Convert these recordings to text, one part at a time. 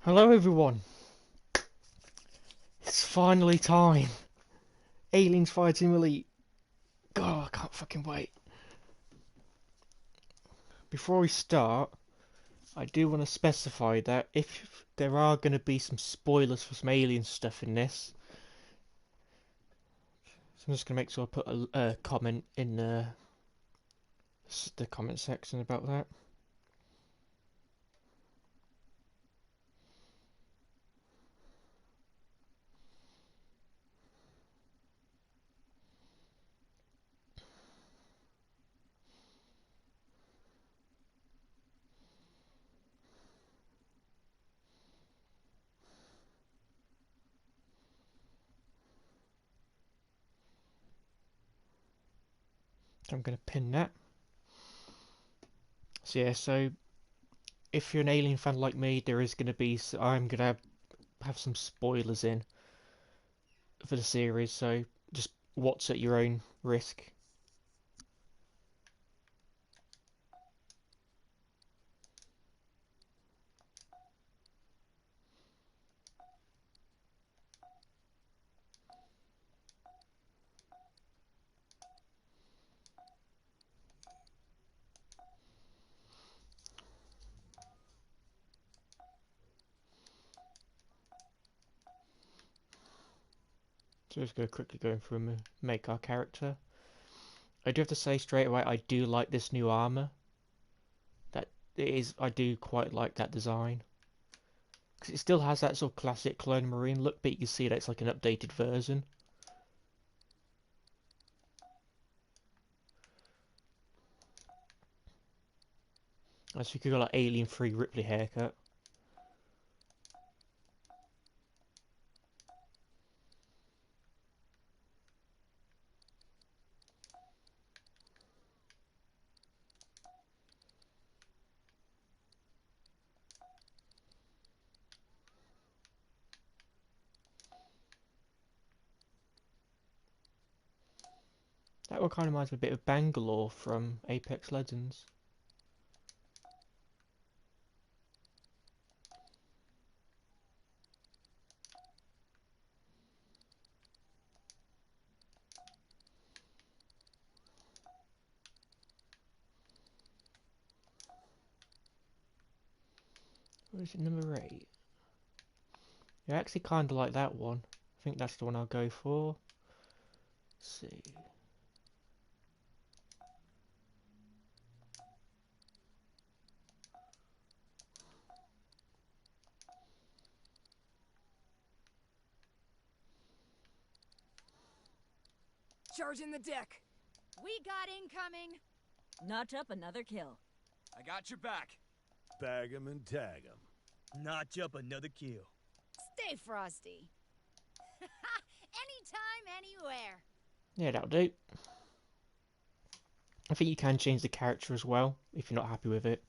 Hello everyone, it's finally time. Aliens Fireteam Elite. God, I can't fucking wait. Before we start, I do want to specify that if there are going to be some spoilers for some alien stuff in this, so I'm just going to make sure I put a comment in the comment section about that. I'm going to pin that. So yeah, so if you're an alien fan like me, there is going to be, I'm going to have some spoilers in for the series, so just watch at your own risk. So just go quickly going through and make our character. I do have to say straight away, I do like this new armor. That it is, I do quite like that design. Because it still has that sort of classic Colonial Marine look, but you can see that it's like an updated version. As you could go like Alien Free Ripley haircut. That one kind of reminds me a bit of Bangalore from Apex Legends. What is it, number 8? Yeah, I actually kind of like that one. I think that's the one I'll go for. Let's see. Charging the deck. We got incoming. Notch up another kill. I got your back. Bag 'em and tag 'em. Notch up another kill. Stay frosty. Anytime, anywhere. Yeah, that'll do. I think you can change the character as well, if you're not happy with it.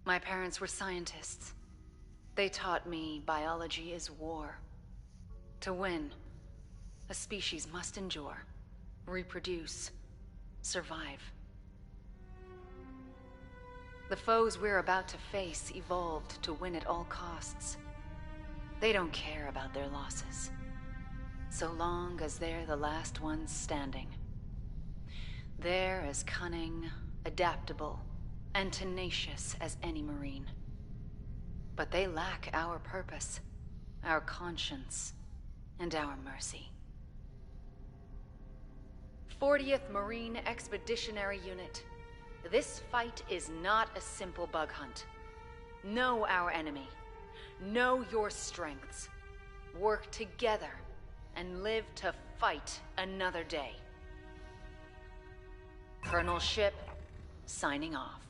My parents were scientists. They taught me biology is war. To win, a species must endure, reproduce, survive. The foes we're about to face evolved to win at all costs. They don't care about their losses, so long as they're the last ones standing. They're as cunning, adaptable, and tenacious as any Marine. But they lack our purpose, our conscience, and our mercy. 40th Marine Expeditionary Unit. This fight is not a simple bug hunt. Know our enemy. Know your strengths. Work together and live to fight another day. Colonel Ship, signing off.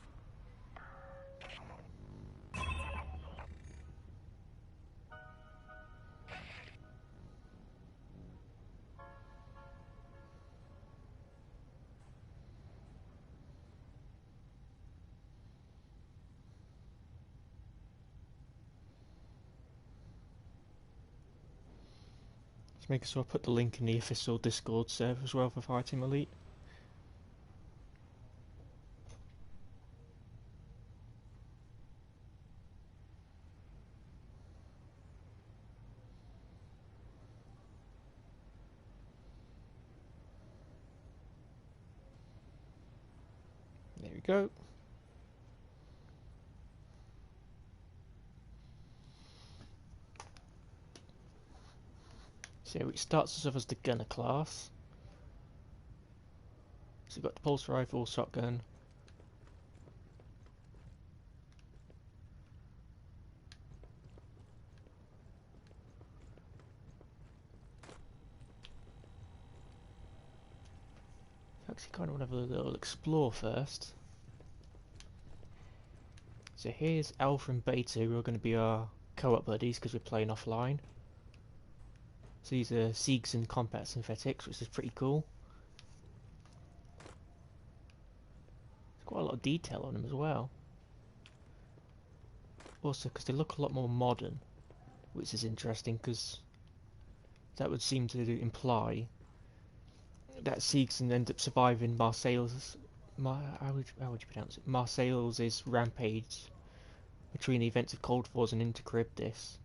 Let's make sure I put the link in the official Discord server as well for Fireteam Elite. There we go. So it starts us off as the gunner class. So we've got the pulse rifle, shotgun. I actually kind of want to have a little explore first. So here's Alpha and Beta, who are going to be our co-op buddies because we're playing offline. So these are Siegs and Combat Synthetics, which is pretty cool. There's quite a lot of detail on them as well. Also, because they look a lot more modern, which is interesting, because that would seem to imply that Siegs end up surviving Marseille's... how would you pronounce it? Marseille's rampage between the events of Cold Wars and into Charybdis.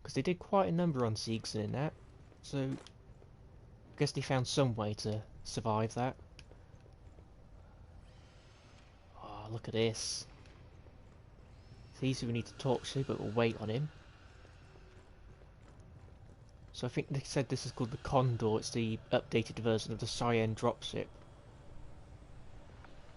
Because they did quite a number on Siegs in that, so I guess they found some way to survive that. Oh, look at this. These who we need to talk to, but we'll wait on him. So I think they said this is called the Condor. It's the updated version of the Cyan dropship.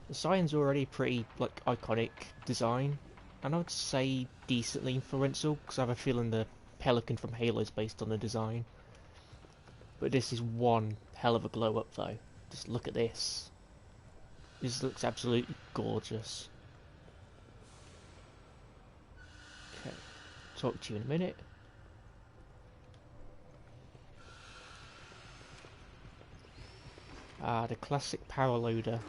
The Cyan's already pretty like iconic design, and I would say decently influential, because I have a feeling the Pelican from Halo is based on the design. But this is one hell of a glow up though. Just look at this. This looks absolutely gorgeous. Okay, talk to you in a minute. Ah, the classic power loader.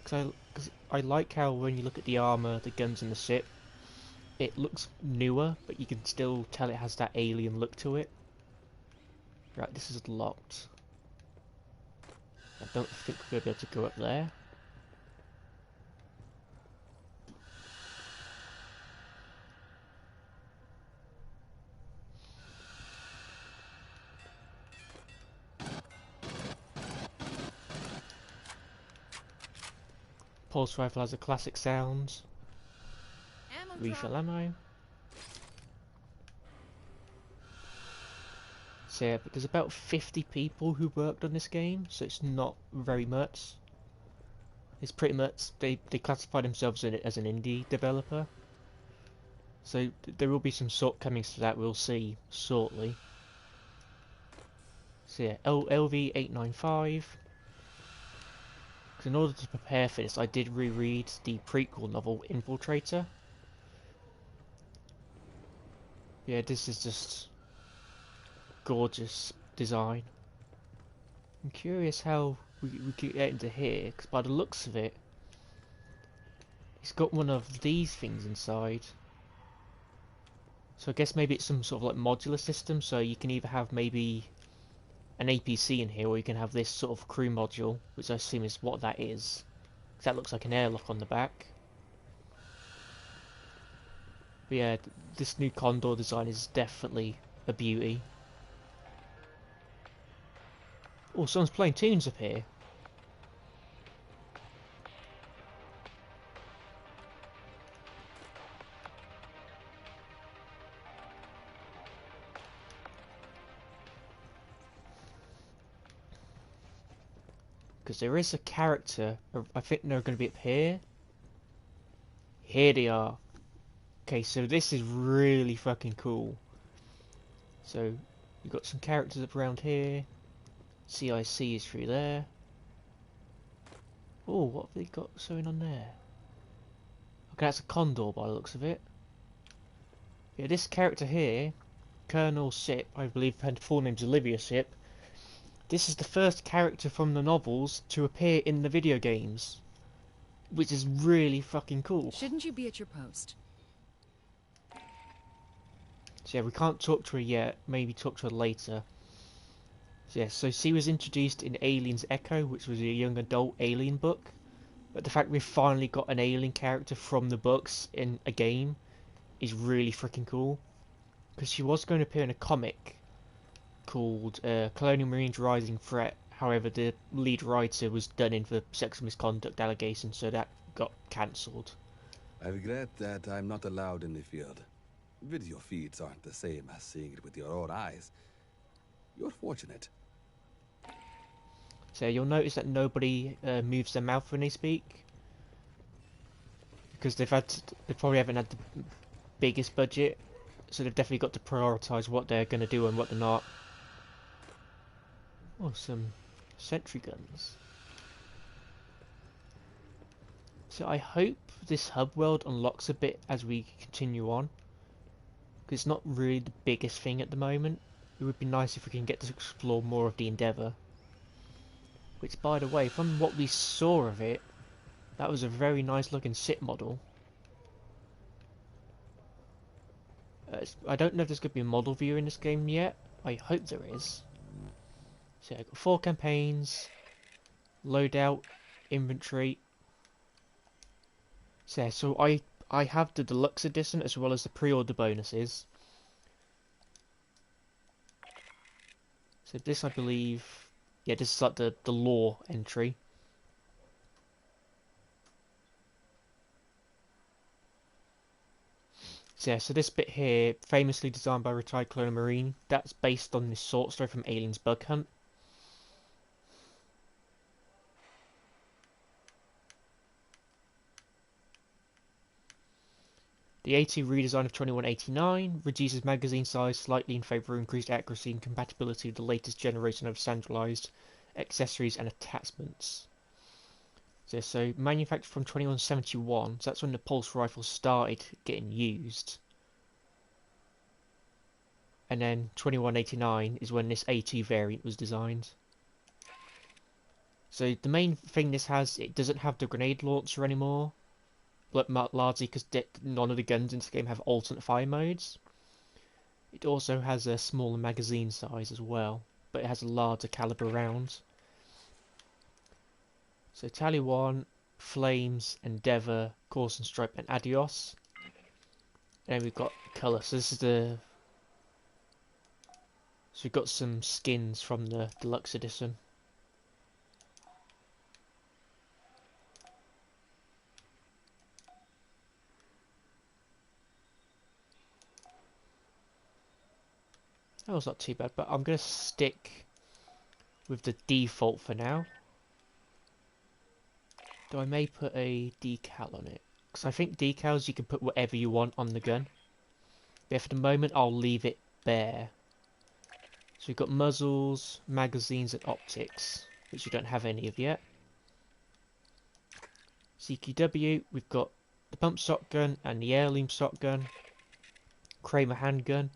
Because I like how when you look at the armour, the guns and the ship, it looks newer, but you can still tell it has that alien look to it. Right, this is locked. I don't think we're going to be able to go up there. Pulse rifle has a classic sound. Ammo Refill drop. ammo. So yeah, but there's about 50 people who worked on this game, so it's not very much. It's pretty much, they classify themselves as an indie developer. So there will be some shortcomings to that, we'll see shortly. So yeah, LV895. In order to prepare for this, I did reread the prequel novel Infiltrator. Yeah, this is just gorgeous design. I'm curious how we could get into here, because by the looks of it, it's got one of these things inside. So I guess maybe it's some sort of like modular system, so you can either have maybe an APC in here, or you can have this sort of crew module, which I assume is what that is. 'Cause that looks like an airlock on the back. But yeah, this new Condor design is definitely a beauty. Oh, someone's playing tunes up here. Because there is a character, I think they're going to be up here. Here they are. Okay, so this is really fucking cool. So, we've got some characters up around here. CIC is through there. Oh, what have they got showing on there? Okay, that's a Condor by the looks of it. Yeah, this character here, Colonel Ship, I believe her full name's Olivia Ship. This is the first character from the novels to appear in the video games. which is really fucking cool. Shouldn't you be at your post? So yeah, we can't talk to her yet, maybe talk to her later. So yeah, so she was introduced in Alien's Echo, which was a young adult Alien book. But the fact we've finally got an Alien character from the books in a game is really freaking cool. Because she was going to appear in a comic called Colonial Marines Rising Threat. However, the lead writer was done in for sexual misconduct allegations, so that got cancelled. I regret that I'm not allowed in the field. Video feeds aren't the same as seeing it with your own eyes. You're fortunate. So you'll notice that nobody moves their mouth when they speak. Because they probably haven't had the biggest budget. So they've definitely got to prioritise what they're going to do and what they're not. Oh, some sentry guns. So I hope this hub world unlocks a bit as we continue on. Because it's not really the biggest thing at the moment. It would be nice if we can get to explore more of the Endeavour. Which, by the way, from what we saw of it, that was a very nice looking SIP model. I don't know if there's going to be a model viewer in this game yet. I hope there is. So I've got 4 campaigns, loadout, inventory. So I have the deluxe edition as well as the pre-order bonuses. So this, I believe, yeah, this is like the lore entry. So yeah, so this bit here, famously designed by retired Colonial Marine, that's based on this short story from Alien's Bug Hunt. The AT redesign of 2189 reduces magazine size slightly in favour of increased accuracy and compatibility with the latest generation of standardised accessories and attachments. So manufactured from 2171, so that's when the pulse rifle started getting used. And then 2189 is when this A2 variant was designed. So the main thing this has, it doesn't have the grenade launcher anymore. Largely because none of the guns in this game have alternate fire modes. It also has a smaller magazine size as well, but it has a larger caliber round. So Tally 1, Flames, Endeavour, Course and Stripe and Adios. And then we've got colour, so this is the... So we've got some skins from the deluxe edition. That was not too bad, but I'm going to stick with the default for now. Though I may put a decal on it. Because I think decals you can put whatever you want on the gun. But for the moment I'll leave it bare. So we've got muzzles, magazines and optics, which we don't have any of yet. CQW, we've got the pump shotgun and the heirloom shotgun. Kramer handgun,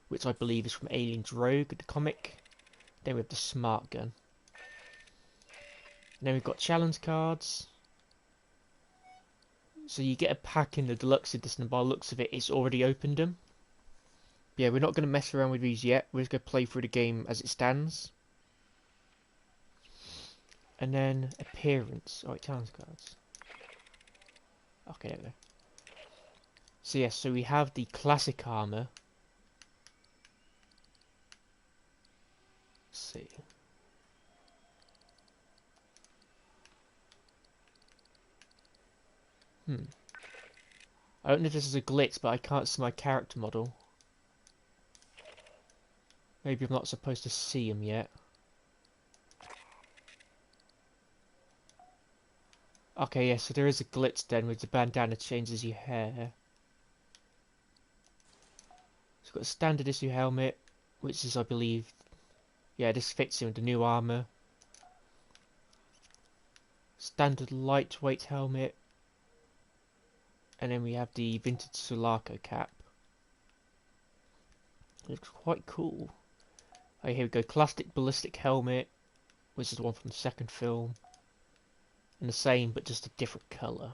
which I believe is from Alien's Rogue, the comic. Then we have the smart gun. And then we've got challenge cards. So you get a pack in the deluxe edition, and by the looks of it, it's already opened them. But yeah, we're not going to mess around with these yet. We're just going to play through the game as it stands. And then appearance. Alright, challenge cards. Okay, there we go. So yes, so we have the classic armor. Let's see. I don't know if this is a glitch, but I can't see my character model. Maybe I'm not supposed to see him yet. Okay, yeah, so there is a glitch then with the bandana changes your hair. So we've got a standard issue helmet, which is, I believe, yeah, this fits in with the new armour. Standard lightweight helmet. And then we have the vintage Sulaco cap. Looks quite cool. Oh, here we go. Classic ballistic helmet, which is the one from the second film. and the same, but just a different colour.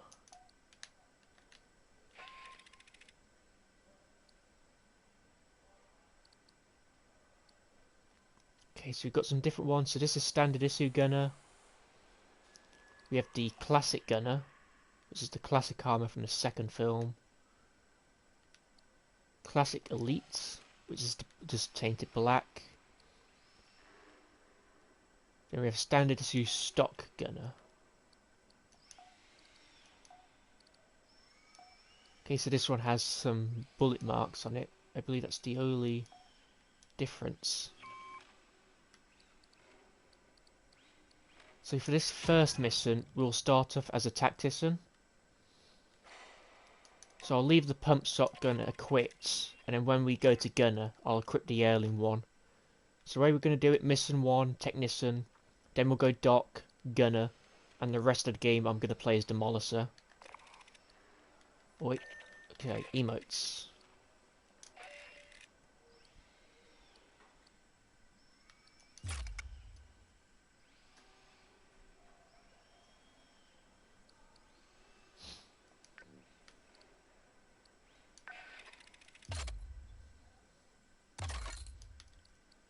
Okay, so we've got some different ones. So this is standard issue gunner. We have the classic gunner, which is the classic armor from the second film. Classic elites, which is just tainted black. Then we have standard issue stock gunner. Okay, so this one has some bullet marks on it. I believe that's the only difference. So for this first mission, we'll start off as a tactician. So I'll leave the pump shotgun equipped, and then when we go to gunner, I'll equip the heirloom one. So the way we're going to do it, mission 1, technician, then we'll go doc, gunner, and the rest of the game I'm going to play as demolisher. Wait, okay, emotes.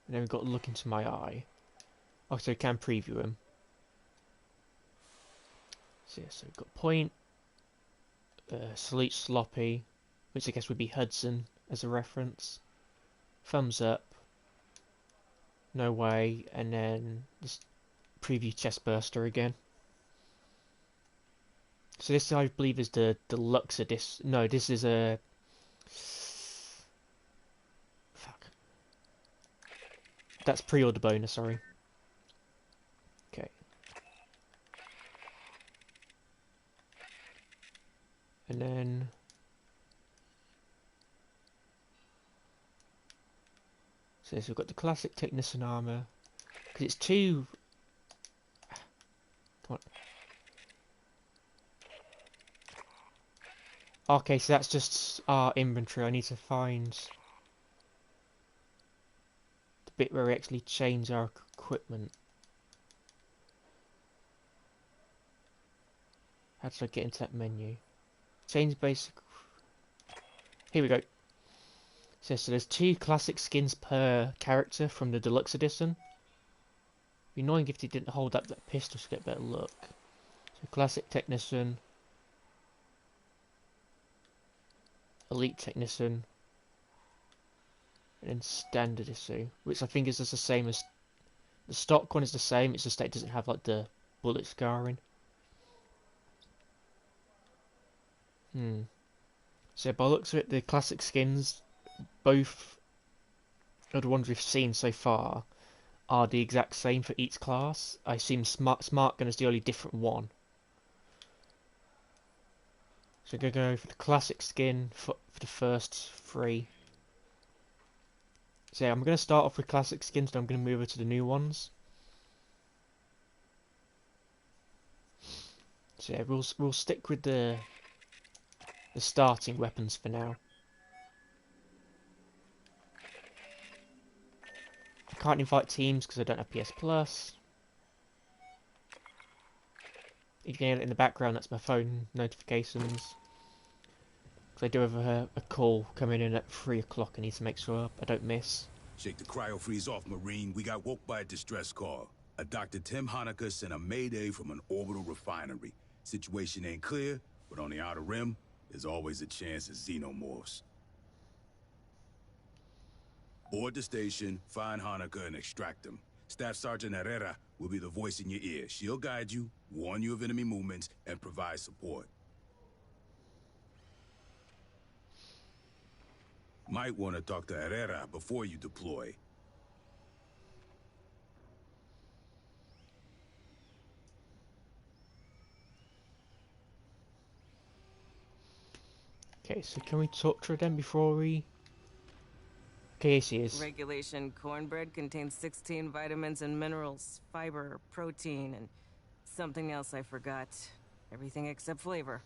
And then we've got look into my eye. Oh, so we can preview him. So yeah, so we've got point, salute sloppy, which I guess would be Hudson as a reference. Thumbs up. No way, and then this preview chest burster again. So this I believe is the deluxe edition. No, this is a that's pre-order bonus, sorry. Okay. And then so we've got the classic technician armor. Because it's too come on. Okay, so that's just our inventory. I need to find bit where we actually change our equipment. How did I get into that menu? Change basic. Here we go. So there's 2 classic skins per character from the deluxe edition. It'd be annoying if they didn't hold up that pistol to get a better look. So classic technician, elite technician, and then standard issue, which I think is just the same as the stock one. Is the same, it's just that it doesn't have like the bullet scarring. So by the looks of it, the classic skins, both of the ones we've seen so far, are the exact same for each class. I assume smart gun is the only different one. So we're going to go for the classic skin for the first 3. So yeah, I'm going to start off with classic skins, then I'm going to move over to the new ones. So yeah, we'll stick with the starting weapons for now. I can't invite teams because I don't have PS Plus. You can hear it in the background, that's my phone notifications. Because I do have a call coming in at 3 o'clock. I need to make sure I don't miss. Shake the cryo freeze off, Marine. We got woke by a distress call. A Dr. Tim Hanukkah sent a mayday from an orbital refinery. Situation ain't clear, but on the outer rim, there's always a chance of xenomorphs. Board the station, find Hanukkah, and extract him. Staff Sergeant Herrera will be the voice in your ear. She'll guide you, warn you of enemy movements, and provide support. Might want to talk to Herrera before you deploy. Okay, so can we talk to her then before we... Okay, here she is. Regulation cornbread contains 16 vitamins and minerals, fiber, protein, and something else I forgot. Everything except flavor.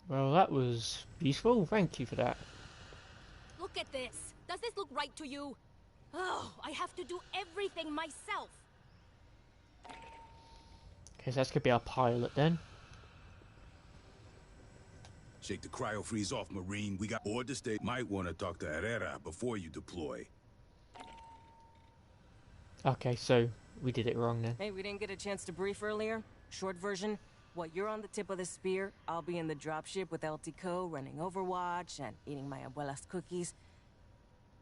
Well, that was useful. Thank you for that. Look at this. Does this look right to you? Oh, I have to do everything myself. Okay, so that's gonna be our pilot then. Shake the cryo freeze off, Marine. We got board to stay. Might want to talk to Herrera before you deploy. Okay, so we did it wrong then. Hey, we didn't get a chance to brief earlier. Short version, while you're on the tip of the spear, I'll be in the dropship with El Tico running Overwatch and eating my abuela's cookies.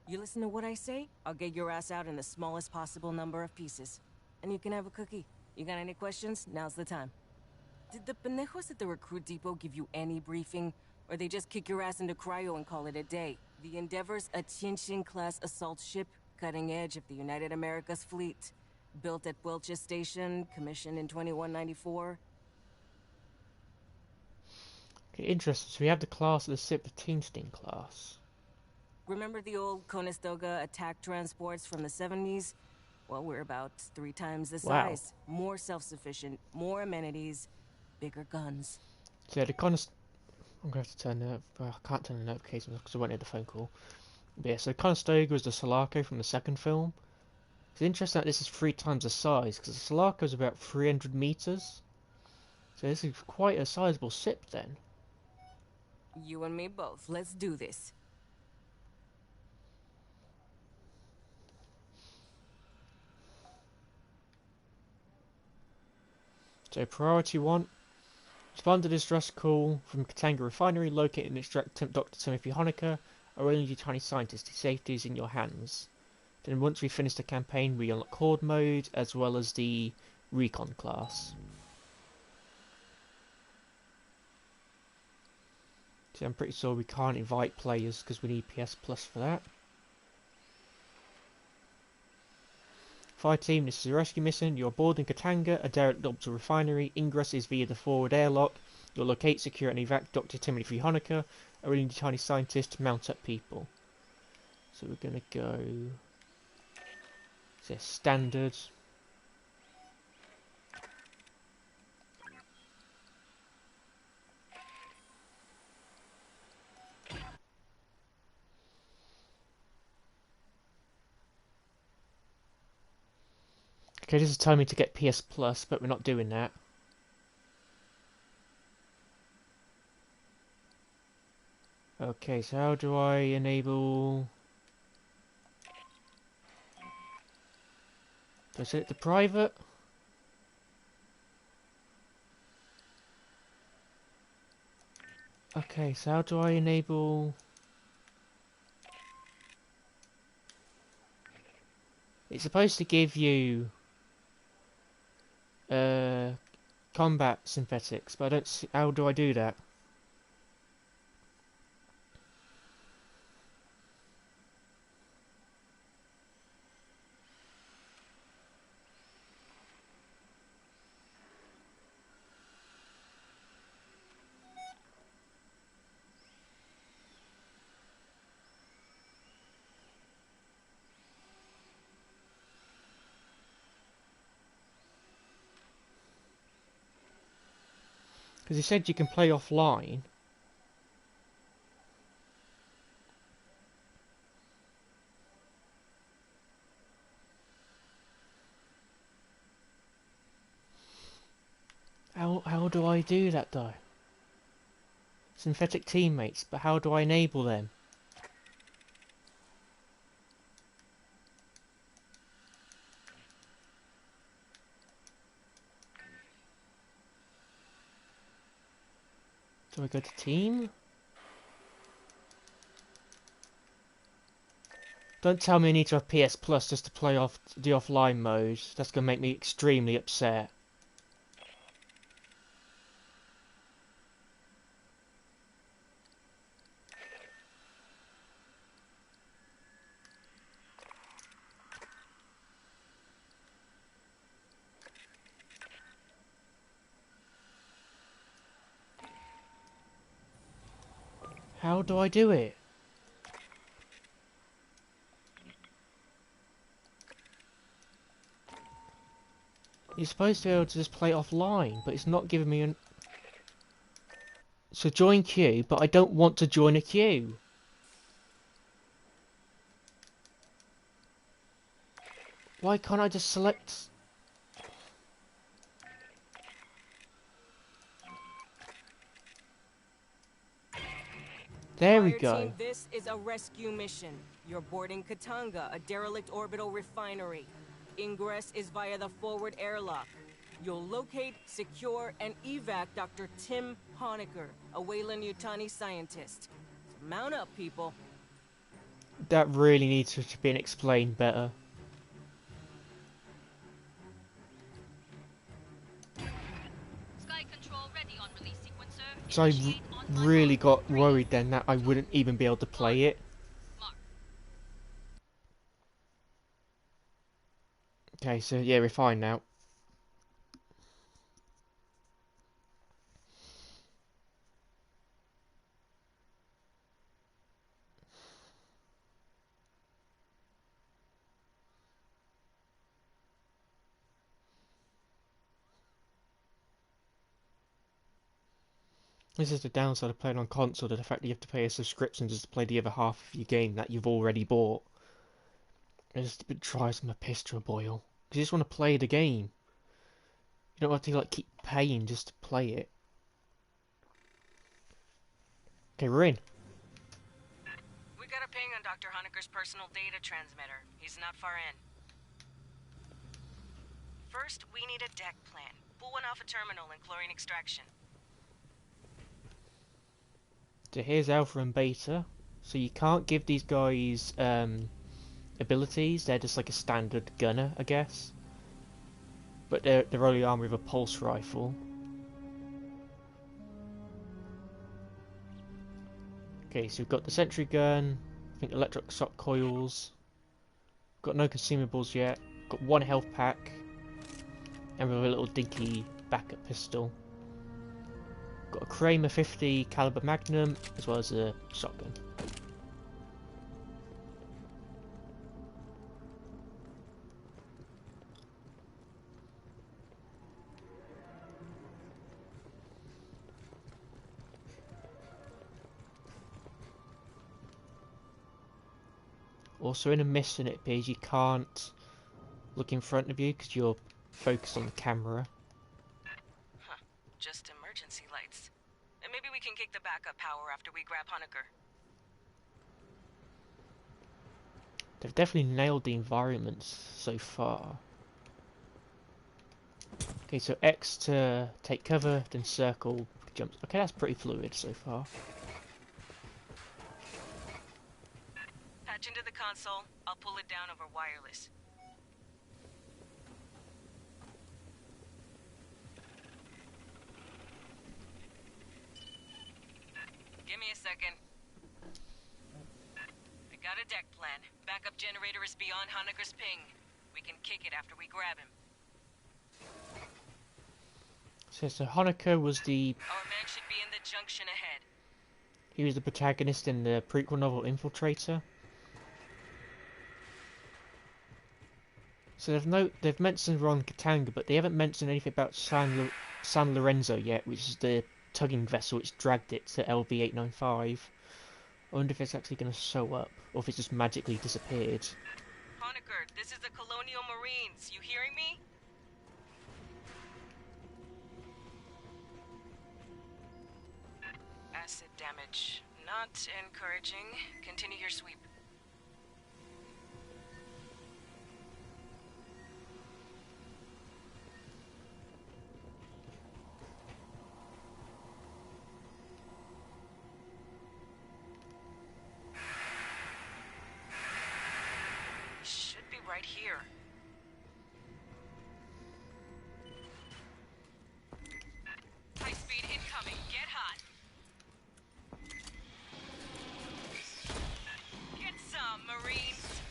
You listen to what I say, I'll get your ass out in the smallest possible number of pieces. And you can have a cookie. You got any questions? Now's the time. Did the pendejos at the recruit depot give you any briefing? Or they just kick your ass into cryo and call it a day? The Endeavor's a Chinchin-class assault ship, cutting edge of the United Americas fleet. Built at Welch's Station, commissioned in 2194. Okay, interesting. So we have the class of the ship, the Teamsting class. Remember the old Conestoga attack transports from the 70s? Well, we're about 3 times the Wow. size. More self-sufficient, more amenities, bigger guns. So the I'm gonna have to turn the. Well, I can't turn the notifications because I won't hear the phone call. But yeah, so Conestoga is the Sulaco from the second film. It's interesting that this is 3 times the size because the Sulaco is about 300 meters. So this is quite a sizable ship then. You and me both. Let's do this. So priority 1. Respond to distress call from Katanga Refinery located and extract Dr. Timothy Honecker, a really tiny scientist. His safety is in your hands. Then once we finish the campaign, we unlock Horde mode as well as the Recon class. So I'm pretty sure we can't invite players because we need PS Plus for that. Fireteam, this is a rescue mission. You're aboard in Katanga, a derelict orbital refinery. Ingress is via the forward airlock. You'll locate, secure, and evac Dr. Timothy Honecker, a really tiny scientist, to mount up people. So we're gonna go. It says standard. Okay, this is telling me to get PS Plus, but we're not doing that. Okay, so how do I enable... Do I set it to private? Okay, so how do I enable... It's supposed to give you... combat synthetics, but I don't see... How do I do that? Because he said you can play offline. How do I do that though? Synthetic teammates, but how do I enable them? Do I go to team? Don't tell me I need to have PS Plus just to play off the offline mode. That's gonna make me extremely upset. How do I do it? You're supposed to be able to just play offline, but it's not giving me an... So join queue, but I don't want to join a queue. Why can't I just select... There we go. Fireteam, this is a rescue mission. You're boarding Katanga, a derelict orbital refinery. Ingress is via the forward airlock. You'll locate, secure, and evac Dr. Tim Honecker, a Weyland-Yutani scientist. So mount up, people. That really needs to be explained better. Sky control ready on release sequencer. So I really got worried then that I wouldn't even be able to play it. Okay, so yeah, we're fine now. This is the downside of playing on console, the fact that you have to pay a subscription just to play the other half of your game that you've already bought. It just drives my piss to a boil. Because you just want to play the game. You don't have to like keep paying just to play it. Okay, we're in. We got a ping on Dr. Honecker's personal data transmitter. He's not far in. First, we need a deck plan. Pull one off a terminal and chlorine extraction. So here's Alpha and Beta. So you can't give these guys abilities. They're just like a standard gunner, I guess. But they're only armed with a pulse rifle. Okay, so we've got the sentry gun. I think electric shock coils. Got no consumables yet. Got one health pack. And we have a little dinky backup pistol. Got a Kramer 50 caliber Magnum, as well as a shotgun. Also in a mission it appears you can't look in front of you because you're focused on the camera. Just emergency lights. And maybe we can kick the backup power after we grab Honecker. They've definitely nailed the environments so far. Okay, so X to take cover, then circle jumps. Okay, that's pretty fluid so far. Patch into the console. I'll pull it down over wireless. Give me a second. I got a deck plan. Backup generator is beyond Honecker's ping. We can kick it after we grab him. So Honecker was the... Our man should be in the junction ahead. He was the protagonist in the prequel novel Infiltrator. So they've mentioned we're on Katanga, but they haven't mentioned anything about San Lorenzo yet, which is the tugging vessel which dragged it to LV-895. I wonder if it's actually going to show up, or if it's just magically disappeared. Honecker, this is the Colonial Marines. You hearing me? Acid damage. Not encouraging. Continue your sweep. Should be right here. High speed incoming. Get hot. Get some, Marines.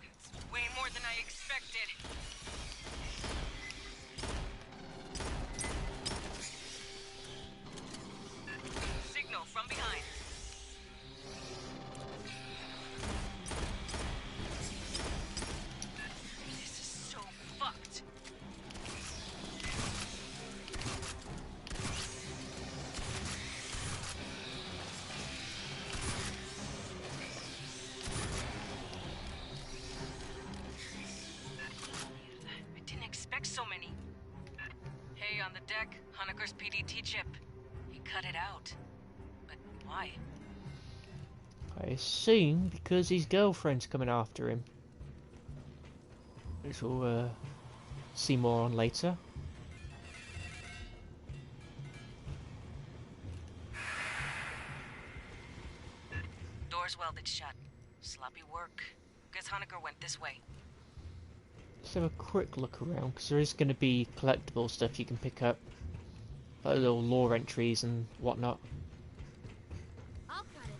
It's way more than I expected. Signal from behind. deck, Honeyker's PDT chip. He cut it out. But why? I assume because his girlfriend's coming after him. Which we'll see more on later. Door's welded shut. Sloppy work. Guess Honecker went this way. Let's have a quick look around, because there is going to be collectible stuff you can pick up. Like little lore entries and whatnot. I'll cut it.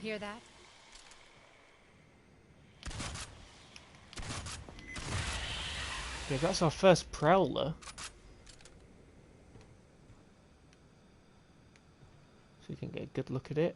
Hear that? Okay, that's our first prowler. So you can get a good look at it.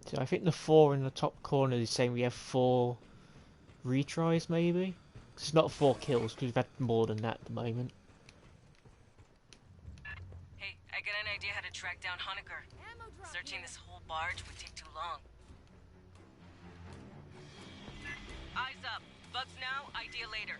So I think the 4 in the top corner is saying we have 4 retries, maybe? It's not 4 kills, because we've had more than that at the moment. Hey, I got an idea how to track down Honecker. Searching this whole barge would take too long. Eyes up. Bugs now, idea later.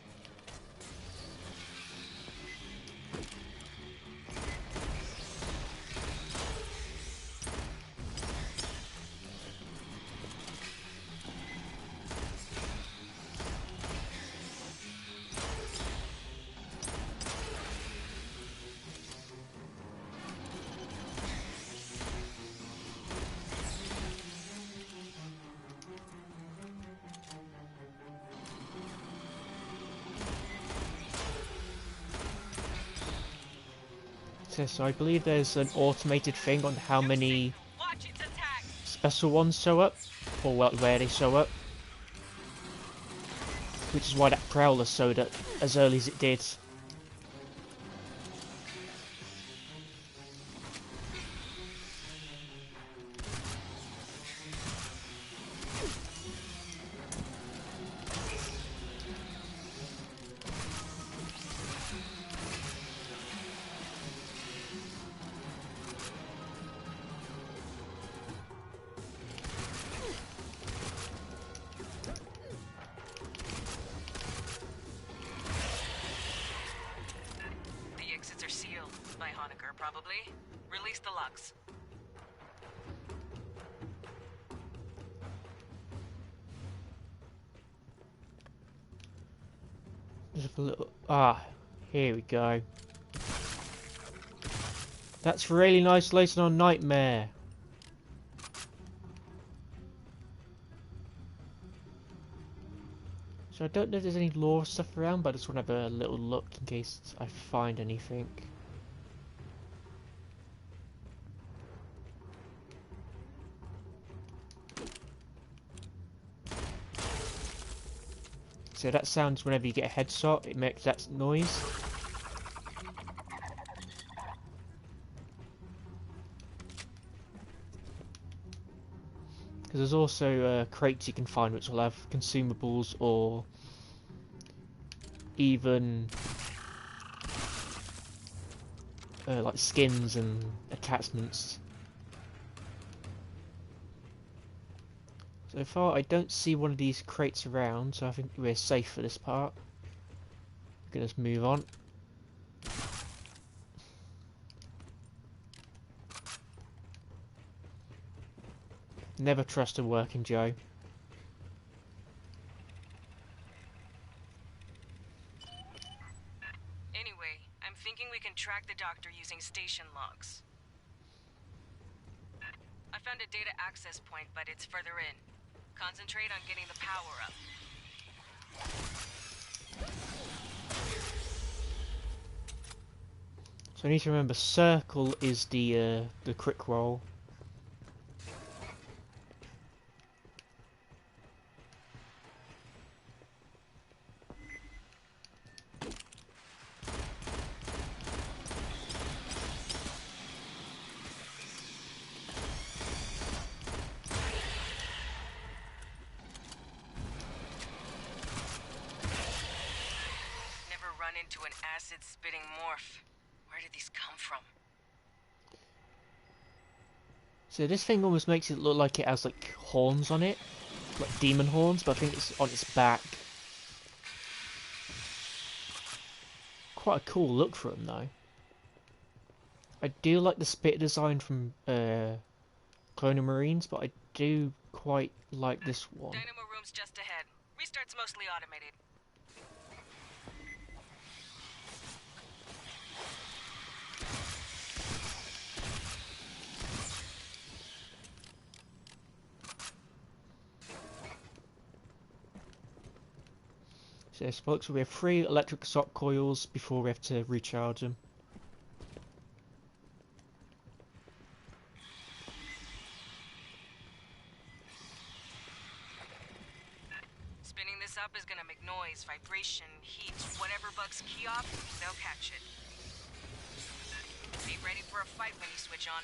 So I believe there's an automated thing on how many special ones show up, or where they show up. Which is why that prowler showed up as early as it did. Probably. Release the locks. Just a little... here we go. That's for alien isolation on Nightmare. So I don't know if there's any lore stuff around, but I just want to have a little look in case I find anything. So that sounds whenever you get a headshot, it makes that noise. Because there's also crates you can find which will have consumables or even like skins and attachments. So far I don't see one of these crates around, so I think we're safe for this part. We can just move on. Never trust a working Joe. Anyway, I'm thinking we can track the doctor using station logs. I found a data access point, but it's further in. Concentrate on getting the power up. So I need to remember circle is the quick roll. into an acid-spitting morph. Where did these come from? So this thing almost makes it look like it has like horns on it, like demon horns, but I think it's on its back. Quite a cool look for them though. I do like the spit design from Clone Marines, but I do quite like this one. Dynamo room's just ahead. Restart's mostly automated. So spokes will be 3 electric shock coils before we have to recharge them. Spinning this up is gonna make noise, vibration, heat. Whatever bugs key off, they'll catch it. Be ready for a fight when you switch on.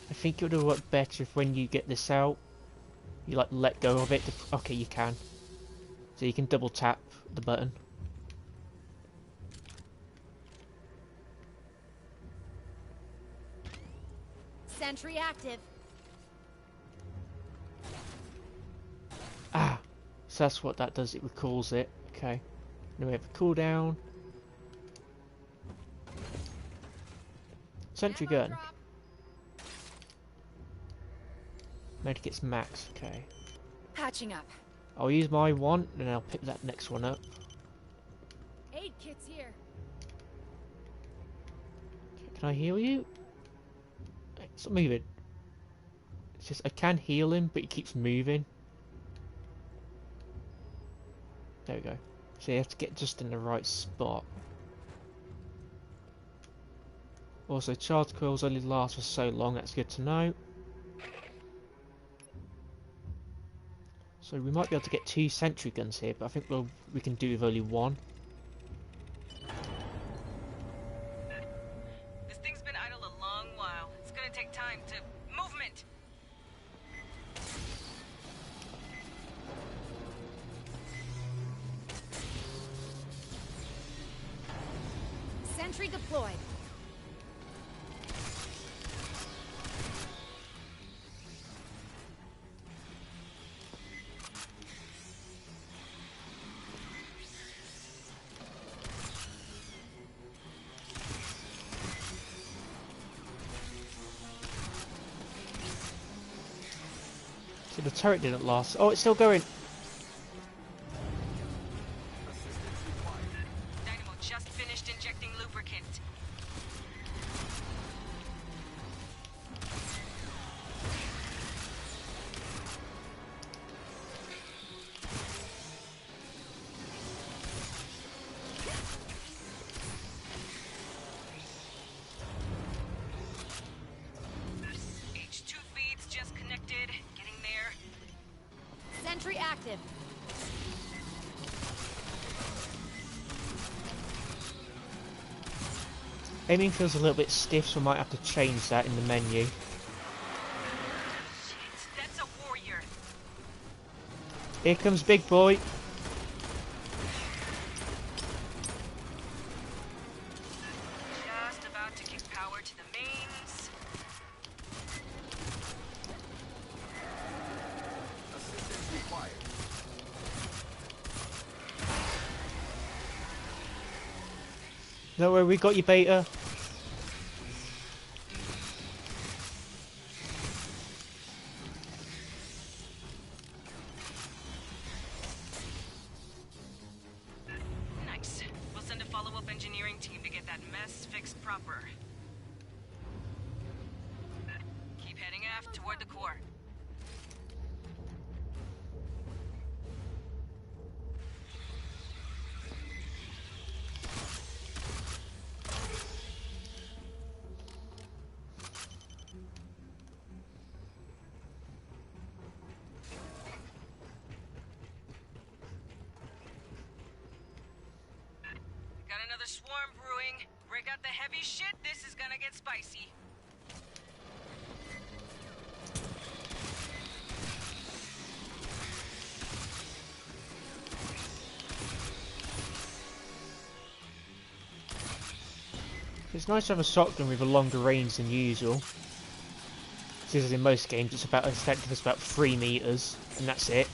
I think it would work better if when you get this out, you like let go of it. Okay, you can. So you can double tap the button. Sentry active. Ah, so that's what that does. It recalls it. Okay. Then we have a cooldown. Sentry Ammo gun. drop. Medikit's max. Okay. Patching up. I'll use my one, and I'll pick that next one up. Aid kits here. Can I heal you? It's not moving. It's just I can heal him, but he keeps moving. There we go. So you have to get just in the right spot. Also, charge coils only last for so long. That's good to know. So we might be able to get 2 sentry guns here, but I think we can do with only 1. This thing's been idle a long while. It's gonna take time to... Movement! Sentry deployed. So the turret didn't last. Oh, it's still going. Dynamo just finished injecting lubricant. H2 feeds just connected. Getting there. Sentry active. Aiming feels a little bit stiff, so I might have to change that in the menu. Shit, that's a warrior. Here comes big boy. Just about to kick power to the mains. Don't worry, we got you, Beta. Nice. We'll send a follow-up engineering team to get that mess fixed proper. Keep heading aft toward the core. Got another swarm brewing. Break out the heavy shit, this is gonna get spicy. It's nice to have a shotgun with a longer range than usual. Because in most games it's about effective as about 3 meters, and that's it.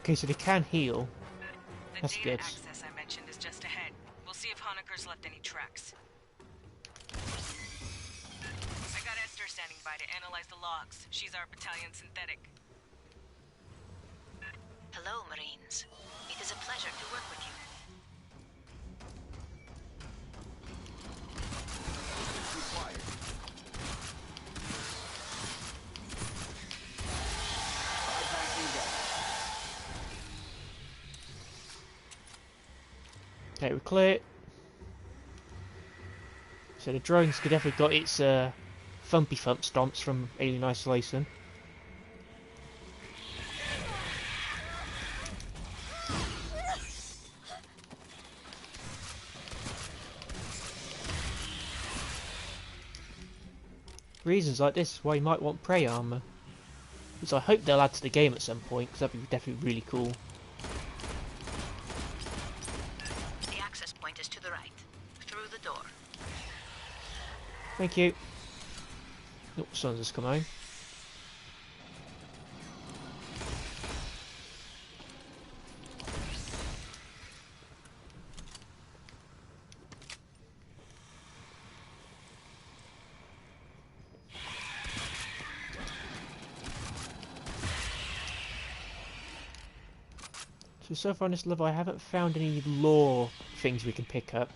Okay, so they can heal. The That's data good. access I mentioned is just ahead. We'll see if Honecker's left any tracks. I got Esther standing by to analyze the logs. She's our battalion synthetic. Hello, Marines. It is a pleasure to work with you. Okay, we're clear. So the drone's definitely got its thumpy thump stomps from Alien Isolation. Reasons like this is why you might want prey armor, which I hope they'll add to the game at some point, because that'd be definitely really cool. The access point is to the right, through the door. Thank you. Oh, someone's just come home. So far on this level I haven't found any lore things we can pick up.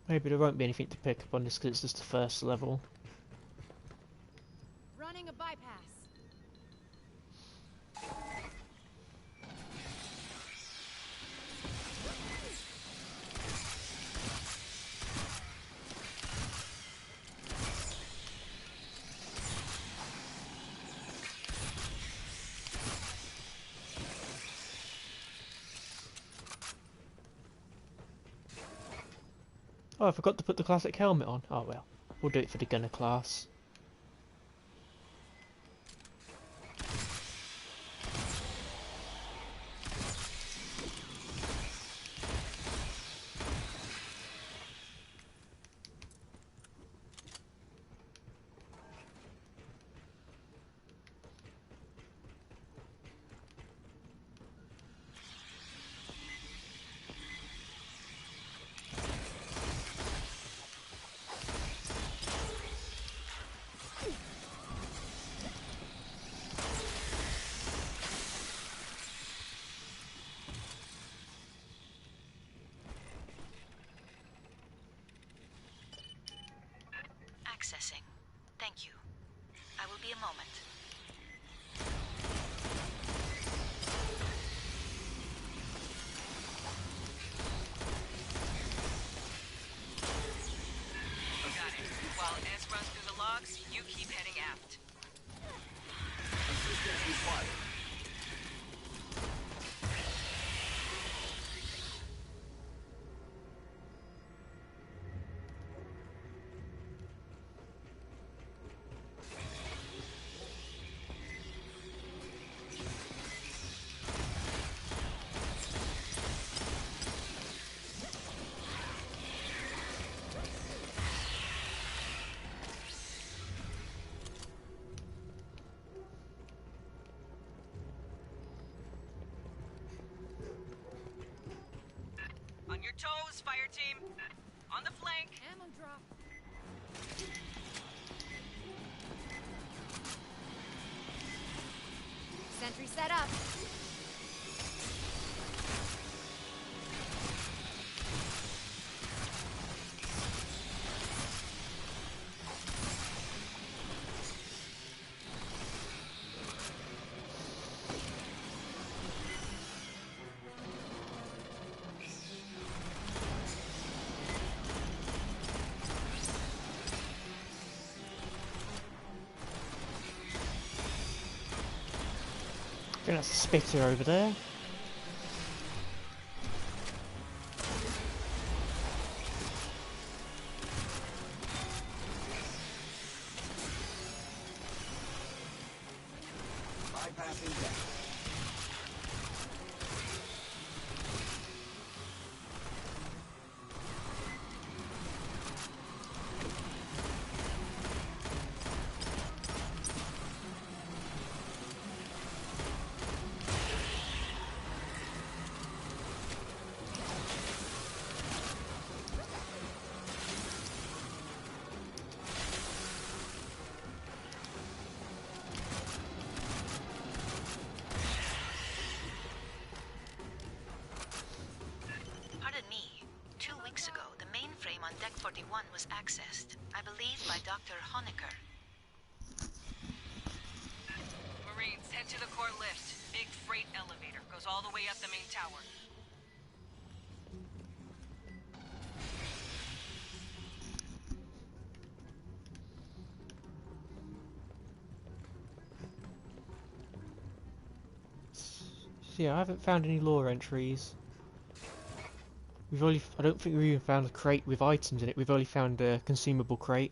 Maybe there won't be anything to pick up on this because it's just the first level. Running a bypass. Oh, I forgot to put the classic helmet on. Oh well, we'll do it for the gunner class. Accessing. Thank you. I will be a moment. Got it. While S runs through the logs, you keep heading aft. Sentry set up. I think that's a spitter over there. Bypassing deck. Pardon me. 2 weeks ago, the mainframe on Deck 41 was accessed, I believe by Dr. Honecker. Marines, head to the core lift. Big freight elevator goes all the way up the main tower. So yeah, I haven't found any lore entries. We've only, I don't think we've even found a crate with items in it. We've only found a consumable crate.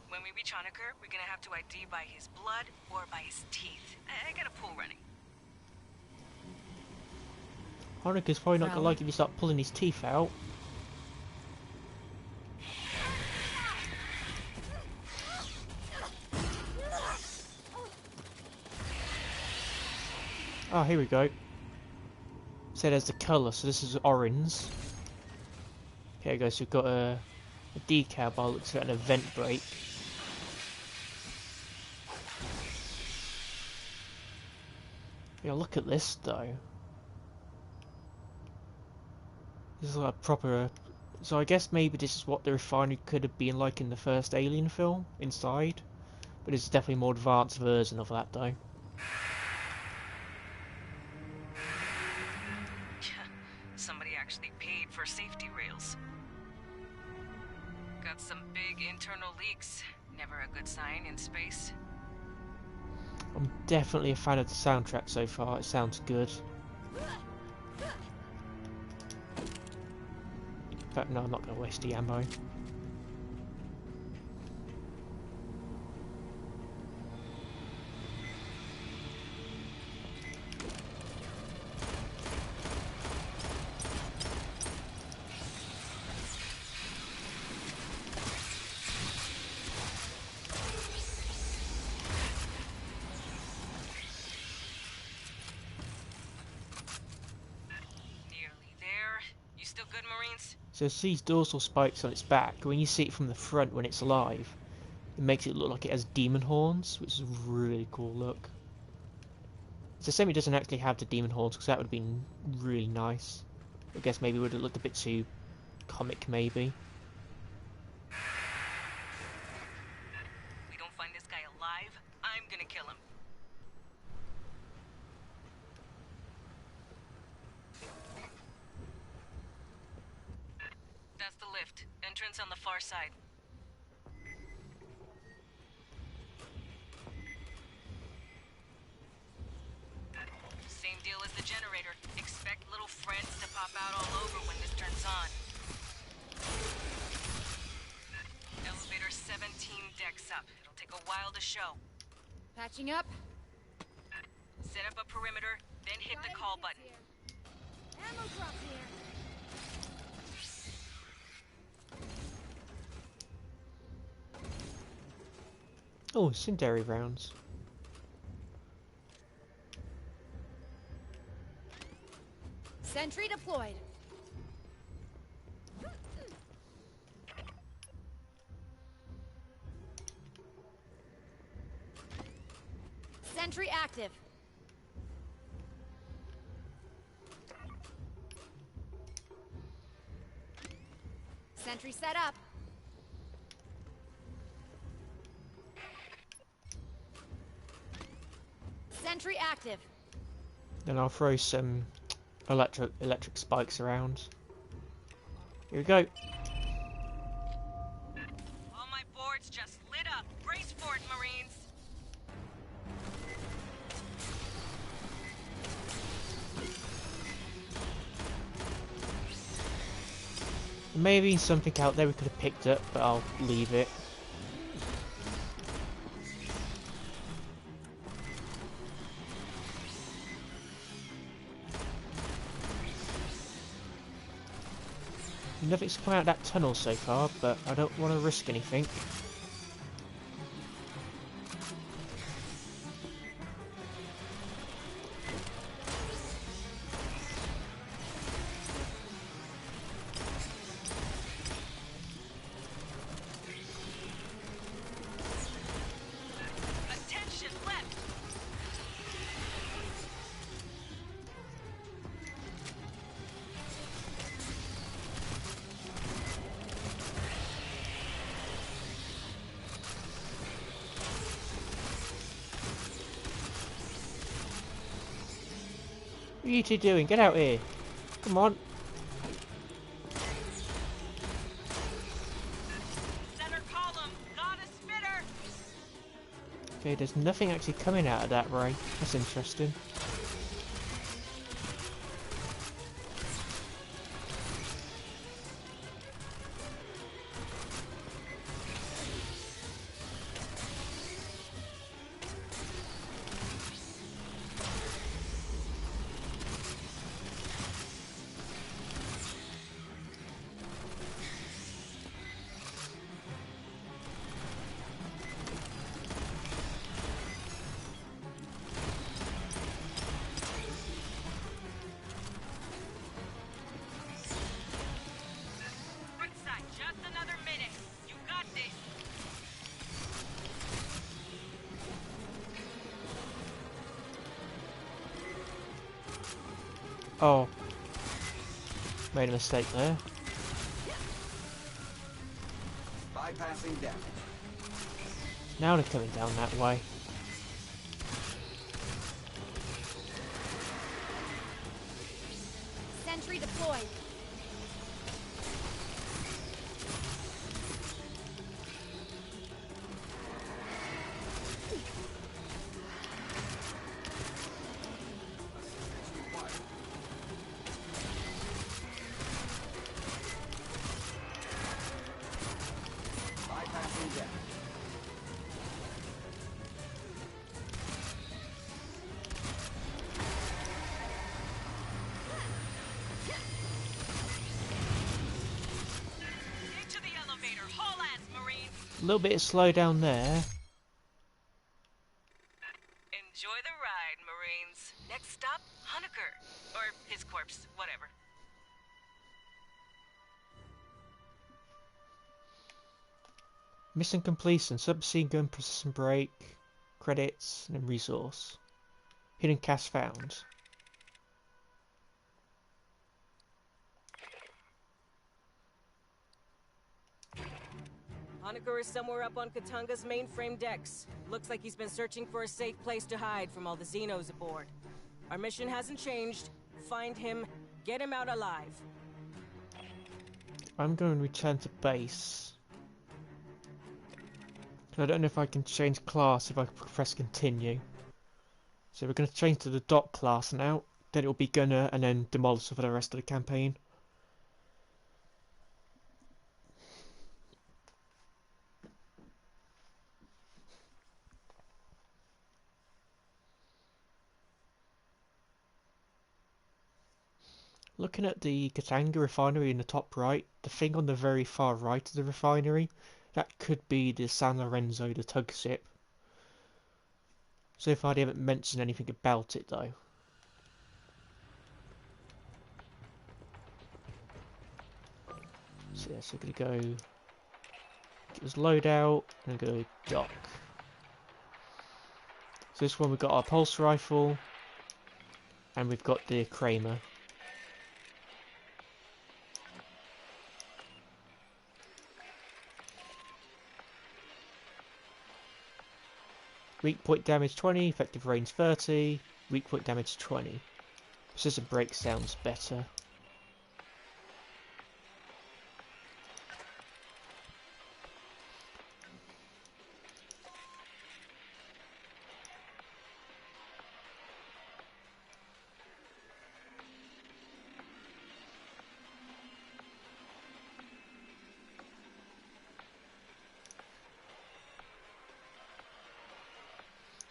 When we reach Honecker, we're gonna have to ID by his blood or by his teeth. I got a pool running. Honecker's probably not gonna like if you start pulling his teeth out. Oh, here we go. So there's the colour, so this is orange. Here we go, so we've got a decal by the looks of it, an event break. Yeah, look at this though. This is like a proper... So I guess maybe this is what the refinery could have been like in the first Alien film, inside. But it's definitely a more advanced version of that though. Somebody actually paid for safety rails. Got some big internal leaks. Never a good sign in space. I'm definitely a fan of the soundtrack so far, it sounds good. But no, I'm not going to waste the ammo. So it sees dorsal spikes on its back. When you see it from the front when it's alive, it makes it look like it has demon horns, which is a really cool look. It's a shame it doesn't actually have the demon horns, because that would have been really nice. I guess maybe it would have looked a bit too comic, maybe. We don't find this guy alive, I'm gonna kill him. That's the lift. Entrance on the far side. Same deal as the generator. Expect little friends to pop out all over when this turns on. Elevator 17 decks up. It'll take a while to show. Patching up. Set up a perimeter, then hit the call button. Ammo drop here. Oh, incendiary rounds. Sentry deployed. Sentry active. Sentry set up. Sentry active. Then I'll throw some electric spikes around. Here we go. All my boards just lit up. Brace for it, Marines. Maybe something out there we could have picked up, but I'll leave it. Nothing's come out of that tunnel so far, but I don't want to risk anything. Attention, left. What are you two doing? Get out here! Come on! Center column. Got a spitter. Okay, there's nothing actually coming out of that ray. That's interesting. Brookside, just another minute. You got this. Oh. Made a mistake there. Bypassing damage. Now they're coming down that way. Sentry deployed. Bypassing damage. Into the elevator. Haul ass, Marines. A little bit of slow down there. Enjoy the ride, Marines. Next stop, Honecker. Or his corpse, whatever. Mission completion, subsea gun precision break, credits, and then resource. Hidden cache found. Honecker is somewhere up on Katanga's mainframe decks. Looks like he's been searching for a safe place to hide from all the Xenos aboard. Our mission hasn't changed. Find him, get him out alive. I'm going to return to base. I don't know if I can change class if I press continue. So we're going to change to the dot class now. Then it will be gunner and then demolisher for the rest of the campaign. Looking at the Katanga refinery in the top right, the thing on the very far right of the refinery, that could be the San Lorenzo, the tug ship. So far they haven't mentioned anything about it though. So yeah, so we're going to go get this loadout and go dock. So this one we've got our pulse rifle, and we've got the Kramer. Weak point damage 20, effective range 30, weak point damage 20. Precision break sounds better.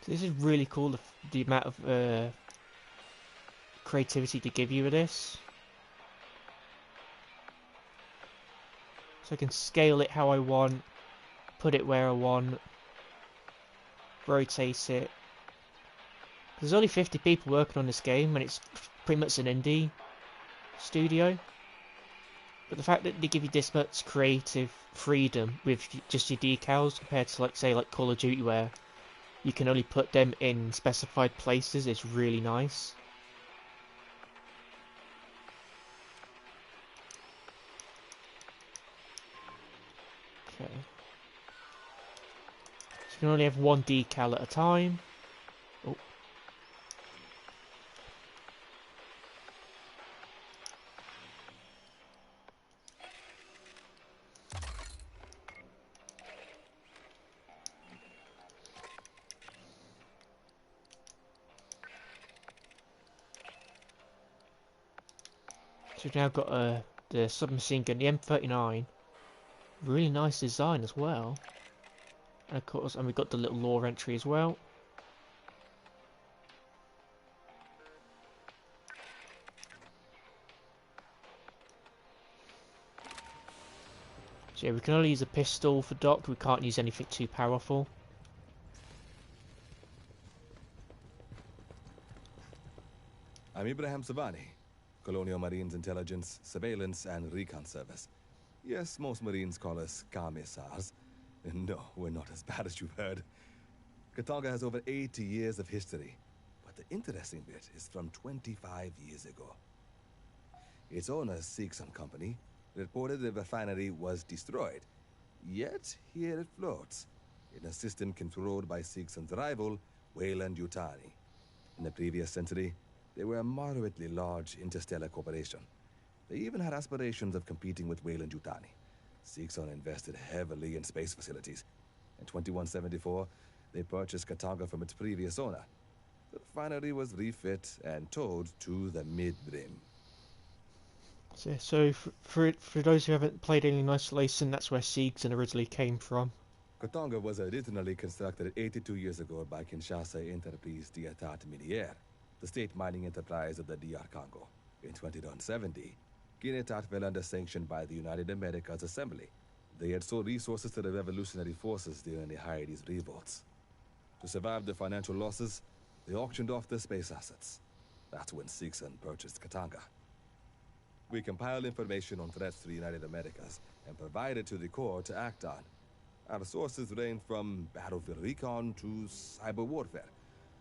This is really cool, the amount of creativity to give you with this. So I can scale it how I want, put it where I want, rotate it. There's only 50 people working on this game and it's pretty much an indie studio. But the fact that they give you this much creative freedom with just your decals compared to, like, say, like Call of Duty, where you can only put them in specified places, is really nice. Okay. So you can only have one decal at a time. Oh. So we've now got the submachine gun, the M39. Really nice design as well. And of course, and we've got the little lore entry as well. So yeah, we can only use a pistol for Doc, we can't use anything too powerful. I'm Ibrahim Savani, Colonial Marines Intelligence, Surveillance, and Recon Service. Yes, most Marines call us commissars. No, we're not as bad as you've heard. Katanga has over 80 years of history, but the interesting bit is from 25 years ago. Its owner, Seegson Company, reported the refinery was destroyed. Yet, here it floats, in a system controlled by Seegson's rival, Weyland-Yutani. In the previous century, they were a moderately large interstellar corporation. They even had aspirations of competing with Weyland-Yutani. Seegson invested heavily in space facilities. In 2174, they purchased Katanga from its previous owner. The refinery was refit and towed to the mid-rim. So for those who haven't played Alien Isolation, that's where Seegson originally came from. Katanga was originally constructed 82 years ago by Kinshasa Entreprise d'État Minière, the state mining enterprise of the DR Congo. In 2070, Kinetat fell under sanction by the United Americas Assembly. They had sold resources to the revolutionary forces during the Haiti's revolts. To survive the financial losses, they auctioned off their space assets. That's when Seegson purchased Katanga. We compiled information on threats to the United Americas and provided to the Corps to act on. Our sources range from battlefield recon to cyber warfare.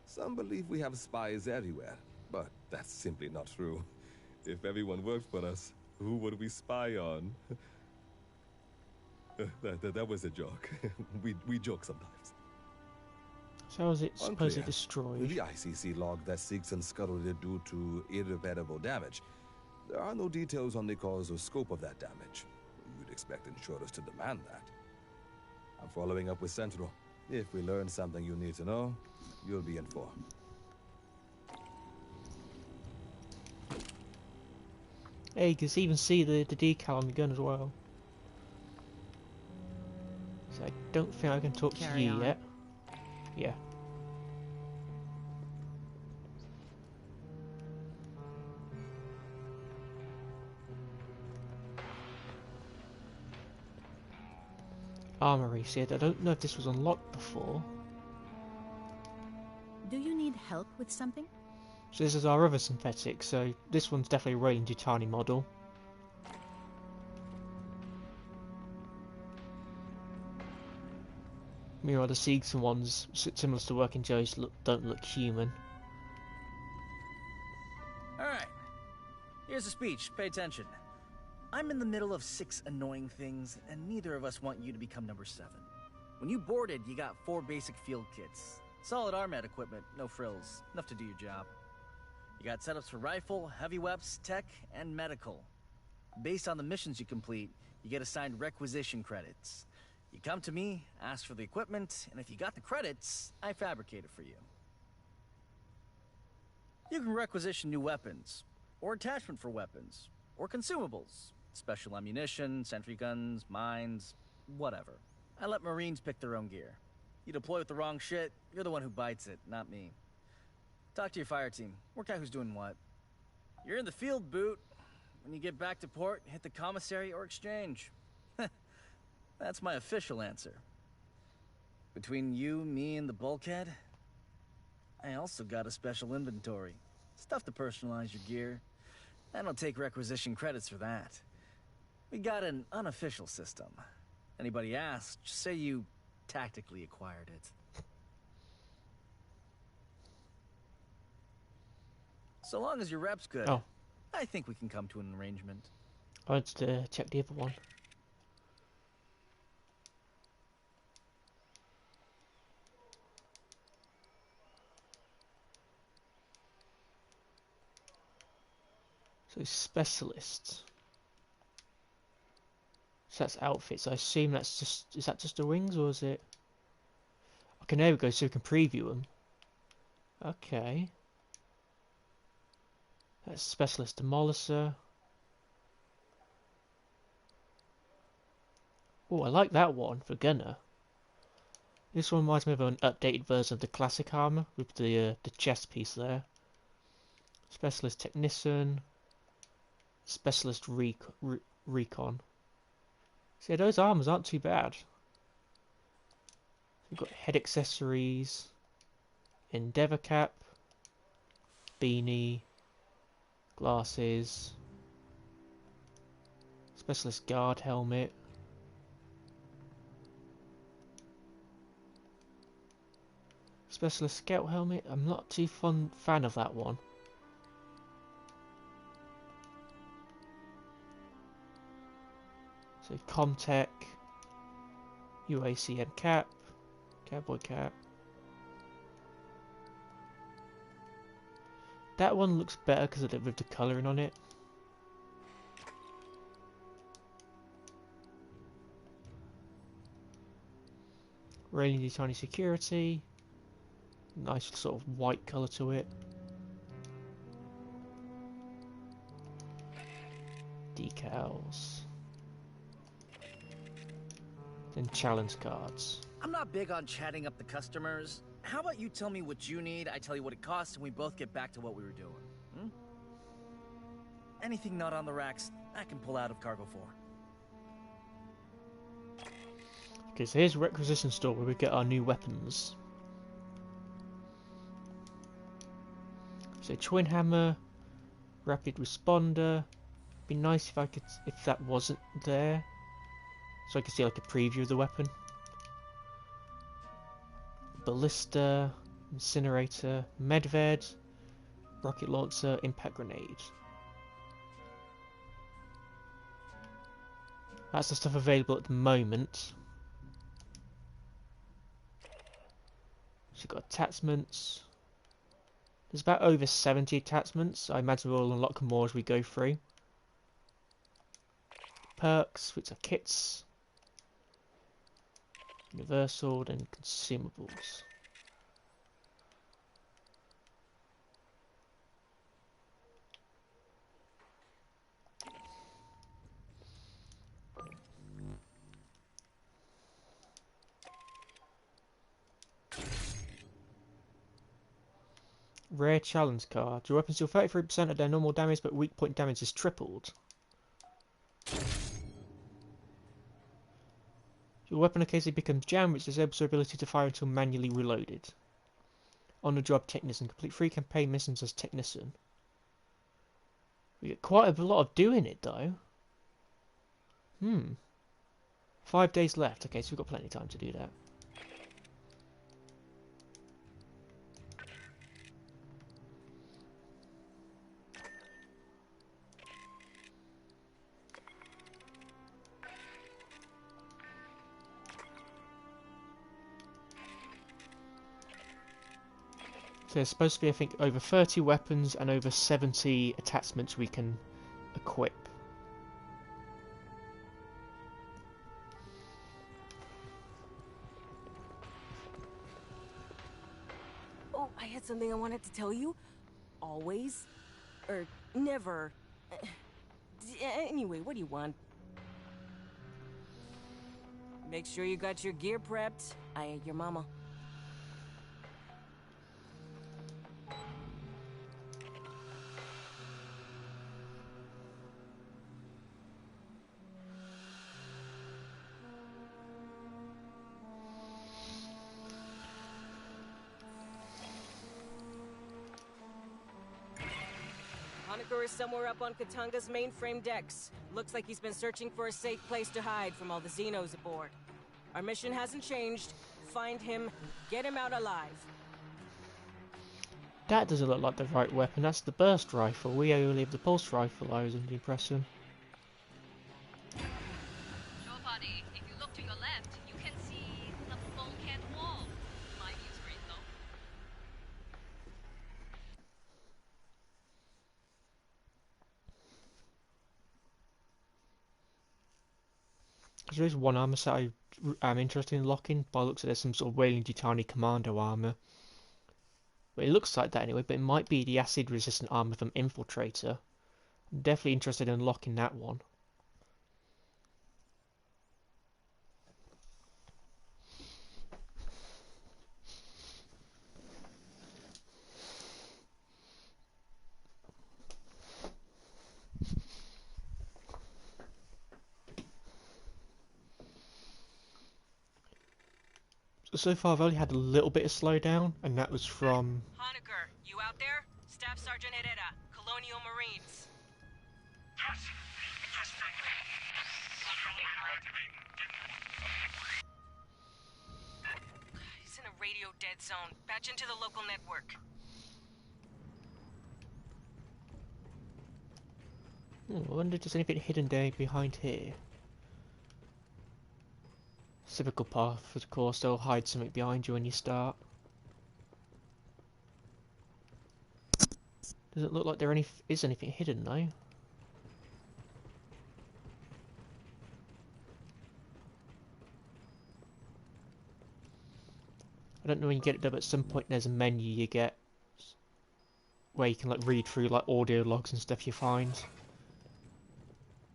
Some believe we have spies everywhere, but that's simply not true. If everyone worked for us, who would we spy on? That was a joke. we joke sometimes. So how was it supposedly Unclear. destroyed? The ICC logged that Seegson scuttled it due to irreparable damage. There are no details on the cause or scope of that damage. You'd expect insurers to demand that. I'm following up with Central. If we learn something you need to know, you'll be informed. Hey, you can even see the decal on the gun as well. So I don't think I can talk to Carry you on. yet. Yeah. Armory, see, I don't know if this was unlocked before. Do you need help with something? So this is our other synthetic, so this one's definitely a Weyland-Yutani model. Meanwhile, the Seegson ones, similar to Working Joe's, don't look human. Alright. Here's a speech. Pay attention. I'm in the middle of 6 annoying things, and neither of us want you to become number 7. When you boarded, you got 4 basic field kits. Solid RMAT equipment, no frills. Enough to do your job. You got setups for rifle, heavy weapons, tech, and medical. Based on the missions you complete, you get assigned requisition credits. You come to me, ask for the equipment, and if you got the credits, I fabricate it for you. You can requisition new weapons, or attachment for weapons, or consumables. Special ammunition, sentry guns, mines, whatever. I let Marines pick their own gear. You deploy with the wrong shit, you're the one who bites it, not me. Talk to your fire team, work out who's doing what. You're in the field, Boot. When you get back to port, hit the commissary or exchange. That's my official answer. Between you, me, and the bulkhead, I also got a special inventory. Stuff to personalize your gear. I don't take requisition credits for that. We got an unofficial system. Anybody asks, just say you tactically acquired it. So long as your rep's good, I think we can come to an arrangement. I wanted to check the other one. So specialists. So that's outfits. I assume that's just, is that just the wings or is it? Okay, there we go, so we can preview them. Okay. That's specialist demolisher. Oh, I like that one for gunner. This one reminds me of an updated version of the classic armor with the chest piece there. Specialist technician. Specialist recon. So yeah, those armors aren't too bad. We've got head accessories, endeavour cap, beanie, glasses, specialist guard helmet, specialist scout helmet. I'm not too fan of that one. So Comtech, UACN cap, cowboy cap. That one looks better because of with the colouring on it. Really tiny security. Nice sort of white colour to it. Decals. Then challenge cards. I'm not big on chatting up the customers. How about you tell me what you need, I tell you what it costs, and we both get back to what we were doing, hmm? Anything not on the racks, I can pull out of Cargo 4. Okay, so here's a requisition store where we get our new weapons. So twin hammer, rapid responder. Be nice if I could, if that wasn't there, so I could see like a preview of the weapon. Ballista, incinerator, medved, rocket launcher, impact grenade. That's the stuff available at the moment. So you've got attachments. There's about over 70 attachments. I imagine we'll unlock more as we go through. Perks, which are kits. Universal, and consumables. Rare challenge card. Your weapons deal 33% of their normal damage, but weak point damage is tripled. Your weapon occasionally becomes jammed, which disables your ability to fire until manually reloaded. On the job technician. Complete 3 campaign missions as technician. We get quite a lot of doing it though. 5 days left. Okay, so we've got plenty of time to do that. there's supposed to be, I think, over 30 weapons and over 70 attachments we can equip. Oh, I had something I wanted to tell you. Always. Or never. Anyway, what do you want? Make sure you got your gear prepped. I ain't your mama. Honecker is somewhere up on Katanga's mainframe decks. Looks like he's been searching for a safe place to hide from all the Xenos aboard. Our mission hasn't changed. Find him, get him out alive. That doesn't look like the right weapon. That's the burst rifle. We only have the pulse rifle, I was under the impression. Sure, buddy. If you look to your left, you can see the bulkhead wall. My view's great, though. There is one armor set I'm interested in locking. By the looks of it, there's some sort of Wailing Yutani Commando armor. Well, it looks like that anyway, but it might be the acid resistant armor from Infiltrator. I'm definitely interested in locking that one. So far I've only had a little bit of slowdown, and that was from... Honecker, you out there? Staff Sergeant Herrera, Colonial Marines. Yes. Yes, thank you. Control panel activating. He's in a radio dead zone. Patch into the local network. I wonder if there's anything hidden there behind here. Typical path, of course, they'll hide something behind you when you start. Doesn't look like there is anything hidden though. I don't know when you get it up. At some point there's a menu you get where you can like read through like audio logs and stuff you find.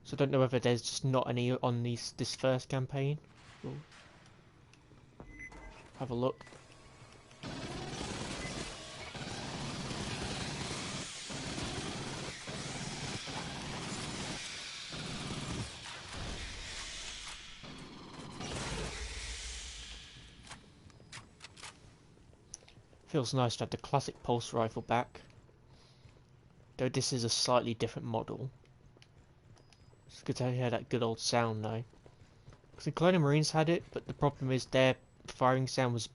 So I don't know whether there's just not any on this first campaign. Ooh. Have a look. Feels nice to have the classic pulse rifle back. Though this is a slightly different model. It's good to hear that good old sound though. Because the Colonial Marines had it, but the problem is their firing sound was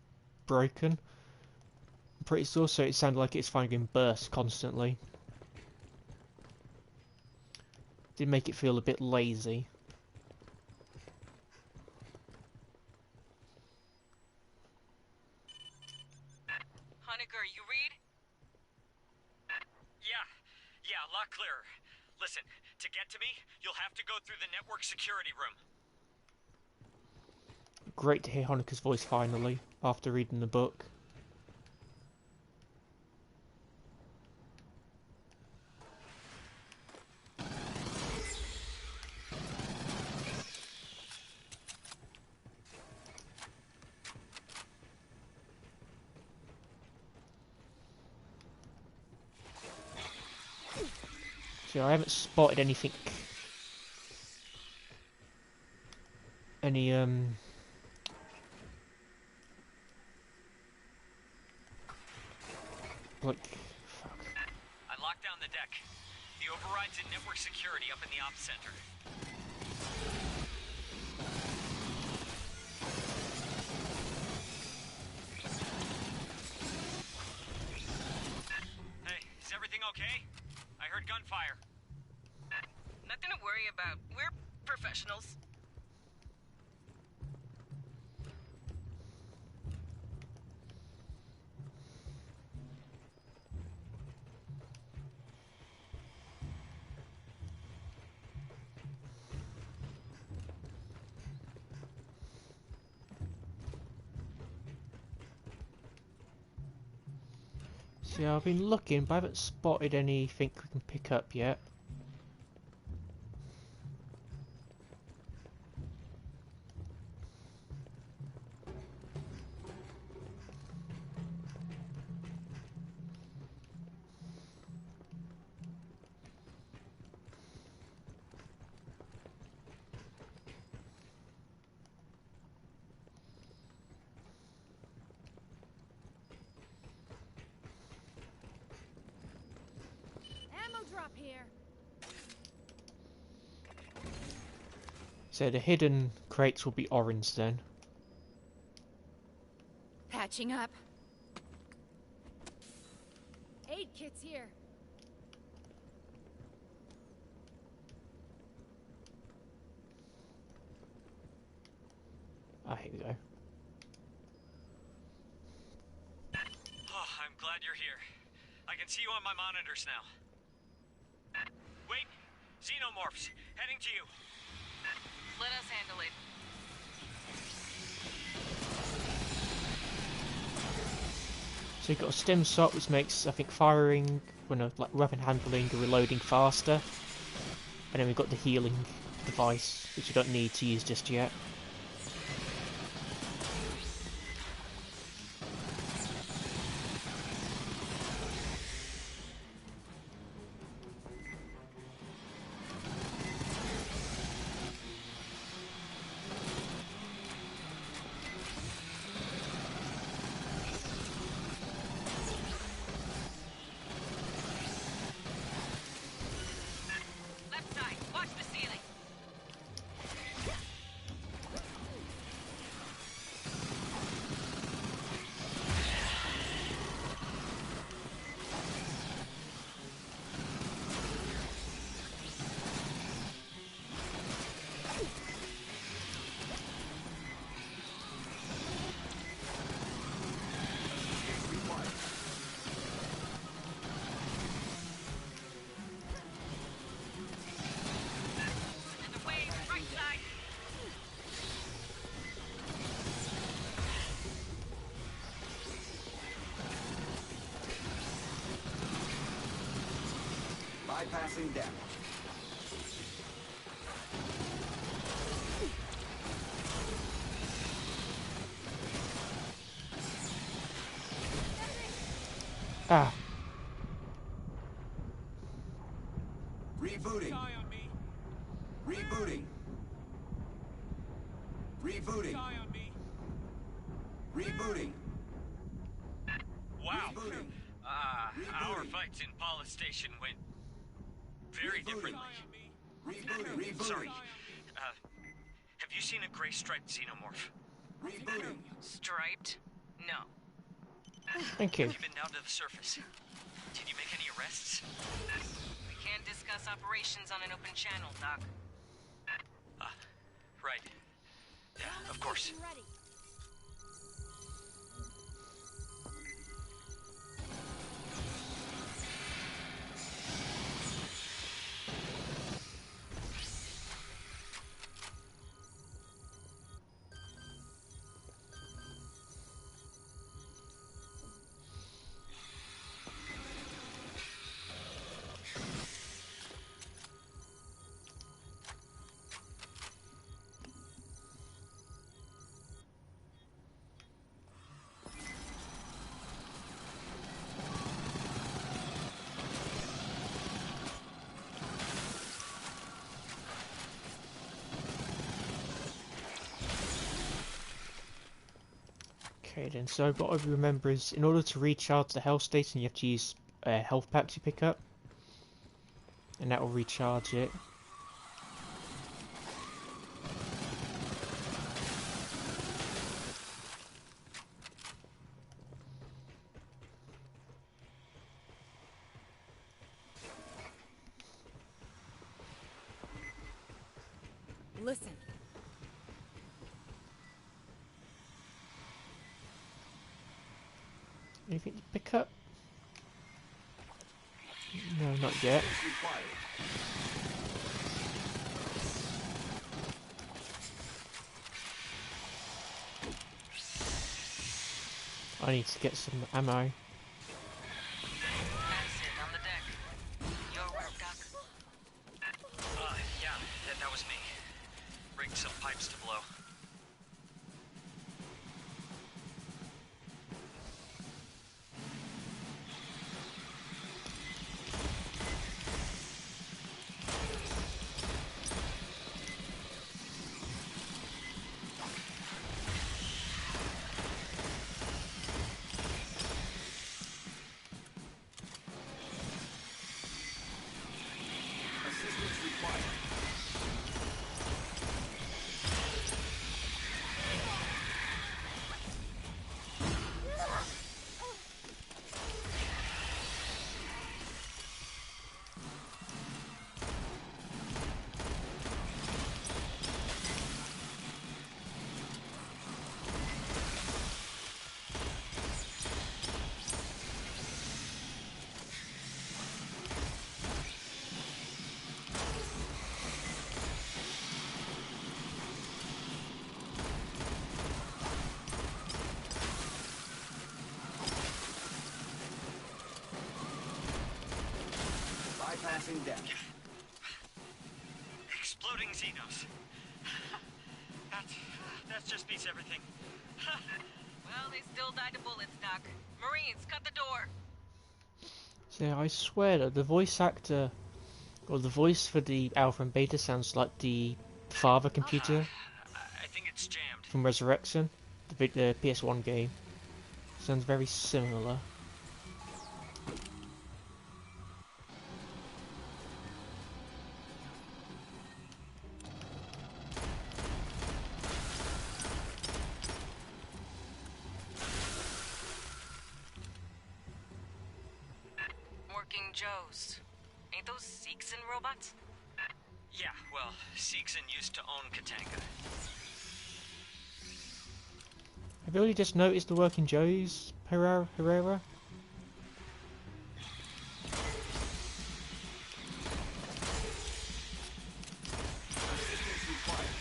broken. I'm pretty sure, so it sounded like it's firing in bursts constantly. Did make it feel a bit lazy. Honecker, you read? Yeah, a lot clearer. Listen, to get to me, you'll have to go through the network security room. Great to hear Honecker's voice finally, after reading the book. So I haven't spotted anything... like... fuck. I locked down the deck. The override's in network security up in the ops center. Hey, is everything okay? I heard gunfire. Nothing to worry about. We're professionals. See, I've been looking, but I haven't spotted anything we can pick up yet. Ammo drop here. So the hidden crates will be orange then. Patching up. Aid kits here. Ah, here we go. Oh, I'm glad you're here. I can see you on my monitors now. Wait, xenomorphs, heading to you. Let us handle it. So you've got a stem shot which makes, I think, firing, well, no, like weapon handling and reloading faster. And then we've got the healing device, which you don't need to use just yet. Left side, watch the ceiling. And the wave, right side. Bypassing damage. Ah, Rebooting. Rebooting. Rebooting. Rebooting. Wow. Rebooting. Our fights in Paula's Station went very differently. Rebooting. Rebooting. Sorry. Have you seen a gray striped xenomorph? Rebooting. Striped? No. thank you. Have you been down to the surface? Did you make any arrests? We can't discuss operations on an open channel, Doc. Right. Yeah, of course. Ready. Okay then, so what I remember is, in order to recharge the health station, you have to use health packs you pick up. And that will recharge it. Listen. Anything to pick up? No, not yet. I need to get some ammo. was me. Rigged some pipes to blow. Assistance required. Bypassing deck. Exploding Xenos. That just beats everything. Well, they still died to bullets, Doc. Marines, cut the door. So I swear that the voice actor, or the voice for the Alpha and Beta sounds like the father computer I think it's jammed. from Resurrection, the PS1 game. Sounds very similar. Working Joes. Ain't those Seegson robots? Yeah, well, Seegson used to own Katanga. Have you already just noticed the working Joes, Herrera? Assistance required.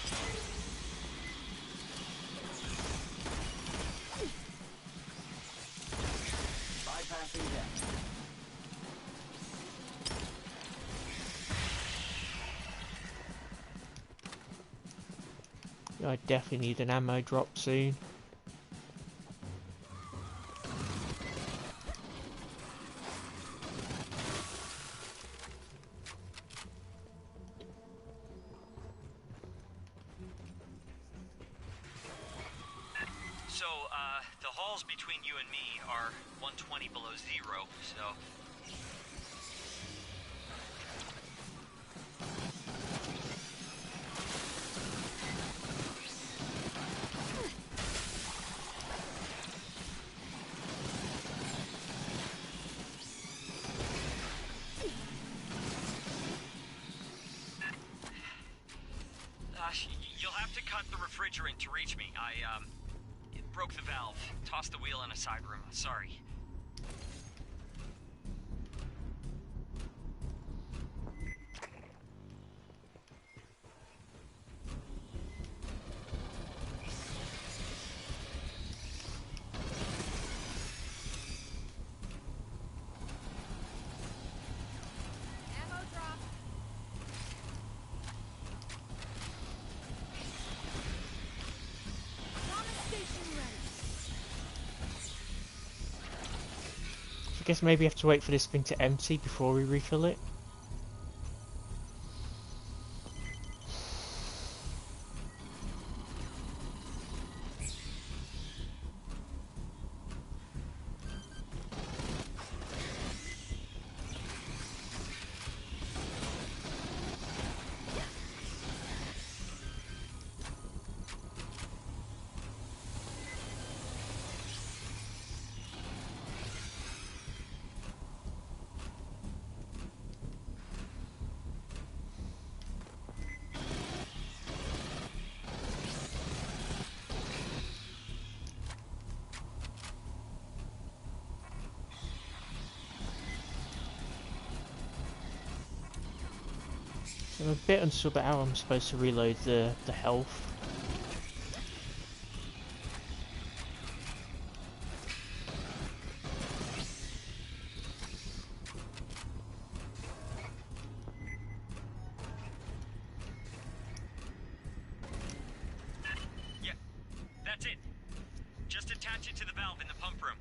Bypassing deck. I definitely need an ammo drop soon. So, the halls between you and me are 120 below zero, so... You'll have to cut the refrigerant to reach me. I broke the valve. Tossed the wheel in a side room. Sorry. Ammo drop. Llama station ready. I guess maybe you have to wait for this thing to empty before we refill it. I'm a bit unsure about how I'm supposed to reload the health. valve in the pump room.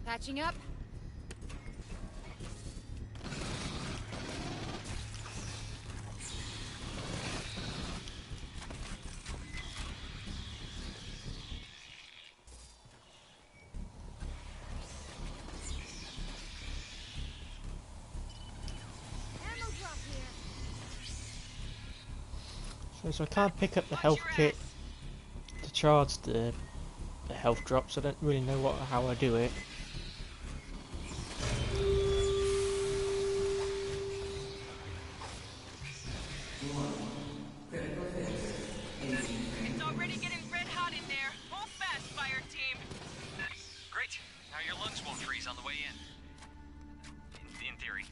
Patching up. Ammo drop here. So I can't pick up the health kit to charge the health drops. I don't really know how I do it. It's already getting red hot in there. Hold fast, fire team. Great. Now your lungs won't freeze on the way in. In theory.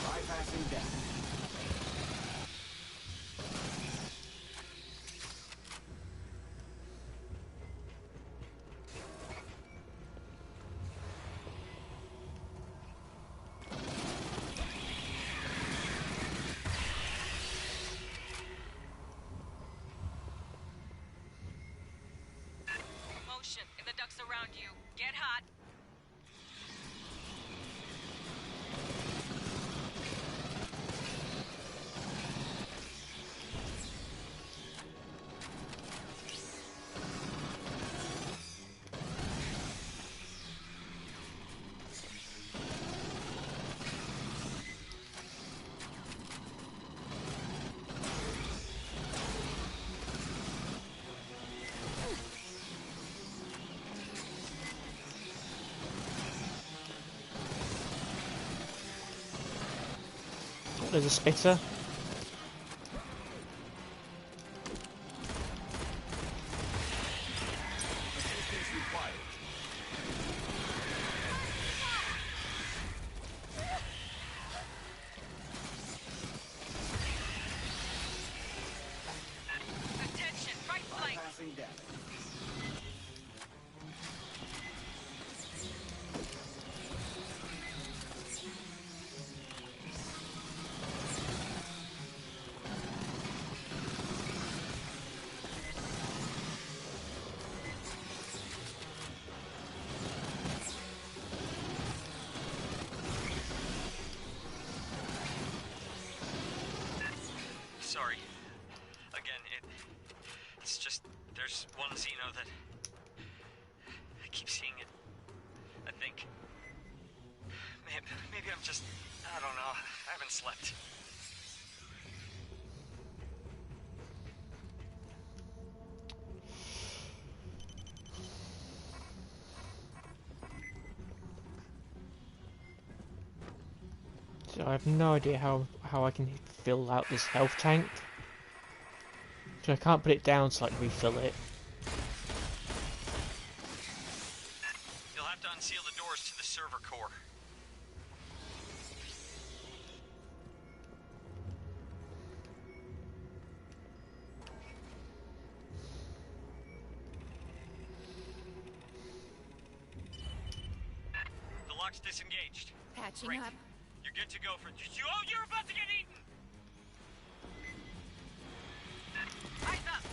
Bypassing death. Motion in the ducts around you. Get hot. There's a spitter. Assistance required. Attention, right flank. Bypassing death. Sorry. Again, it's just there's one Xeno that I keep seeing it. I think maybe I'm just I don't know. I haven't slept. So I have no idea how I can fill out this health tank. So I can't put it down so I can refill it. You'll have to unseal the doors to the server core. The lock's disengaged. Patching Great. up. You're good to go for oh, you're about to get eaten! Eyes up.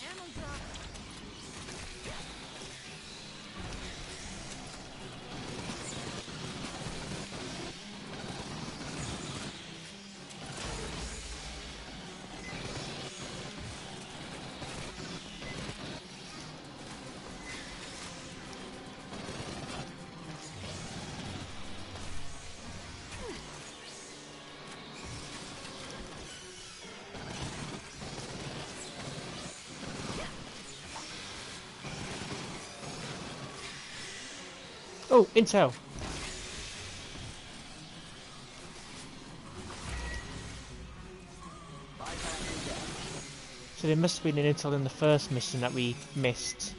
Ammo drop. Oh, intel. So there must have been an intel in the first mission that we missed.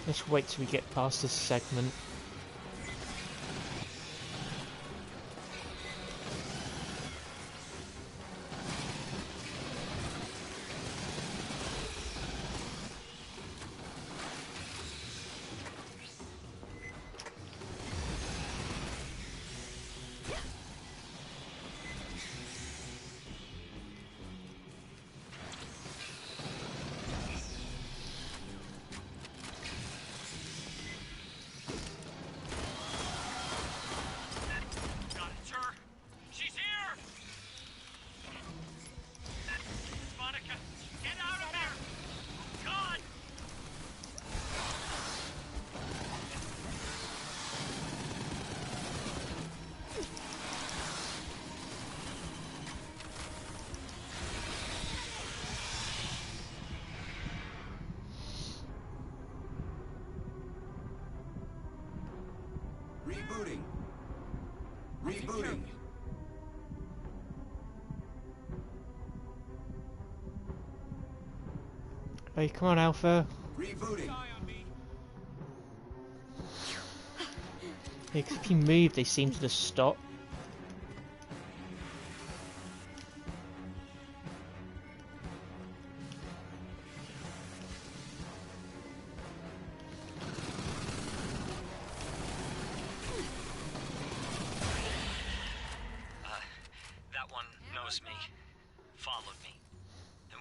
Let's wait till we get past this segment. Got it, sir. She's here! Monica, get out of there! God! Rebooting. Rebooting. Hey, come on, Alpha. Rebooting. Yeah, 'cause if you move, they seem to just stop. That one knows me, followed me, and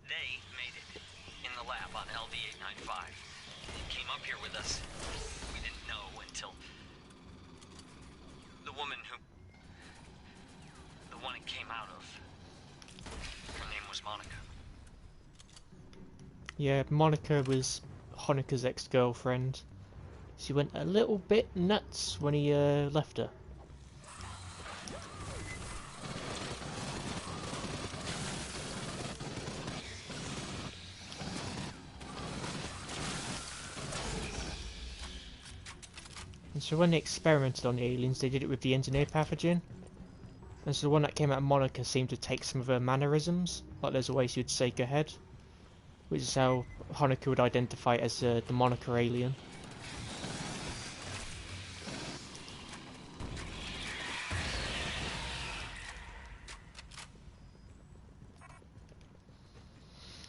they made it in the lab on LD-895. They came up here with us. We didn't know until the woman the one it came out of, her name was Monica. Yeah, Monica was Honeka's ex-girlfriend. She went a little bit nuts when he left her. And so when they experimented on the aliens, they did it with the engineer pathogen. And so the one that came out of Monica seemed to take some of her mannerisms, like there's a way she would shake her head, which is how Honecker would identify it as the Monica alien.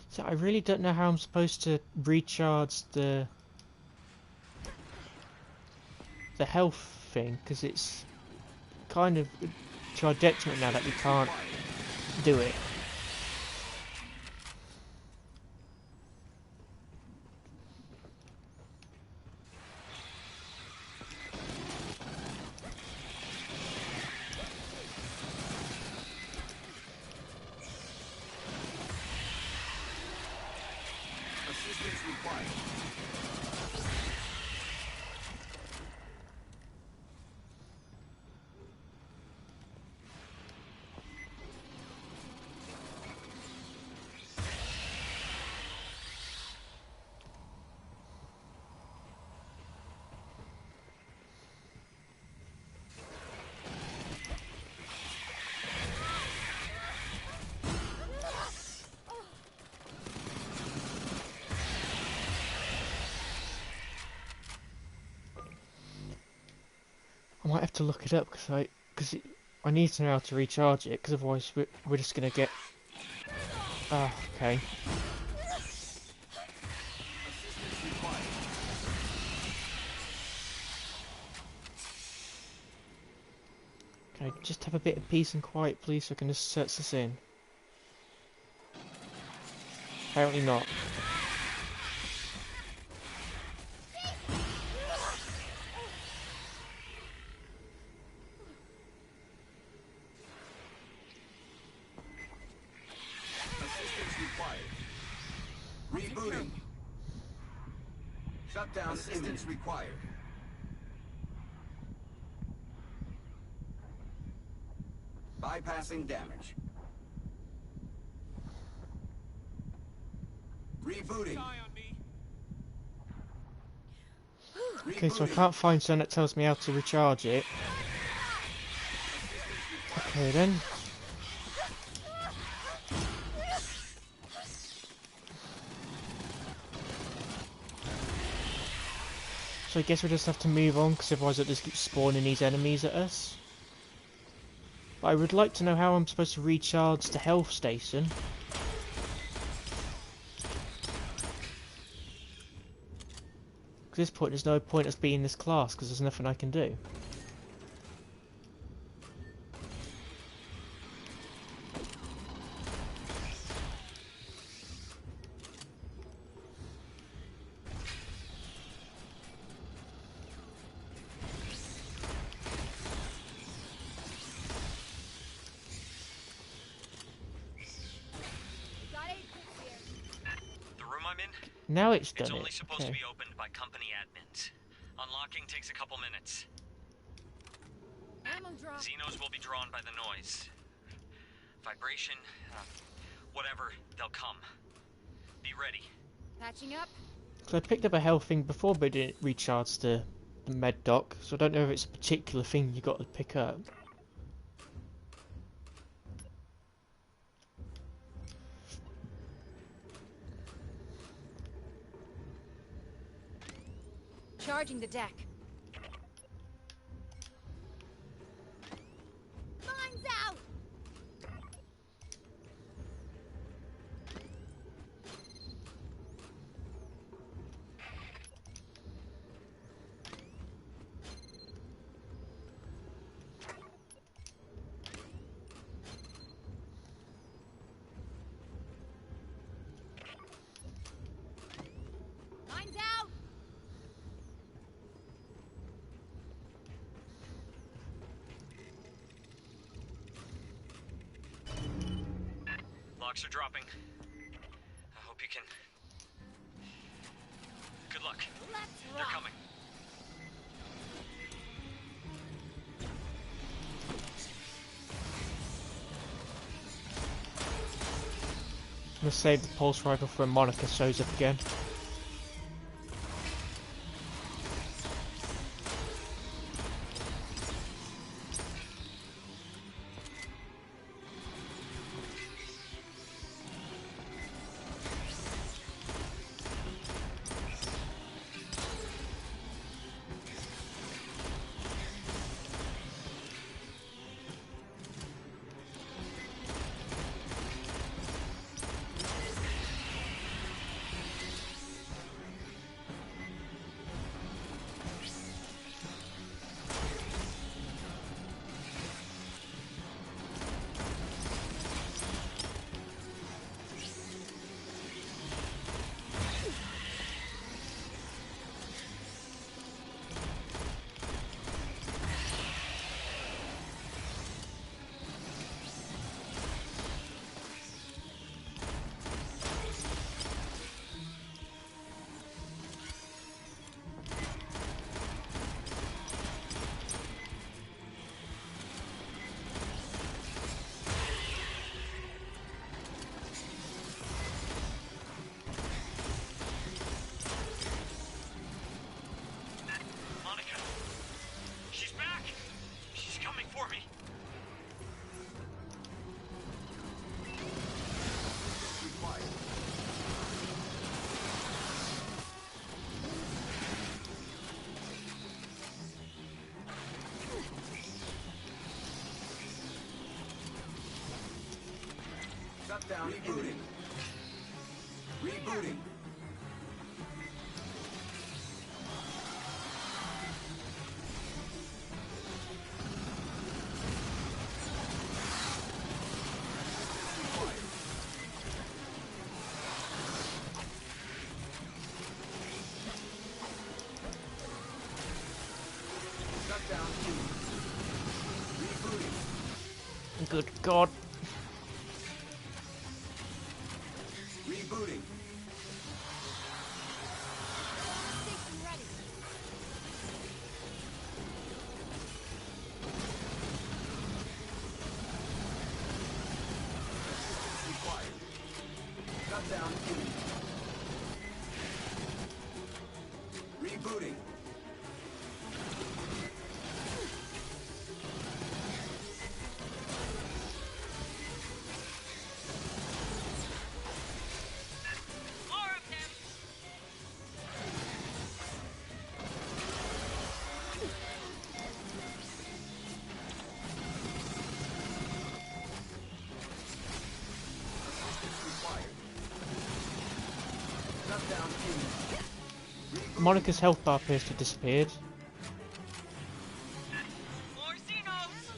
So I really don't know how I'm supposed to recharge the health thing, because it's kind of to our detriment now that we can't do it. Assistance required. I might have to look it up because I need to know how to recharge it, because otherwise we're just gonna get. Ah, okay. Can I just have a bit of peace and quiet, please, so I can just search this in? Apparently not. Rebooting. Shutdown image required. Bypassing damage. Rebooting. Okay, so I can't find something that tells me how to recharge it. Okay then. So I guess we just have to move on, because otherwise it just keeps spawning these enemies at us. But I would like to know how I'm supposed to recharge the health station. At this point there's no point us being in this class, because there's nothing I can do. Now it's done. It's only supposed to be opened by company admins. Unlocking takes a couple minutes. Ammo drop. Xenos will be drawn by the noise. Vibration, whatever, they'll come. Be ready. Patching up. So I picked up a health thing before, but it didn't recharge the med dock, so I don't know if it's a particular thing you got to pick up. Charging the deck. Mine's out. Mine's out. Locks are dropping. I hope you can... Good luck. They're coming. I'm gonna save the pulse rifle for when Monica shows up again. Shutdown. Rebooting. Rebooting. Shutdown. Rebooting. Good God. Rebooting. Station ready. Required. Shutdown. Monica's health bar appears to have disappeared. More Xenos!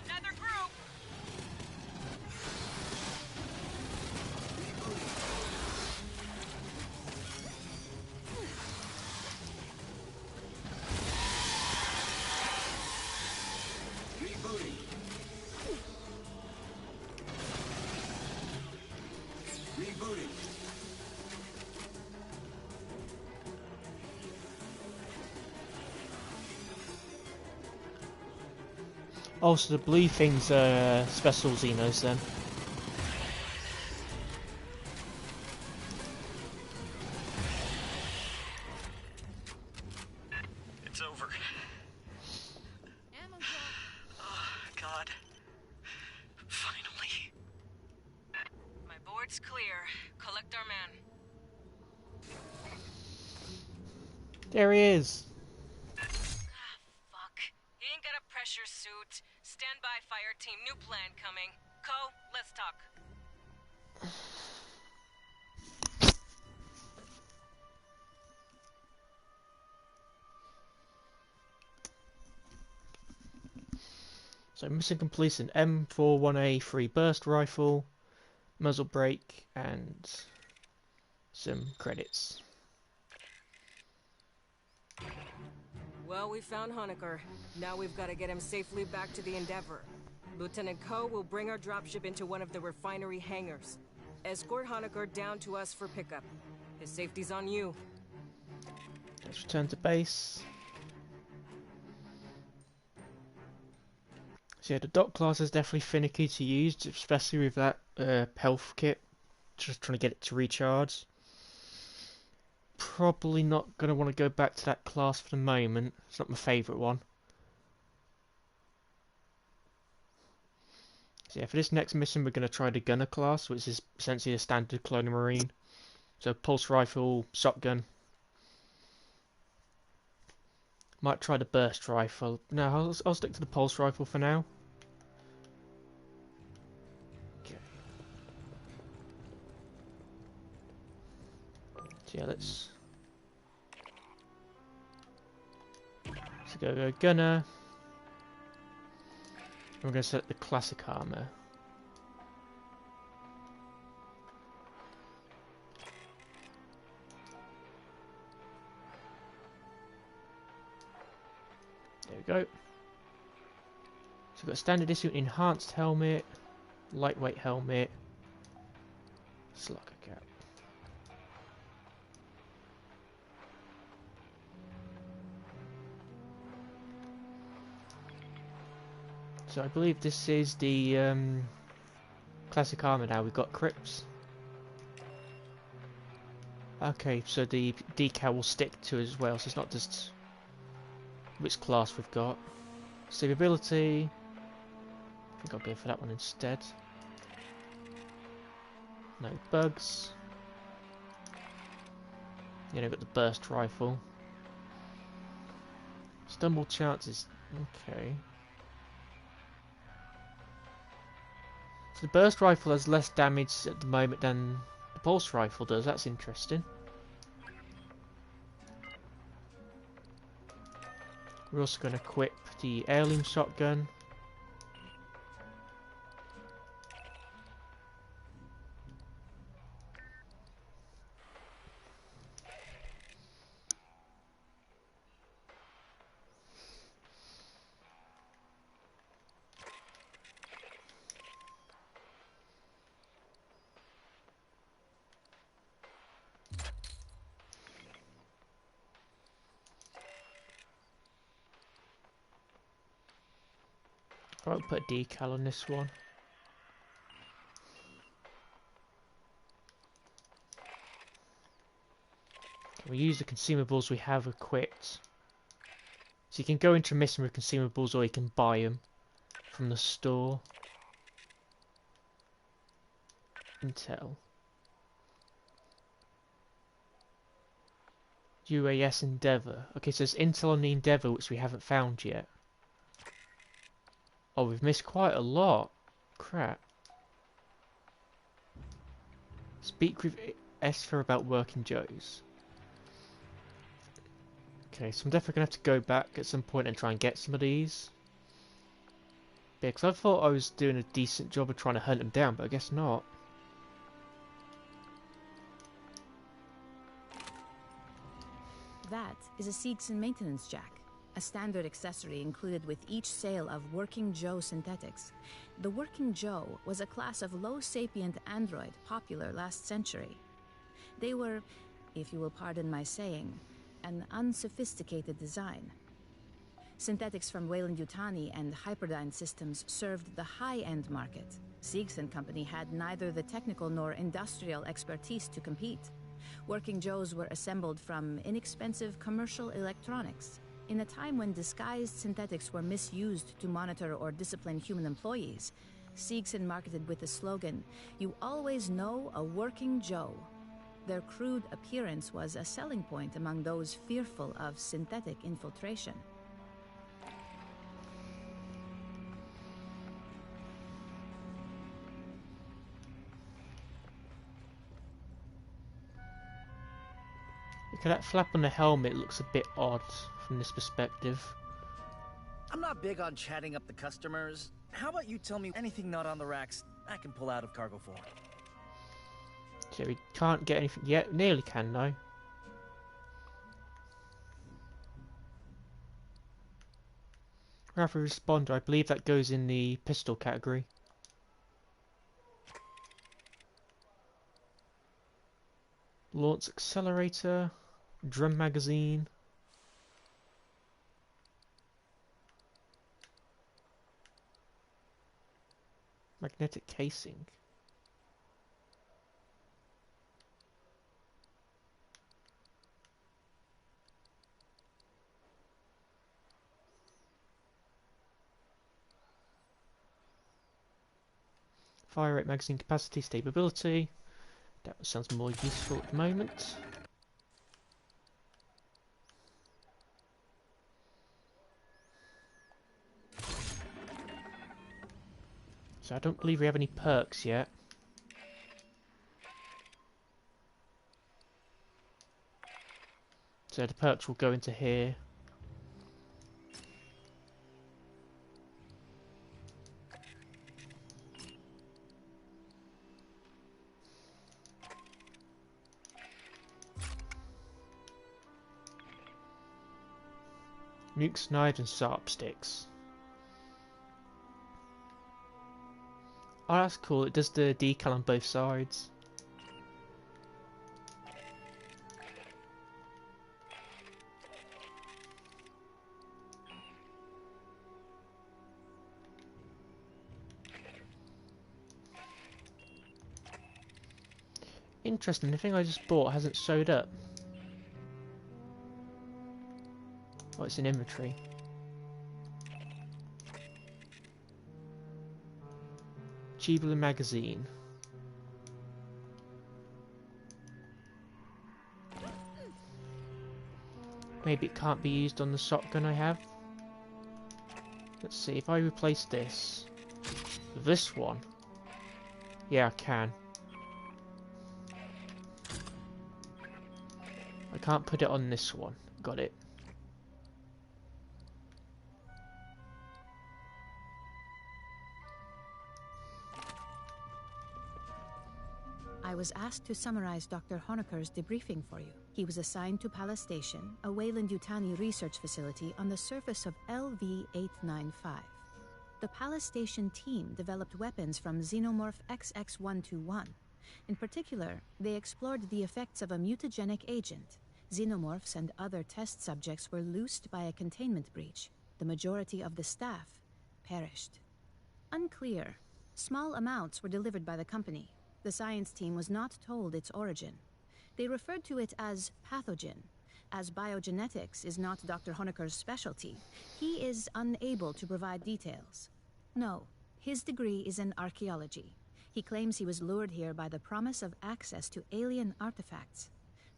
Another group! Rebooting. Rebooting. Oh, so the blue things are special Xenos then. It's over. Ammo drop. Oh, God. Finally. My board's clear. Collect our man. There he is. Fuck. He ain't got a pressure suit. Stand by, Fireteam. New plan coming. Co, let's talk. So mission completion: M41A3 burst rifle, muzzle brake, and some credits. Well, we found Honecker. Now we've got to get him safely back to the Endeavor. Lieutenant Ko will bring our dropship into one of the refinery hangars. Escort Honecker down to us for pickup. His safety's on you. Let's return to base. So yeah, the dock class is definitely finicky to use, especially with that health kit. Just trying to get it to recharge. Probably not going to want to go back to that class for the moment. It's not my favourite one. So yeah, for this next mission we're going to try the gunner class, which is essentially a standard Colonial Marine. So pulse rifle, shotgun. Might try the burst rifle. No, I'll stick to the pulse rifle for now. Okay. So yeah, let's go gunner. We're going to set the classic armor. There we go. So we've got standard issue enhanced helmet, lightweight helmet, slugger cap. So I believe this is the classic armor now. We've got Crips. Okay, so the decal will stick to it as well, so it's not just which class we've got. Stability. I think I'll go for that one instead. No bugs. Yeah, I've got the burst rifle. Stumble chances. Okay. So the burst rifle has less damage at the moment than the pulse rifle does. That's interesting. We're also going to equip the heirloom shotgun. I'll put a decal on this one. We use the consumables we have equipped. So you can go into a mission with consumables or you can buy them from the store. Intel. UAS Endeavour. Okay, so there's intel on the Endeavour which we haven't found yet. Oh, we've missed quite a lot. Crap. Speak with Esther about Working Joes. Okay, so I'm definitely going to have to go back at some point and try and get some of these. Because I thought I was doing a decent job of trying to hunt them down, but I guess not. That is a Seegson maintenance jack, a standard accessory included with each sale of Working Joe synthetics. The Working Joe was a class of low-sapient android popular last century. They were, if you will pardon my saying, an unsophisticated design. Synthetics from Weyland-Yutani and Hyperdyne systems served the high-end market. Seegson Company had neither the technical nor industrial expertise to compete. Working Joes were assembled from inexpensive commercial electronics. In a time when disguised synthetics were misused to monitor or discipline human employees, Seegson marketed with the slogan, "You always know a Working Joe." Their crude appearance was a selling point among those fearful of synthetic infiltration. Okay, that flap on the helmet looks a bit odd from this perspective. I'm not big on chatting up the customers. How about you tell me anything not on the racks I can pull out of cargo form? Okay, we can't get anything yet. Nearly can though. Rapid responder, I believe that goes in the pistol category. Launch accelerator, drum magazine. Magnetic casing. Fire rate, magazine capacity, stability. That sounds more useful at the moment. So I don't believe we have any perks yet. So the perks will go into here. Nukes, knives and sharp sticks. Oh, that's cool. It does the decal on both sides. Interesting, the thing I just bought hasn't showed up. Oh, it's in inventory. Tubular magazine. Maybe it can't be used on the shotgun I have. Let's see, if I replace this with this one. Yeah, I can. I can't put it on this one. Got it. I was asked to summarize Dr. Honecker's debriefing for you. He was assigned to Palace Station, a Weyland-Yutani research facility on the surface of LV-895. The Palace Station team developed weapons from Xenomorph XX-121. In particular, they explored the effects of a mutagenic agent. Xenomorphs and other test subjects were loosed by a containment breach. The majority of the staff perished. Unclear. Small amounts were delivered by the company. The science team was not told its origin. They referred to it as pathogen. As biogenetics is not Dr. Honecker's specialty, he is unable to provide details. No, his degree is in archaeology. He claims he was lured here by the promise of access to alien artifacts.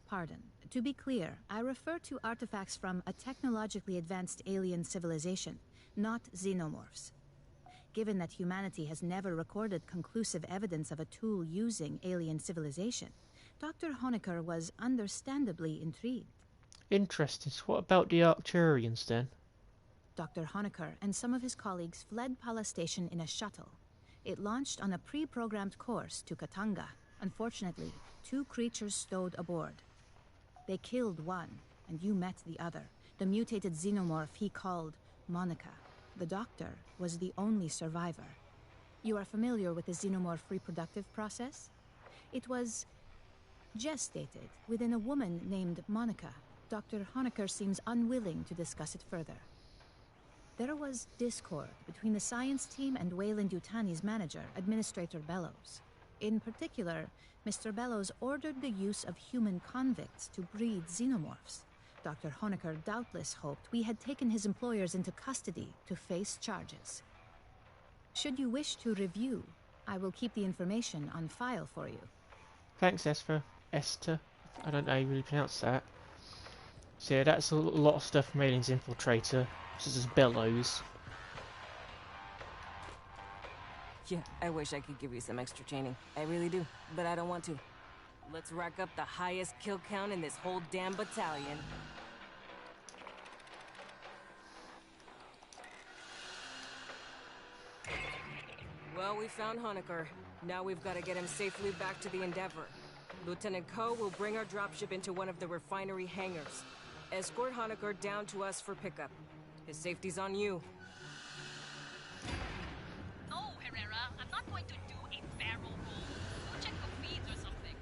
Pardon, To be clear, I refer to artifacts from a technologically advanced alien civilization, not xenomorphs. Given that humanity has never recorded conclusive evidence of a tool using alien civilization, Dr. Honecker was understandably intrigued. Interesting. So what about the Arcturians then? Dr. Honecker and some of his colleagues fled Pala Station in a shuttle. It launched on a pre-programmed course to Katanga. Unfortunately, 2 creatures stowed aboard. They killed one, and you met the other, the mutated xenomorph he called Monica. The doctor was the only survivor. You are familiar with the xenomorph reproductive process? It was gestated within a woman named Monica. Dr. Honecker seems unwilling to discuss it further. There was discord between the science team and Weyland-Yutani's manager, Administrator Bellows. In particular, Mr. Bellows ordered the use of human convicts to breed xenomorphs. Dr. Honecker doubtless hoped we had taken his employers into custody to face charges. Should you wish to review, I will keep the information on file for you. Thanks, Esther. I don't know how you really pronounce that. So yeah, that's a lot of stuff from Aliens Infiltrator. This is Bellows. Yeah, I wish I could give you some extra training. I really do, but I don't want to. Let's rack up the highest kill count in this whole damn battalion. Well, we found Honecker. Now we've got to get him safely back to the Endeavor. Lieutenant Ko will bring our dropship into one of the refinery hangars. Escort Honecker down to us for pickup. His safety's on you. No, Herrera, I'm not going to do a barrel roll. Go check the feeds or something.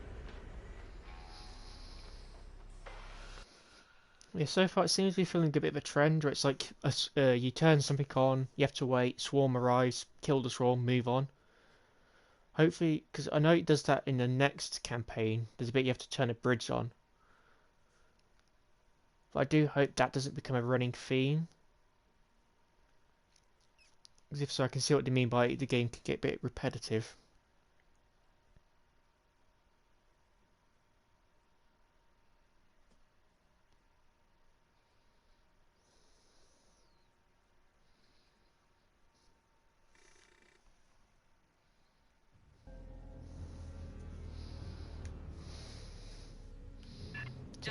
Yeah, so far it seems to be feeling a bit of a trend where it's like you turn something on, you have to wait, swarm arrives, kill the swarm, move on. Hopefully, because I know it does that in the next campaign, there's a bit you have to turn a bridge on. But I do hope that doesn't become a running theme. Because if so, I can see what they mean by the game could get a bit repetitive.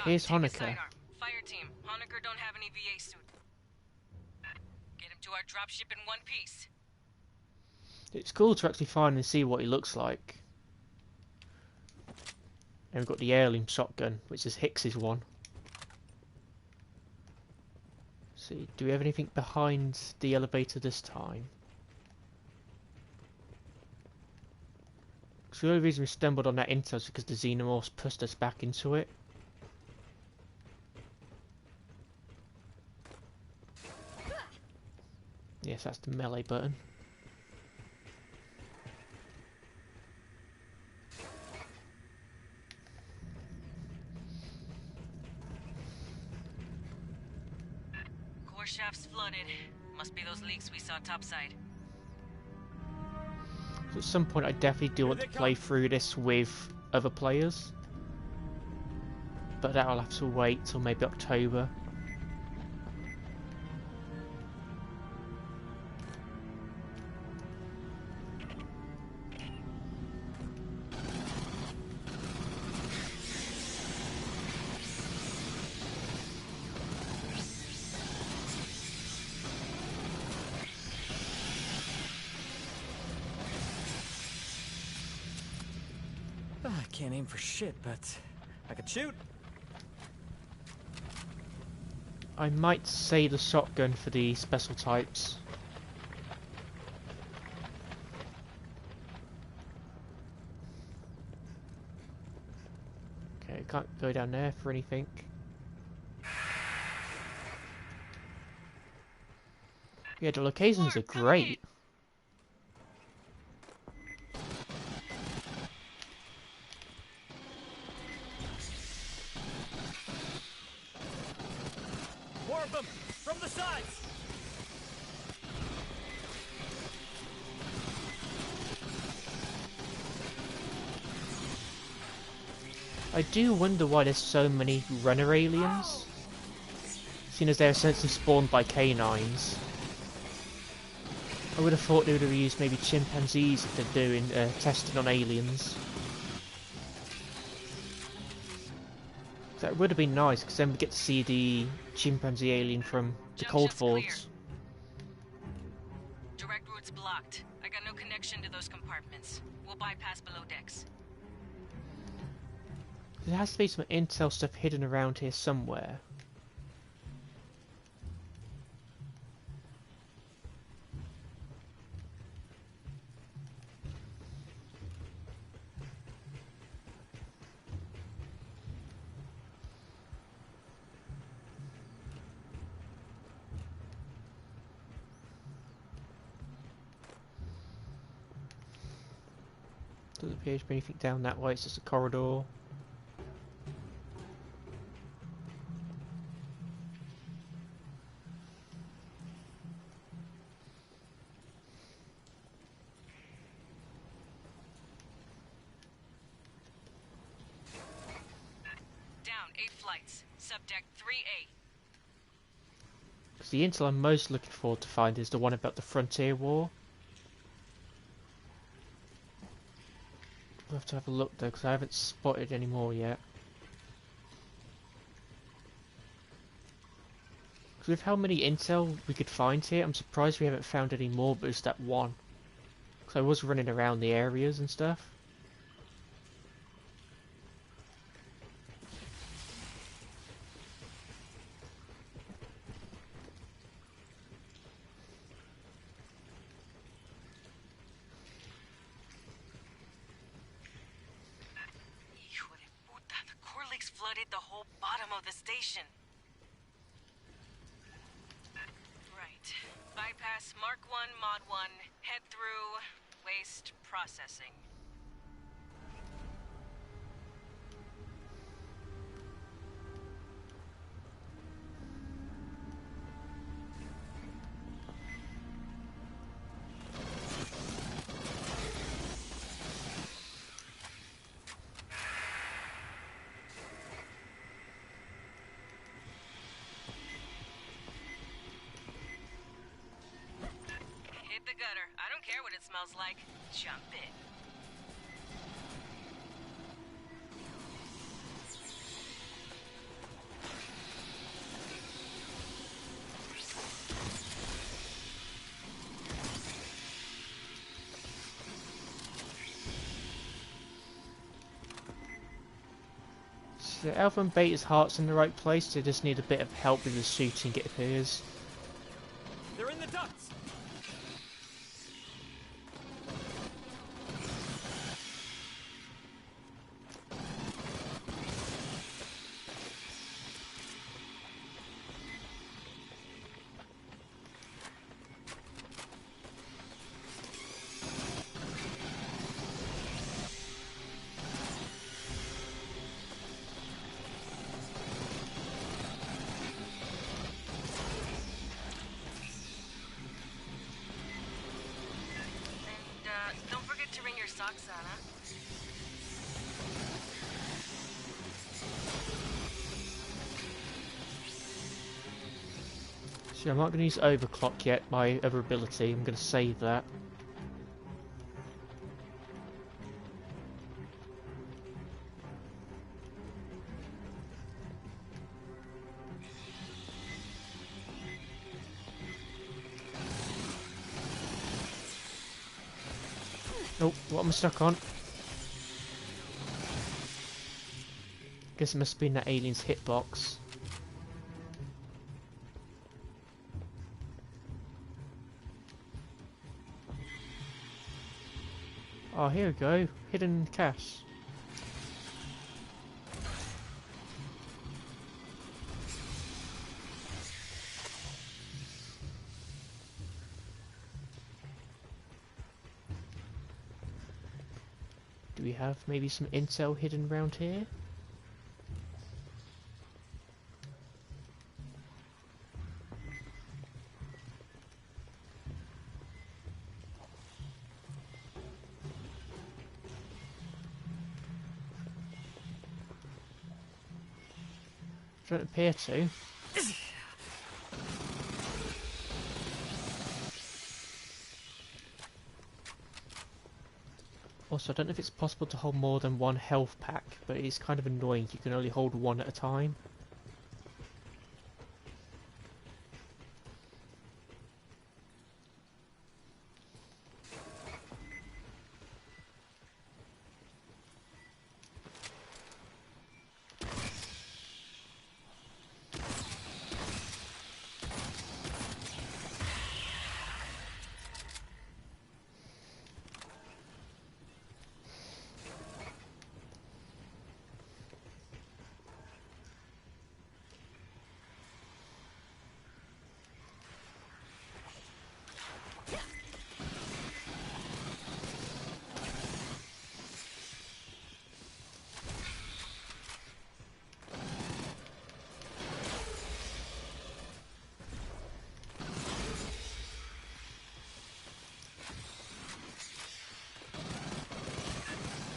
Here's Honecker. Fireteam, Honecker don't have any VA suit. Get him to our dropship in one piece. It's cool to actually find and see what he looks like. And we've got the heirloom shotgun, which is Hicks's one. See, do we have anything behind the elevator this time? Because the only reason we stumbled on that intel is because the xenomorphs pushed us back into it. Yes, that's the melee button. Core shaft's flooded. Must be those leaks we saw topside. So at some point I definitely do want to play through this with other players. But that'll have to wait till maybe October. I can't aim for shit, but I could shoot. I might save the shotgun for the special types. Okay, can't go down there for anything. Yeah, the locations are great. More of them! From the sides! I do wonder why there's so many runner aliens, seeing as they're essentially spawned by canines. I would have thought they would have used maybe chimpanzees if they're doing testing on aliens. That would have been nice, because then we get to see the chimpanzee alien from the Cold Vaults. Direct route's blocked. I got no connection to those compartments. We'll bypass below decks. There has to be some intel stuff hidden around here somewhere. Doesn't appear to be anything down that way, it's just a corridor. Down 8 flights. Subdeck 3A. The intel I'm most looking forward to find is the one about the Frontier War. We'll have to have a look though, because I haven't spotted any more yet. Because with how many intel we could find here, I'm surprised we haven't found any more, but it's that one. Because I was running around the areas and stuff. Flooded the whole bottom of the station. Right. Bypass Mark 1, Mod 1, head through waste processing. The gutter. I don't care what it smells like. Jump in. So Alpha and Beta's heart's in the right place, they just need a bit of help with the shooting, it appears. They're in the ducts! Don't forget to wring your socks on, huh? So I'm not going to use overclock yet, my other ability, I'm going to save that. Oh, what am I stuck on? Guess it must have been that alien's hitbox. Oh, here we go. Hidden cache. Do we have maybe some intel hidden around here? Don't appear to. Also, I don't know if it's possible to hold more than one health pack, but it's kind of annoying. You can only hold one at a time.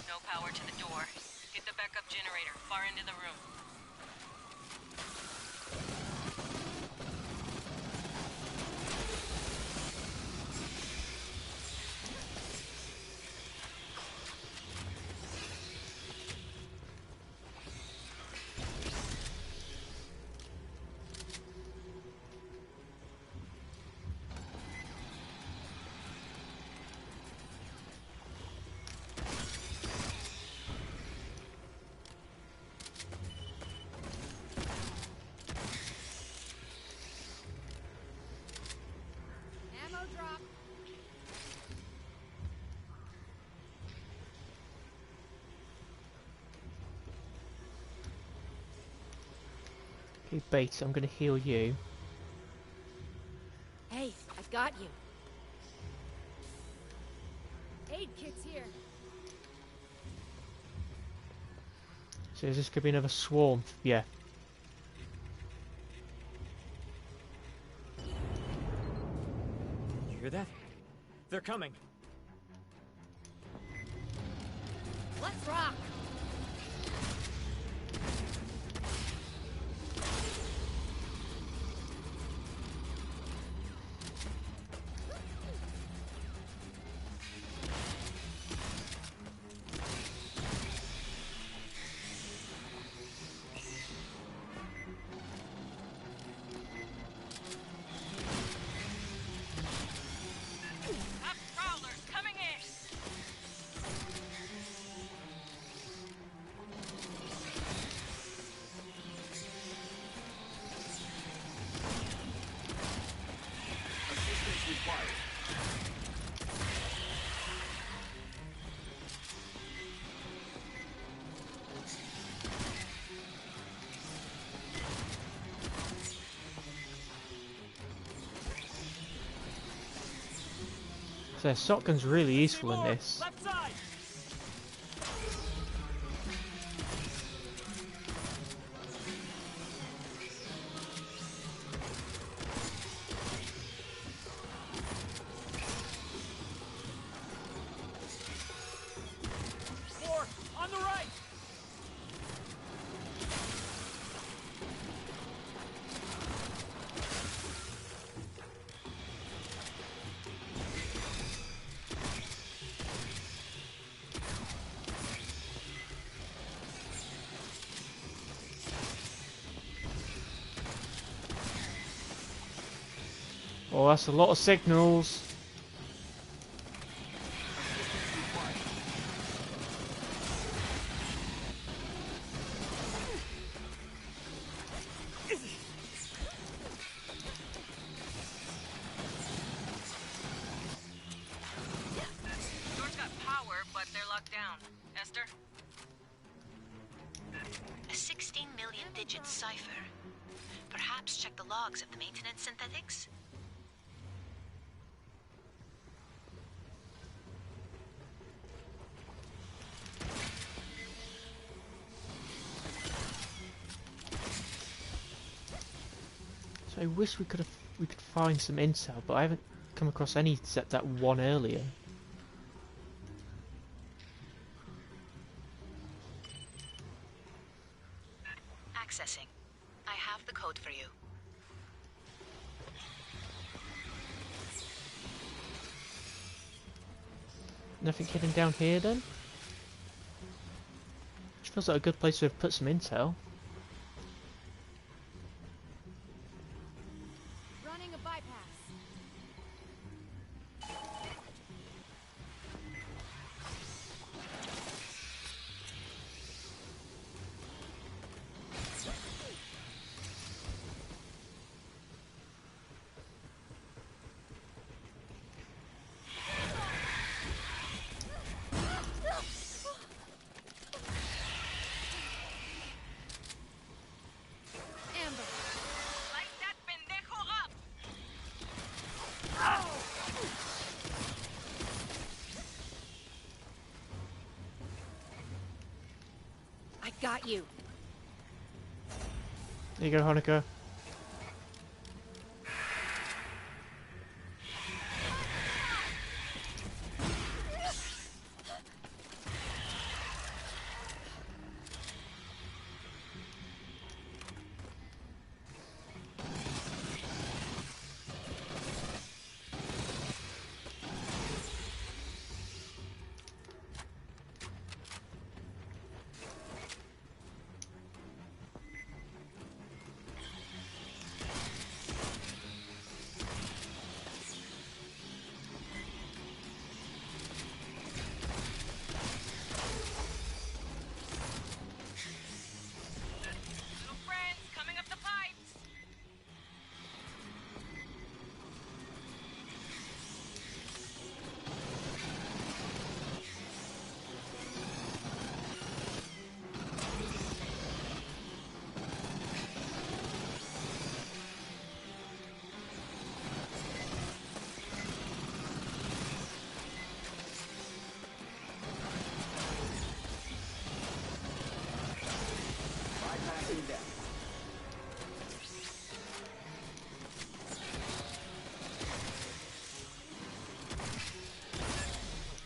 No power to the door. Get the backup generator far into the room. Ammo drop. Okay, Bates, I'm going to heal you. Hey, I got you. Aid kit's here. So is this going to be another swarm? Yeah. You hear that? They're coming. Let's rock. Up prowlers coming in. Assistance required. So shotgun's really useful in this. Left side. More on the right. Oh, that's a lot of signals. Door's got power, but they're locked down. Esther? A 16 million digit cipher. Perhaps check the logs of the maintenance synthetics? So I wish we could find some intel, but I haven't come across any except that one earlier. Accessing. I the code for you. Nothing hidden down here then? Which feels like a good place to have put some intel. Running a bypass. I got you. There you go, Hanukkah.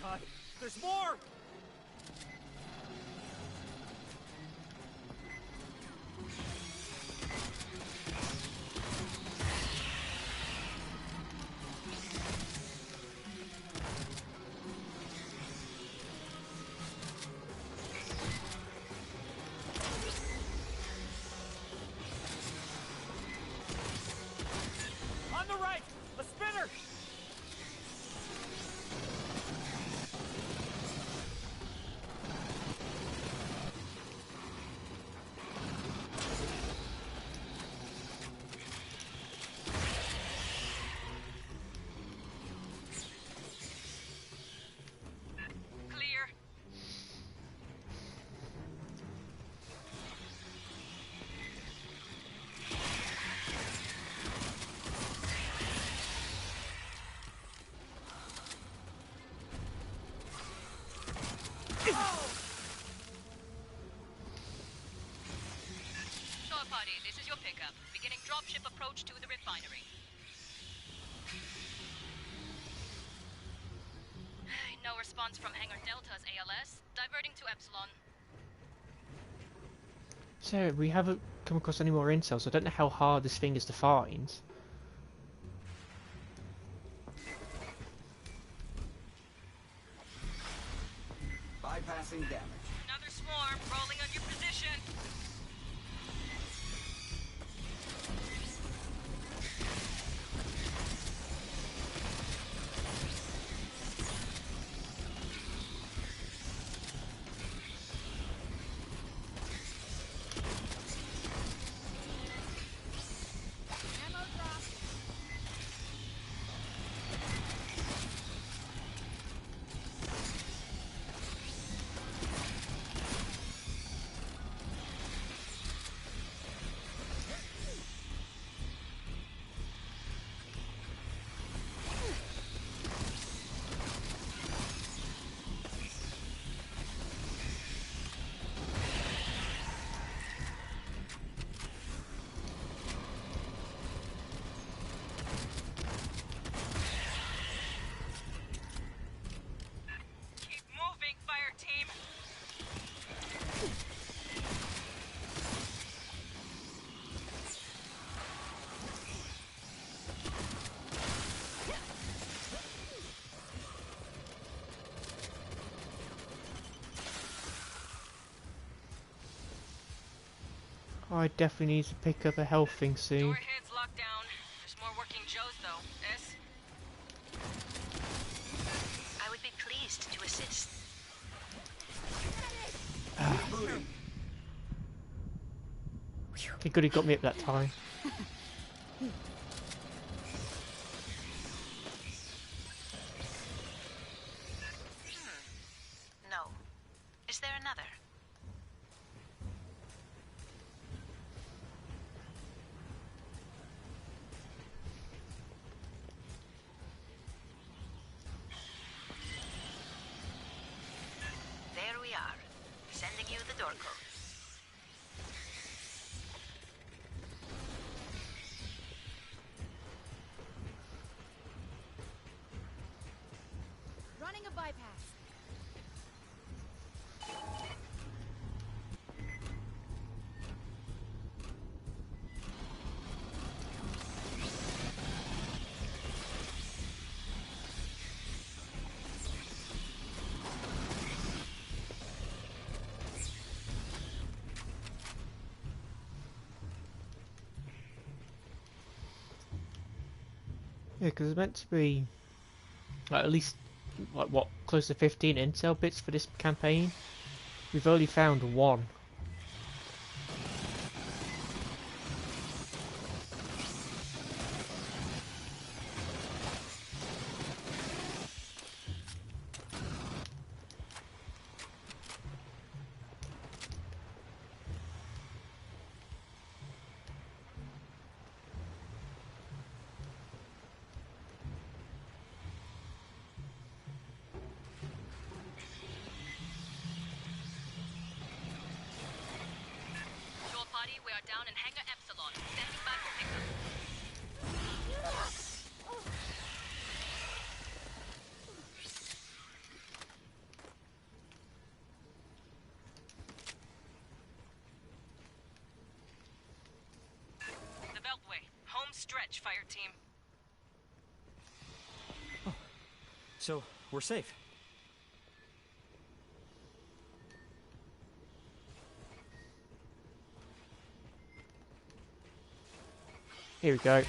God, there's more! On the right! A spinner! Clear. Shore party, this is your pickup. Beginning dropship approach to the refinery. No response from Hangar Delta's ALS. Diverting to Epsilon. So, we haven't come across any more intel, so I don't know how hard this thing is to find. Bypassing damage. Another swarm rolling on your position. Ammo drop. I definitely need to pick up a health thing soon. Door ahead's locked down. There's more working Joes though. S? I would be pleased to assist. He could have got me up that time. No. Is there another? There we are. Sending you the door code. Running a bypass. Yeah, because it's meant to be like, at least like what, close to 15 intel bits for this campaign. We've only found one. Shore party, we are down in Hangar Epsilon. Standing by for pickup. The Beltway. Home stretch, Fireteam. So, we're safe. Here we go. I'd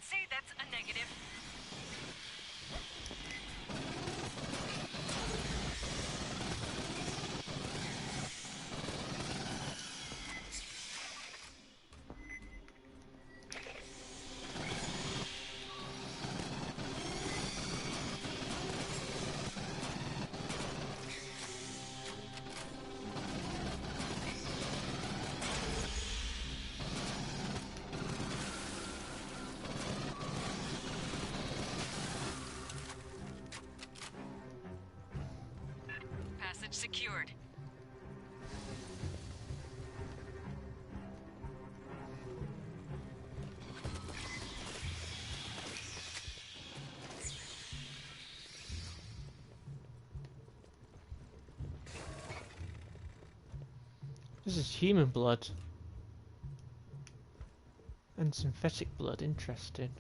say that's a negative. Passage secured. This is human blood. And synthetic blood, interesting.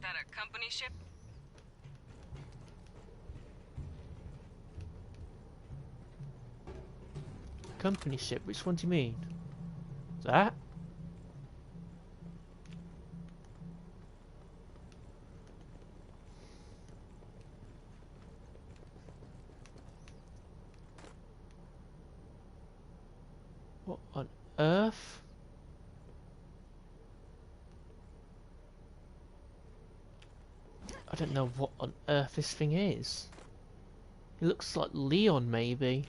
That a company ship? Company ship, which one do you mean? That? What on earth? I don't know what on earth this thing is. It looks like Leon, maybe.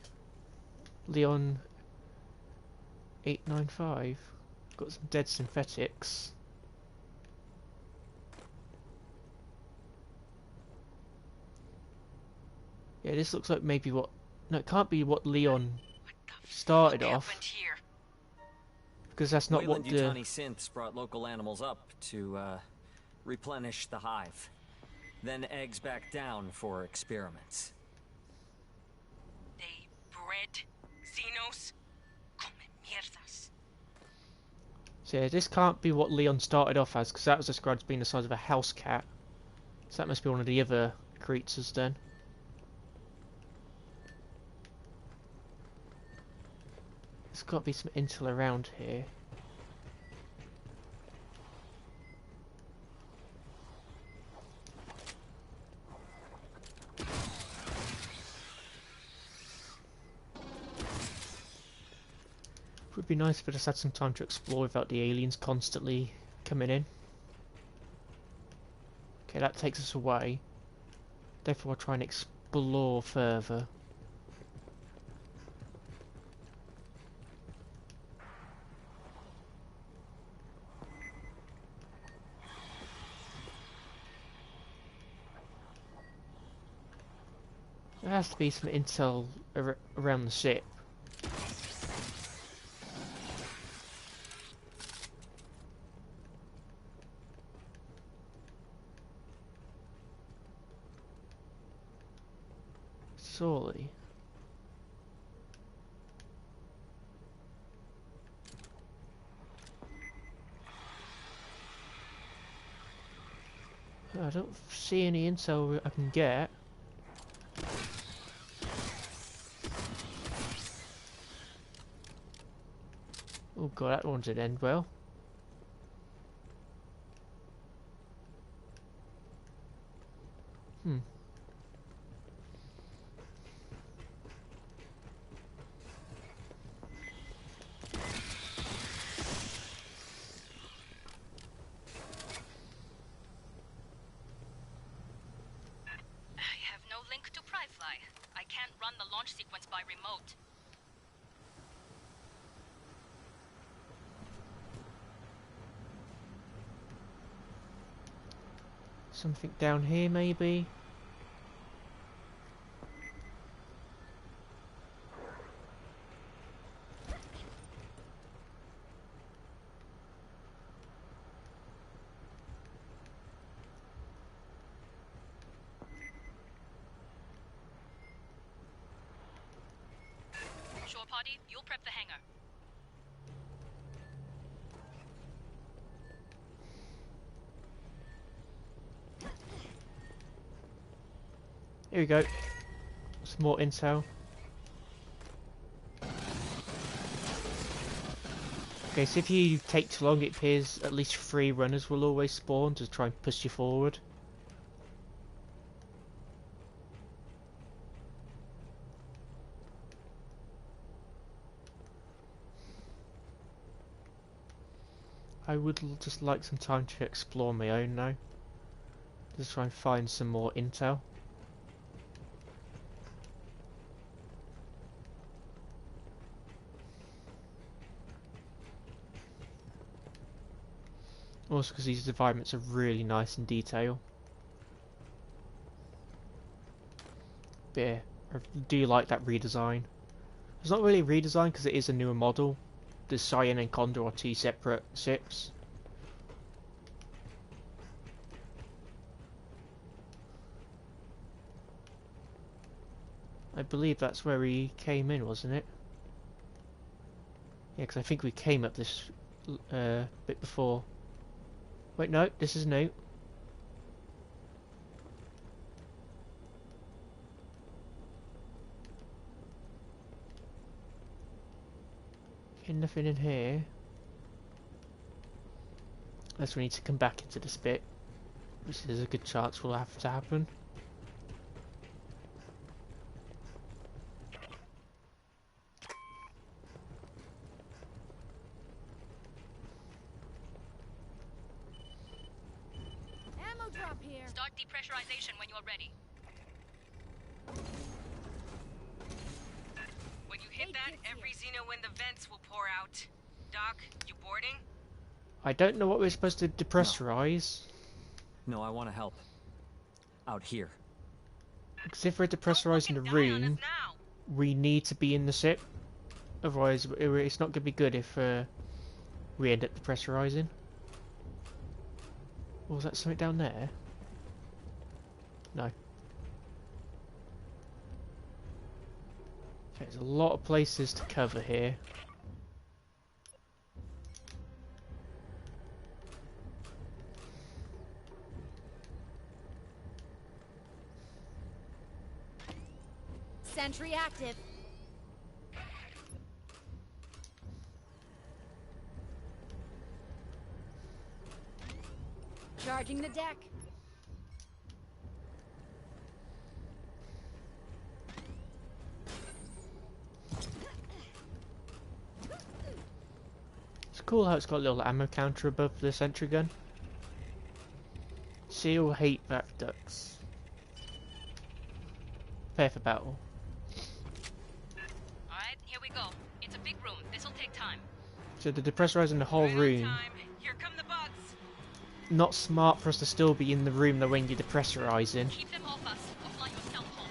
Leon 895. Got some dead synthetics. Yeah, this looks like maybe what... No, it can't be what Leon started off. Here? Because that's not Wayland what the... Yutani synths brought local animals up to, replenish the hive. Then eggs back down for experiments. They bred Xenos. Come mierdas. So yeah, this can't be what Leon started off as, because that was described as being the size of a house cat. So that must be one of the other creatures then. There's got to be some intel around here. It would be nice if I just had some time to explore without the aliens constantly coming in. Okay, that takes us away. Therefore I'll try and explore further. There has to be some intel around the ship. Surely. I don't see any intel I can get. Oh god, that one didn't end well. Hmm. I have no link to Pryfly. I can't run the launch sequence by remote. Something down here maybe? Shore party, you'll prep the hangar. Here we go. Some more intel. Okay, so if you take too long, it appears at least 3 runners will always spawn to try and push you forward. I would just like some time to explore my own now. Just try and find some more intel. Also because these environments are really nice in detail. But yeah, I do like that redesign. It's not really a redesign because it is a newer model. The Cyan and Condor are 2 separate ships. I believe that's where we came in, wasn't it? Yeah, because I think we came up this bit before. Wait, no, this is new. Okay, nothing in here. Unless we need to come back into this bit, which is a good chance will have to happen. Ammo drop here. Start depressurization when you are ready. When you hit that, every Xeno in the vents will pour out. Doc, you boarding? I don't know what we're supposed to depressurize. No, I want to help. Out here. Because if we're depressurizing the room, we need to be in the ship. Otherwise, it's not going to be good if we end up depressurizing. Or was that something down there? No. There's a lot of places to cover here. Sentry active. Charging the deck. It's cool how it's got a little ammo counter above the sentry gun. Seal hate vac ducts. Prepare for battle. Alright, here we go. It's a big room. This'll take time. So the depressurizing the whole room. Here come the bugs. Not smart for us to still be in the room though when you're depressurizing. Keep them off us. Offline your stealth hole.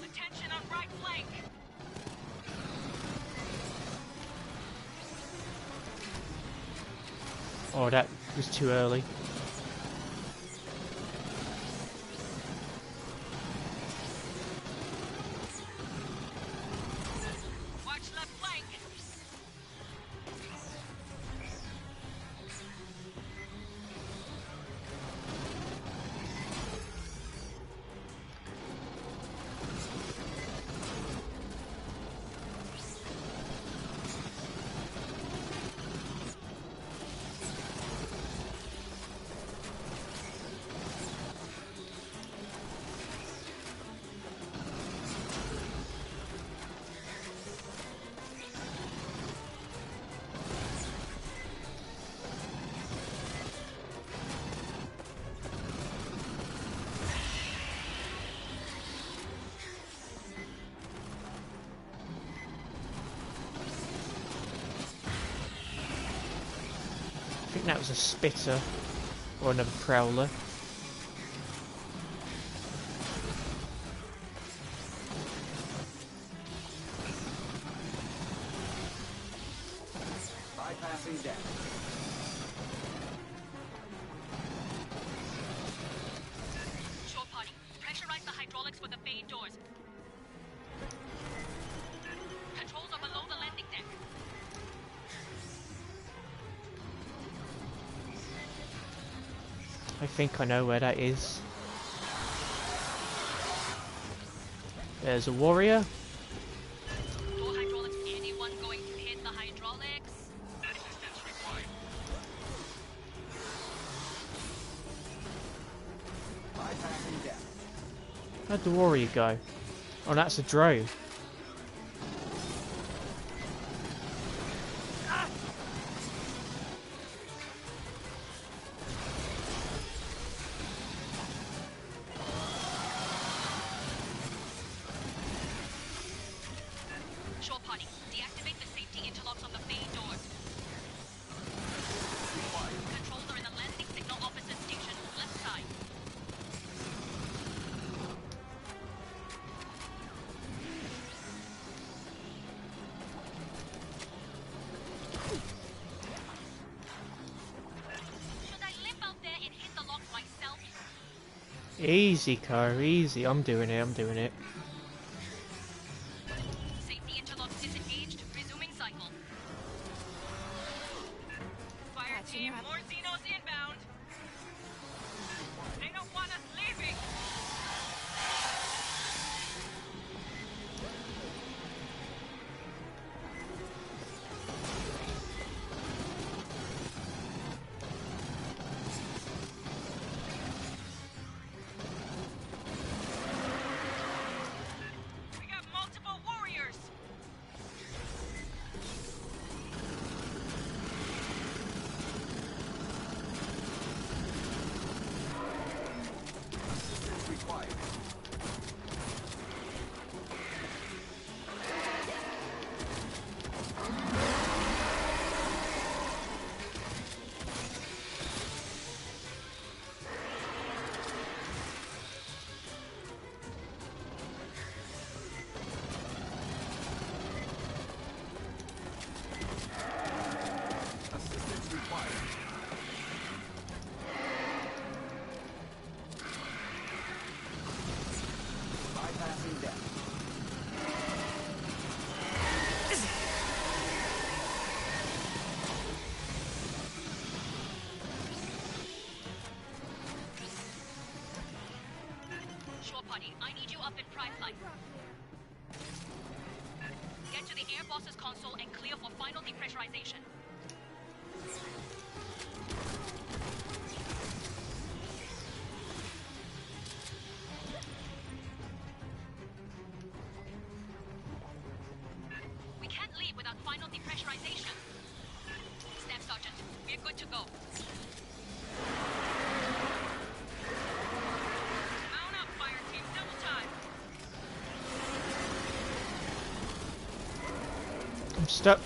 Attention on right flank. Oh, that was too early. Watch left flank. I think that was a spitter or another prowler. Bypassing deck. Shore party. Pressurize the hydraulics for the bay doors. Controls are below the landing deck. I think I know where that is. There's a warrior. Door hydraulics. Anyone going to hit the hydraulics? Assistance required. Bypassing deck. Where'd the warrior go? Oh, that's a drone. Shore party. Deactivate the safety interlocks on the bay doors. Controls are in the landing signal opposite station, left side. Should I limp out there and hit the lock myself? Easy, Car, easy. I'm doing it, I'm doing it. Safety interlocks disengaged. Resuming cycle. Fireteam, more Xenos inbound. They don't want us leaving. Party, I need you up in prime flight. Get to the air boss's console and clear for final depressurization. We can't leave without final depressurization. Staff Sergeant, we're good to go. Mount up, Fireteam, double time. I'm stuck.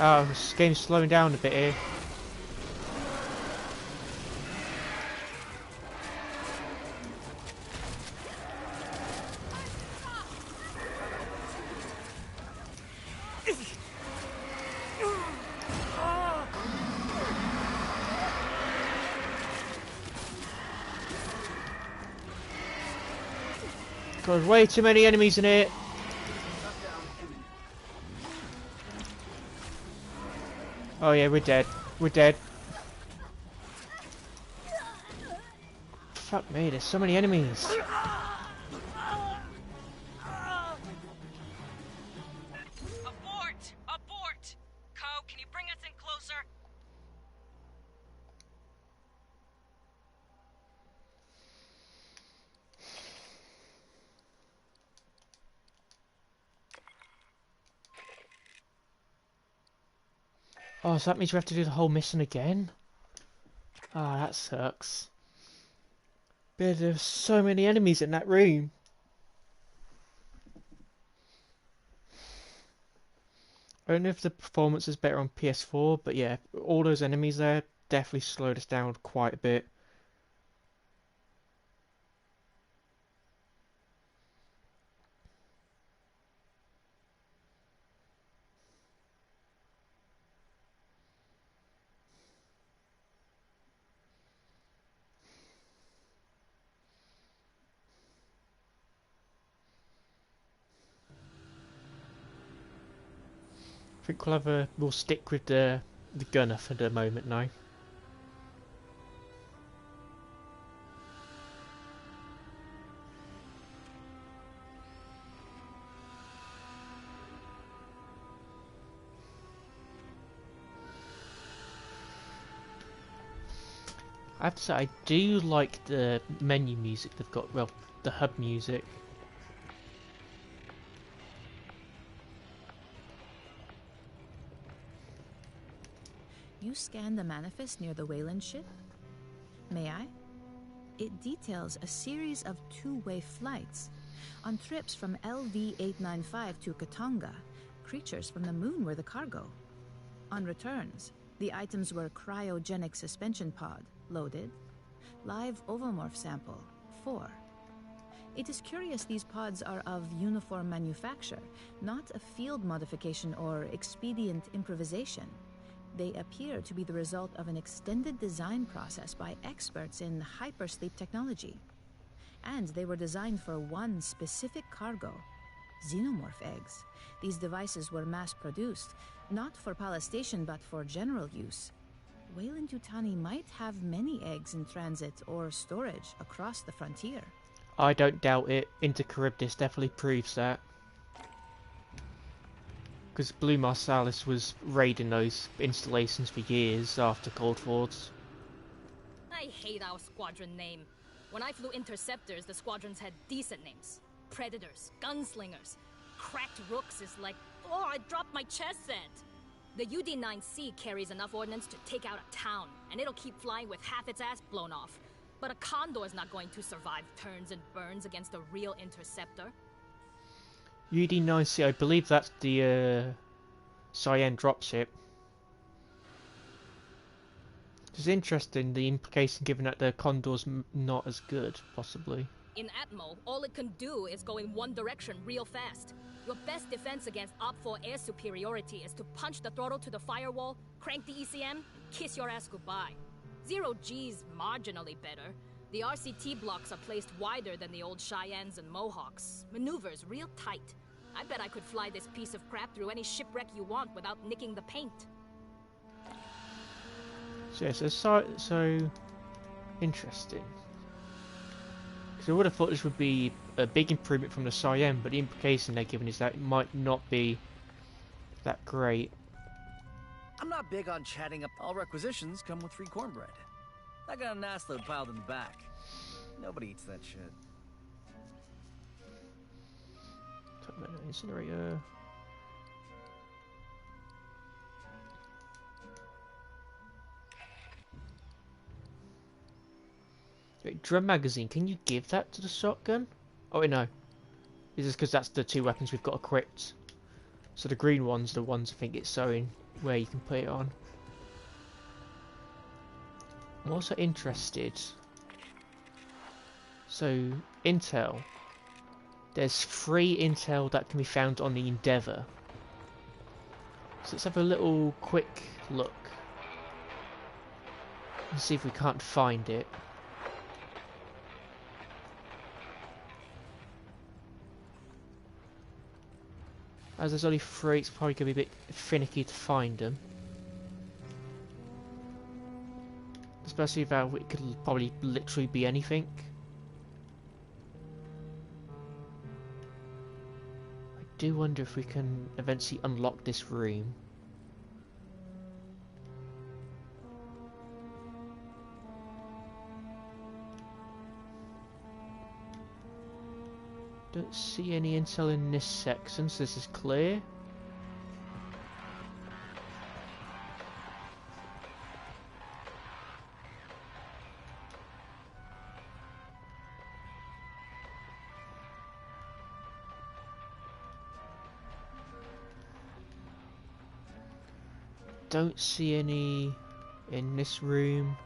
Oh, this game's slowing down a bit here. There's way too many enemies in here. Oh yeah, we're dead. We're dead. Fuck me, there's so many enemies. Abort! Abort! Co, can you bring us in closer? Oh, so that means we have to do the whole mission again? Oh, that sucks. But there's so many enemies in that room. I don't know if the performance is better on PS4, but yeah, all those enemies there definitely slowed us down quite a bit. I think we'll stick with the gunner for the moment now. I have to say, I do like the menu music they've got, well, the hub music. You scanned the manifest near the Wayland ship? May I? It details a series of two-way flights. On trips from LV-895 to Katanga, creatures from the moon were the cargo. On returns, the items were cryogenic suspension pod, loaded. Live ovomorph sample, 4. It is curious these pods are of uniform manufacture, not a field modification or expedient improvisation. They appear to be the result of an extended design process by experts in hypersleep technology. And they were designed for one specific cargo, xenomorph eggs. These devices were mass-produced, not for palestation but for general use. Weyland-Yutani might have many eggs in transit or storage across the frontier. I don't doubt it. Into Charybdis definitely proves that. Because Blue Marsalis was raiding those installations for years after Cold Wars. I hate our squadron name. When I flew interceptors, the squadrons had decent names. Predators, gunslingers. Cracked Rooks is like, oh, I dropped my chess set. The UD-9C carries enough ordnance to take out a town, and it'll keep flying with half its ass blown off. But a Condor's not going to survive turns and burns against a real interceptor. UD-9C, I believe that's the Cyan dropship. It's interesting, the implication given that the Condor's not as good, possibly. In Atmo, all it can do is go in one direction real fast. Your best defense against Op-4 air superiority is to punch the throttle to the firewall, crank the ECM, and kiss your ass goodbye. Zero G's marginally better. The RCT blocks are placed wider than the old Cheyennes and Mohawks. Maneuvers real tight. I bet I could fly this piece of crap through any shipwreck you want without nicking the paint. So Interesting. Because I would have thought this would be a big improvement from the Cyan, but the implication they're giving is that it might not be that great. I'm not big on chatting up. All requisitions come with free cornbread. I got an ass load piled in the back. Nobody eats that shit. Incinerator. Wait, drum magazine, can you give that to the shotgun? Oh wait, no. Is this because that's the two weapons we've got equipped? So the green one's the ones I think it's showing where you can put it on. I'm also interested. So, intel. There's 3 intel that can be found on the Endeavour. So let's have a little quick look. And see if we can't find it. As there's only 3, it's probably going to be a bit finicky to find them. Especially if it could probably literally be anything. I do wonder if we can eventually unlock this room. Don't see any intel in this section, so this is clear. Don't see any in this room.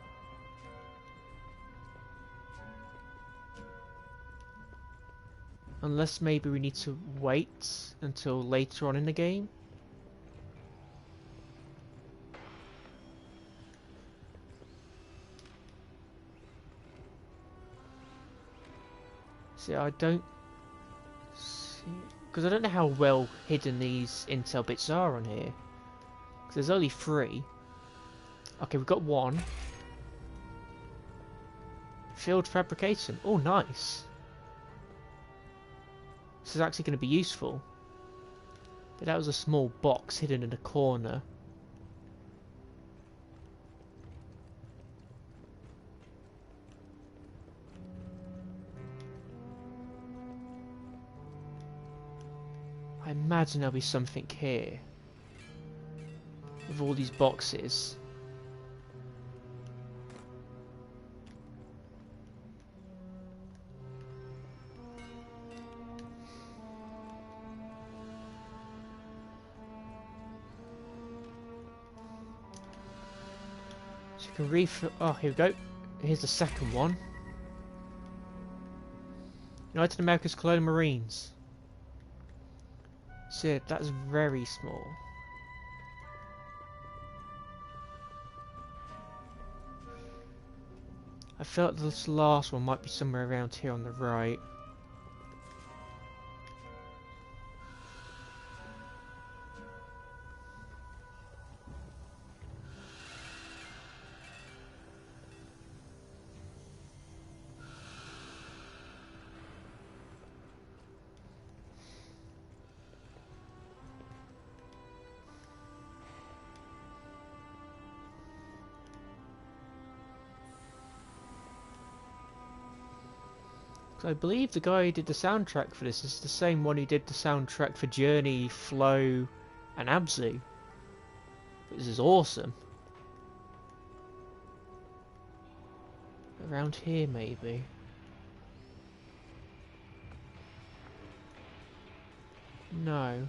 Unless maybe we need to wait until later on in the game. See, I don't see... Because I don't know how well hidden these intel bits are on here. Because there's only 3. Okay, we've got 1. Field fabrication. Oh, nice. This is actually going to be useful. But that was a small box hidden in a corner. I imagine there'll be something here. With all these boxes. So you can refill. Oh, here we go. Here's the second one. United America's Colonial Marines. So yeah, that's very small. I felt this last one might be somewhere around here on the right. I believe the guy who did the soundtrack for this is the same one who did the soundtrack for Journey, Flow, and Abzu. This is awesome. Around here, maybe. No.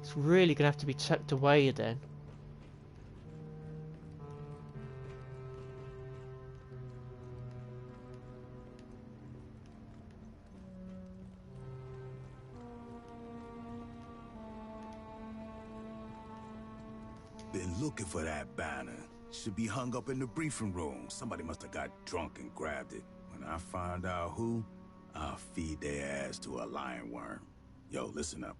It's really gonna have to be tucked away then. Been looking for that banner. Should be hung up in the briefing room. Somebody must have got drunk and grabbed it. When I find out who, I'll feed their ass to a lion worm. Yo, listen up.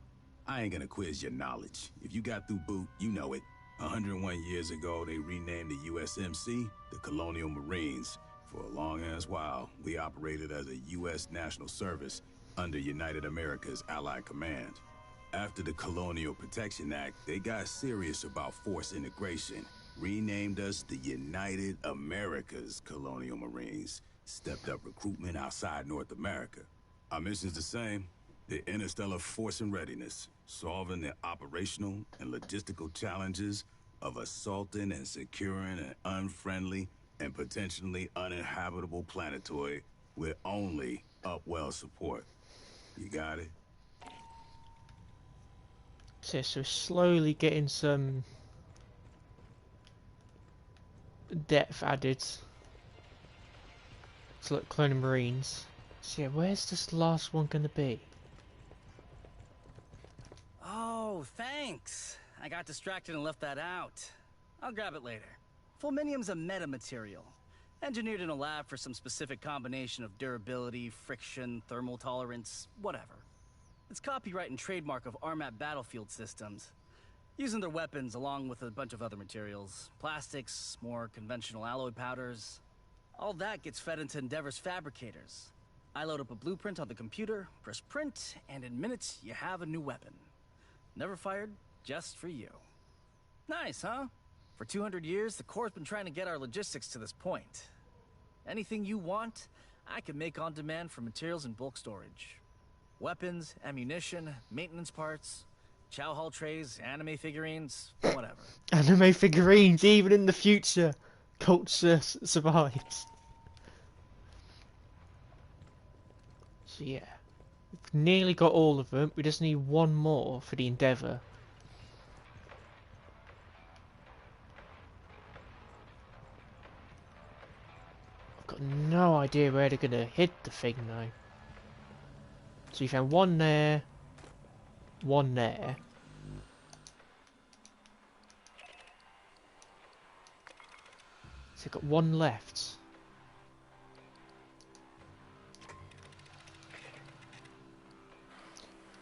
I ain't gonna quiz your knowledge. If you got through boot, you know it. 101 years ago, they renamed the USMC the Colonial Marines. For a long-ass while, we operated as a U.S. National Service under United America's Allied Command. After the Colonial Protection Act, they got serious about force integration, renamed us the United America's Colonial Marines, stepped up recruitment outside North America. Our mission's the same, the interstellar force and readiness, solving the operational and logistical challenges of assaulting and securing an unfriendly and potentially uninhabitable planetoid with only upwell support. You got it? So we're slowly getting some depth added. So look, cloning Marines. So yeah, where's this last one gonna be? Oh, thanks. I got distracted and left that out. I'll grab it later. Fulminium's a metamaterial, engineered in a lab for some specific combination of durability, friction, thermal tolerance, whatever. It's copyright and trademark of Armat battlefield systems, using their weapons along with a bunch of other materials, plastics, more conventional alloy powders. All that gets fed into Endeavor's fabricators. I load up a blueprint on the computer, press print, and in minutes you have a new weapon. Never fired, just for you. Nice, huh? For 200 years, the Corps has been trying to get our logistics to this point. Anything you want, I can make on demand for materials and bulk storage. Weapons, ammunition, maintenance parts, chow hall trays, anime figurines, whatever. Anime figurines, even in the future, culture survives. So yeah, we've nearly got all of them. We just need one more for the Endeavor. Got no idea where they're gonna hit the thing though. So you found one there, one there. So you've got one left.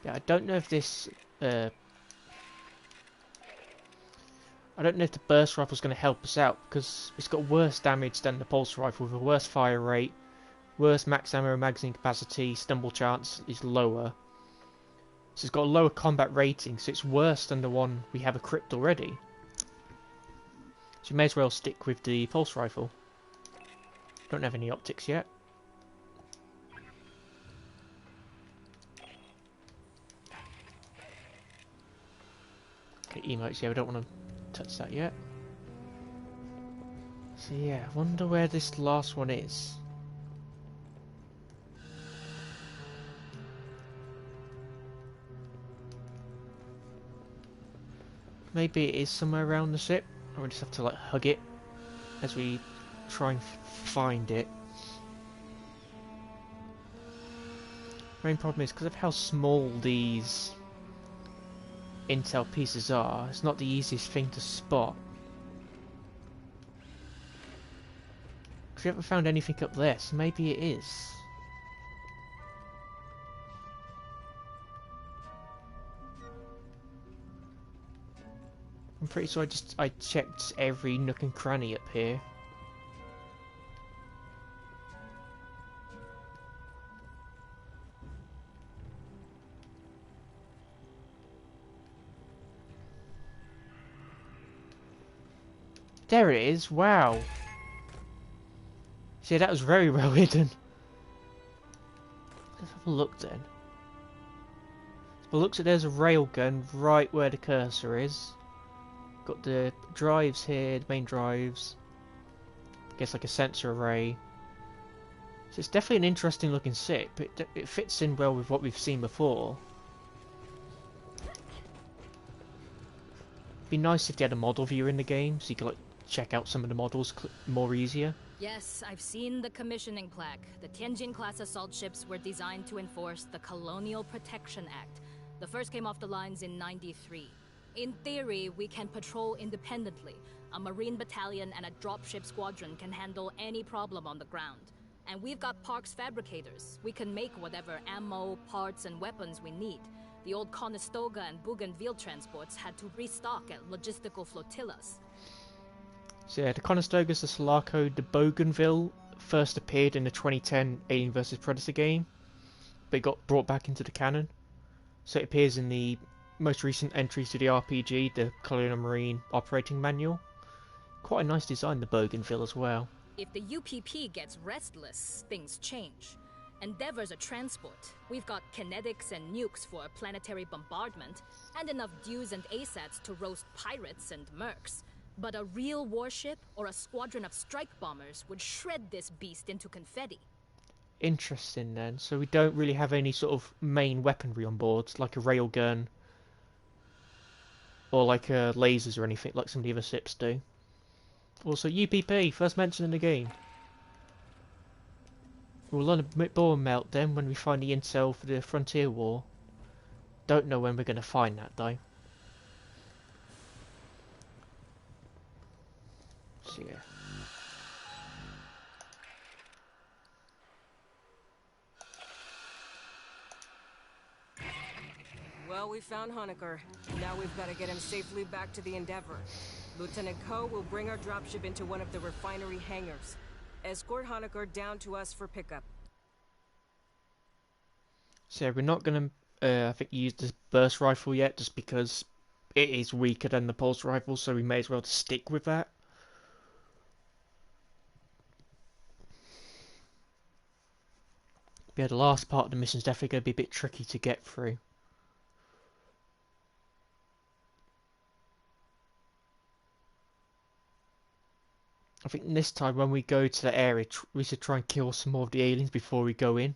Yeah, I don't know if this I don't know if the burst rifle is going to help us out, because it's got worse damage than the pulse rifle, with a worse fire rate, worse max ammo magazine capacity, stumble chance is lower. So it's got a lower combat rating, so it's worse than the one we have equipped already. So you may as well stick with the pulse rifle. Don't have any optics yet. Okay, emotes, yeah, we don't want to touch that yet. So yeah, I wonder where this last one is. Maybe it is somewhere around the ship, or we just have to like hug it as we try and find it. Main problem is because of how small these intel pieces are, it's not the easiest thing to spot. Because we haven't found anything up there, so maybe it is. I'm pretty sure I checked every nook and cranny up here. There it is, wow. See, that was very well hidden. Let's have a look then. But looks like there's a railgun right where the cursor is. Got the drives here, the main drives. I guess like a sensor array. So it's definitely an interesting looking ship. It fits in well with what we've seen before. It'd be nice if they had a model viewer in the game, so you could like check out some of the models more easier. Yes, I've seen the commissioning plaque. The Tianjin-class assault ships were designed to enforce the Colonial Protection Act. The first came off the lines in '93. In theory, we can patrol independently. A Marine battalion and a dropship squadron can handle any problem on the ground. And we've got Park's fabricators. We can make whatever ammo, parts, and weapons we need. The old Conestoga and Bougainville transports had to restock at logistical flotillas. So yeah, the Conestogas, the Sulaco, the Bougainville first appeared in the 2010 Alien vs Predator game, but it got brought back into the canon. So it appears in the most recent entries to the RPG, the Colonial Marine Operating Manual. Quite a nice design, the Bougainville as well. If the UPP gets restless, things change. Endeavor's a transport. We've got kinetics and nukes for a planetary bombardment, and enough Dews and ASATs to roast pirates and mercs. But a real warship or a squadron of strike bombers would shred this beast into confetti. Interesting then. So we don't really have any sort of main weaponry on board, like a railgun or like lasers or anything like some of the other ships do. Also, UPP, first mentioned in the game. We'll learn a bit more about them when we find the intel for the Frontier War. Don't know when we're going to find that though. So yeah. Well, we found Honecker. Now we've got to get him safely back to the Endeavor. Lieutenant Ko will bring our dropship into one of the refinery hangars. Escort Honecker down to us for pickup. So yeah, we're not going to, I think, use the burst rifle yet, just because it is weaker than the pulse rifle, so we may as well just stick with that. But yeah, the last part of the mission is definitely going to be a bit tricky to get through. I think this time when we go to the area, we should try and kill some more of the aliens before we go in.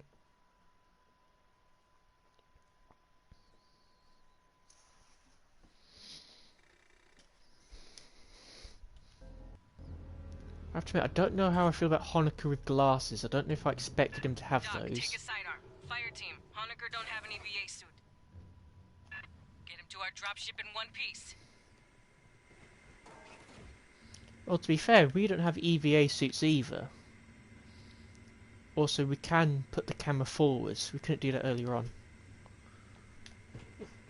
I have to admit, I don't know how I feel about Honecker with glasses. I don't know if I expected him to have Doc, those. take a sidearm. Fireteam, Honecker don't have an EVA suit. Get him to our dropship in one piece. Well, to be fair, we don't have EVA suits either. Also, we can put the camera forwards. We couldn't do that earlier on.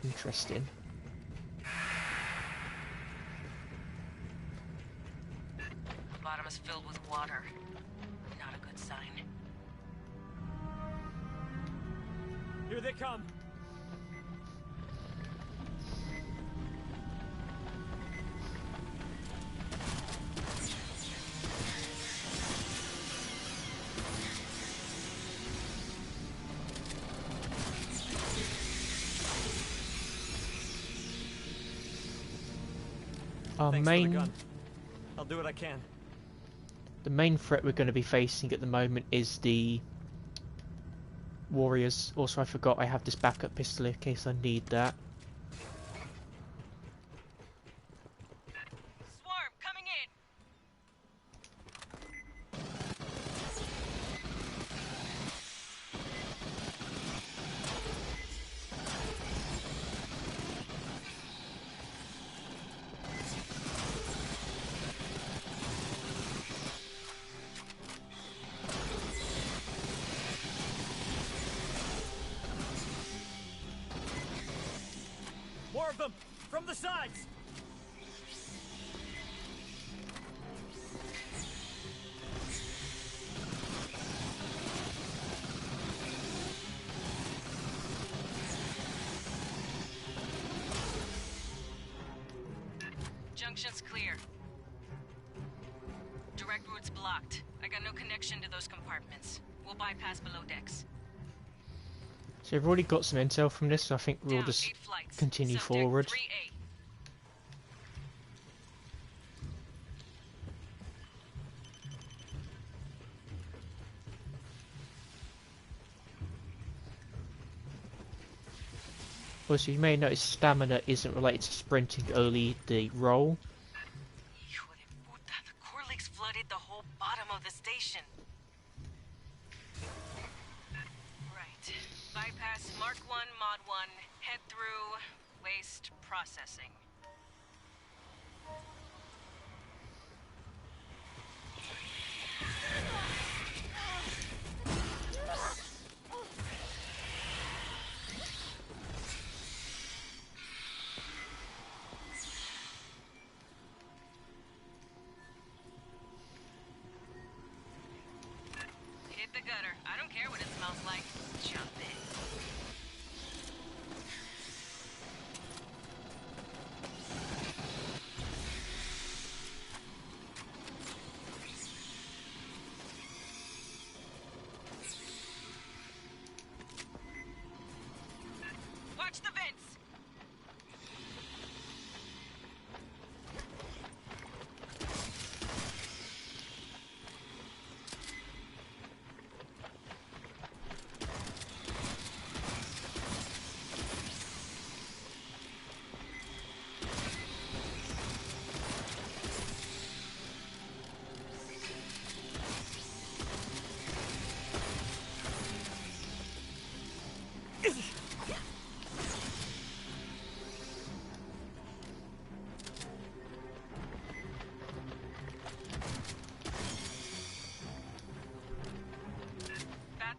Interesting. The bottom is filled with water. Not a good sign. Here they come. Our Thanks for the main, gun. I'll do what I can. the main threat we're going to be facing at the moment is the warriors. Also, I forgot I have this backup pistol in case I need that. Swarm, coming in! More of them! From the sides! Junction's clear. Direct route's blocked. I got no connection to those compartments. We'll bypass below decks. So we've already got some intel from this, so I think we'll Down, just 8 flights. continue Subject forward. 3A. Also, you may notice stamina isn't related to sprinting, only the roll. The Corlicks flooded the whole bottom of the station. Right. Bypass Mark 1, Mod 1, head through waste processing. gutter. I don't care what it smells like. Jump in. Watch the vents!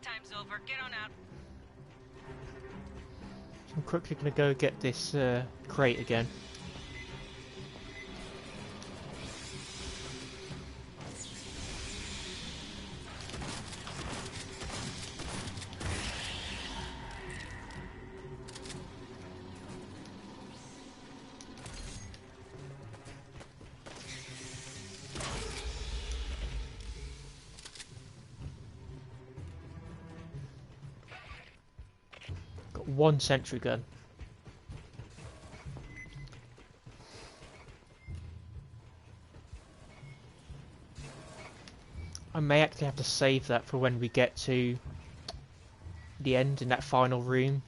Time's over. Get on out. So I'm quickly going to go get this crate again. Got one sentry gun. I may actually have to save that for when we get to the end in that final room.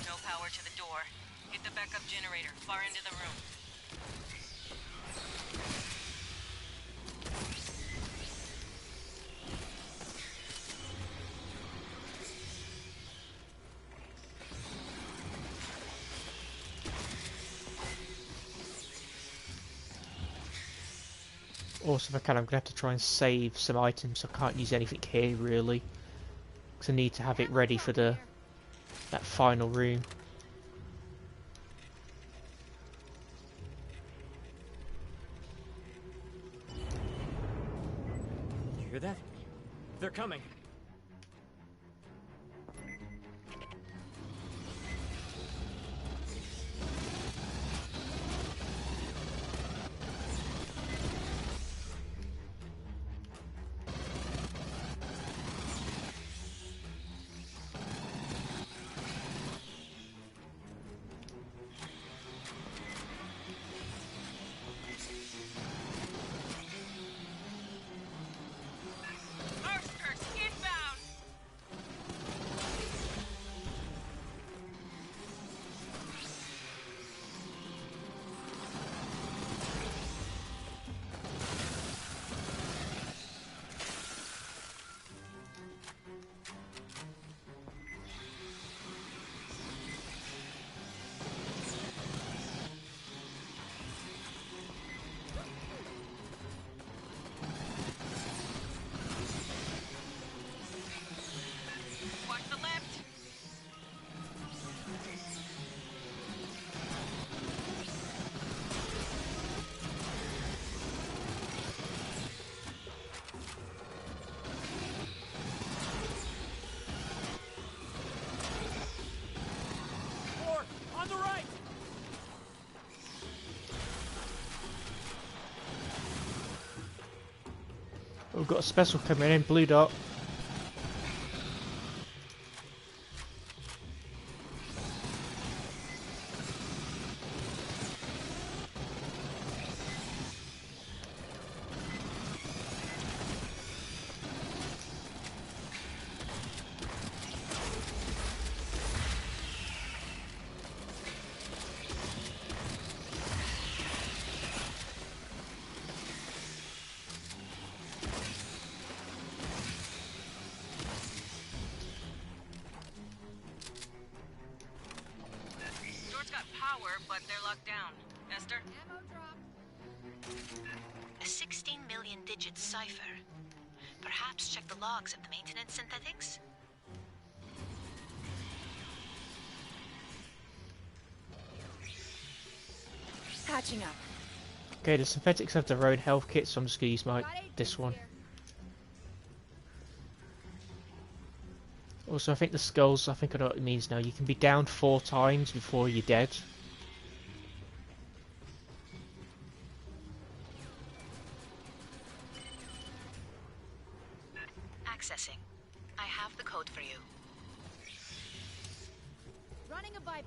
No power to the door. Hit the backup generator, far into the room. Also, if I can, I'm going to have to try and save some items. I can't use anything here, really. Because I need to have it ready for that final room. You hear that? They're coming. On the right! We've got a special coming in, blue dot. But they're locked down. Esther? Ammo drop. A 16 million digit cipher. Perhaps check the logs of the maintenance synthetics? Patching up. Okay, the synthetics have their own health kit, so I'm just gonna use this one. Also, I think the skulls, I think I know what it means now. You can be downed 4 times before you're dead. Accessing. I have the code for you. Running a bypass.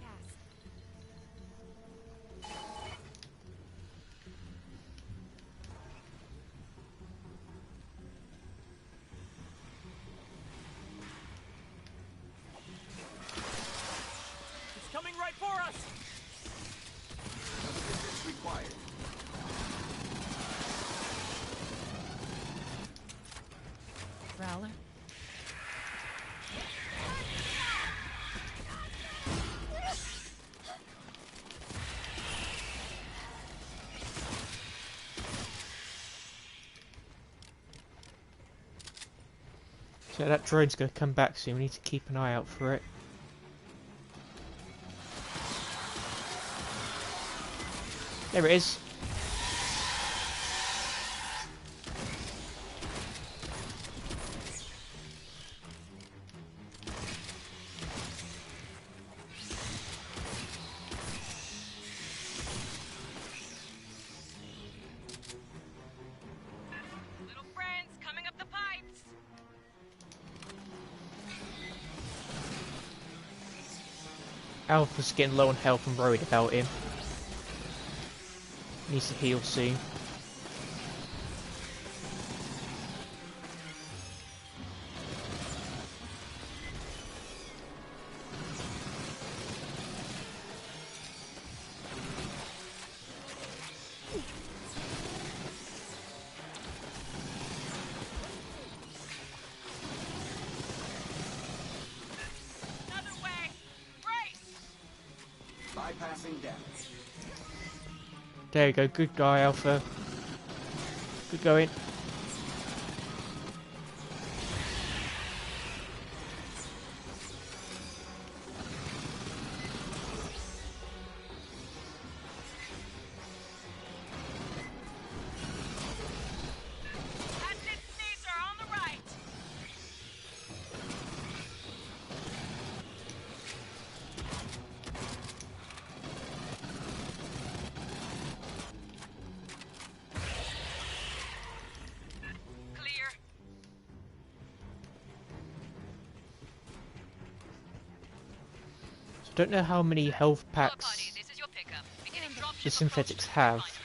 It's coming right for us! Assistance required. Prowler? So that drone's gonna come back soon, we need to keep an eye out for it. There it is. Little friends coming up the pipes. Alpha's getting low on health and worried about him. Needs to heal soon. Another way. Brace. Bypassing death. There you go, good guy, Alpha. Good going. Acid sneezer on the right. Clear. So I don't know how many health Party, packs this is your pickup. Beginning dropship the approach synthetics to the have. refinery.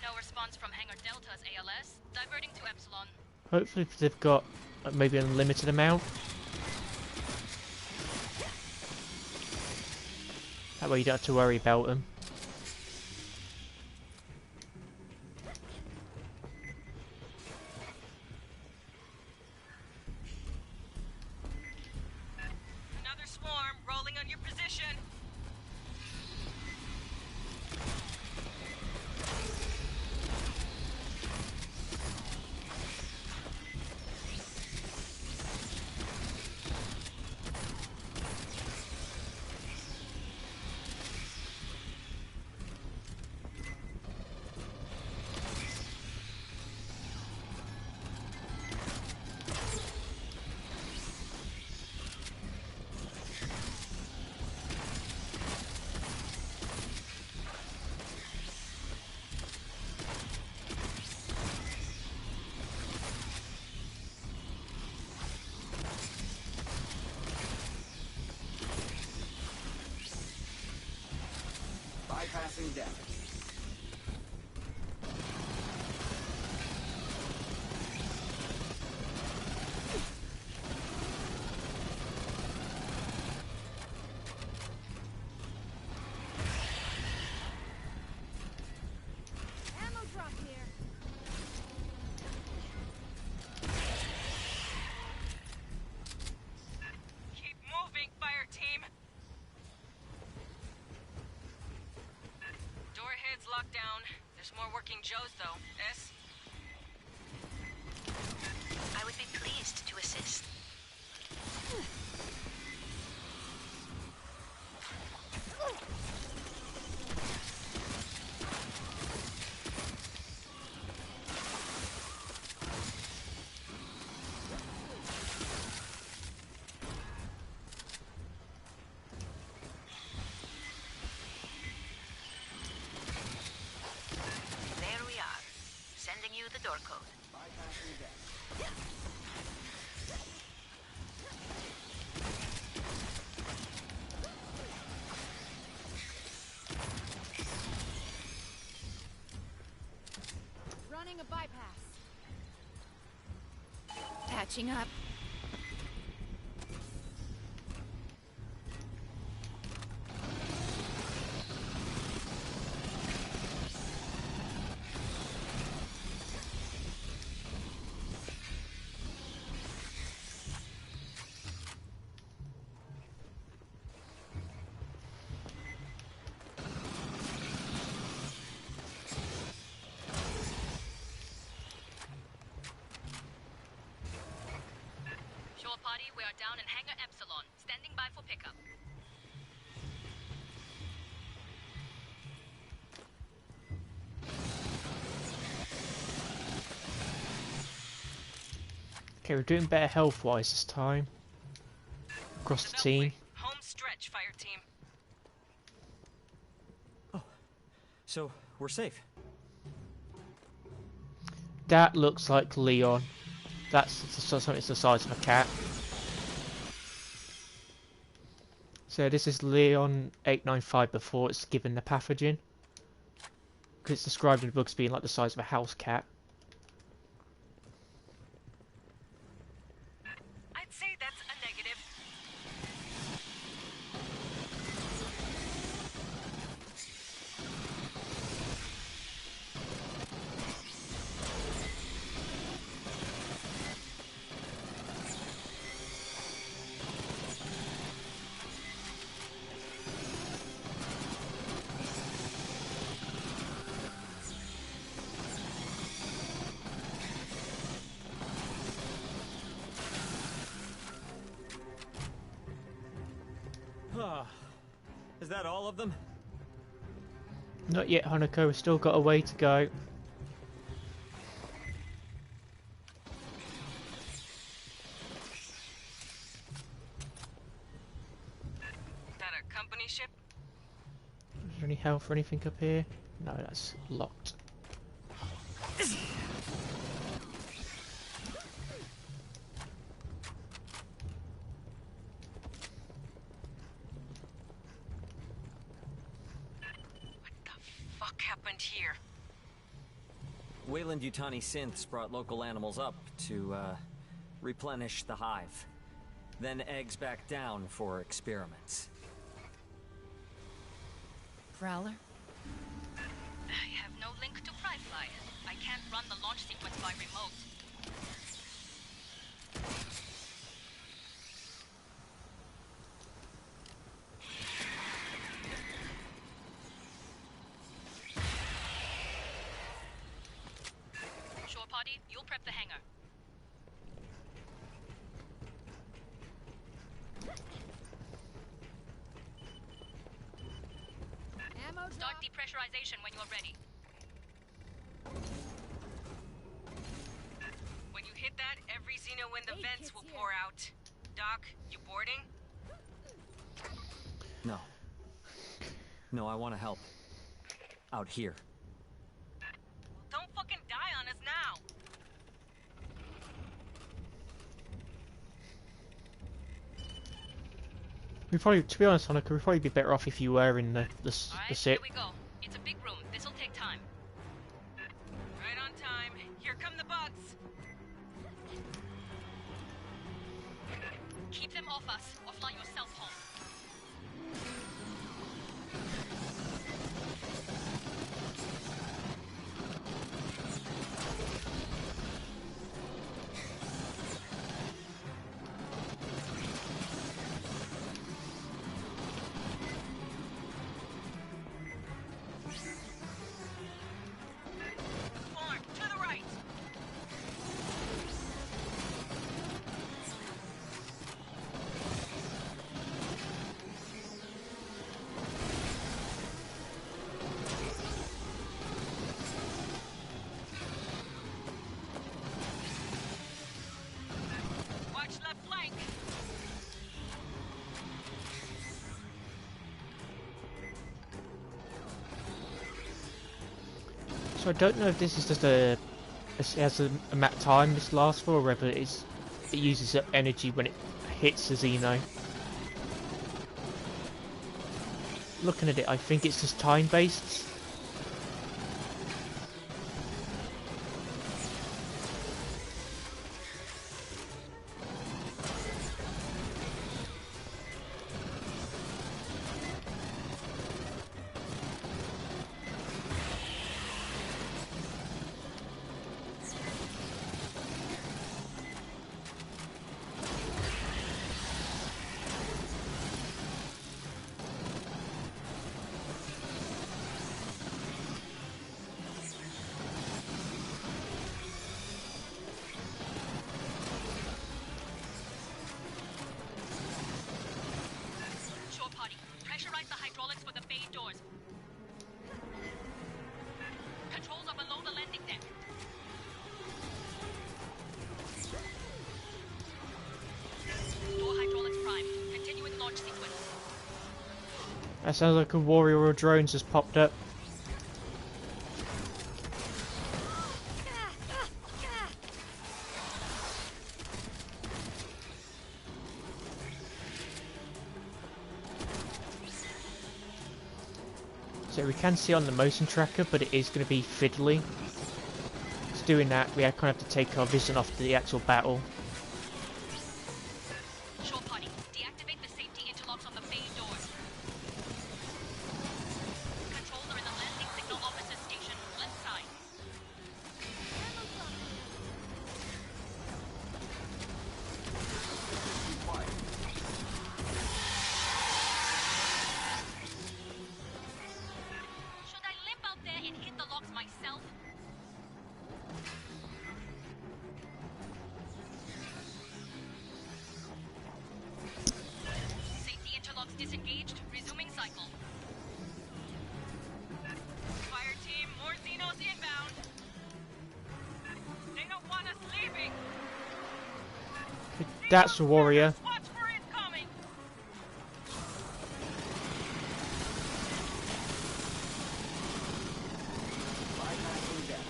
No response from Hangar Delta's ALS. Diverting to Epsilon. Hopefully they've got maybe an unlimited amount. That way you don't have to worry about them. Another swarm rolling on your position. Bypassing death. Ammo drop here. Keep moving, Fireteam. Door heads locked down. There's more working Joes, though. S? I would be pleased to assist. bypass. Patching up. Shore party, we are down in Hangar Epsilon, standing by for pickup. Okay, we're doing better health-wise this time. Across the team. Home stretch, Fireteam. So, we're safe. That looks like Leon. That's something it's the size of a cat. So this is Leon 895 before it's given the pathogen. Because it's described in the book as being like the size of a house cat. I'd say that's a negative. Is that all of them? Not yet, Hanako. We've still got a way to go. Is that a company ship? Is there any health or anything up here? No, that's locked. Fuck happened here? Wayland Yutani synths brought local animals up to, replenish the hive. Then eggs back down for experiments. Prowler? I have no link to Pryfly. I can't run the launch sequence by remote. Shore party, you'll prep the hangar. Ammo Start drop. depressurization when you're ready. When you hit that, every Xeno in the Hey, vents kids will here. pour out. Doc, you boarding? No. No, I want to help. Out here. Don't fucking die on us now! We probably, to be honest, Hanako, we'd probably be better off if you were in the Alright, ship. here we go. It's a big room. This'll take time. Right on time. Here come the bugs. Keep them off us, or fly yourself home. Form, to the right! Watch left flank! So I don't know if this is just it has a map time this lasts for, or whether it uses up energy when it hits the Xeno. Looking at it, I think it's just time based. That sounds like a warrior or drones just popped up. So we can see on the motion tracker, but it is going to be fiddly. It's doing that, we kind of have to take our vision off the actual battle. Shore party, deactivate the safety interlocks on the bay doors. Controls are in the landing signal officer station, left side. Should I limp out there and hit the locks myself? Safety interlocks disengaged, resuming cycle. Fireteam, more Xenos inbound. They don't want us leaving. That's a warrior. Watch for incoming. Bypassing death.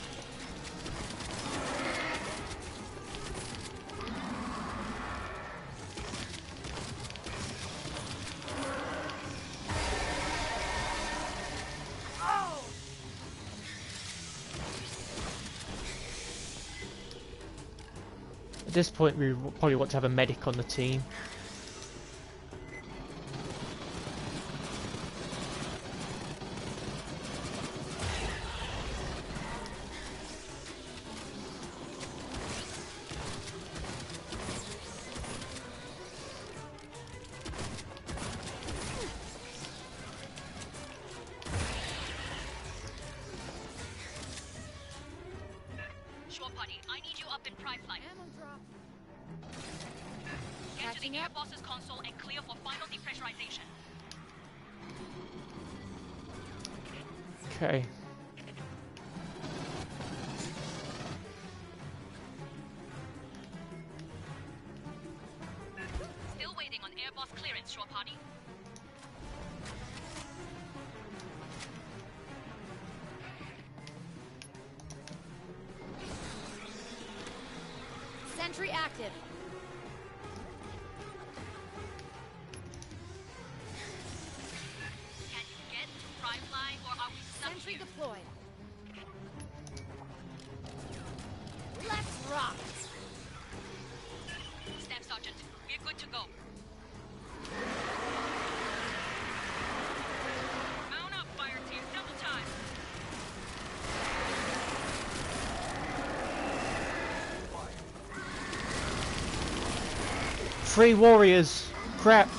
At this point, we probably want to have a medic on the team. Shore party, I need you up in prime flight. Ammo drop. Get to the air boss's console and clear for final depressurization. Okay. Still waiting on air boss clearance, shore party. Sentry active. Can you get to prime fly or are we stuck Sentry here? deployed. Let's rock. Staff Sergeant, we're good to go. Mount up, Fireteam. Double time. Three warriors! Crap!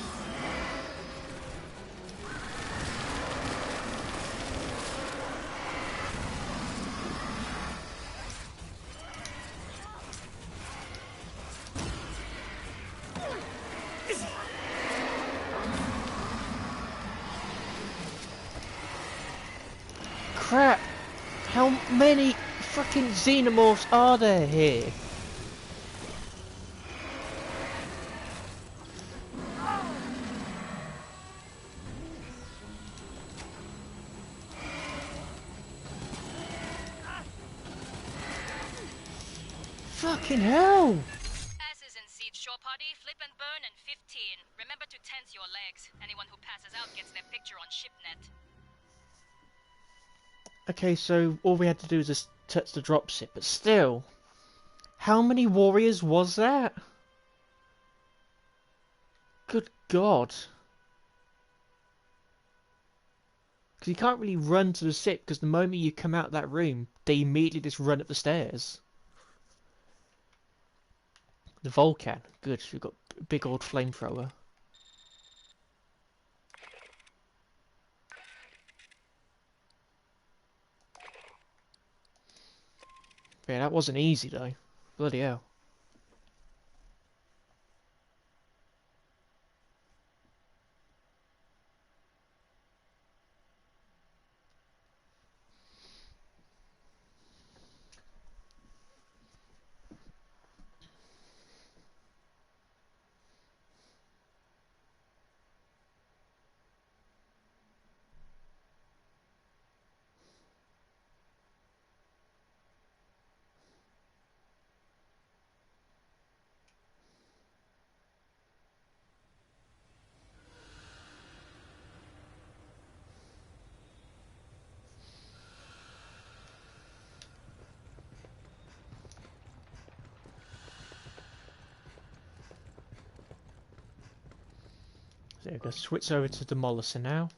Crap! How many fucking xenomorphs are there here? Fucking hell! Asses in seat, shore party. Flip and burn and 15. Remember to tense your legs. Anyone who passes out gets their picture on ShipNet. Okay, so all we had to do was just touch the dropship, but still, how many warriors was that? Good God. Because you can't really run to the ship, because the moment you come out that room, they immediately just run up the stairs. The Vulcan, good, we've got a big old flamethrower. Yeah, that wasn't easy though. Bloody hell. So we're going to switch over to Demolisher now.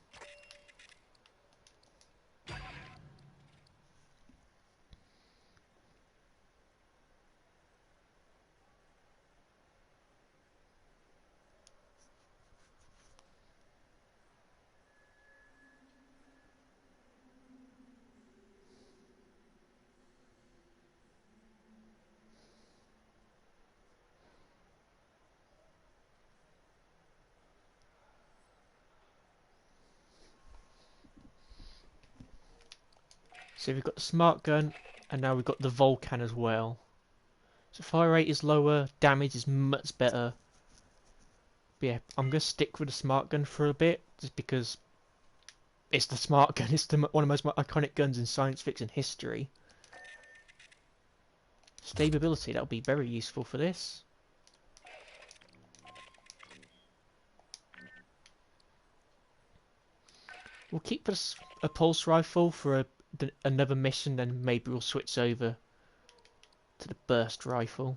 So we've got the smart gun, and now we've got the Volcan as well. So fire rate is lower, damage is much better. But yeah, I'm going to stick with the smart gun for a bit, just because it's the smart gun. It's one of the most iconic guns in science fiction history. Stability, that'll be very useful for this. We'll keep a pulse rifle for another mission, then maybe we'll switch over to the burst rifle.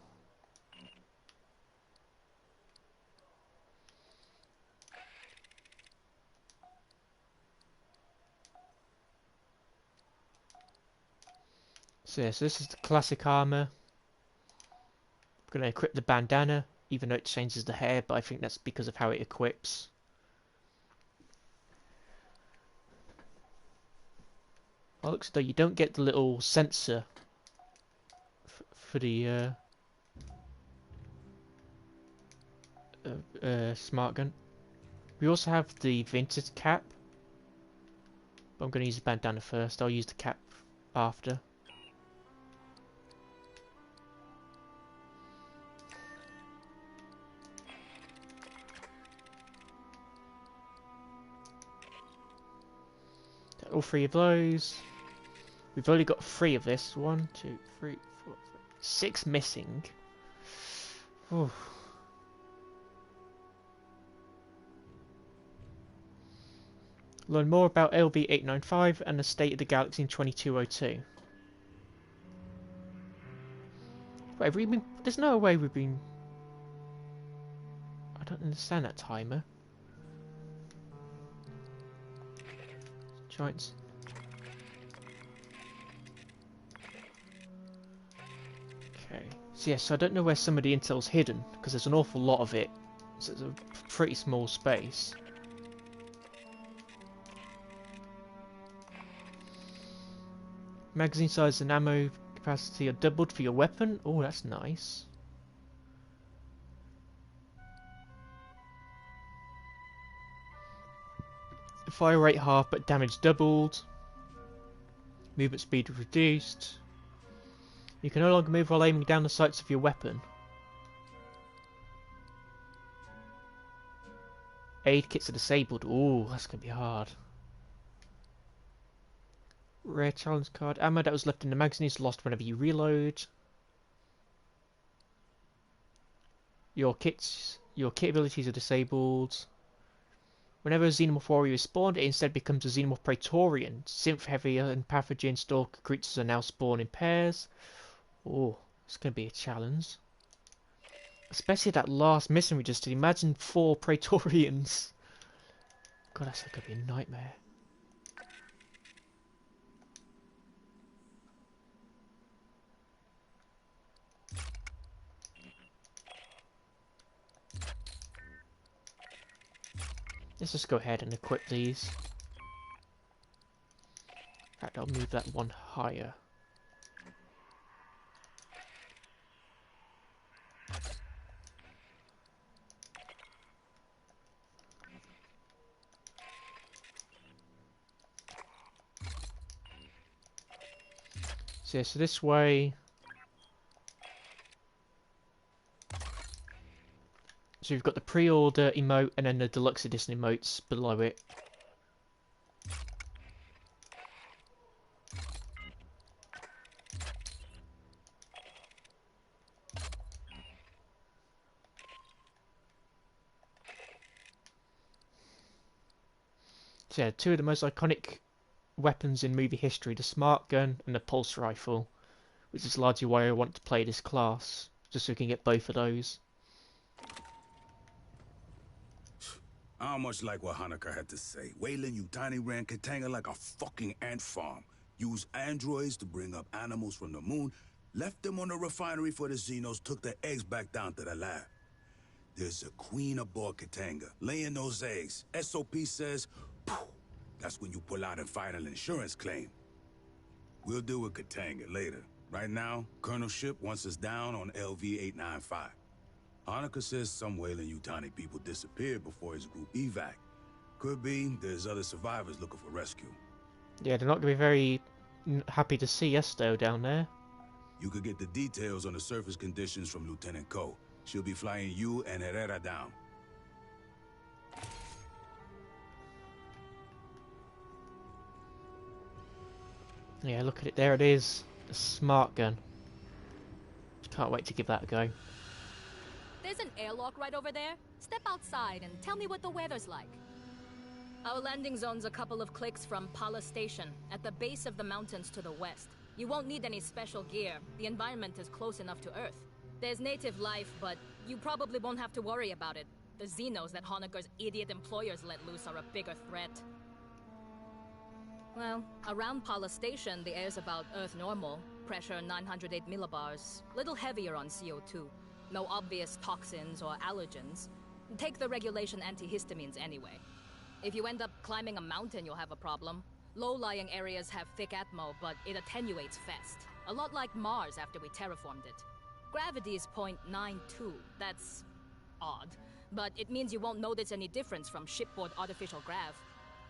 So yeah, so this is the classic armor. I'm going to equip the bandana, even though it changes the hair, but I think that's because of how it equips. Well, it looks as though you don't get the little sensor for the smart gun. We also have the vintage cap, but I'm going to use the bandana first. I'll use the cap after. All three of those. We've only got 3 of this. 1, 2, 3, 4, 5, 6 missing. Ooh. Learn more about LV-895 and the state of the galaxy in 2202. Wait, have we been... There's no way we've been... I don't understand that timer. Giants. Okay. So yes, I don't know where some of the intel's hidden, because there's an awful lot of it. So it's a pretty small space. Magazine size and ammo capacity are doubled for your weapon. Oh, that's nice. Fire rate half, but damage doubled. Movement speed reduced. You can no longer move while aiming down the sights of your weapon. Aid kits are disabled. Ooh, that's going to be hard. Rare challenge card. Ammo that was left in the magazine is lost whenever you reload. Your kit abilities are disabled. Whenever a Xenomorph warrior is spawned, it instead becomes a Xenomorph Praetorian. Synth heavy and pathogen stalker creatures are now spawned in pairs. Oh, it's going to be a challenge. Especially that last mission we just did. Imagine 4 Praetorians. God, that's going to be a nightmare. Let's just go ahead and equip these. In fact, I'll move that one higher. So, yeah, so this way... So you've got the pre-order emote and then the deluxe edition emotes below it. So yeah, 2 of the most iconic weapons in movie history, the smart gun and the pulse rifle, which is largely why I want to play this class, just so we can get both of those. I don't much like what Hanukkah had to say. Weyland-Yutani ran Katanga like a fucking ant farm. Used androids to bring up animals from the moon, left them on the refinery for the Xenos, took the eggs back down to the lab. There's a queen aboard Katanga, laying those eggs. SOP says, poof, that's when you pull out and file an insurance claim. We'll deal with Katanga later. Right now, Colonel Ship wants us down on LV-895. Hanukkah says some Weyland-Yutani people disappeared before his group evac. Could be there's other survivors looking for rescue. Yeah, they're not going to be very happy to see us, though, down there. You could get the details on the surface conditions from Lieutenant Ko. She'll be flying you and Herrera down. Yeah, look at it. There it is. A smart gun. Can't wait to give that a go. There's an airlock right over there. Step outside and tell me what the weather's like. Our landing zone's a couple of clicks from Pala Station, at the base of the mountains to the west. You won't need any special gear. The environment is close enough to Earth. There's native life, but you probably won't have to worry about it. The Xenos that Honekar's idiot employers let loose are a bigger threat. Well, around Pala Station, the air's about Earth normal. Pressure 908 millibars. Little heavier on CO2. No obvious toxins or allergens. Take the regulation antihistamines anyway. If you end up climbing a mountain, you'll have a problem. Low-lying areas have thick atmo, but it attenuates fast. A lot like Mars after we terraformed it. Gravity is 0.92. That's odd. But it means you won't notice any difference from shipboard artificial grav.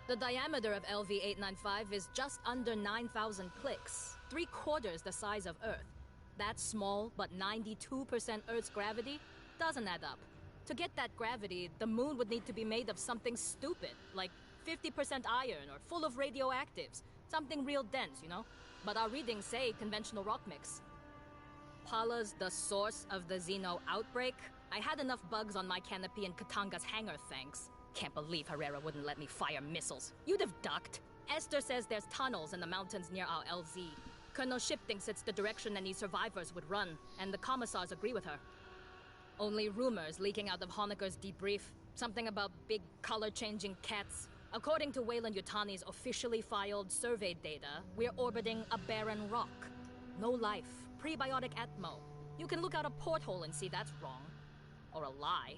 The diameter of LV-895 is just under 9,000 clicks, 3/4 the size of Earth. That's small, but 92% Earth's gravity doesn't add up. To get that gravity, the moon would need to be made of something stupid, like 50% iron or full of radioactives. Something real dense, you know? But our readings say conventional rock mix. Pala's the source of the Xeno outbreak. I had enough bugs on my canopy in Katanga's hangar, thanks. Can't believe Herrera wouldn't let me fire missiles. You'd have ducked. Esther says there's tunnels in the mountains near our LZ. Colonel Ship thinks it's the direction any survivors would run, and the commissars agree with her. Only rumors leaking out of Honecker's debrief. Something about big color-changing cats. According to Weyland-Yutani's officially filed survey data, we're orbiting a barren rock. No life. Prebiotic atmo. You can look out a porthole and see that's wrong. Or a lie.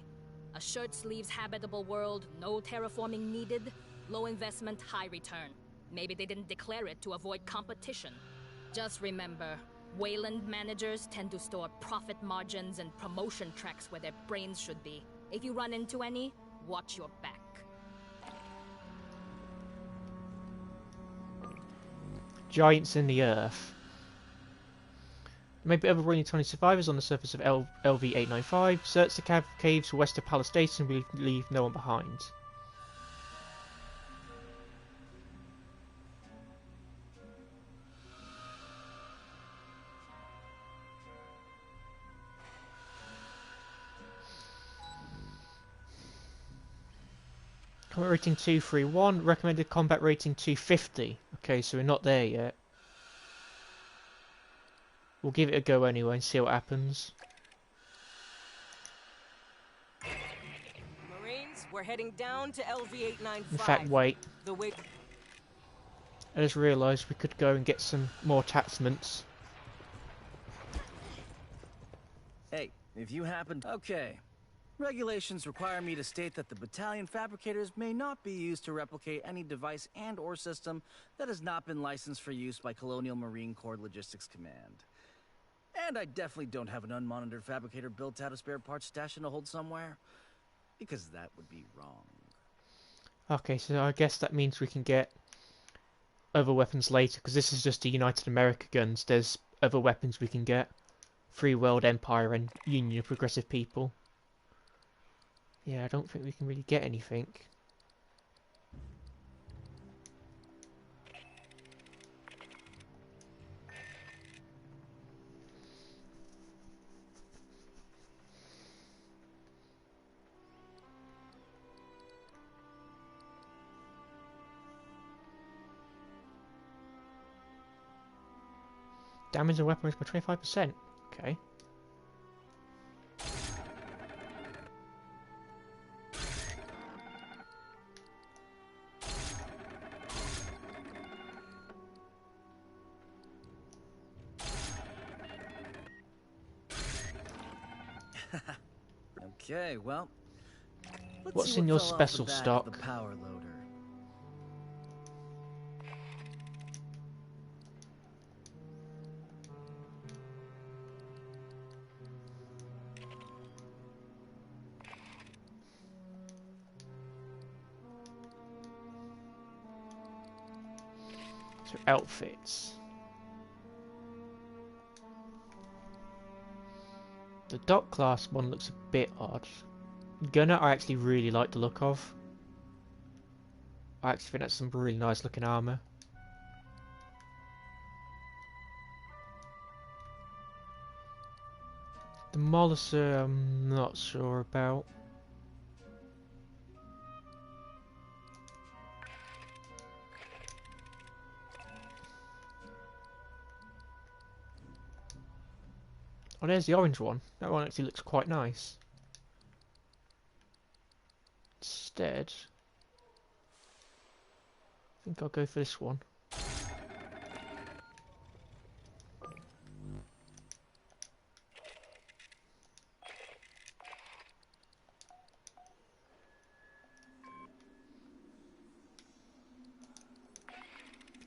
A shirt-sleeves habitable world, no terraforming needed, low investment, high return. Maybe they didn't declare it to avoid competition. Just remember, Weyland managers tend to store profit margins and promotion tracks where their brains should be. If you run into any, watch your back. Giants in the Earth. There may be other Weyland-Yutani survivors on the surface of LV-895. Search the caves west of Palace Station and leave no one behind. Combat rating 231, recommended combat rating 250. Okay, so we're not there yet. We'll give it a go anyway and see what happens. Marines, we're heading down to LV-895. In fact, wait. I just realised we could go and get some more attachments. Hey, if you happen to... Okay. Regulations require me to state that the battalion fabricators may not be used to replicate any device and/or system that has not been licensed for use by Colonial Marine Corps Logistics Command. And I definitely don't have an unmonitored fabricator built out of spare parts stashed in a hold somewhere, because that would be wrong. Okay, so I guess that means we can get other weapons later, because this is just the United America guns. There's other weapons we can get. Free World, Empire, and Union of Progressive People. Yeah, I don't think we can really get anything. Damage and weapons by 25%. Okay. Okay, well, let's What's see in what your fell off special the back stock? of the power loader. So outfits. The dock class one looks a bit odd. Gunner I actually really like the look of. I actually think that's some really nice looking armour. The Molliser I'm not sure about. Oh, there's the orange one. That one actually looks quite nice. Instead, I think I'll go for this one.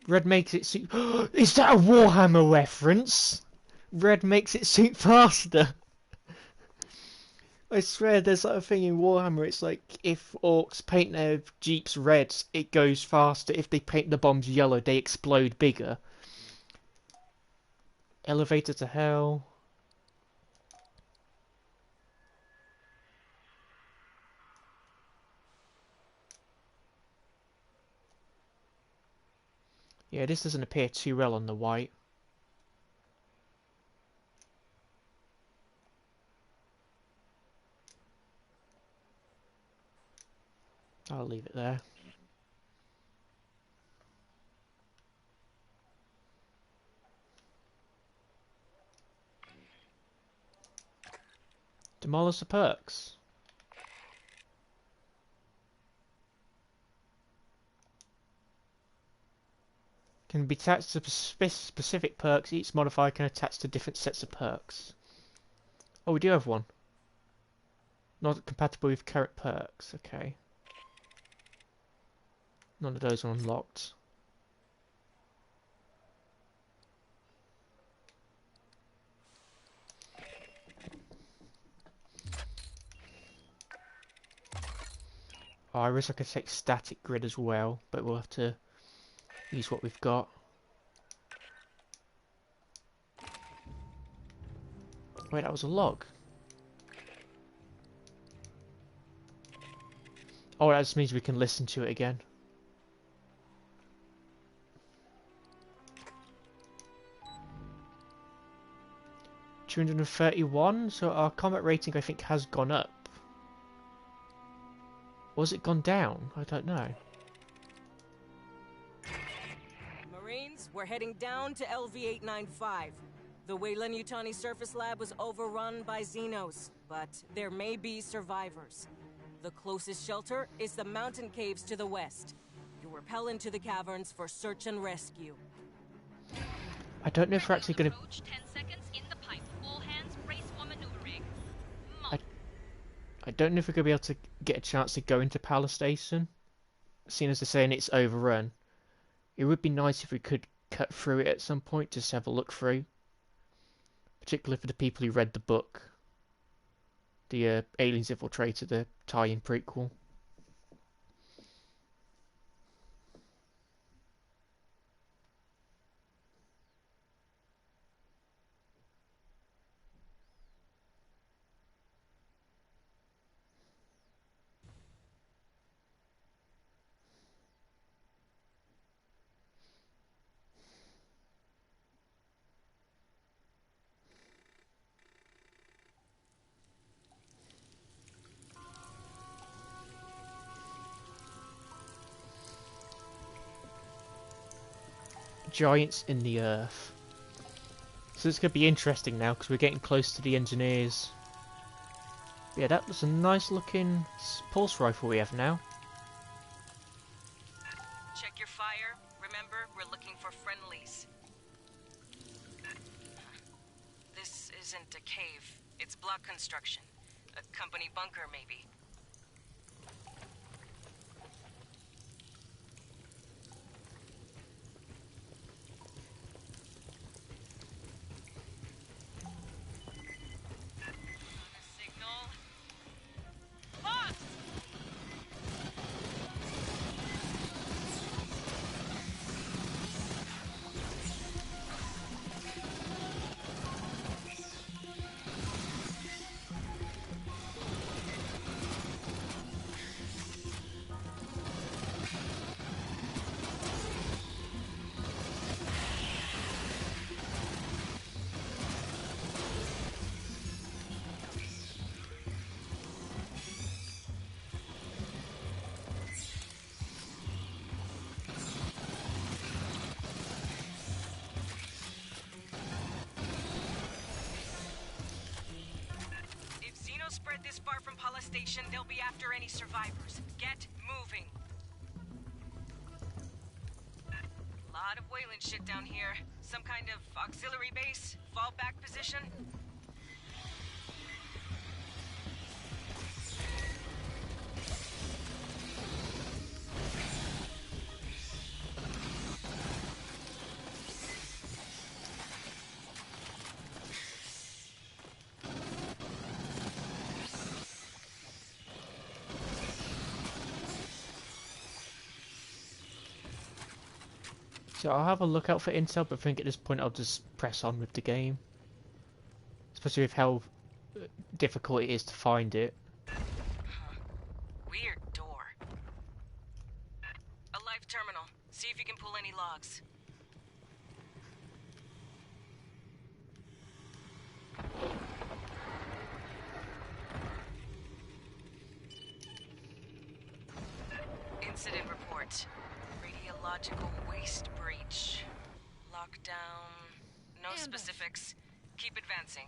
Red makes it suit. Is that a Warhammer reference? Red makes it suit faster. I swear there's like a thing in Warhammer, it's like if orcs paint their jeeps red, it goes faster. If they paint the bombs yellow, they explode bigger. Elevator to hell. Yeah, this doesn't appear too well on the white. I'll leave it there. Demolish the perks. Can be attached to specific perks. Each modifier can attach to different sets of perks. Oh, we do have one. Not compatible with current perks. Okay. None of those are unlocked. Oh, I wish I could take static grid as well, but we'll have to use what we've got. Wait, that was a log. Oh, that just means we can listen to it again. $231, so our combat rating I think has gone up. Or has it gone down? I don't know. Marines, we're heading down to LV-895. The Weyland-Yutani surface lab was overrun by Xenos, but there may be survivors. The closest shelter is the mountain caves to the west. You rappel into the caverns for search and rescue. I don't know if we're actually going to... 10 seconds in the pipe. All hands brace for maneuvering. I don't know if we're going to be able to get a chance to go into Palace Station. Seeing as they're saying it's overrun. It would be nice if we could cut through it at some point, just have a look through. Particularly for the people who read the book. The Aliens Infiltrator, the tie-in prequel. Giants in the earth. So it's going to be interesting now because we're getting close to the engineers. Yeah, that was a nice looking pulse rifle we have now. Check your fire. Remember, we're looking for friendlies. This isn't a cave. It's block construction. A company bunker, maybe. Signal. Boss! Spread this far from Pala Station, they'll be after any survivors. Get moving. Lot of Wayland shit down here. Some kind of auxiliary base? Fallback position? So I'll have a look out for intel, but I think at this point I'll just press on with the game. Especially with how difficult it is to find it. Weird door. A live terminal. See if you can pull any logs. Incident report. Radiological waste breach. Lockdown. No specifics. Keep advancing.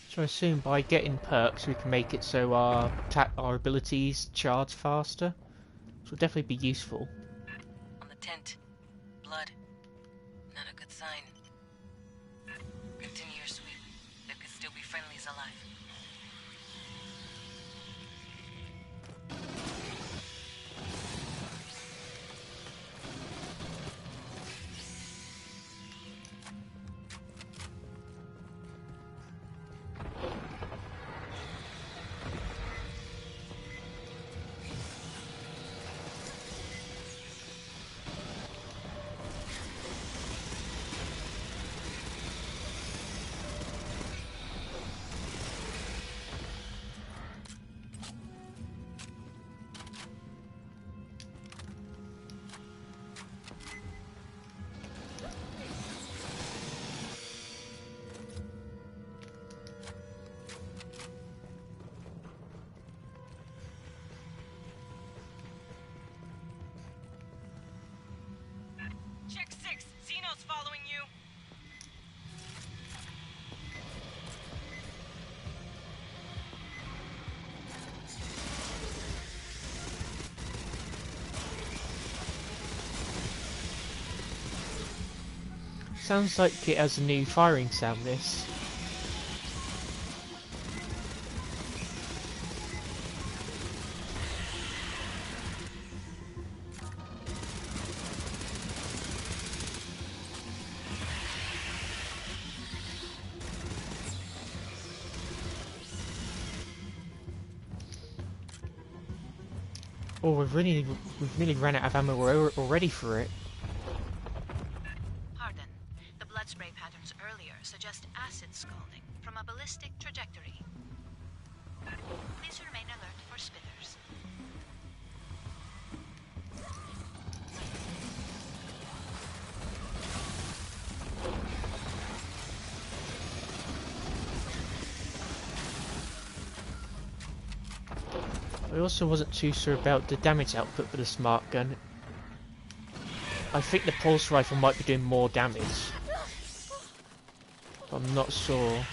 So I assume by getting perks we can make it so our abilities charge faster. So it'll definitely be useful. On the tent. Blood. Not a good sign. Continue your sweep. There could still be friendlies alive. Check 6. Xeno's following you. Sounds like it has a new firing sound, this. Oh, we've really ran out of ammo already for it. Pardon. The blood spray patterns earlier suggest acid scalding from a ballistic trajectory. Please remain alert for spitters. I also wasn't too sure about the damage output for the smart gun. I think the pulse rifle might be doing more damage, but I'm not sure.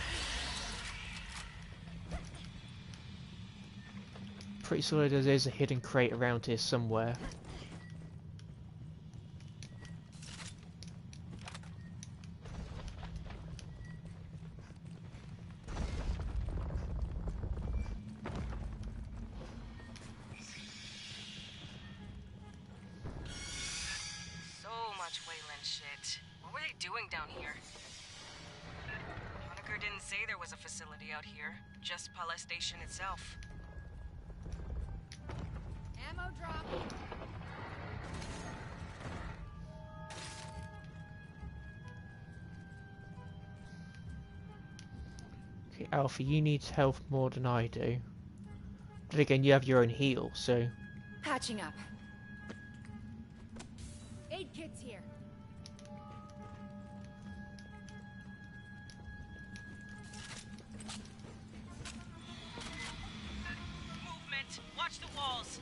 Pretty sure there's a hidden crate around here somewhere. Shit. What were they doing down here? Honecker didn't say there was a facility out here, just Pala Station itself. Ammo drop. Okay, Alpha, you need health more than I do. But again, you have your own heal, so... Patching up. Aid kits here. Movement! Watch the walls!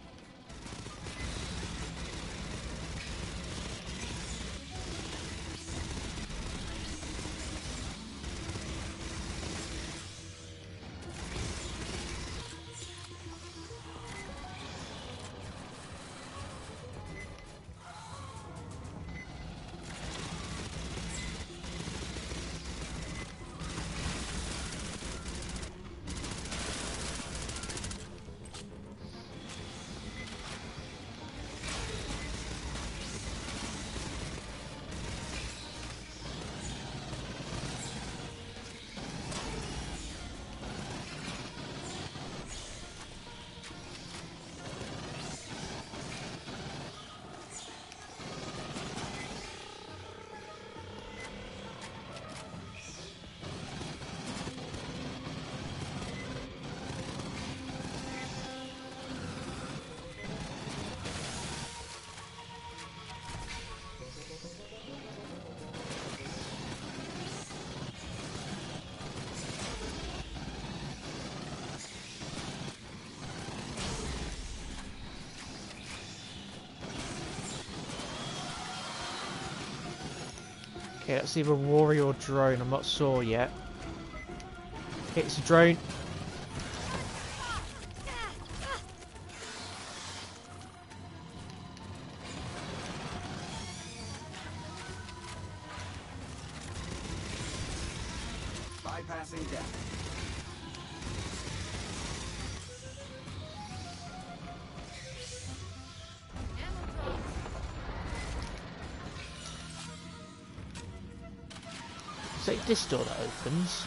Okay, that's either warrior or drone, I'm not sure yet. Okay, it's a drone. Bypassing death. So this door that opens.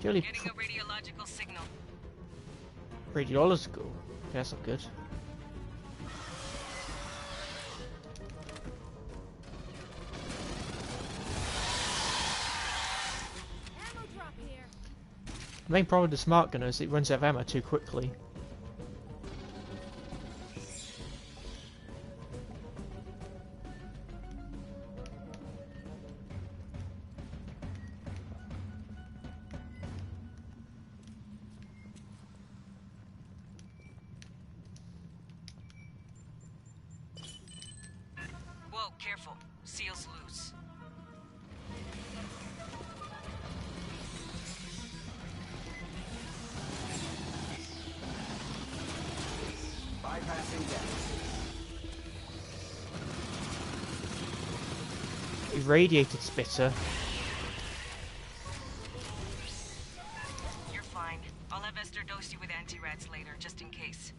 Getting a radiological signal. Radiological? Yeah, that's not good. Ammo drop here. The main problem with the smart gun is it runs out of ammo too quickly. Whoa, careful. Seal's loose. Bypassing death. Irradiated spitter. You're fine. I'll have Esther dose you with anti-rats later, just in case.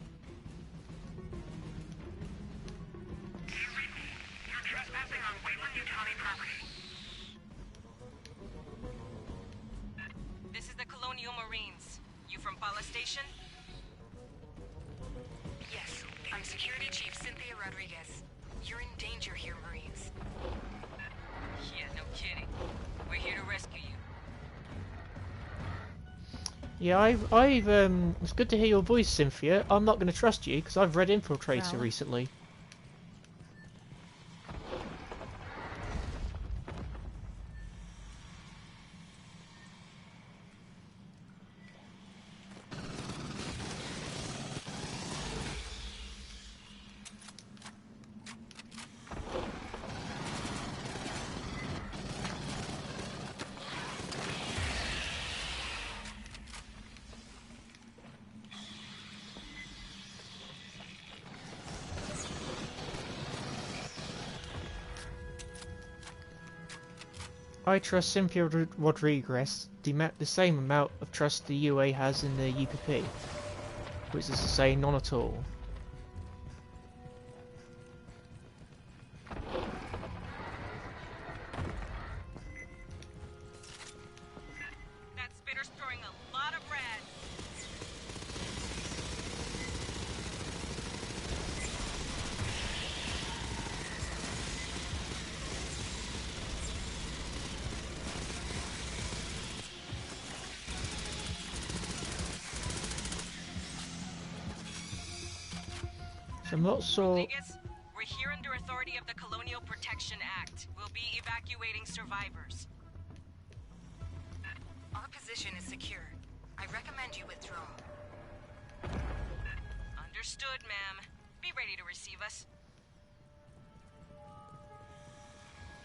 You're trespassing on Wayland County property. This is the Colonial Marines. You from Pala Station? Yes, I'm Security Chief Cynthia Rodriguez. You're in danger here, Marines. Yeah, no kidding. Yeah, it's good to hear your voice, Cynthia. I'm not going to trust you because I've read Infiltrator Well. recently. I trust Cynthia Rodriguez the same amount of trust the UA has in the UPP, which is to say none at all. That spitter's throwing a lot of rad. So I'm not sure. Rodriguez, we're here under authority of the Colonial Protection Act. We'll be evacuating survivors. Our position is secure. I recommend you withdraw. Understood, ma'am. Be ready to receive us.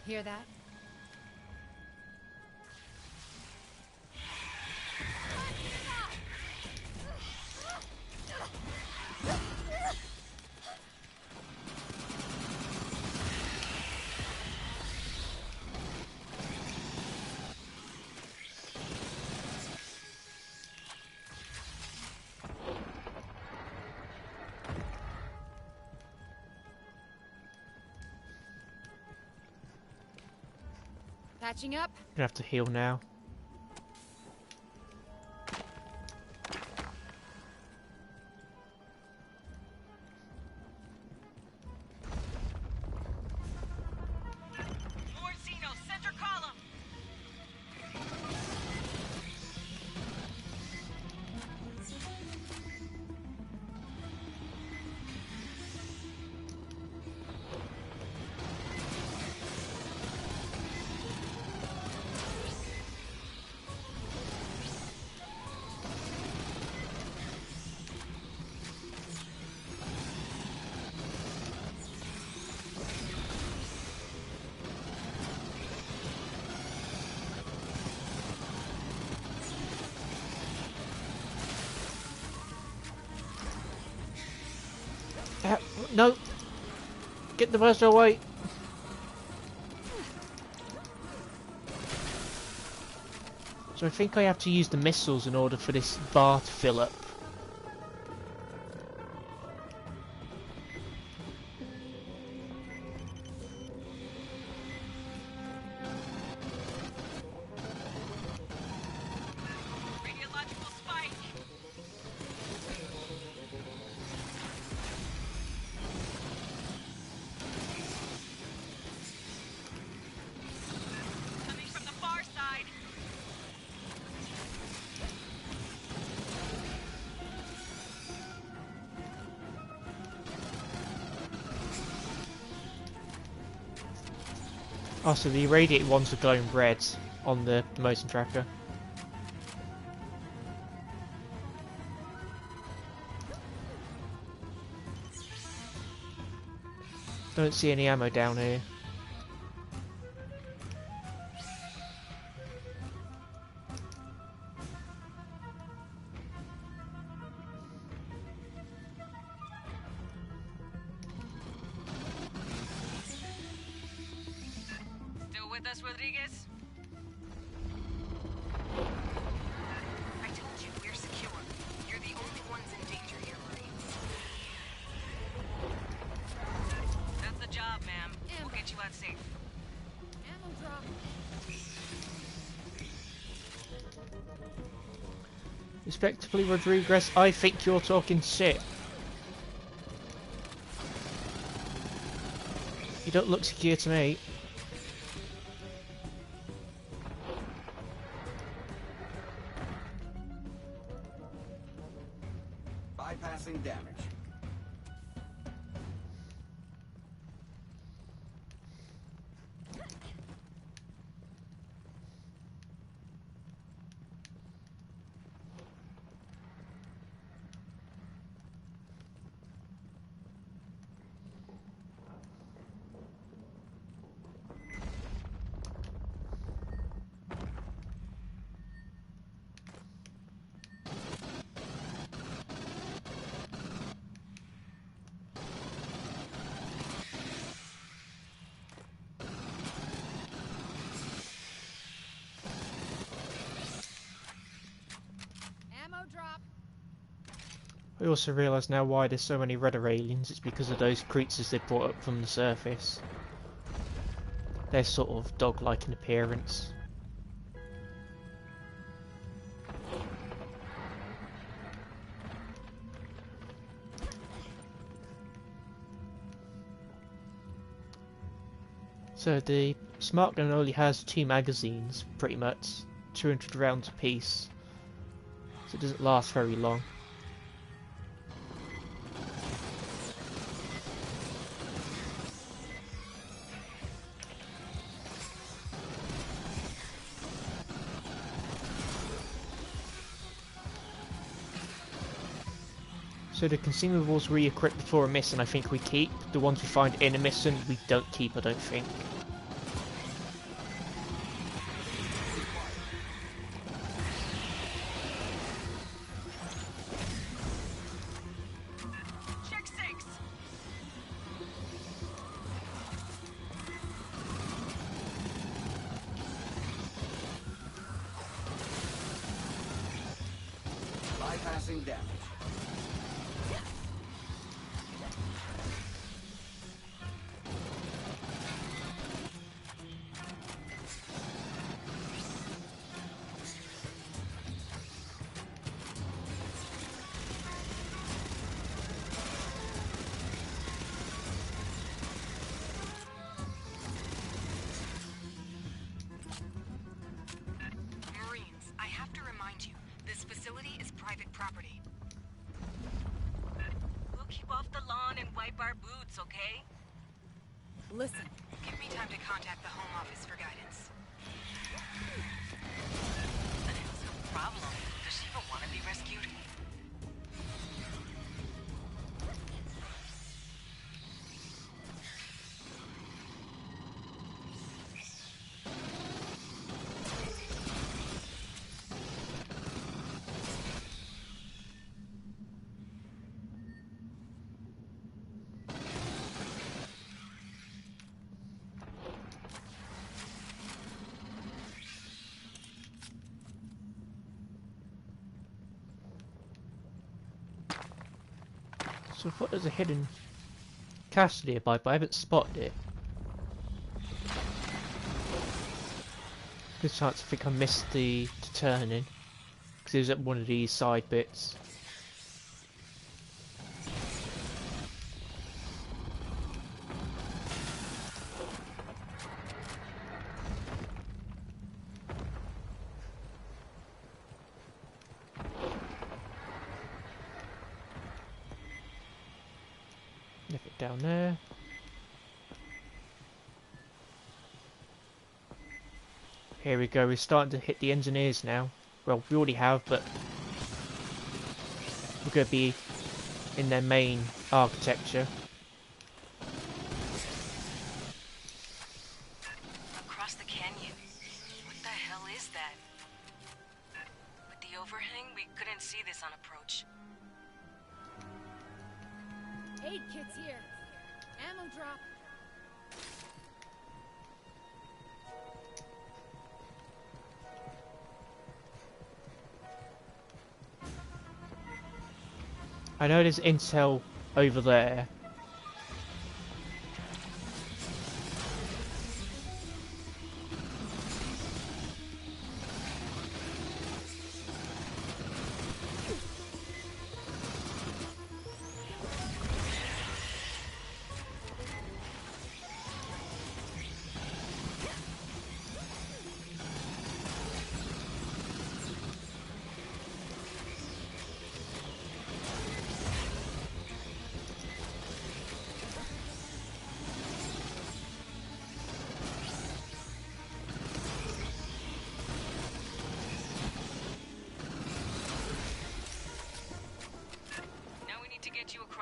Hear that? Patching up. Gonna have to heal now. More Xeno, center column. No! Get the burster away! So I think I have to use the missiles in order for this bar to fill up. Radiological spike. Coming from the far side. Oh, so the irradiated ones are glowing red on the motion tracker. Don't see any ammo down here. Still with us, Rodriguez? I told you we're secure. You're the only ones in danger here, Marines. That's the job, ma'am. We'll get you out safe. Ammo drop. Respectively, Rodriguez, I think you're talking shit. You don't look secure to me. Bypassing damage. Ammo drop. I also realise now why there's so many redder aliens. It's because of those creatures they brought up from the surface. They're sort of dog-like in appearance. So the smart gun only has 2 magazines, pretty much, 200 rounds apiece, so it doesn't last very long. So the consumables we equip before a mission I think we keep. The ones we find in a mission we don't keep, I don't think. Check 6. Bypassing damage. Marines, I have to remind you, this facility is private property. We'll keep off the lawn and wipe our boots, okay? Listen. Give me time to contact the Home Office for guidance. What's her problem? Does she even want to be rescued? So I thought there's a hidden castle nearby, but I haven't spotted it. Good chance I think I missed the turning, because it was at one of these side bits. Nothing down there. Here we go, we're starting to hit the engineers now. Well, we already have, but we're going to be in their main architecture. Across the canyon. What the hell is that? With the overhang, we couldn't see this on approach. Aid kits here. Ammo drop. I know there's intel over there.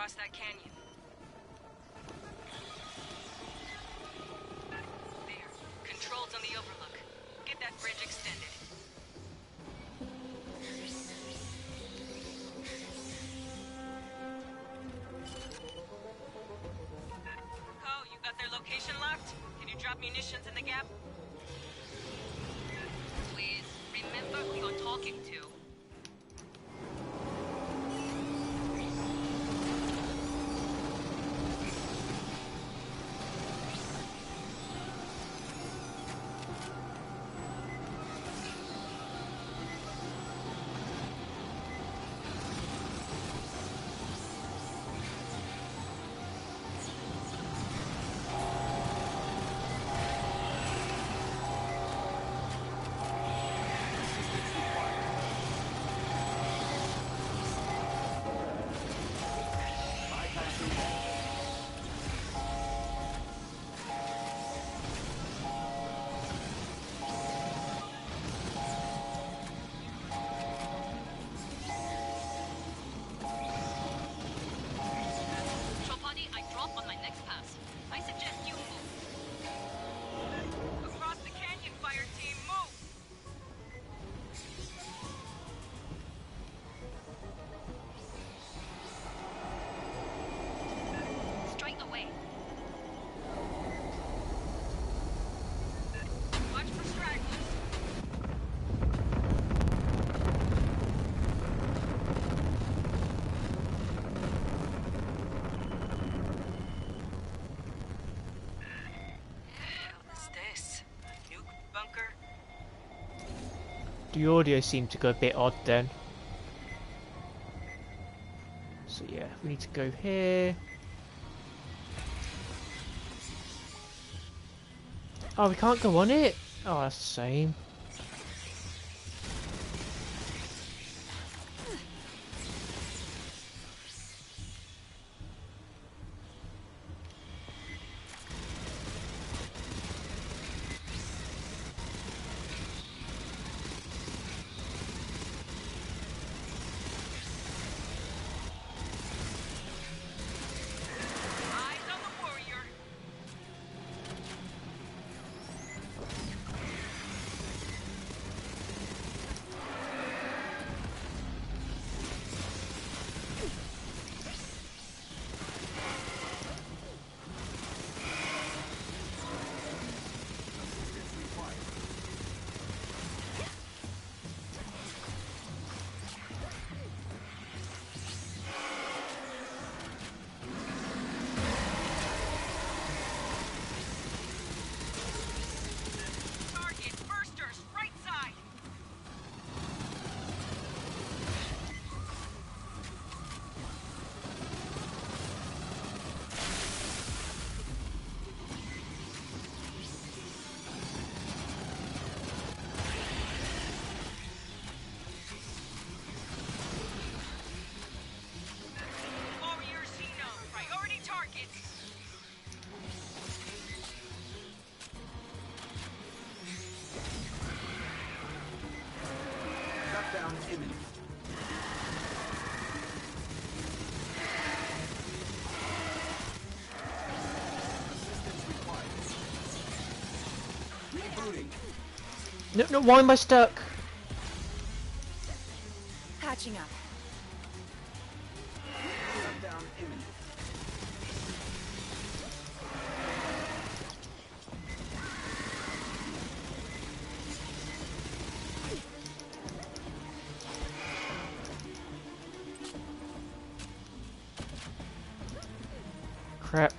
across that canyon. There. Controls on the overlook. Get that bridge extended. Oh, you got their location locked? Can you drop munitions in the gap? Please, remember who you're talking to. Chopati, I drop on my next pass. I suggest you move. Across the canyon, Fireteam, move! Straight away. Watch for stragglers. Hell is this? A nuke bunker? The audio seemed to go a bit odd then. So yeah, we need to go here. Oh, we can't go on it? Oh, that's the same. Eyes on the warrior. Target, bursters, right side. Warrior Xeno, priority targets. Shutdown imminent. Assistance required. Rebooting. No, no, why am I stuck? Patching up. Shutdown imminent. Crap.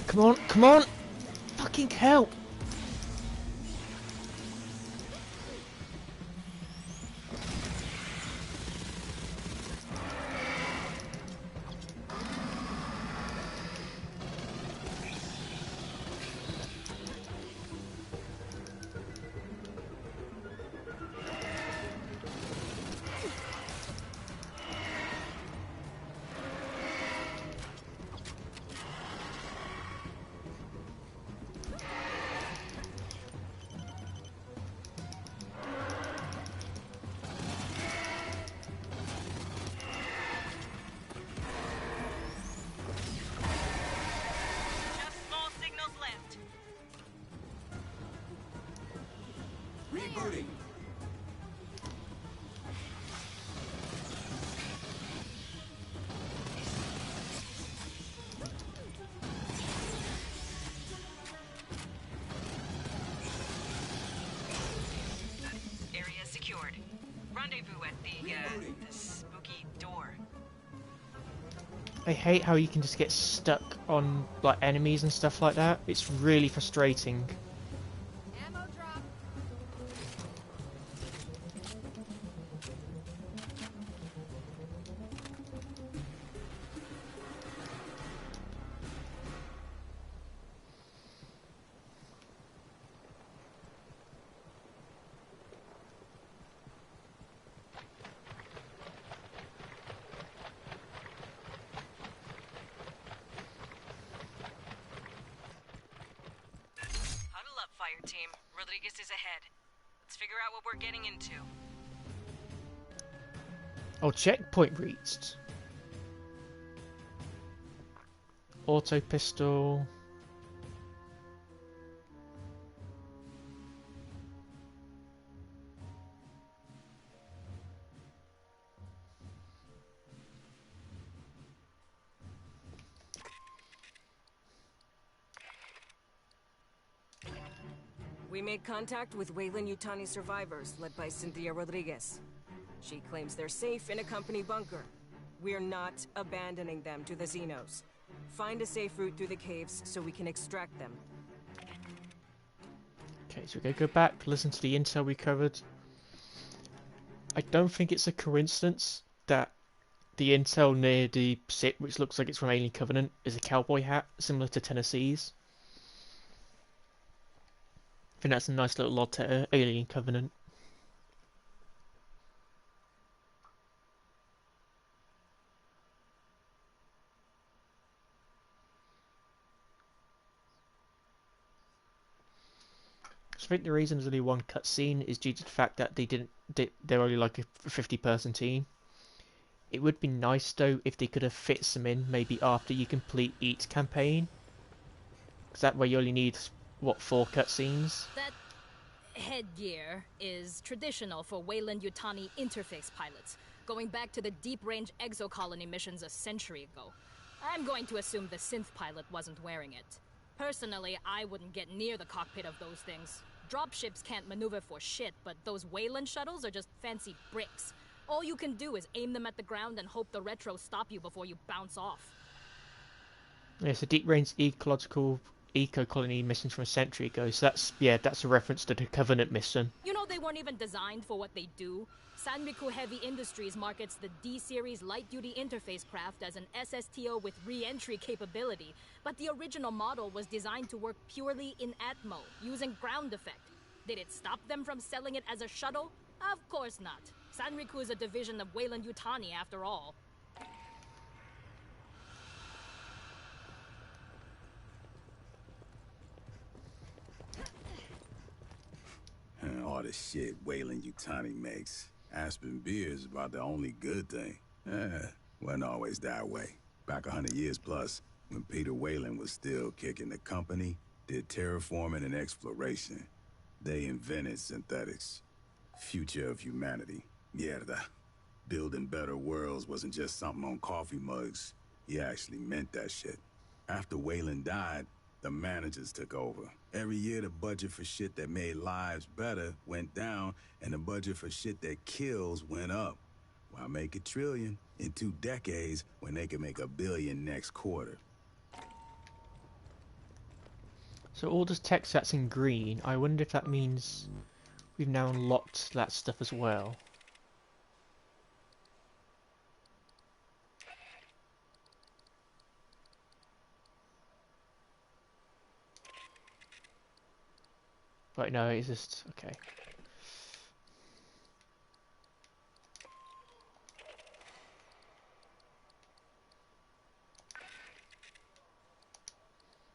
Come on, come on! Fucking hell! booting. Area secured. Rendezvous at the spooky door. I hate how you can just get stuck on like enemies and stuff like that. It's really frustrating. Ammo drop. Huddle up, Fireteam. Rodriguez is ahead. Let's figure out what we're getting into. Oh, checkpoint reached. Auto pistol. We made contact with Wayland Yutani survivors, led by Cynthia Rodriguez. She claims they're safe in a company bunker. We're not abandoning them to the Xenos. Find a safe route through the caves so we can extract them. Okay, so we're going to go back, listen to the intel we covered. I don't think it's a coincidence that the intel near the sit, which looks like it's from Alien Covenant, is a cowboy hat, similar to Tennessee's. I think that's a nice little nod to Alien Covenant. I think the reason there's only one cutscene is due to the fact that they're only like a 50-person team. It would be nice though if they could have fit some in maybe after you complete each campaign, because that way you only need what 4 cutscenes. That headgear is traditional for Wayland Yutani interface pilots, going back to the deep-range exocolony missions a century ago. I'm going to assume the synth pilot wasn't wearing it. Personally, I wouldn't get near the cockpit of those things. Dropships can't maneuver for shit, but those Wayland shuttles are just fancy bricks. All you can do is aim them at the ground and hope the retros stop you before you bounce off. Yeah, it's a deep-range eco-colony mission from a century ago, so that's a reference to the Covenant mission. You know they weren't even designed for what they do. Sanriku Heavy Industries markets the D-Series light-duty interface craft as an SSTO with re-entry capability, but the original model was designed to work purely in Atmo, using ground effect. Did it stop them from selling it as a shuttle? Of course not. Sanriku is a division of Wayland Yutani after all. All the shit Wayland Yutani makes. Aspen beer is about the only good thing. Wasn't always that way. Back 100 years plus, when Peter Wayland was still kicking the company, did terraforming and exploration. They invented synthetics. Future of humanity. Mierda. Building better worlds wasn't just something on coffee mugs. He actually meant that shit. After Wayland died, the managers took over. Every year the budget for shit that made lives better went down, and the budget for shit that kills went up. Why make a trillion in 2 decades when they can make $1 billion next quarter? So all this text that's in green, I wonder if that means we've now unlocked that stuff as well. Right, no, it's just... okay.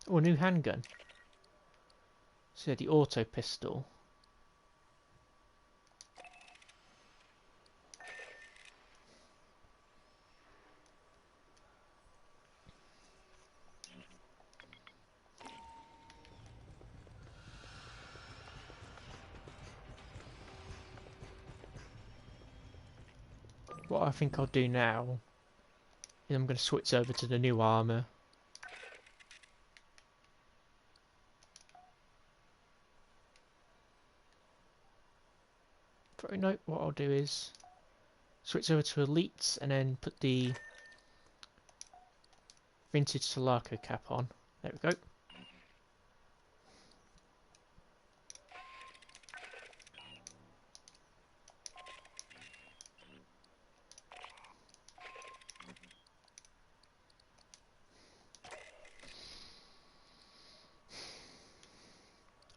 Oh, a new handgun. So the auto pistol. What I think I'll do now is I'm going to switch over to the new armor. But no, what I'll do is switch over to elites and then put the vintage Sulaco cap on. There we go.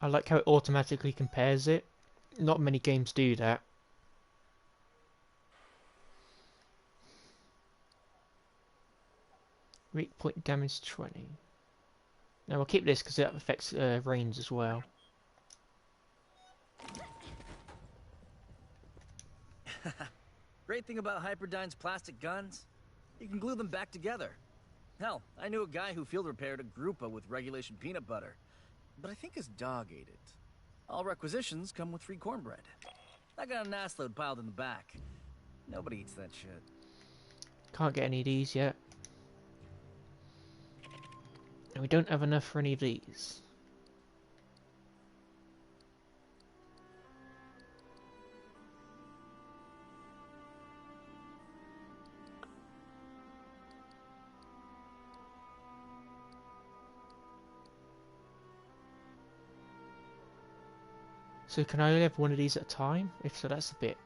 I like how it automatically compares it. Not many games do that. Weak point damage 20. Now we'll keep this because that affects range as well. Great thing about Hyperdyne's plastic guns, you can glue them back together. Hell, I knew a guy who field repaired a Grupa with regulation peanut butter, but I think his dog ate it. All requisitions come with free cornbread. I got an ass load piled in the back. Nobody eats that shit. Can't get any of these yet. And we don't have enough for any of these. So can I only have one of these at a time? If so, that's a bit...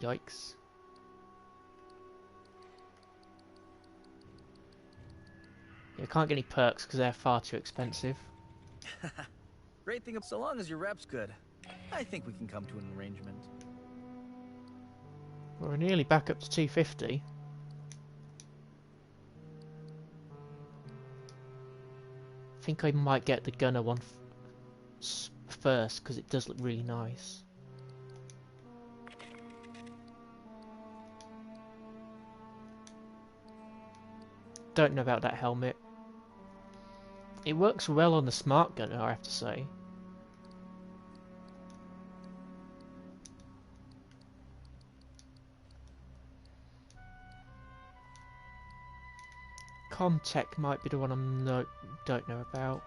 Yikes. Yeah, I can't get any perks because they're far too expensive. Great thing, so long as your rep's good, I think we can come to an arrangement. We're nearly back up to 250. I think I might get the gunner one first because it does look really nice. Don't know about that helmet. It works well on the smart gunner, I have to say. Comtech might be the one I don't know about.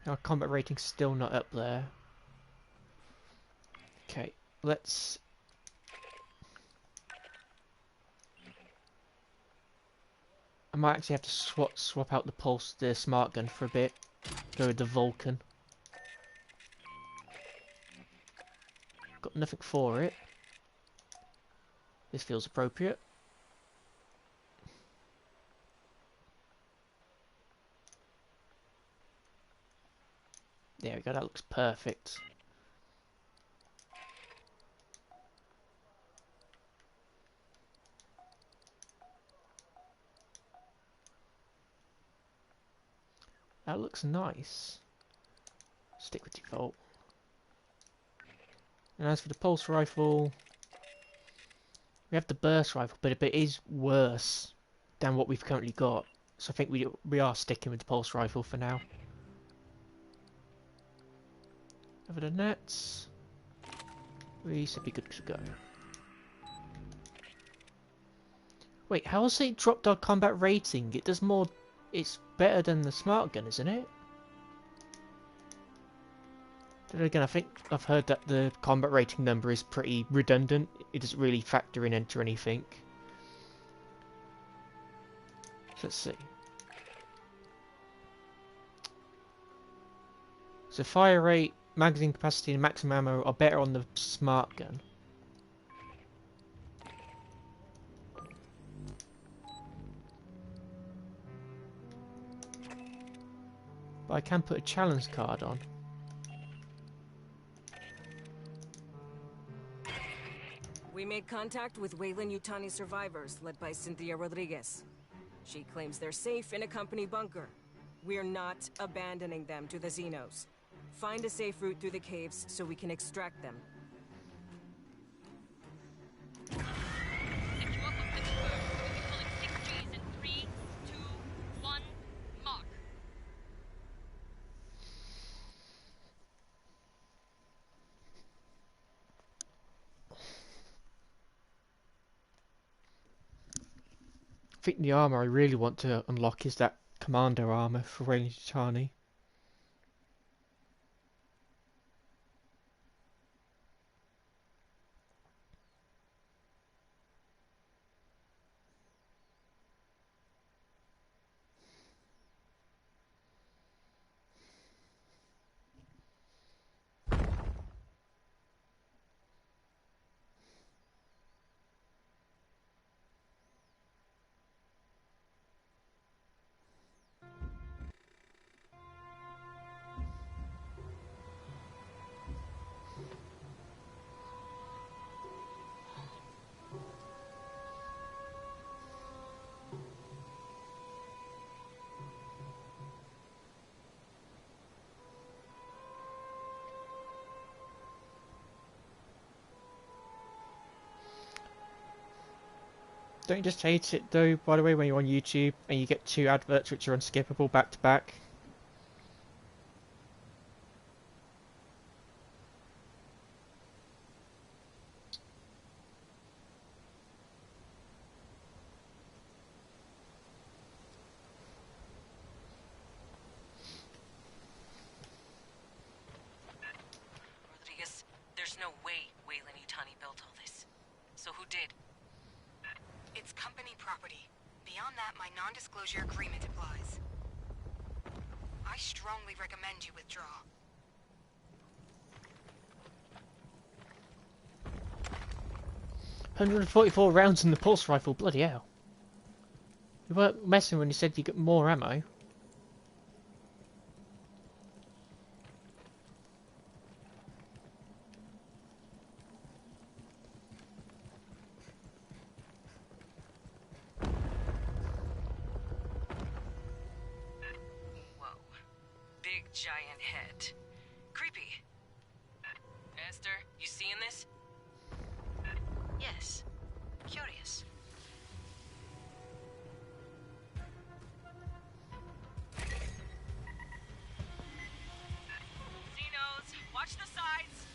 Our combat rating's still not up there. Okay, let's... I might actually have to swap out the smart gun for a bit. Go with the Vulcan. Got nothing for it. This feels appropriate. There we go, that looks perfect. That looks nice. Stick with default. And as for the pulse rifle, we have the burst rifle, but it is worse than what we've currently got. So I think we are sticking with the pulse rifle for now. Over the nets, we should be good to go. Wait, how has it dropped our combat rating? It does more. It's better than the smart gun, isn't it? Then again, I think I've heard that the combat rating number is pretty redundant. It doesn't really factor in into anything. So let's see. So fire rate, magazine capacity, and maximum ammo are better on the smart gun. But I can put a challenge card on. We made contact with Weyland-Yutani survivors led by Cynthia Rodriguez. She claims they're safe in a company bunker. We're not abandoning them to the Xenos. Find a safe route through the caves so we can extract them. think the armor I really want to unlock is that commander armor for Weyland-Yutani. Don't you just hate it though, by the way, when you're on YouTube and you get 2 adverts which are unskippable back to back? Rodriguez, there's no way Weyland-Yutani built all this. So who did? It's company property. Beyond that, my non-disclosure agreement applies. I strongly recommend you withdraw. $144 rounds in the pulse rifle, bloody hell. You weren't messing when you said you get more ammo. Whoa. Big giant head. Creepy. Esther, you seeing this? Yes. Curious. Xenos, watch the sides!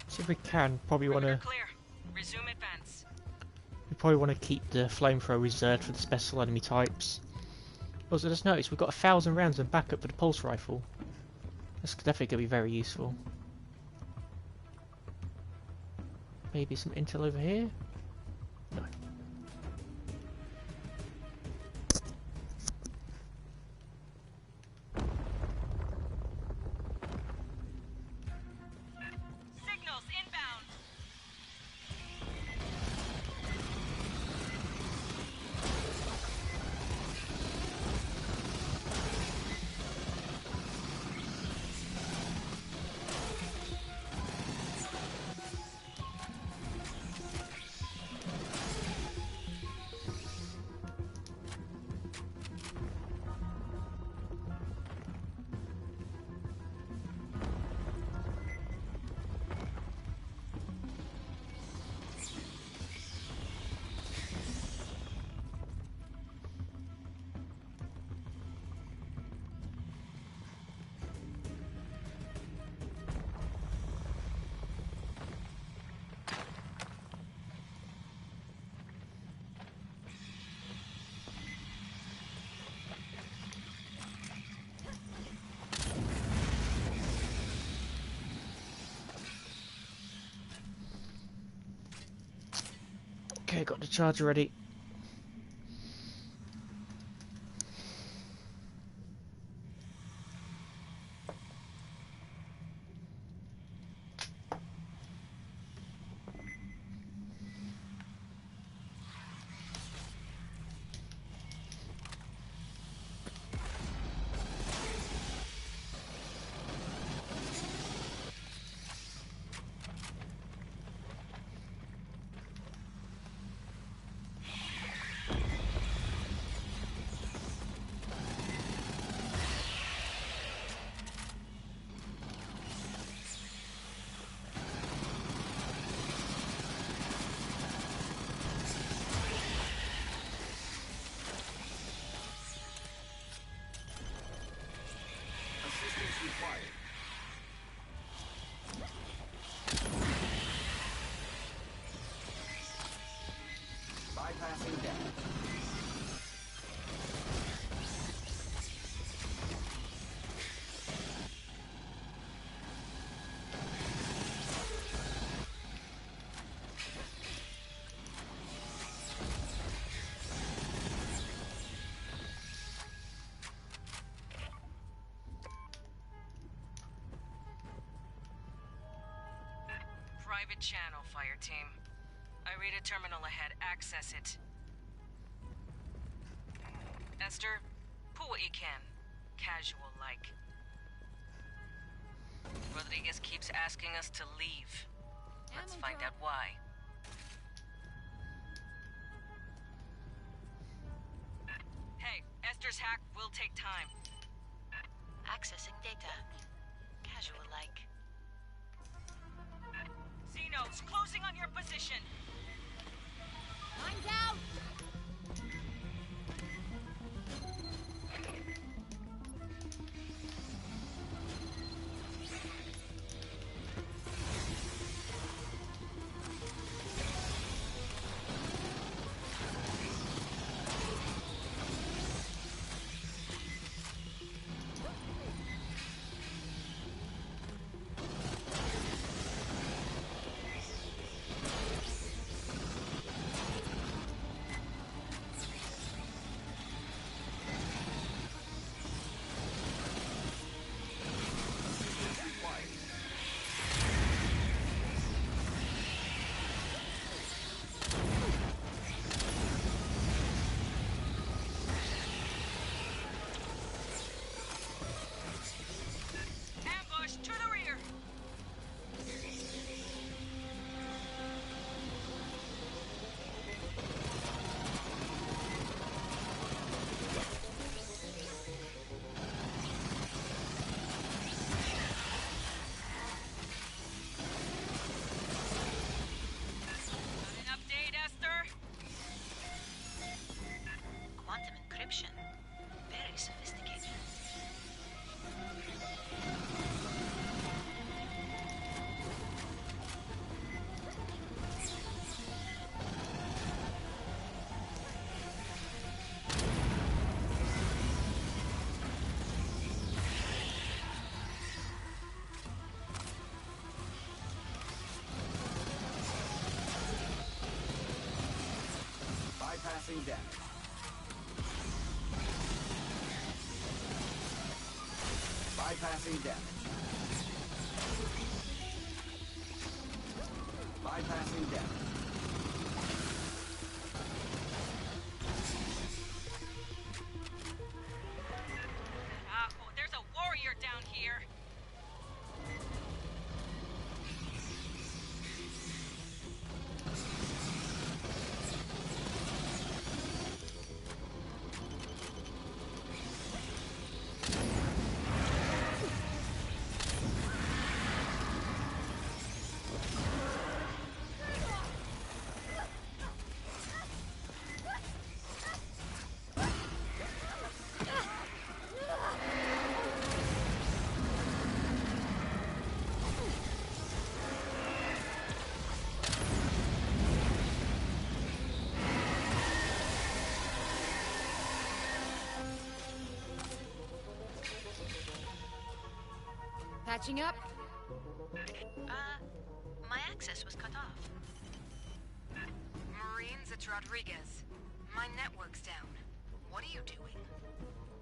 So if we can, probably want to... Clear. Resume advance. We probably want to keep the flamethrower reserved for the special enemy types. Also, just notice we've got 1,000 rounds of backup for the pulse rifle. That's definitely going to be very useful. Maybe some intel over here? No. Signals inbound. the charger ready. Assistance required. Bypassing damage. Private channel, Fireteam. I read a terminal ahead. Access it. Esther, pull what you can. Casual-like. Rodriguez keeps asking us to leave. Let's find out why. Hey, Esther's hack will take time. Accessing data. Casual-like. Xenos, closing on your position. Mine's out! Ambush to the rear. Got an update, Esther? Quantum encryption. Very sophisticated. Bypassing damage. Bypassing damage. Bypassing damage. There's a warrior down here. Patching up? My access was cut off. Marines, it's Rodriguez. My network's down. What are you doing?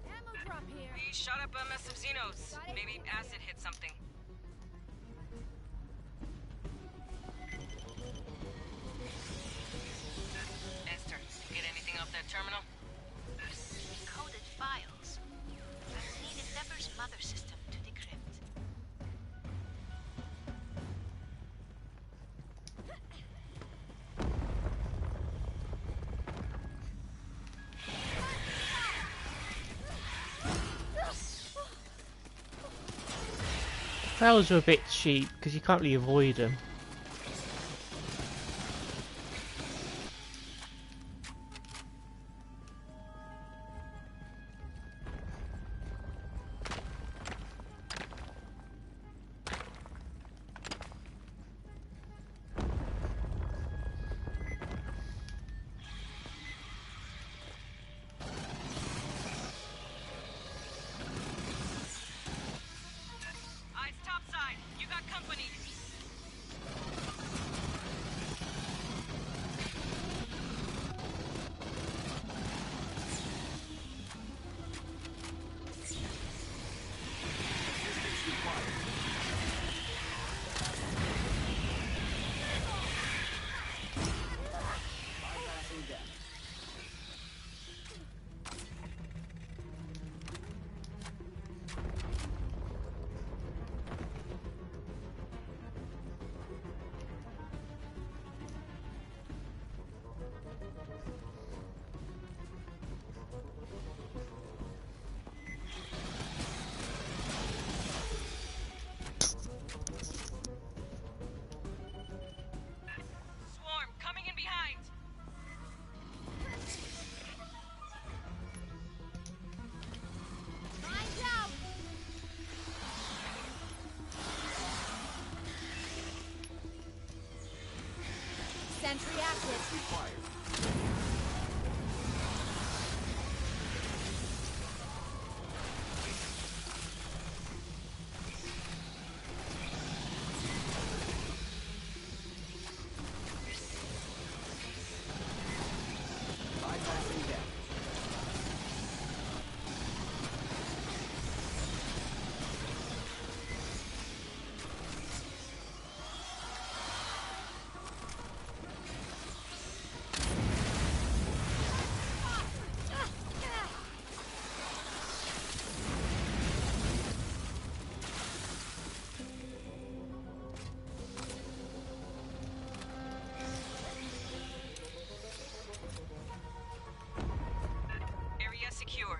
Ammo drop here. We shot up a mess of Xenos. Maybe acid hit something. Esther, get anything off that terminal? Encoded files. I need Endeavor's mother system to decrypt. Files are a bit cheap because you can't really avoid them. Eyes topside. You got company. Bypassing damage. Swarm, coming in behind. Mine's out. Sentry active. Required. Bypassing damage. Area secure.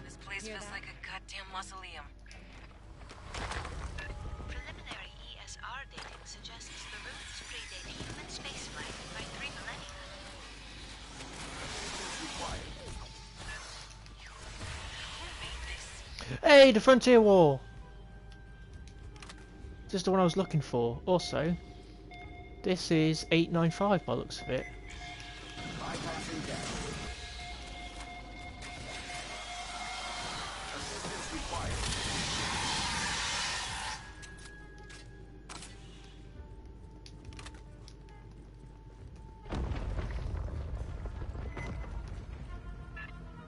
This place Hear feels that? like a goddamn mausoleum. Preliminary ESR dating suggests the ruins predate human spaceflight by 3 millennia. Required. Hey, the Frontier War! Just the one I was looking for. Also, this is 895 by the looks of it. Bypassing damage. Assistance required.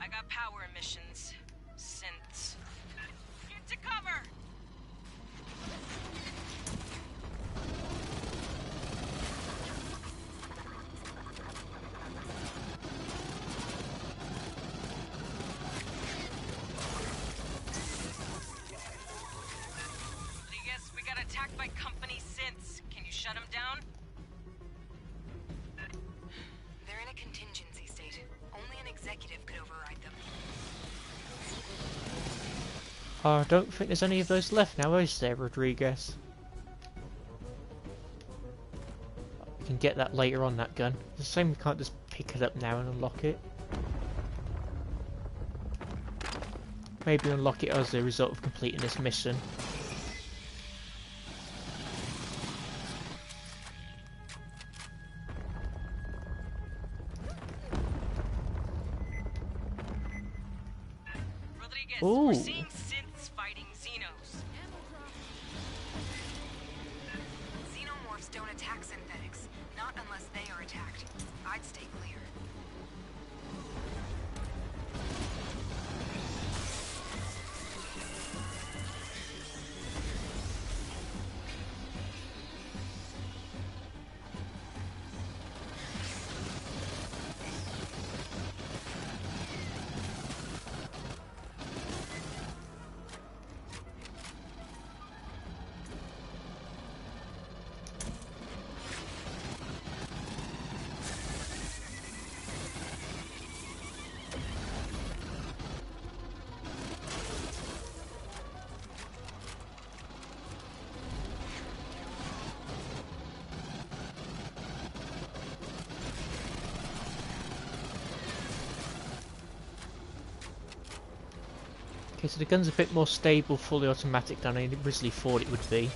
I got power emissions. Synths. Get to cover! Rodriguez, we got attacked by company synths. Can you shut them down? They're in a contingency state. Only an executive could override them. I don't think there's any of those left now, is there, Rodriguez? We can get that later on, that gun. It's a shame we can't just pick it up now and unlock it. Maybe unlock it as a result of completing this mission. Rodriguez, Ooh. we're seeing synths fighting Xenos. Xenomorphs don't attack synthetics. I'd stay clear. Okay, so the gun's a bit more stable, fully automatic than I originally thought it would be.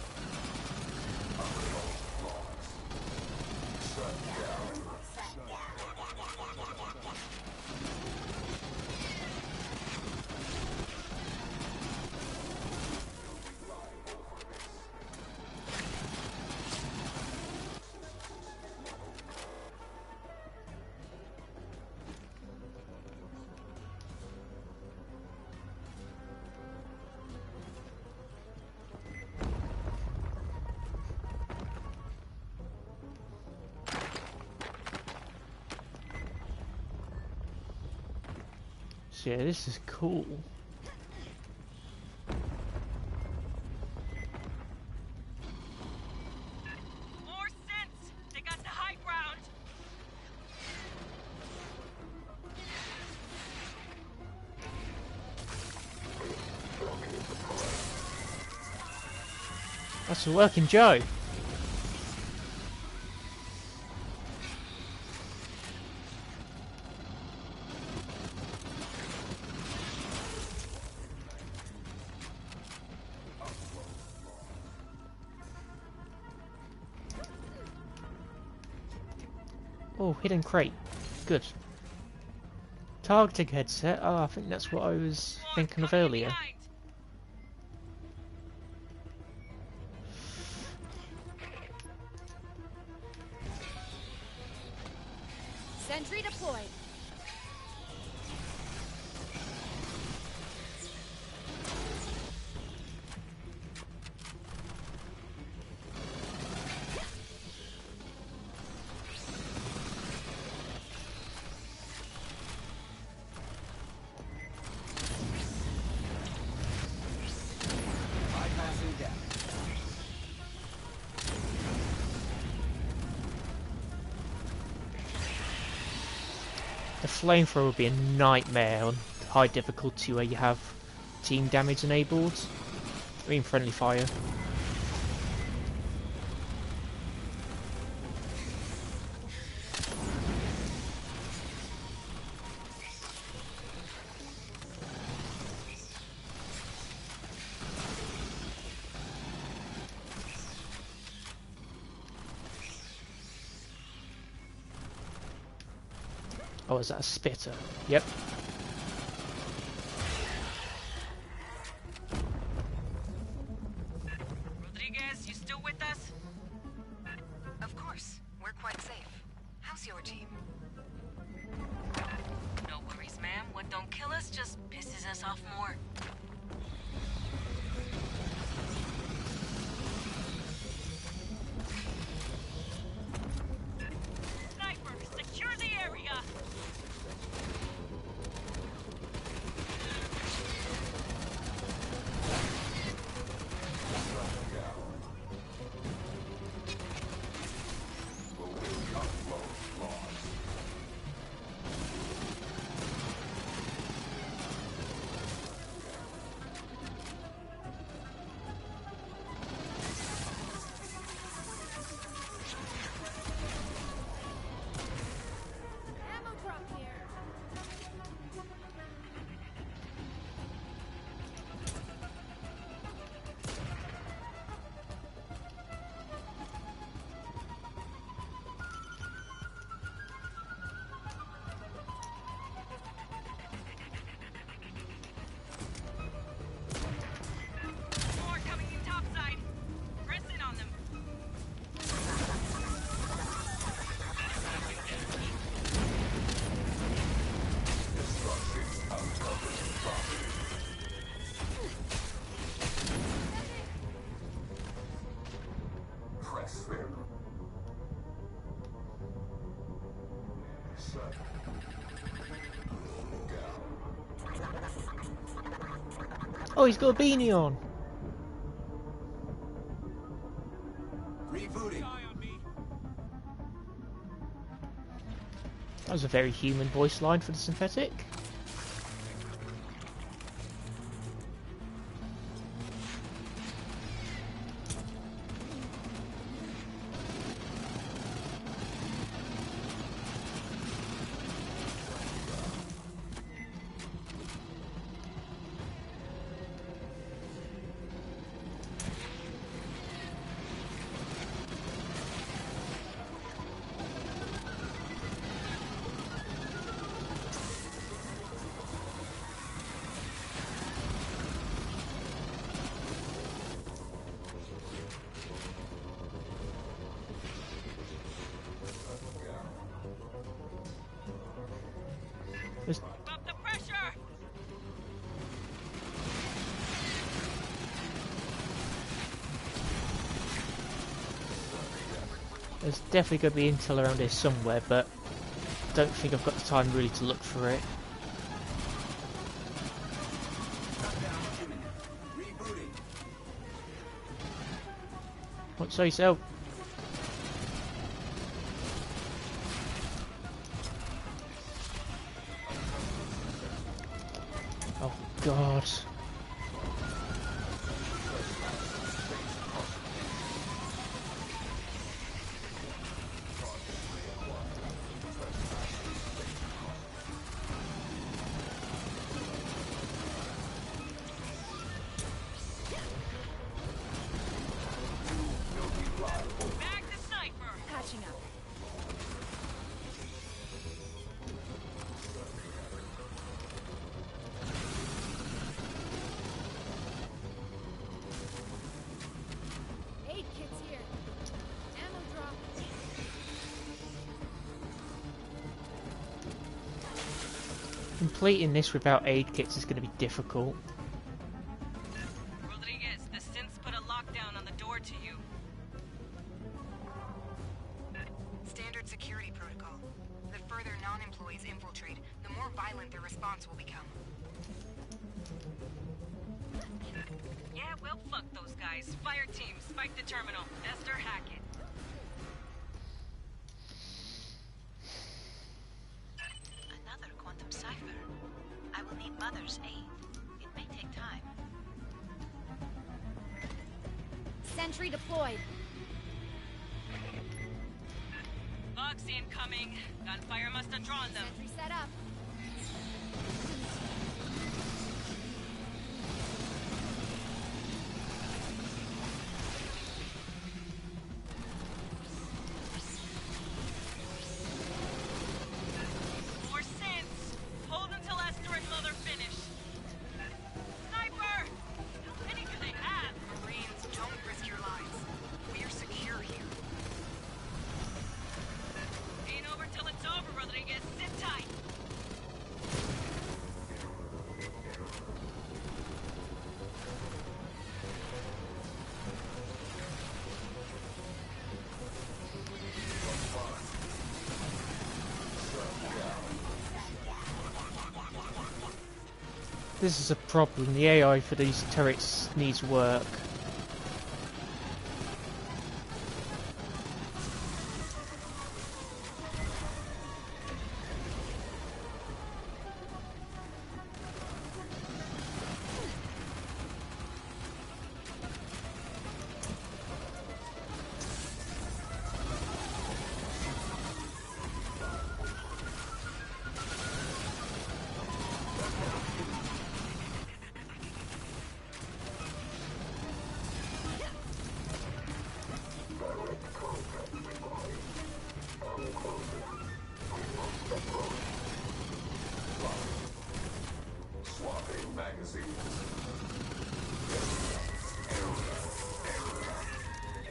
So yeah, this is cool. More sense! They got the high ground! That's a working Joe. Oh, hidden crate. Good. Targeting headset. Oh, I think that's what I was thinking of earlier. Sentry deployed. Bypassing damage. The flamethrower would be a nightmare on high difficulty where you have team damage enabled. I mean friendly fire. Oh, is that a spitter? Yep. Rodriguez, you still with us? Of course. We're quite safe. How's your team? No worries, ma'am. What don't kill us just pisses us off more. Sniper, secure the area! Oh, he's got a beanie on. Rebooting. That was a very human voice line for the synthetic. There's definitely going to be intel around here somewhere, but I don't think I've got the time really to look for it. What say so? Oh God. Completing this without aid kits is going to be difficult. Rodriguez, the synths put a lockdown on the door to you. Standard security protocol. The further non-employees infiltrate, the more violent their response will become. Yeah, well, fuck those guys. Fireteam, spike the terminal. Esther, hack it. Another quantum cipher. I will need Mother's aid. It may take time. Sentry deployed. Bugs incoming. Gunfire must have drawn them. Sentry set up. More synths. Hold until Esther and Mother finish. Sniper! How many do they have? Marines, don't risk your lives. We're secure here. Ain't over till it's over, Rodriguez. Sit tight. This is a problem. The AI for these turrets needs work.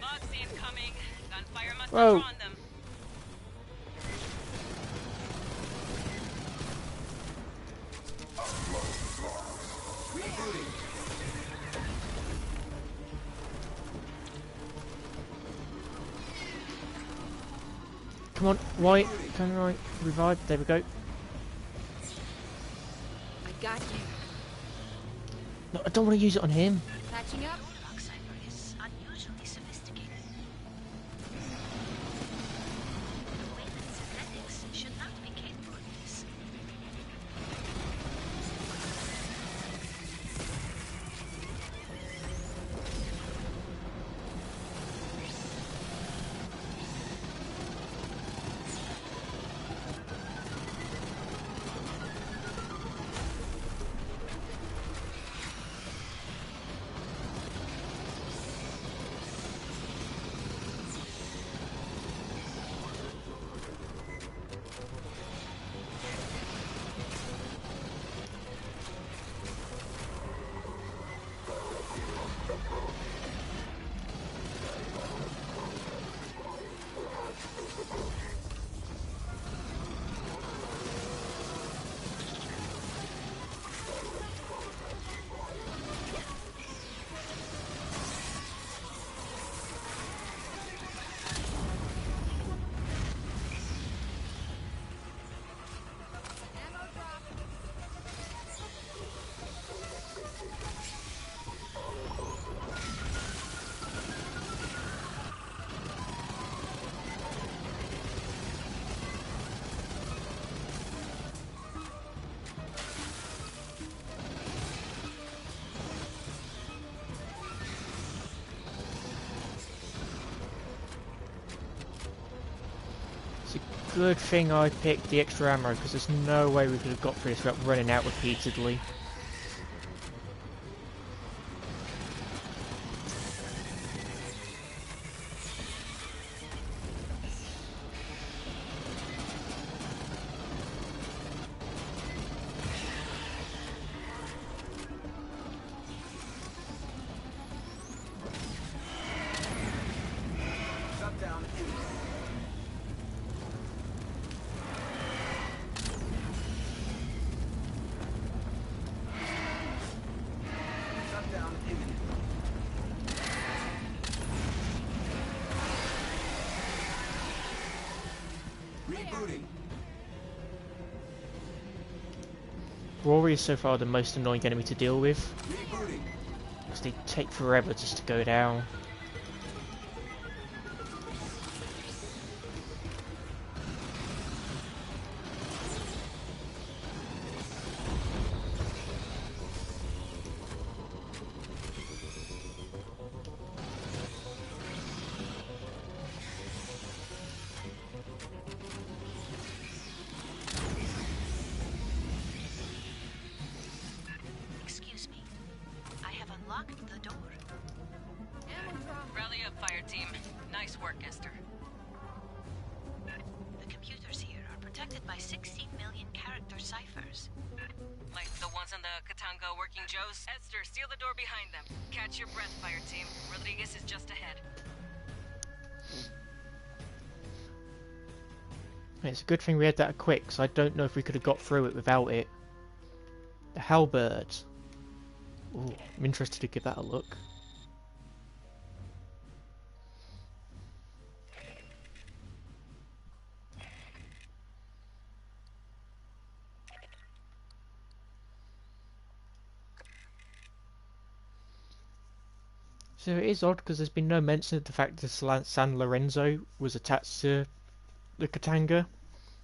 Bugs incoming. Gunfire must Whoa. have drawn them. Come on, White, turn right, revive, there we go. I got you. No, I don't want to use it on him. Catching up? Roadblock cipher is unusually sophisticated. Wayland's synthetics should not be capable of this. Good thing I picked the extra ammo, because there's no way we could have got through this without running out repeatedly. Shut down imminent. Shut down imminent. Rebooting. Rory is so far the most annoying enemy to deal with, Rebooting. because they take forever just to go down. Excuse me. I have unlocked the door. Ammo drop. Rally up, Fireteam. Nice work, Esther. The computers here are protected by 60 million character ciphers. Like the ones on the Katanga working Joes? Esther, seal the door behind them. Catch your breath, Fireteam. Rodriguez is just ahead. It's a good thing we had that quick, because I don't know if we could have got through it without it. The halberd. Ooh, I'm interested to give that a look. So it is odd because there's been no mention of the fact that San Lorenzo was attached to the Katanga.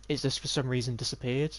It's just for some reason disappeared.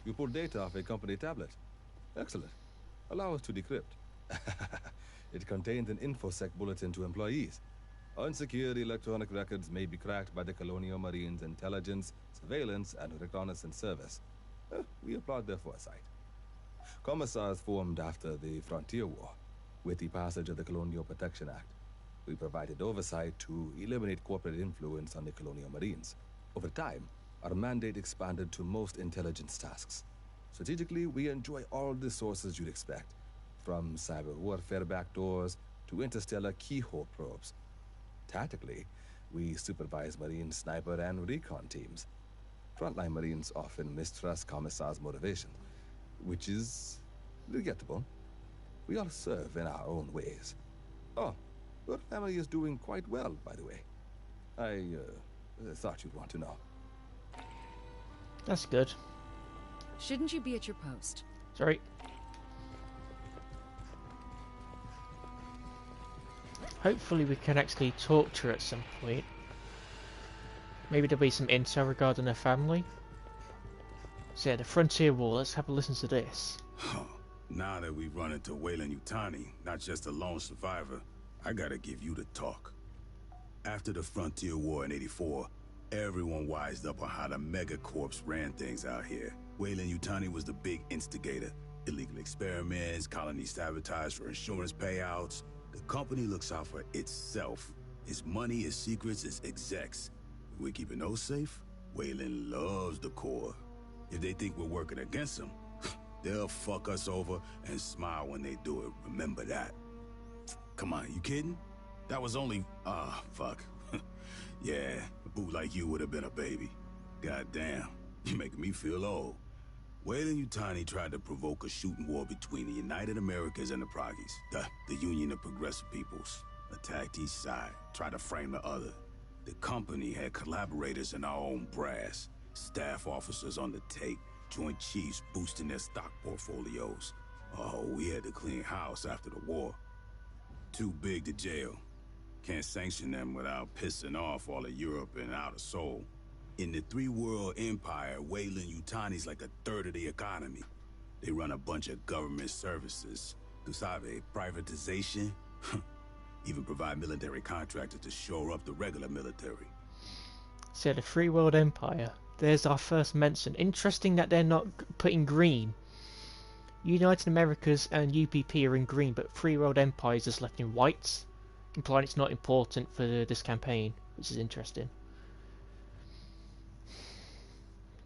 You pulled data off a company tablet. Excellent. Allow us to decrypt. It contained an InfoSec bulletin to employees. Unsecured electronic records may be cracked by the Colonial Marines' Intelligence, Surveillance, and Reconnaissance Service. We applaud their foresight. Commissars formed after the Frontier War. With the passage of the Colonial Protection Act, we provided oversight to eliminate corporate influence on the Colonial Marines. Over time, our mandate expanded to most intelligence tasks. Strategically, we enjoy all the sources you'd expect, from cyber warfare backdoors to interstellar keyhole probes. Tactically, we supervise Marine sniper and recon teams. Frontline Marines often mistrust Commissar's motivations, which is regrettable. We all serve in our own ways. Oh, your family is doing quite well, by the way. I thought you'd want to know. That's good. Shouldn't you be at your post? Sorry. Hopefully we can actually talk to her at some point. Maybe there'll be some intel regarding her family. So yeah, the Frontier War, let's have a listen to this. Now that we've run into Weyland-Yutani, not just a lone survivor, I gotta give you the talk. After the Frontier War in '84, everyone wised up on how the megacorps ran things out here. Weyland-Yutani was the big instigator. Illegal experiments, colony sabotage for insurance payouts. The company looks out for itself. Its money, its secrets, its execs. If we're keeping those safe, Weyland loves the Corps. If they think we're working against them, they'll fuck us over and smile when they do it. Remember that. Come on, you kidding? That was only... fuck. Yeah, a boot like you would have been a baby. Goddamn, you're making me feel old. Weyland-Yutani tried to provoke a shooting war between the United Americas and the Proggies, the Union of Progressive Peoples. Attacked each side, tried to frame the other. The company had collaborators in our own brass, staff officers on the take, Joint Chiefs boosting their stock portfolios. Oh, we had to clean house after the war. Too big to jail. Can't sanction them without pissing off all of Europe and Outer Soul. In the three-world empire, Weyland-Yutani's like a third of the economy. They run a bunch of government services. Tu sabe, privatization. Even provide military contractors to shore up the regular military. So the Free World Empire. There's our first mention. Interesting that they're not putting green. United Americas and UPP are in green, but Free World Empire is just left in white, implying it's not important for this campaign, which is interesting.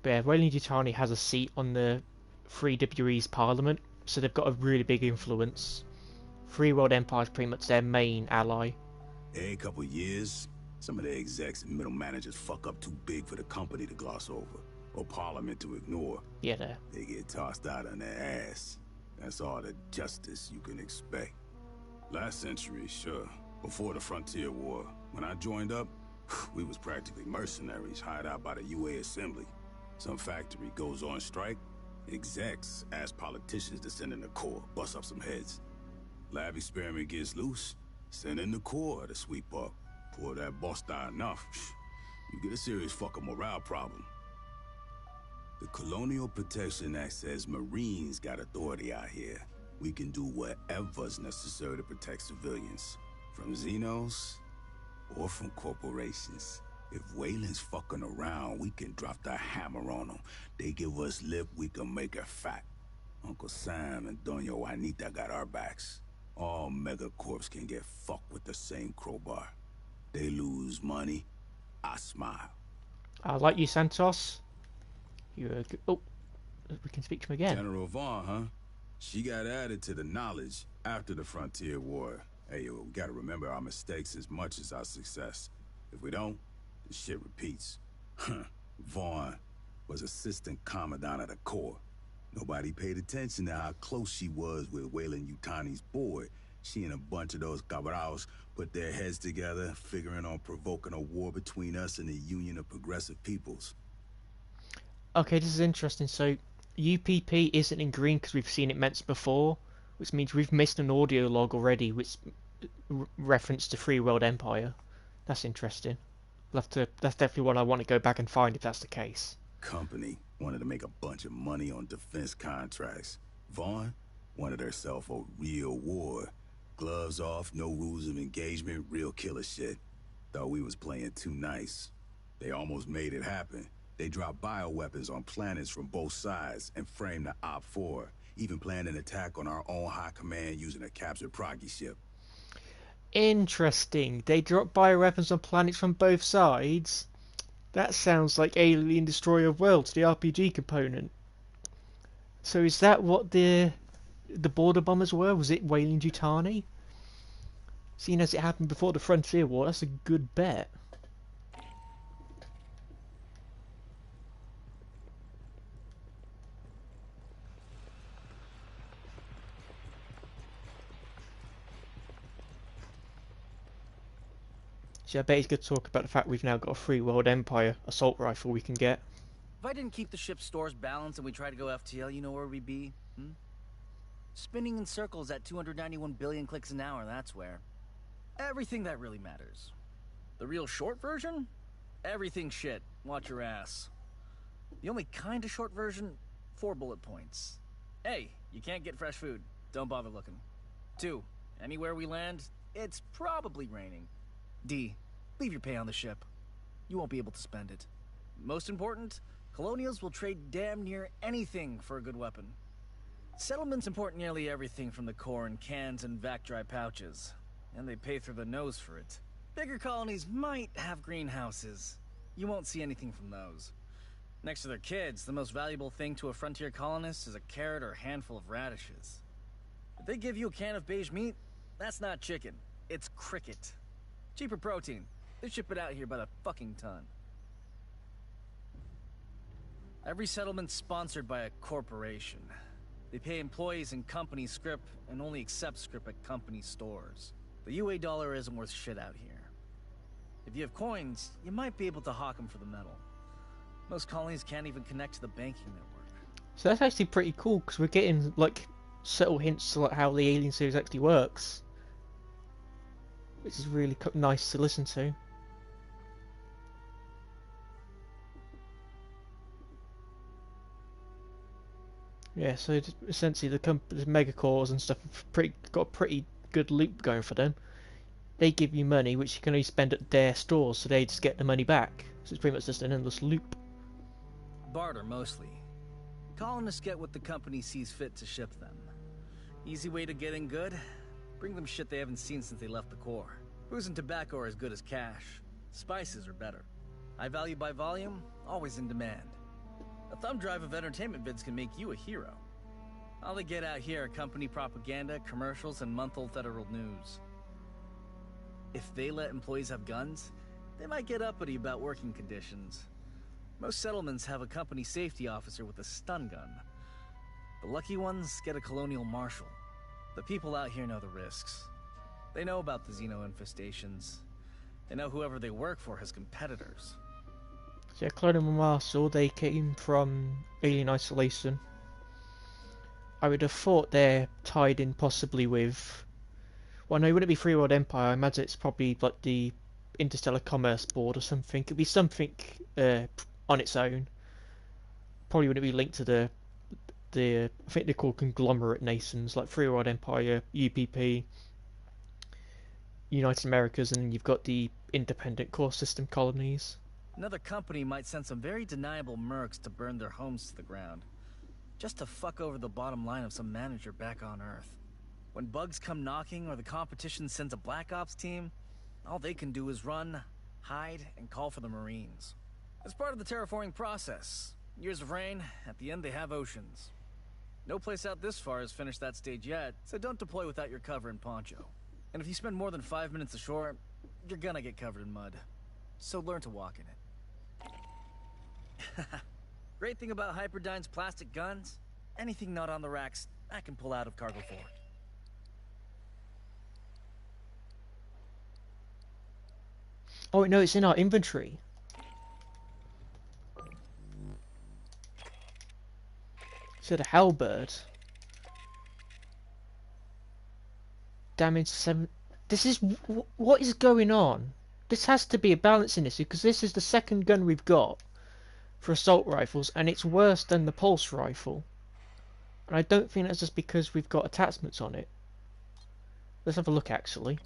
But yeah, Weyland-Yutani has a seat on the 3WE's parliament, so they've got a really big influence. Free World Empire is pretty much their main ally. Every couple years, some of the execs and middle managers fuck up too big for the company to gloss over, or parliament to ignore. Yeah, they get tossed out on their ass. That's all the justice you can expect. Last century, sure. Before the Frontier War, when I joined up, we was practically mercenaries hired out by the UA Assembly. Some factory goes on strike, execs ask politicians to send in the Corps, bust up some heads. Lab experiment gets loose, send in the Corps to sweep up. Pour that boss down enough, you get a serious fucking morale problem. The Colonial Protection Act says Marines got authority out here. We can do whatever's necessary to protect civilians, from Xenos or from corporations. If Weyland's fucking around, we can drop the hammer on them. They give us lip, we can make it fat. Uncle Sam and Doña Juanita got our backs. All megacorps can get fucked with the same crowbar. They lose money, I smile. I like you, Santos. You're a good... Oh, we can speak to him again. General Vaughn, huh? She got added to the knowledge after the Frontier War. Hey, yo, we gotta remember our mistakes as much as our success. If we don't, the shit repeats. Vaughn was assistant commandant of the Corps. Nobody paid attention to how close she was with Weyland-Yutani's board. She and a bunch of those cabros put their heads together, figuring on provoking a war between us and the Union of Progressive Peoples. Okay, this is interesting. So, UPP isn't in green because we've seen it mentioned before, which means we've missed an audio log already, which reference to Free World Empire. That's interesting. That's definitely one I want to go back and find if that's the case. Company wanted to make a bunch of money on defense contracts. Vaughn wanted herself a real war. Gloves off, no rules of engagement, real killer shit. Thought we was playing too nice. They almost made it happen. They dropped bioweapons on planets from both sides and framed the Op-4. Even planned an attack on our own high command using a captured Proggy ship. Interesting. They dropped bioweapons on planets from both sides. That sounds like Alien Destroyer of Worlds, the RPG component. So is that what the border bombers were? Was it Weyland-Yutani? Seeing as it happened before the Frontier War, that's a good bet. See, I bet he's going to talk about the fact we've now got a free world empire assault rifle we can get. If I didn't keep the ship's stores balanced and we tried to go FTL, you know where we'd be? Spinning in circles at 291 billion clicks an hour, that's where. Everything that really matters. The real short version? Everything shit. Watch your ass. The only kind of short version? 4 bullet points. A, you can't get fresh food. Don't bother looking. 2, anywhere we land, it's probably raining. D, leave your pay on the ship. You won't be able to spend it. Most important, colonials will trade damn near anything for a good weapon. Settlements import nearly everything from the core in cans and vac-dry pouches, and they pay through the nose for it. Bigger colonies might have greenhouses. You won't see anything from those. Next to their kids, the most valuable thing to a frontier colonist is a carrot or a handful of radishes. If they give you a can of beige meat, that's not chicken, it's cricket. Cheaper protein. They ship it out here by the fucking ton. Every settlement's sponsored by a corporation. They pay employees in company scrip and only accept scrip at company stores. The UA dollar isn't worth shit out here. If you have coins, you might be able to hawk them for the metal. Most colonies can't even connect to the banking network. So that's actually pretty cool, because we're getting like subtle hints to like how the Alien series actually works, which is really nice to listen to. Yeah, so essentially the megacores and stuff have got a pretty good loop going for them. They give you money which you can only spend at their stores, so they just get the money back. So it's pretty much just an endless loop. Barter, mostly. Colonists get what the company sees fit to ship them. Easy way to get in good? Bring them shit they haven't seen since they left the core. Booze and tobacco are as good as cash. Spices are better. High value by volume, always in demand. A thumb drive of entertainment vids can make you a hero. All they get out here are company propaganda, commercials, and month-old federal news. If they let employees have guns, they might get uppity about working conditions. Most settlements have a company safety officer with a stun gun. The lucky ones get a colonial marshal. The people out here know the risks. They know about the Xeno infestations. They know whoever they work for has competitors. So yeah, Colonial Marshal, they came from Alien Isolation. I would have thought they're tied in possibly with... Well, no, it wouldn't be Free World Empire. I imagine it's probably like the Interstellar Commerce Board or something. It'd be something on its own. Probably wouldn't be linked to the I think they're called conglomerate nations, like Free World Empire, UPP, United Americas, and then you've got the independent core system colonies. Another company might send some very deniable mercs to burn their homes to the ground, just to fuck over the bottom line of some manager back on Earth. When bugs come knocking or the competition sends a Black Ops team, all they can do is run, hide, and call for the Marines. As part of the terraforming process, years of rain, at the end they have oceans. No place out this far has finished that stage yet, so don't deploy without your cover and poncho. And if you spend more than 5 minutes ashore, you're gonna get covered in mud. So learn to walk in it. Great thing about Hyperdyne's plastic guns, anything not on the racks, I can pull out of cargo forward. Oh no, it's in our inventory. So the halberd. Damage 7. This is... What is going on? This has to be a balancing issue, because this is the second gun we've got for assault rifles, and it's worse than the pulse rifle. And I don't think that's just because we've got attachments on it. Let's have a look actually.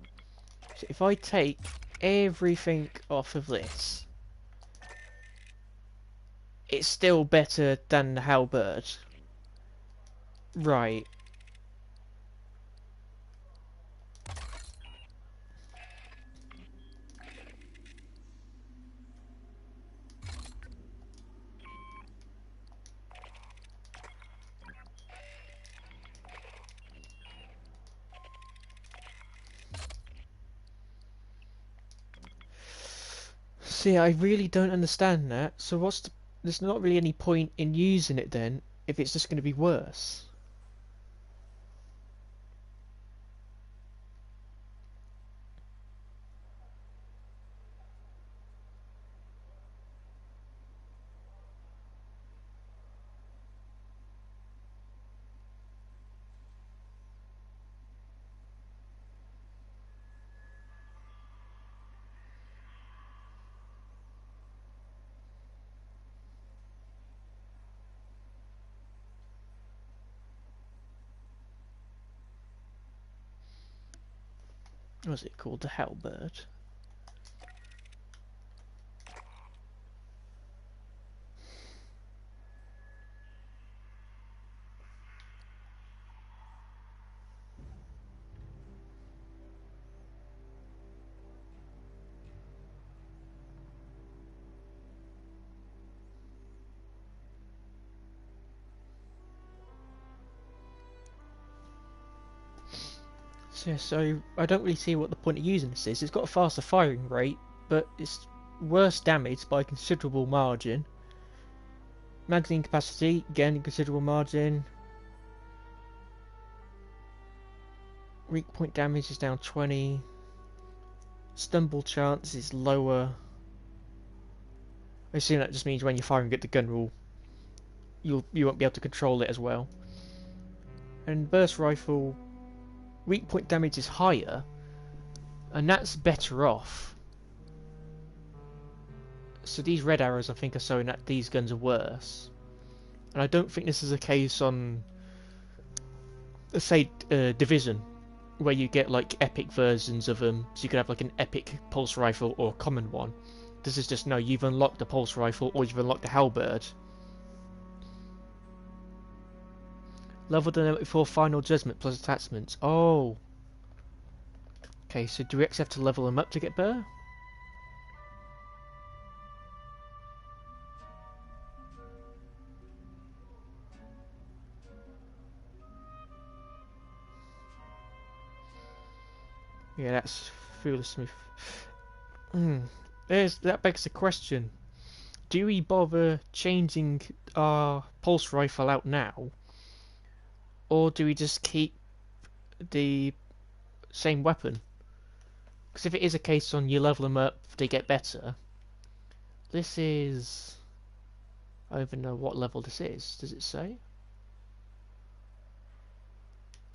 So if I take everything off of this, it's still better than the halberd. Right. See, I really don't understand that. So there's not really any point in using it then if it's just going to be worse. What's it called? The halberd. So I don't really see what the point of using this is. It's got a faster firing rate, but it's worse damage by a considerable margin. Magazine capacity, again a considerable margin. Weak point damage is down 20. Stumble chance is lower. I assume that just means when you're firing at the gun you won't be able to control it as well. And burst rifle, weak point damage is higher, and that's better off. So these red arrows I think are showing that these guns are worse. And I don't think this is a case on, let's say, Division, where you get like epic versions of them, so you could have like an epic pulse rifle or a common one. This is just, no, you've unlocked the pulse rifle or you've unlocked the halberd. Level dynamic for final judgment plus attachments. Oh. Okay, so do we actually have to level them up to get better? Yeah, that's foolish to me. That begs the question. Do we bother changing our pulse rifle out now? Or do we just keep the same weapon? Because if it is a case on you level them up, they get better. This is... I don't even know what level this is. Does it say?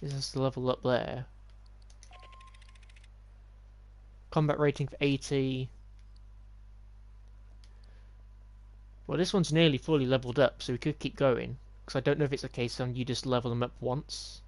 This is the level up there. Combat rating for 80. Well, this one's nearly fully leveled up, so we could keep going. Because I don't know if it's a case on you just level them up once.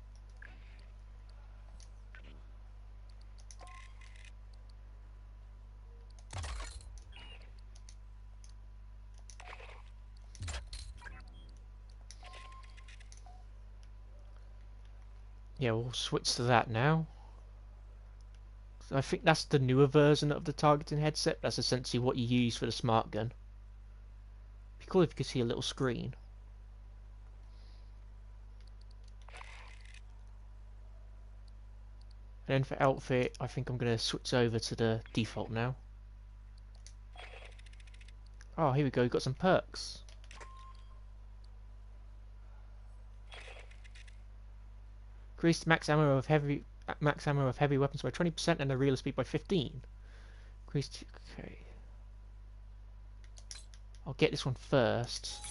Yeah, we'll switch to that now. So I think that's the newer version of the targeting headset. That's essentially what you use for the smart gun. It'd be cool if you could see a little screen. And then for outfit, I think I'm going to switch over to the default now. Oh, here we go, we've got some perks. Increased max ammo of heavy weapons by 20% and the reload speed by 15. Increased. Okay. I'll get this one first.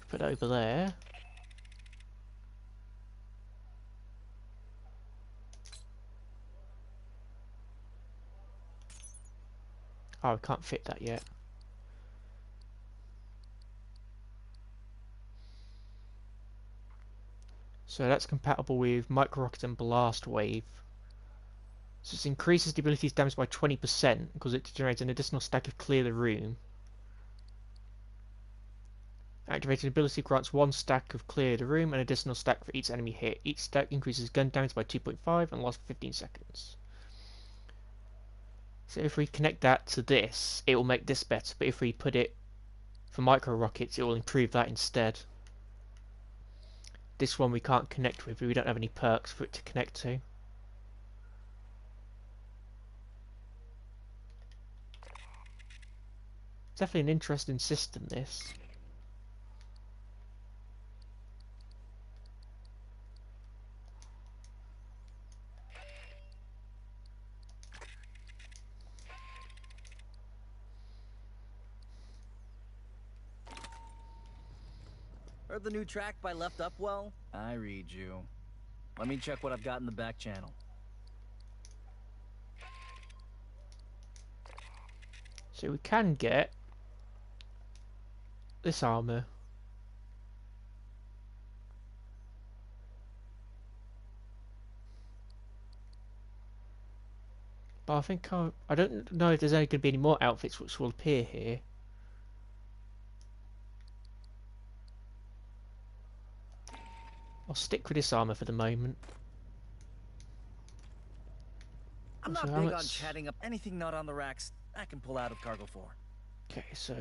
Put it over there. Oh, I can't fit that yet. So that's compatible with micro rocket and blast wave. So it increases the ability's damage by 20% because it generates an additional stack of clear the room. Activated ability grants one stack of clear the room, an additional stack for each enemy hit. Each stack increases gun damage by 2.5 and lasts for 15 seconds. So if we connect that to this, it will make this better, but if we put it for micro rockets, it will improve that instead. This one we can't connect with, we don't have any perks for it to connect to. Definitely an interesting system, this. Heard the new track by Left Upwell? I read you. Let me check what I've got in the back channel. So we can get this armor. But I think I don't know if there's only going to be any more outfits which will appear here. I'll stick with this armor for the moment. I'm So not how big on much- chatting up anything not on the racks I can pull out of cargo for. Okay, so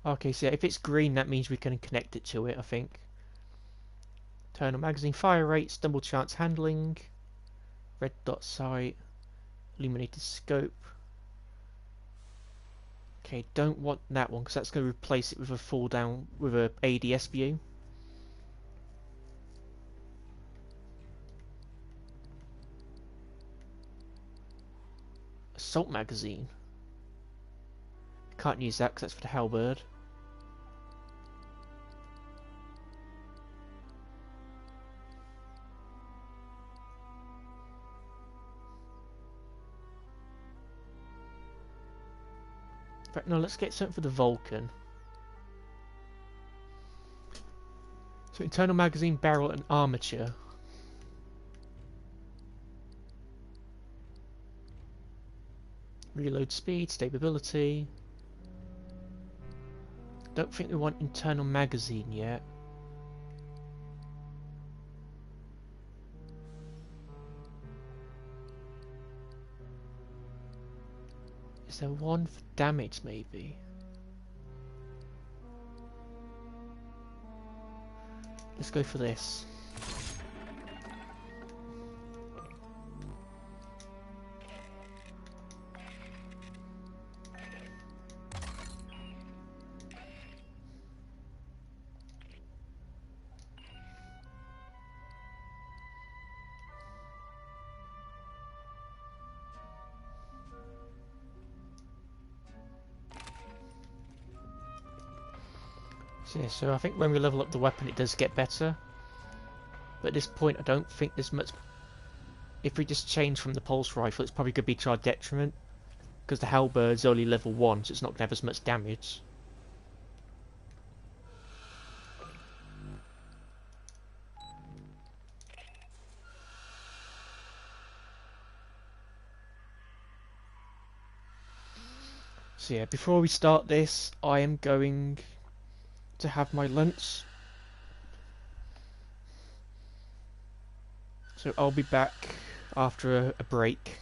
okay, so if it's green, that means we can connect it to it, I think. Internal magazine, fire rates, double chance handling, red dot sight, illuminated scope. Okay, don't want that one because that's going to replace it with a fall down with a ADS view. Assault magazine. Can't use that because that's for the halberd. But no, let's get something for the Vulcan. So internal magazine, barrel and armature. Reload speed, stability. Don't think we want internal magazine yet. Is there one for damage maybe? Let's go for this. So, yeah, so I think when we level up the weapon it does get better. But at this point I don't think there's much... If we just change from the pulse rifle it's probably going to be to our detriment. Because the halberd's only level 1 so it's not going to have as much damage. So yeah, before we start this I am going to have my lunch. So I'll be back after a break.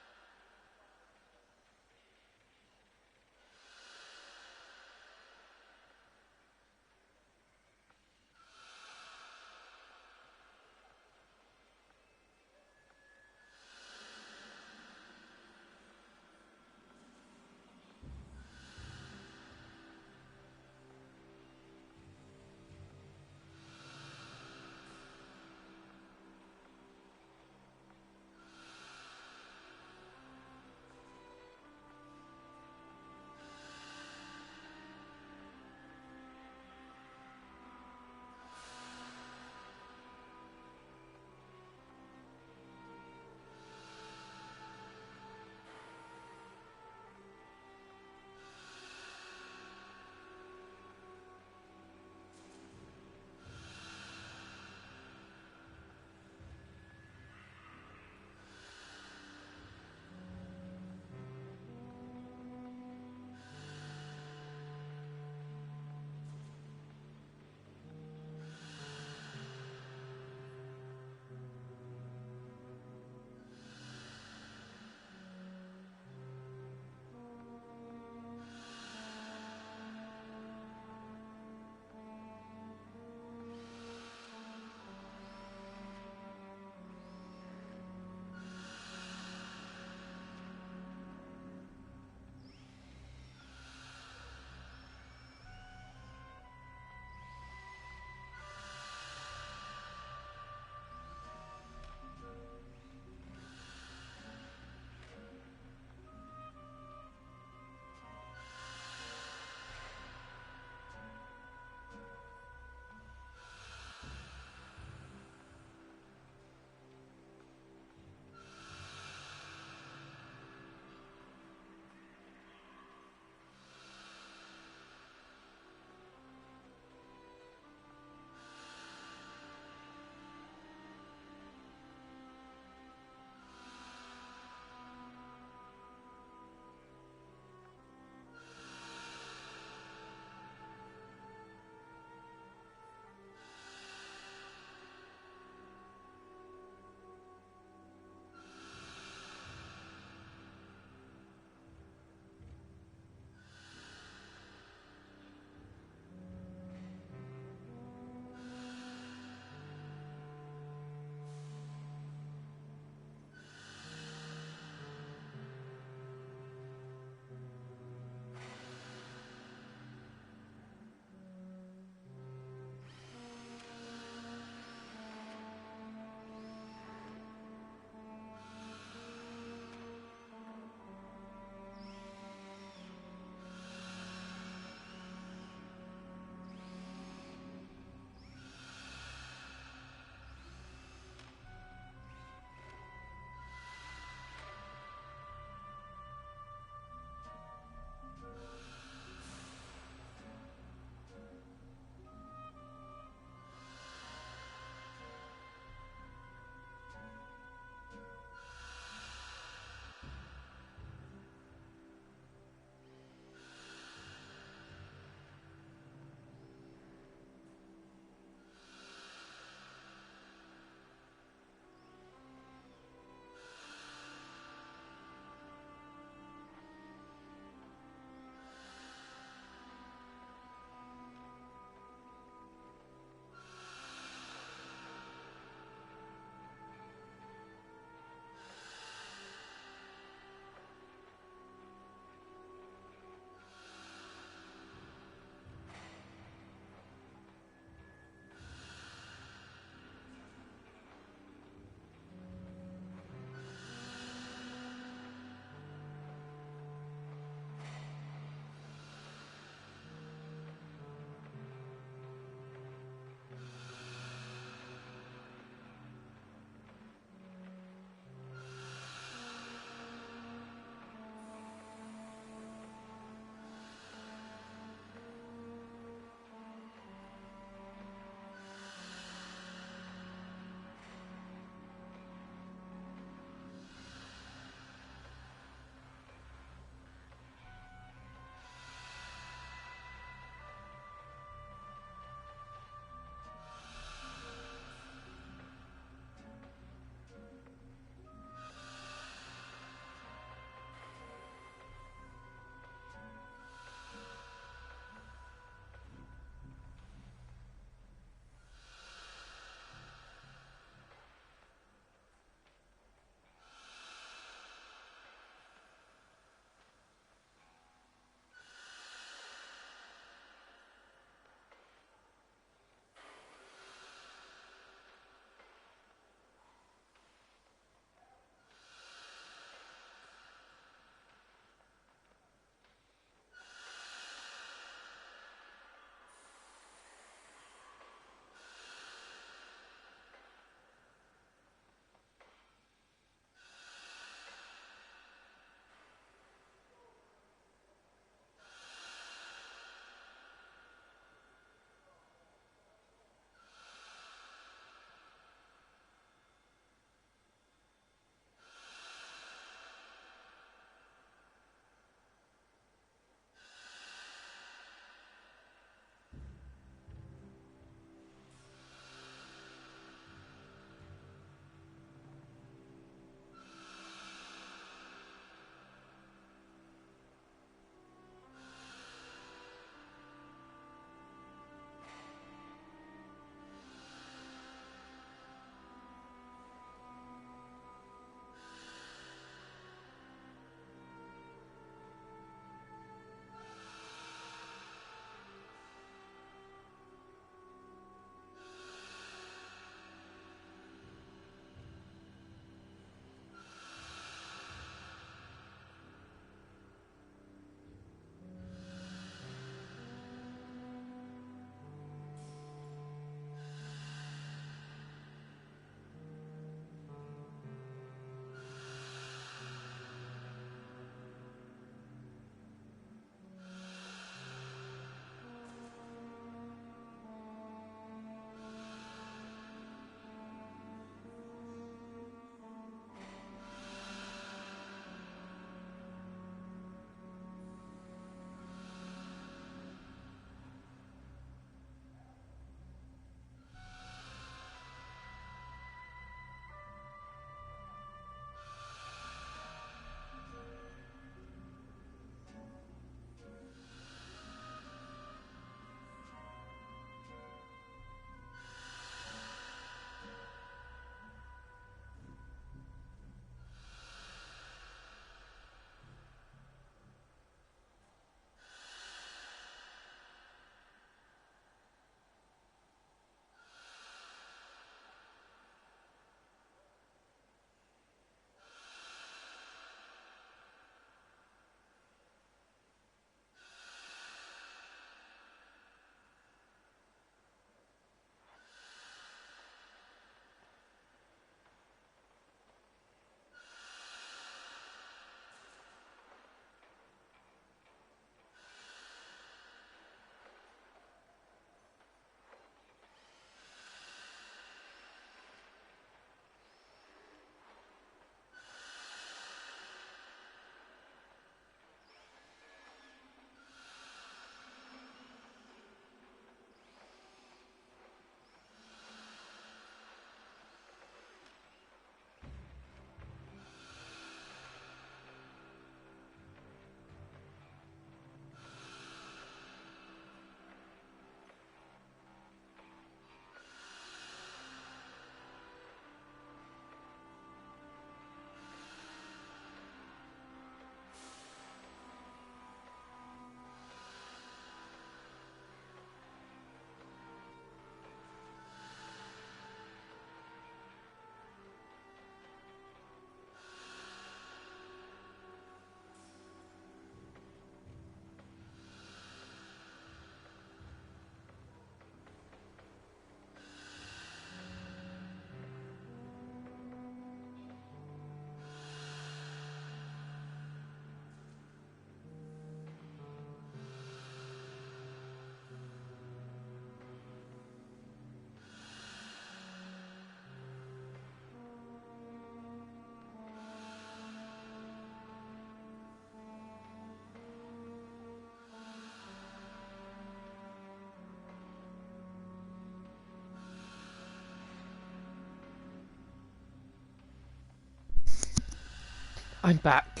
I'm back.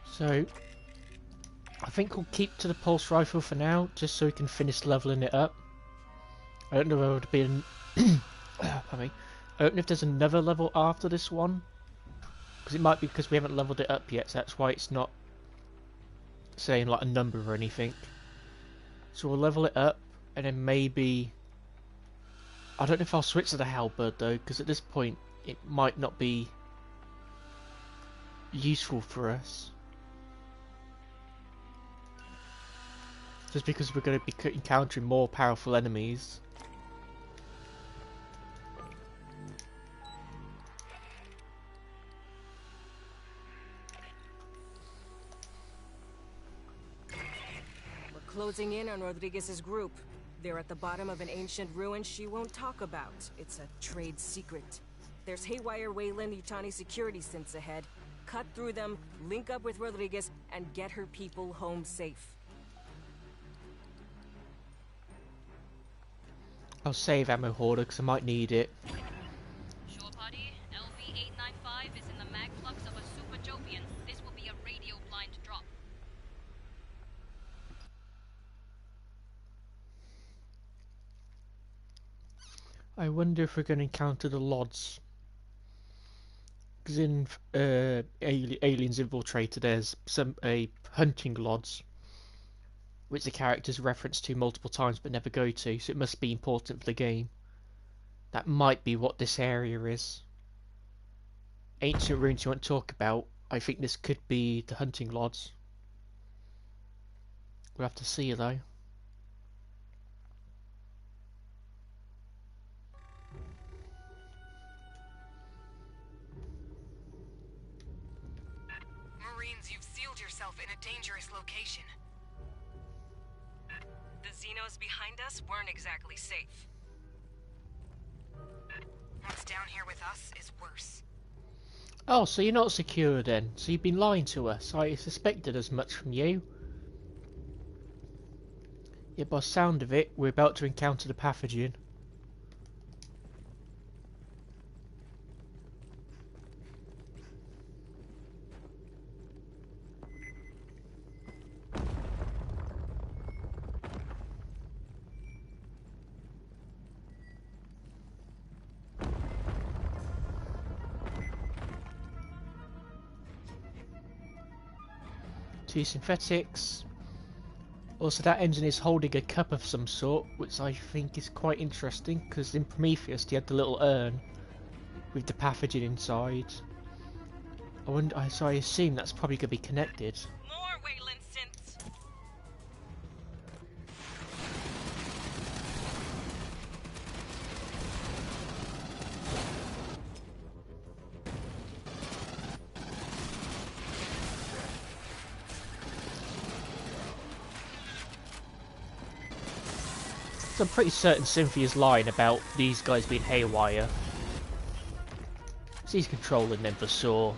So, I think we'll keep to the pulse rifle for now, just so we can finish leveling it up. I don't know whether it'll be an pardon me. I don't know if there's another level after this one, because it might be because we haven't leveled it up yet, so that's why it's not saying like a number or anything. So we'll level it up, and then maybe... I don't know if I'll switch to the halberd though, because at this point it might not be useful for us. Just because we're going to be encountering more powerful enemies. We're closing in on Rodriguez's group. They're at the bottom of an ancient ruin she won't talk about. It's a trade secret. There's haywire Weyland-Yutani security synths ahead. Cut through them, link up with Rodriguez, and get her people home safe. I'll save ammo hoarder because I might need it. Shore party, LV-895 is in the mag flux of a super Jovian. This will be a radio blind drop. I wonder if we're going to encounter the Lods. Because in Aliens Infiltrator there's a hunting Lods, which the characters reference to multiple times but never go to, so it must be important for the game. That might be what this area is. Ancient ruins you want to talk about, I think this could be the hunting Lods. We'll have to see though. Marines, you've sealed yourself in a dangerous location. The Xenos behind us weren't exactly safe. What's down here with us is worse. Oh, so you're not secure then? So you've been lying to us? I suspected as much from you. Yeah, by the sound of it, we're about to encounter the pathogen. Two synthetics. Also, that engine is holding a cup of some sort, which I think is quite interesting, because in Prometheus they had the little urn with the pathogen inside. So I assume that's probably going to be connected. More Weyland synths! So I'm pretty certain Cynthia's lying about these guys being haywire. She's controlling them for sure.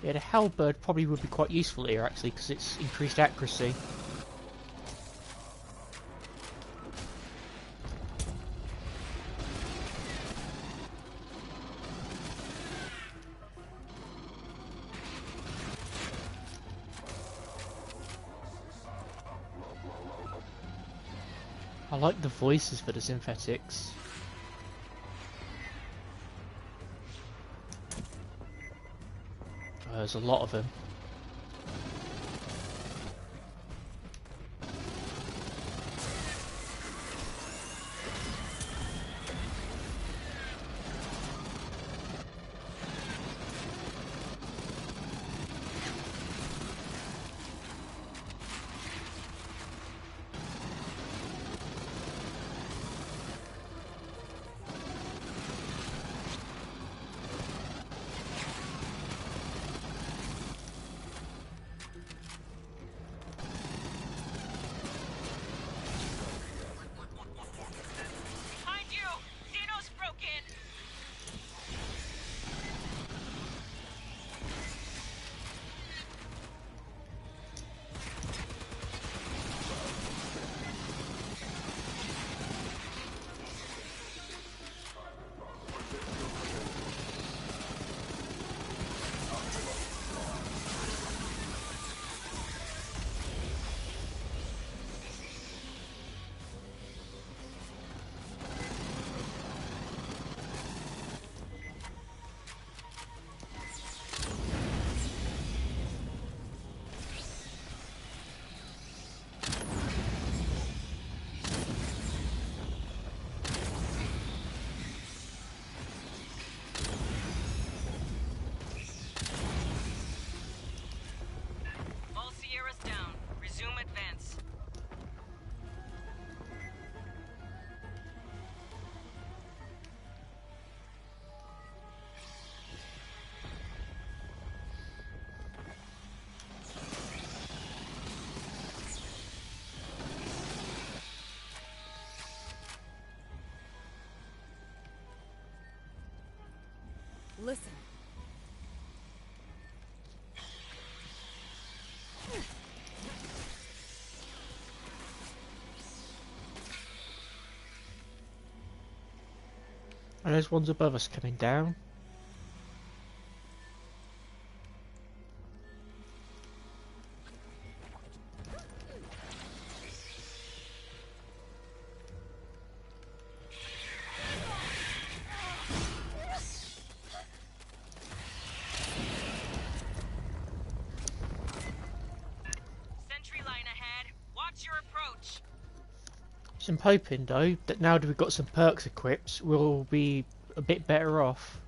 Yeah, the halberd probably would be quite useful here actually, because it's increased accuracy. I like the voices for the synthetics. There's a lot of them. Listen. And there's ones above us coming down. Sentry line ahead. Watch your approach. So I'm hoping though that now that we've got some perks equipped, we'll be a bit better off.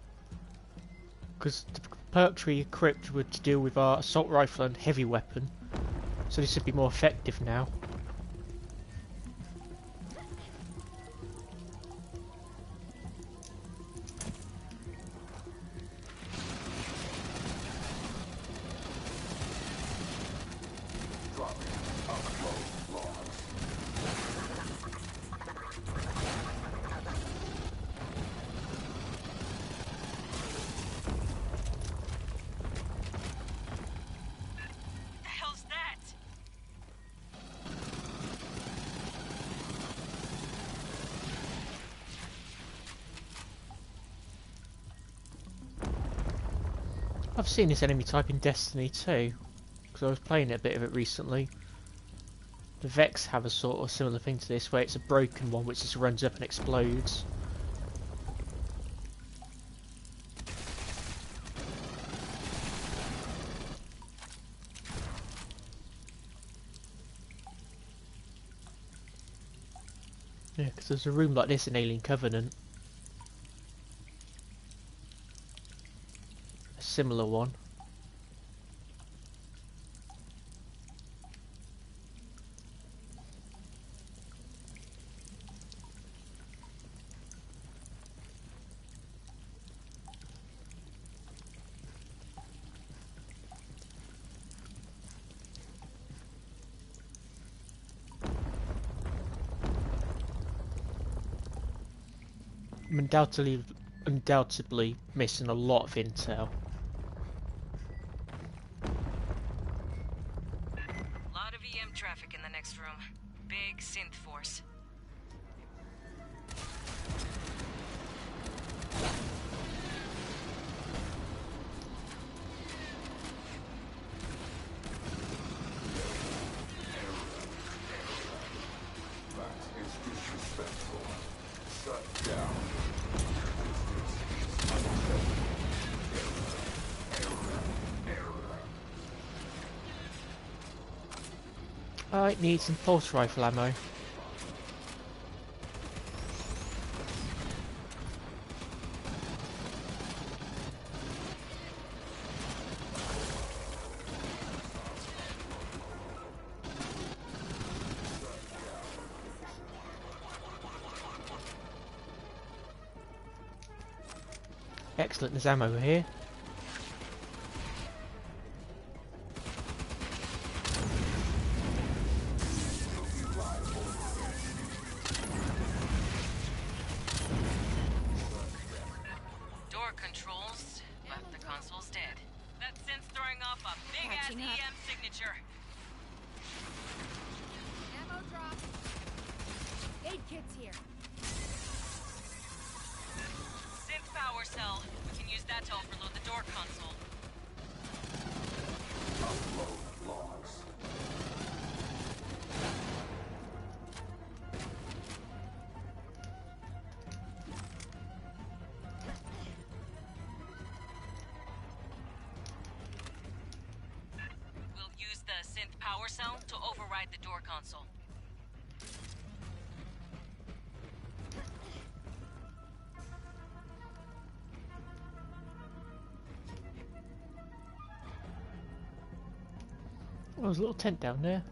Because the perks we equipped were to deal with our assault rifle and heavy weapon, so this would be more effective now. The hell's that? I've seen this enemy type in Destiny too, because I was playing a bit of it recently. The Vex have a sort of similar thing to this, where it's a broken one which just runs up and explodes. Yeah, because there's a room like this in Alien Covenant. A similar one. I'm undoubtedly missing a lot of intel. Lot of EM traffic in the next room. Big synth force. I need some pulse rifle ammo. Excellent, there's ammo here. Door controls, but the console's dead. That synth's throwing off a big-ass Catching up. EM signature. Ammo drop. Aid kits here. Synth power cell. We can use that to overload the door console. We'll use the synth power cell to override the door console. Oh, there's a little tent down there.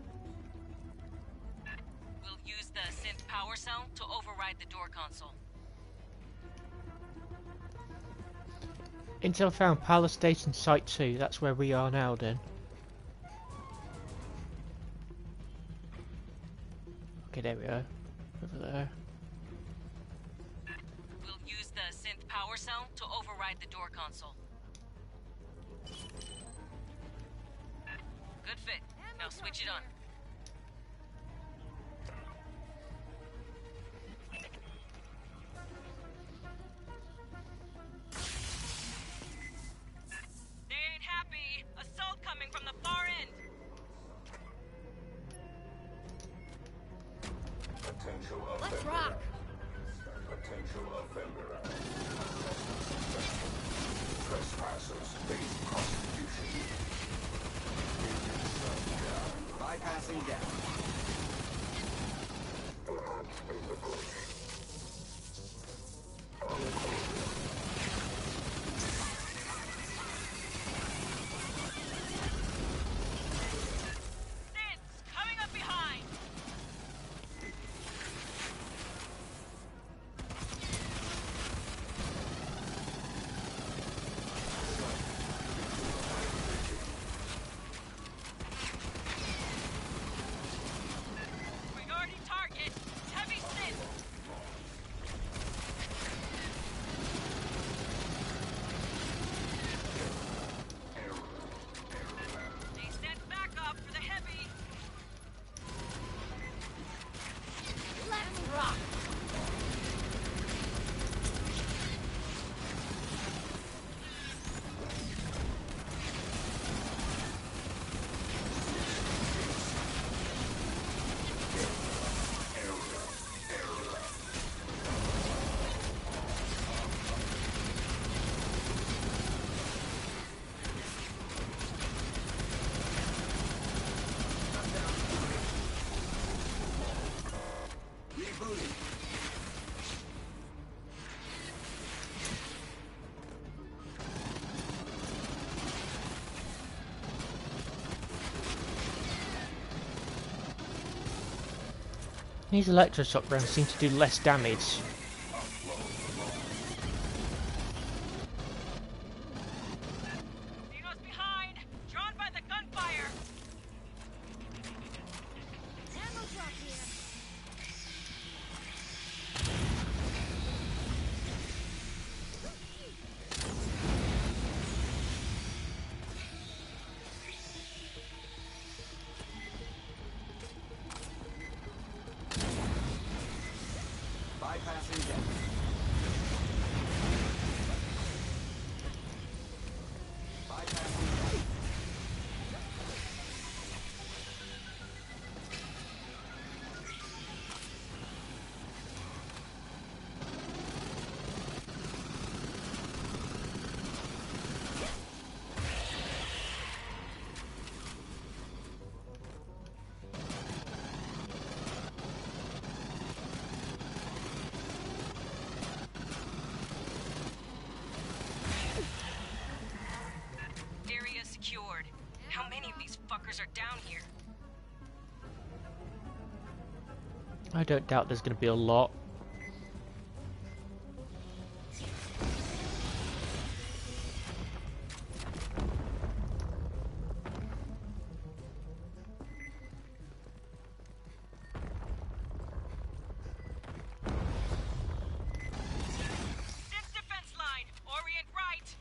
We'll use the synth power cell to override the door console. Intel found Palace Station Site 2, that's where we are now then. Okay, there we are. Over there. We'll use the synth power cell to override the door console. Good fit. Now switch it on. They ain't happy. Assault coming from the far end. Let's rock. Potential offender. Trespassers face prosecution. Bypassing down. Coming up behind. Priority target. Heavy sin. They sent backup for the heavy. Let's rock. Rebooting. These electroshock rounds seem to do less damage. Xenos behind. Drawn by the gunfire. Ammo drop here. Bypassing down. Bypassing down. Area secured. How many of these fuckers are down here? I don't doubt there's going to be a lot. This defense line. Orient right.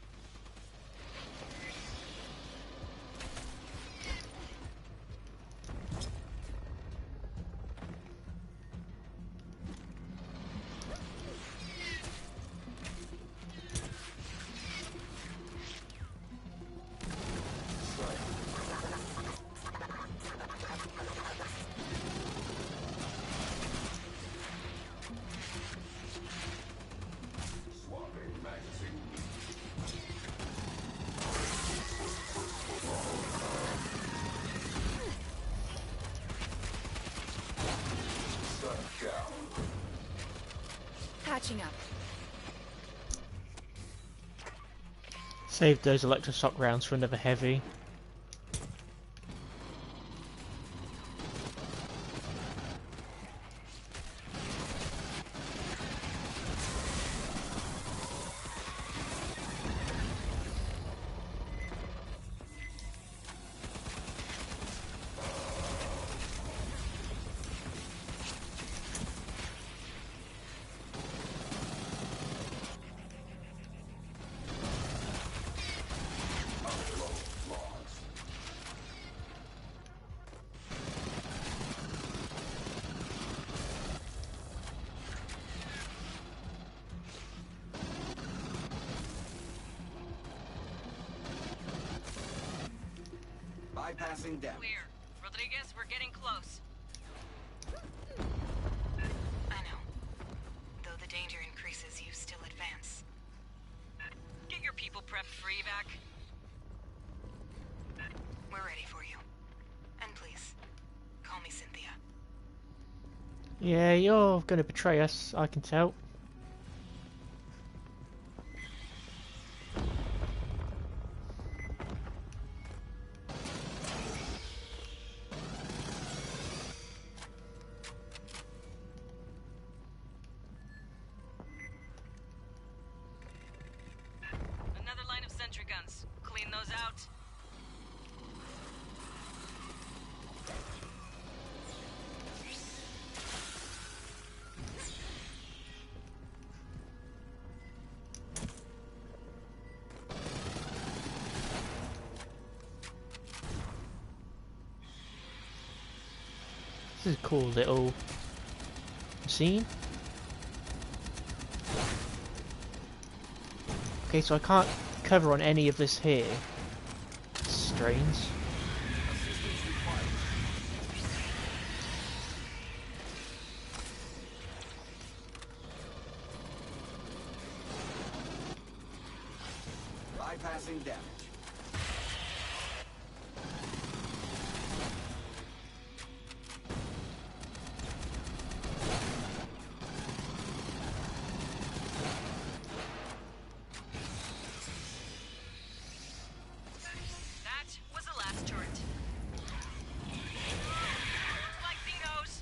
Swapping magazine. Shut down. Patching up. Save those electroshock rounds for another heavy. Bypassing damage. Clear. Rodriguez, we're getting close. I know. Though the danger increases, you still advance. Get your people prepped for evac. We're ready for you. And please, call me Cynthia. Yeah, you're gonna betray us, I can tell. Another line of sentry guns. Clean those out. This is a cool little scene. Okay, so I can't cover on any of this here. Strange. Bypassing damage. That was the last turret. Like Xenos.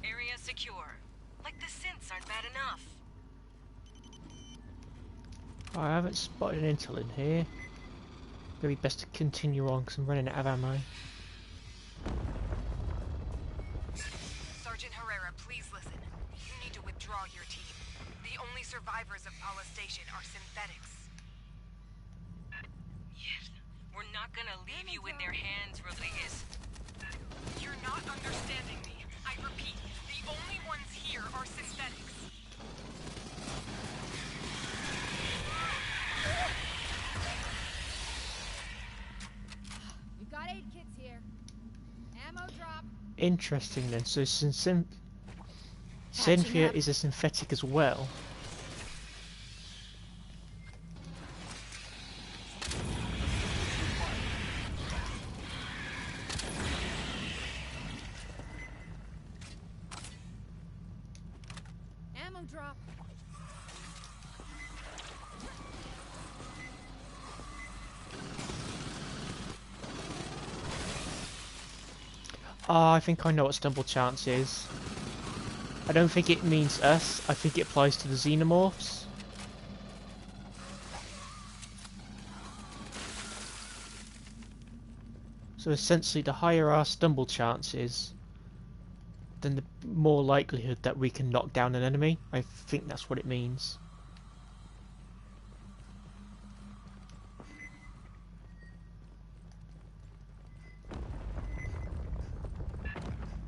Area secure. Like the synths aren't bad enough. I haven't spotted an intel in here. Maybe best to continue on because I'm running out of ammo. Sergeant Herrera, please listen. You need to withdraw your team. The only survivors of Paula Station are synthetics. Yes. We're not gonna leave you in their hands, Rodriguez. You're not understanding me. I repeat, the only ones here are synthetics. We've got aid kits here. Ammo drop. Interesting then, so since Patching Cynthia up. is a synthetic as well. Ammo drop. Ah, I think I know what stumble chance is. I don't think it means us, I think it applies to the xenomorphs. So essentially the higher our stumble chances, then the more likelihood that we can knock down an enemy. I think that's what it means.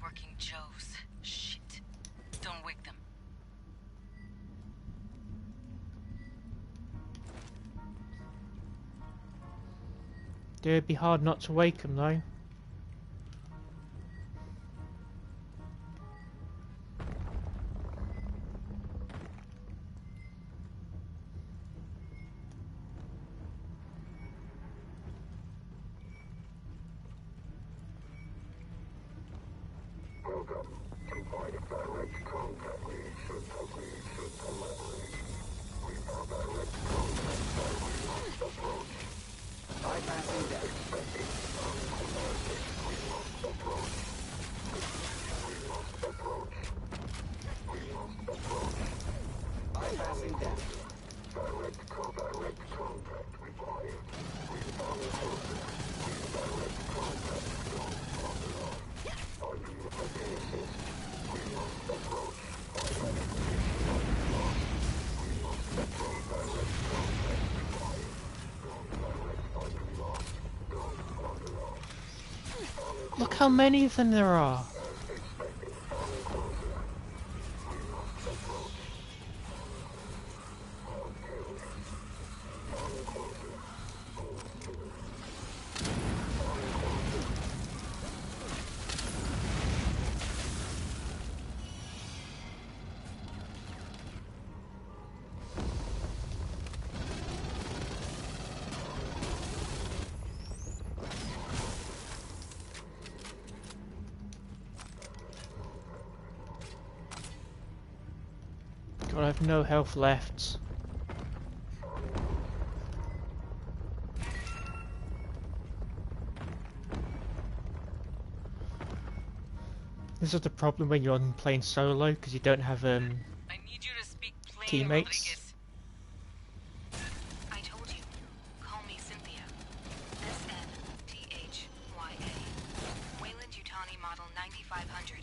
Working Joes. Shit. Don't wake them. It'd be hard not to wake them though. Bypassing deck. Bypassing deck. Look how many of them there are. God, I have no health left. This is the problem when you're playing solo, because you don't have I need you to speak plain, teammates. Rodriguez. I told you. Call me Cynthia. SNTHYA. Wayland-Yutani Model 9500.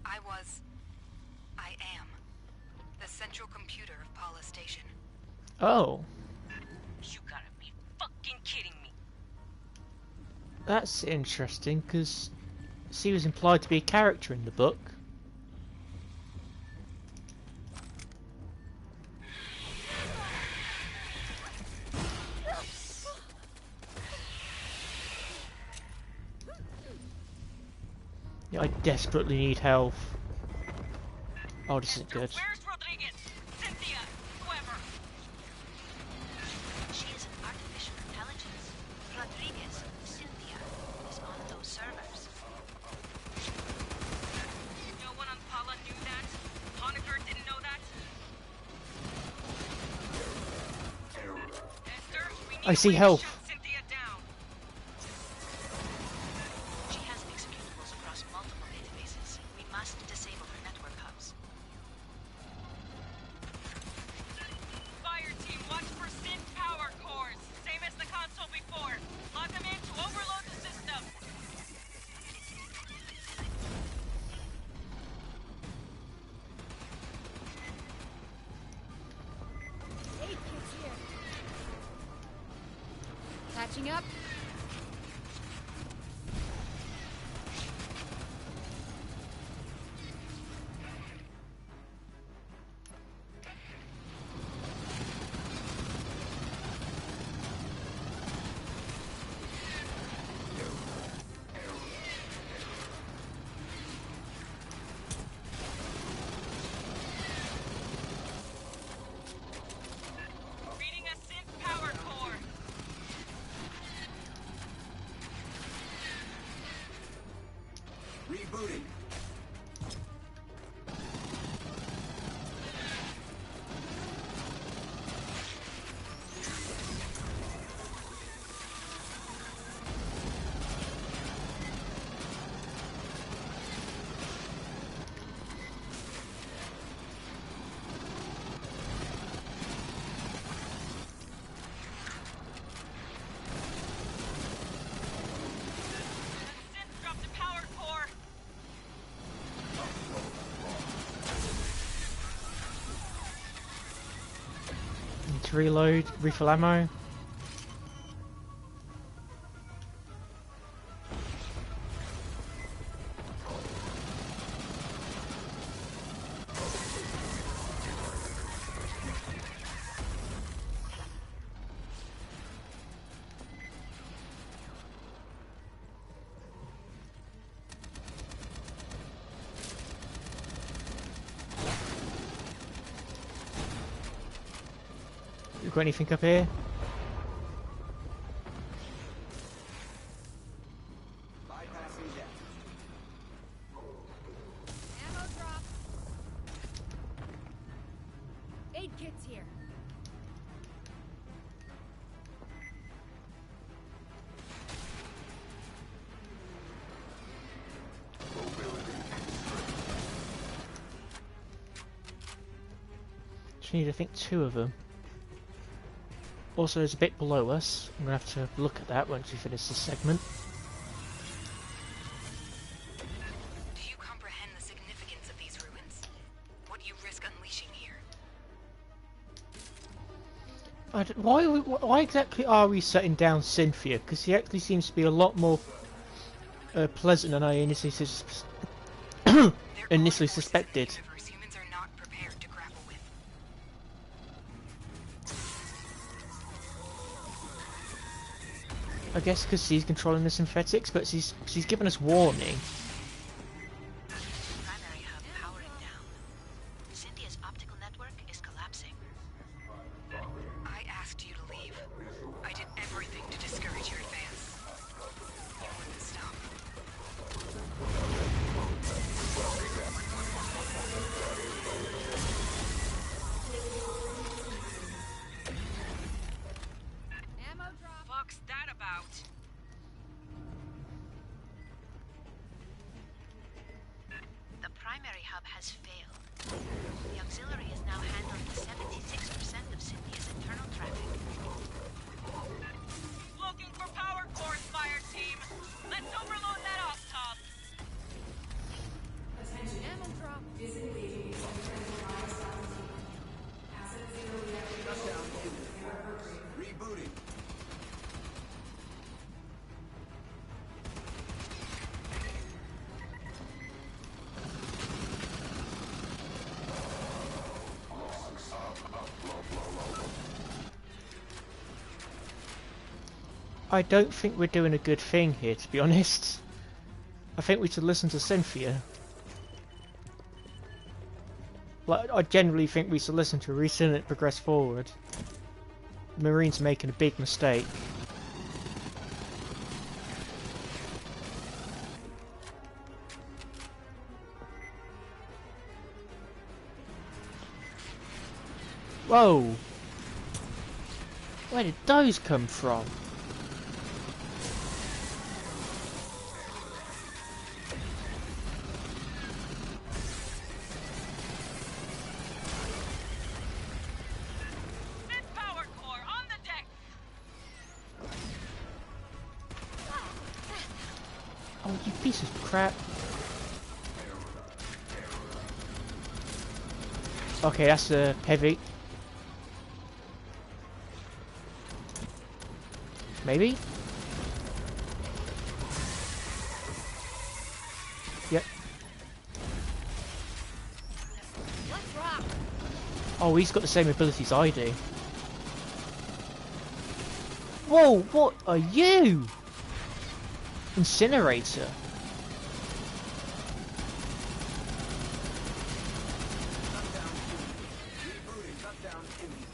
I am the central computer of Paula Station. Oh, You gotta be fucking kidding me. that's interesting, because she was implied to be a character in the book. Yeah, I desperately need health. Oh, this isn't good. Where's Rodriguez? Cynthia, whoever. She is an artificial intelligence. Rodriguez, Cynthia, is on those servers. No one on Paula knew that. Honecker didn't know that. Esther, we need I see a way to health. shut Cynthia down. She has executables across multiple databases. We must disable her network hubs. Fireteam, watch for synth power cores. Same as the console before. Log them in to overload the system. Hey, kids here. Catching up. Reading a synth power core. Rebooting. Synth dropped a power core. Need to reload, refill ammo. You got anything up here? Bypassing deck. kids here. Just need, I think, 2 of them. Also, there's a bit below us. I'm going to have to look at that once we finish this segment. Do you comprehend the significance of these ruins? What you risk unleashing here? Why exactly are we setting down Cynthia? Because she actually seems to be a lot more pleasant than I initially, initially suspected. Humans are not prepared to grapple with. I guess because she's controlling the synthetics, but she's given us warning. Primary hub powering down. Cynthia's optical network is collapsing. I asked you to leave. I did everything to discourage your advance. You wouldn't stop. Ammo drop. Fuck's that about? The primary hub has failed. The auxiliary is now handling 76% of Cynthia's internal traffic. Looking for power cores, Fireteam. Let's overload that off top. Ammo drop. Rebooting. I don't think we're doing a good thing here, to be honest. I think we should listen to Cynthia. Like, I generally think we should listen to her, reason it progress forward. The Marine's making a big mistake. Whoa! Where did those come from? Fifth power core on the deck. Oh, you piece of crap. Okay, that's a heavy. Maybe? Yep. Let's rock. Oh, he's got the same abilities I do. Whoa, what are you? Incinerator. Rebooting. Shut down. Enemy.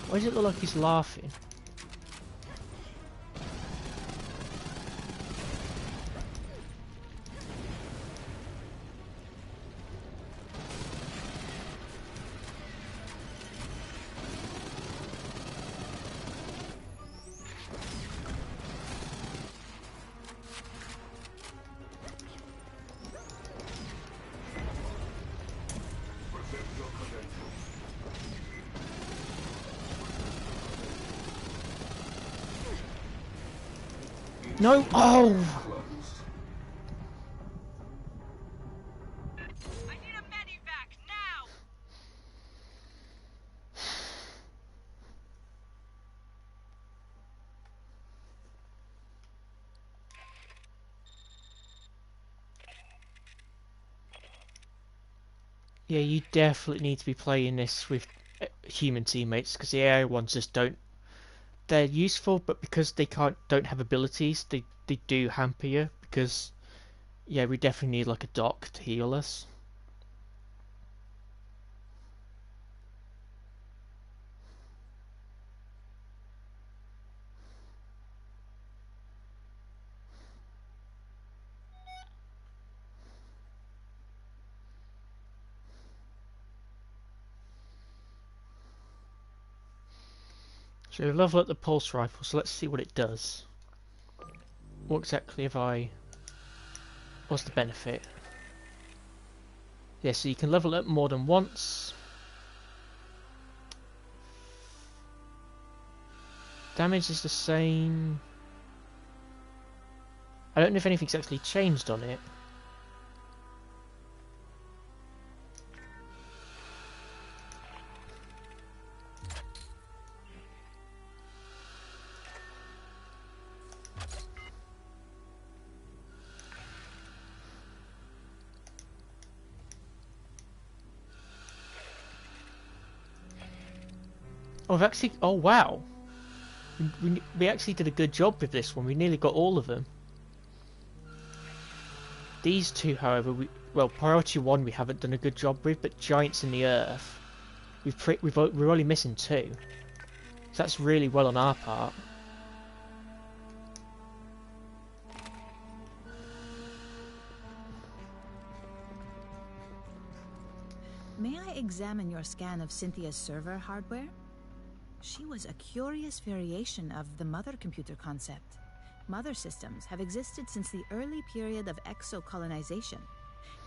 Why does it look like he's laughing? No! Oh! I need a medivac now. Yeah, you definitely need to be playing this with human teammates, because the AI ones just don't. They're useful, but because they don't have abilities, they do hamper you. Because yeah, we definitely need like a doc to heal us. So level up the pulse rifle, so let's see what it does. What exactly have I... What's the benefit? Yeah, so you can level it up more than once. Damage is the same. I don't know if anything's actually changed on it. Oh, I've actually... Oh, wow. We actually did a good job with this one. We nearly got all of them. These two, however, well, priority 1 we haven't done a good job with, but giants in the earth, we're only missing 2. So that's really well on our part. May I examine your scan of Cynthia's server hardware? She was a curious variation of the mother computer concept. Mother systems have existed since the early period of exocolonization.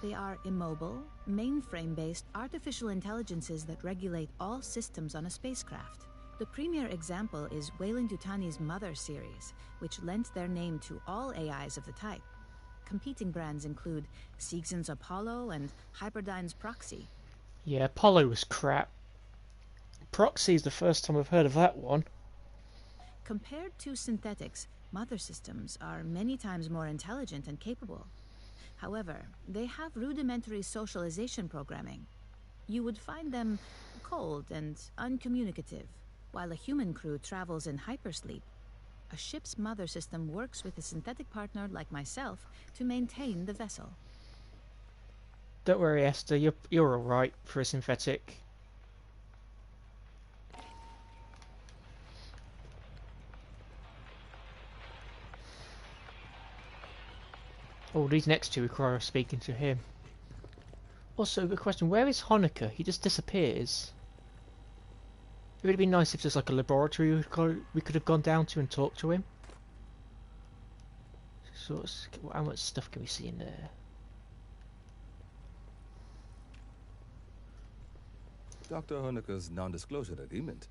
They are immobile, mainframe-based artificial intelligences that regulate all systems on a spacecraft. The premier example is Weyland-Yutani's Mother series, which lent their name to all AIs of the type. Competing brands include Siegsen's Apollo and Hyperdyne's Proxy. Yeah, Apollo was crap. Proxy is the first time I've heard of that one. Compared to synthetics, mother systems are many times more intelligent and capable. However, they have rudimentary socialization programming. You would find them cold and uncommunicative, while a human crew travels in hypersleep. A ship's mother system works with a synthetic partner like myself to maintain the vessel. Don't worry, Esther, you're alright for a synthetic. Oh, these next two require speaking to him. Also, good question, where is Honecker? He just disappears. It would have been nice if there's like a laboratory we could have gone down to and talked to him. So, how much stuff can we see in there? Dr. Honecker's non-disclosure agreement.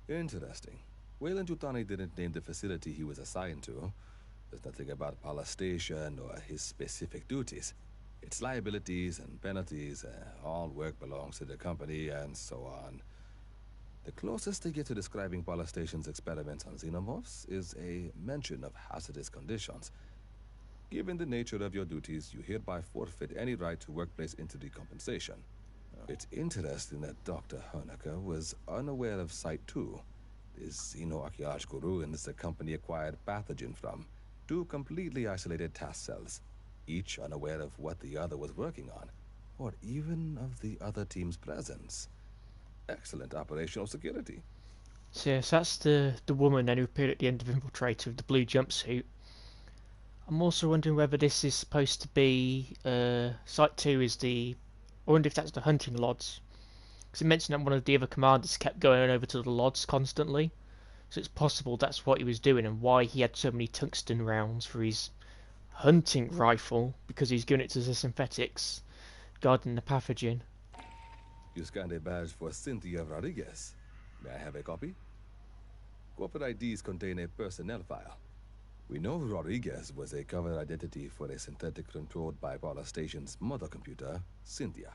Interesting. Weyland-Yutani didn't name the facility he was assigned to. There's nothing about Pala Station or his specific duties. Its liabilities and penalties, all work belongs to the company, and so on. The closest they get to describing Pala Station's experiments on xenomorphs is a mention of hazardous conditions. Given the nature of your duties, you hereby forfeit any right to workplace injury compensation. It's interesting that Dr. Honecker was unaware of Site 2, the xenoarchaeological ruins the company acquired pathogen from. 2 completely isolated task cells, each unaware of what the other was working on, or even of the other team's presence. Excellent operational security. So yes, that's the woman then who appeared at the end of Infiltrator with the blue jumpsuit. I'm also wondering whether this is supposed to be Site 2 is the... I wonder if that's the hunting lodge. Because it mentioned that one of the other commanders kept going over to the lodge constantly. So it's possible that's what he was doing and why he had so many tungsten rounds for his hunting rifle, because he's giving it to the synthetics guarding the pathogen. You scanned a badge for Cynthia Rodriguez. May I have a copy? Corporate IDs contain a personnel file. We know Rodriguez was a cover identity for a synthetic controlled by Paula Station's mother computer, Cynthia.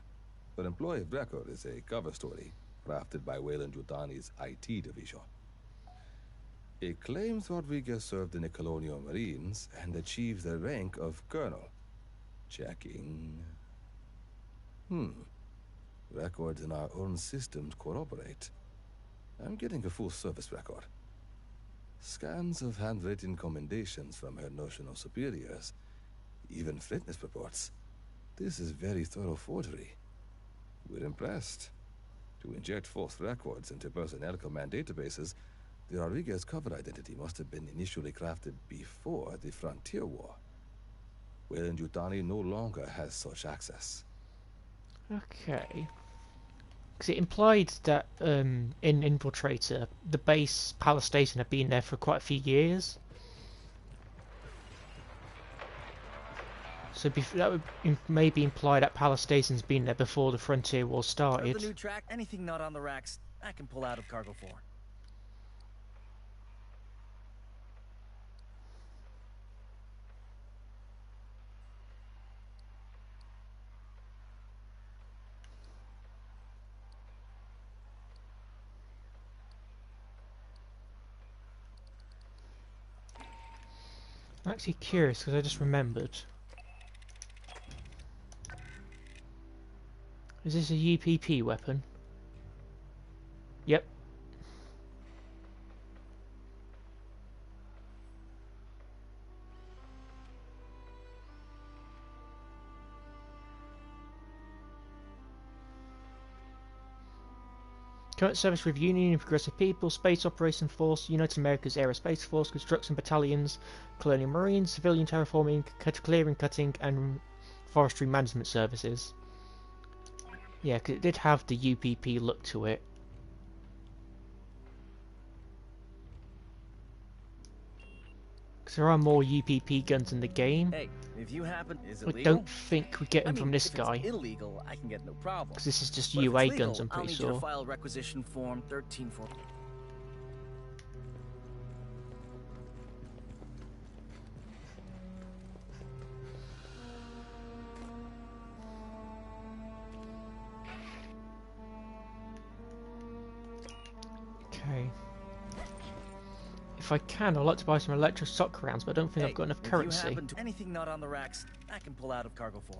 Her employee of record is a cover story crafted by Weyland-Yutani's IT division. It claims Rodriguez served in the Colonial Marines and achieved the rank of colonel. Checking. Records in our own systems corroborate. I'm getting a full service record. Scans of handwritten commendations from her notional superiors. Even fitness reports. This is very thorough forgery. We're impressed. To inject false records into personnel command databases, the Rodriguez cover identity must have been initially crafted before the Frontier War. Weyland-Yutani no longer has such access. Okay. Because it implied that in Infiltrator, the base Palace Station had been there for quite a few years. So that would maybe imply that Palace Station's been there before the Frontier War started. The new track, anything not on the racks, I can pull out of cargo for. I'm actually curious because I just remembered. Is this a UPP weapon? Yep. Current service with Union and Progressive People, Space Operation Force, United America's Aerospace Force, Construction Battalions, Colonial Marines, Civilian Terraforming, Clearing Cutting, and Forestry Management Services. Yeah, because it did have the UPP look to it. Because there are more UPP guns in the game. Hey, if you happen, is it I legal? don't think we get them from this if guy. It's illegal, I can get no problem. Because this is just But if UA it's legal, guns, I'm I'll pretty need you to sure. file requisition form 13 for. Okay. If I can, I'd like to buy some electroshock rounds, but I don't think I've got enough currency. Anything not on the racks, I can pull out of cargo for.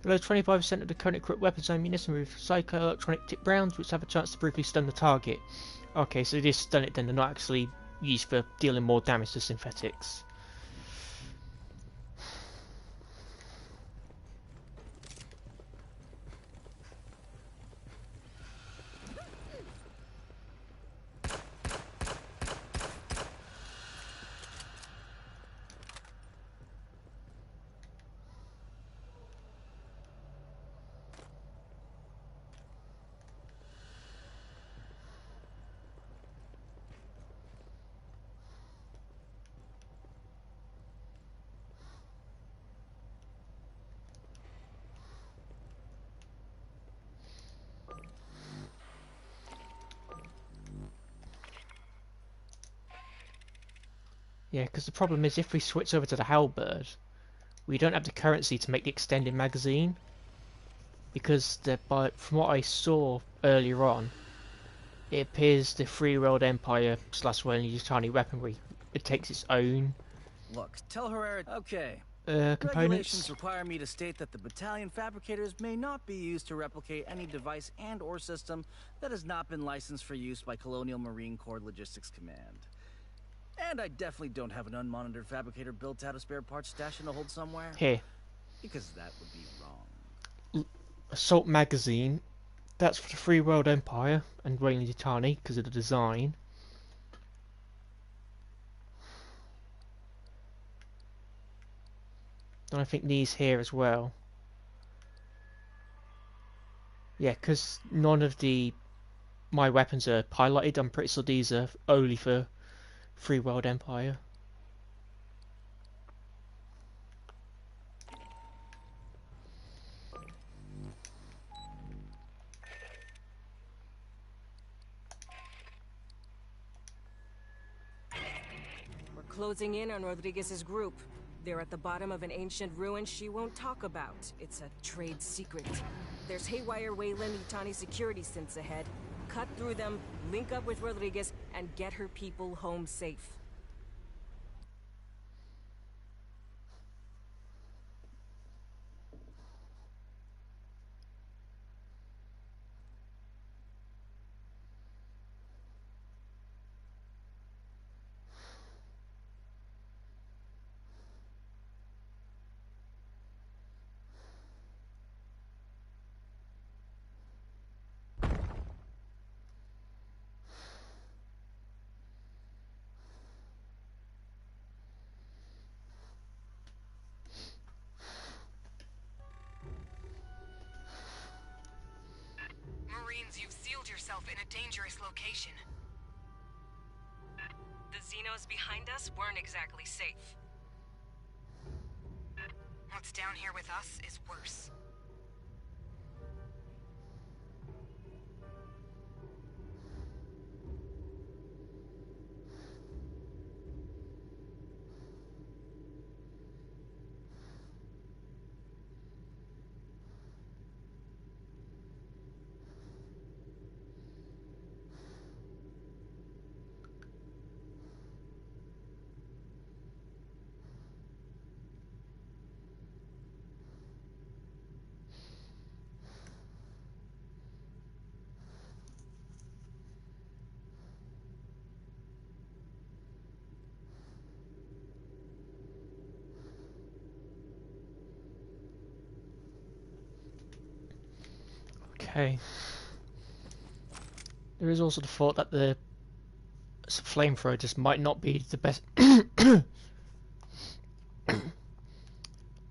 Below 25% of the current equipped weapons and ammunition with psycho-electronic tip rounds, which have a chance to briefly stun the target. Okay, so they just stun it then, they're not actually used for dealing more damage to synthetics. Yeah, because the problem is if we switch over to the Halberd, we don't have the currency to make the extended magazine. Because from what I saw earlier on, it appears the Free World Empire / Weyland-Yutani weaponry, it takes its own Look, tell her. Okay. components. Regulations require me to state that the battalion fabricators may not be used to replicate any device and/or system that has not been licensed for use by Colonial Marine Corps Logistics Command. And I definitely don't have an unmonitored fabricator built out of spare parts stashed in a hold somewhere. Here. Because that would be wrong. Assault magazine. That's for the Free World Empire and Weyland-Yutani because of the design. And I think these here as well. Yeah, because none of my weapons are piloted. I'm pretty sure these are only for Free World Empire. We're closing in on Rodriguez's group. They're at the bottom of an ancient ruin she won't talk about. It's a trade secret. There's haywire Weyland-Yutani security synths ahead. Cut through them, link up with Rodriguez, and get her people home safe. yourself in a dangerous location. The Xenos behind us weren't exactly safe. What's down here with us is worse. Okay. There is also the thought that the flamethrower just might not be the best.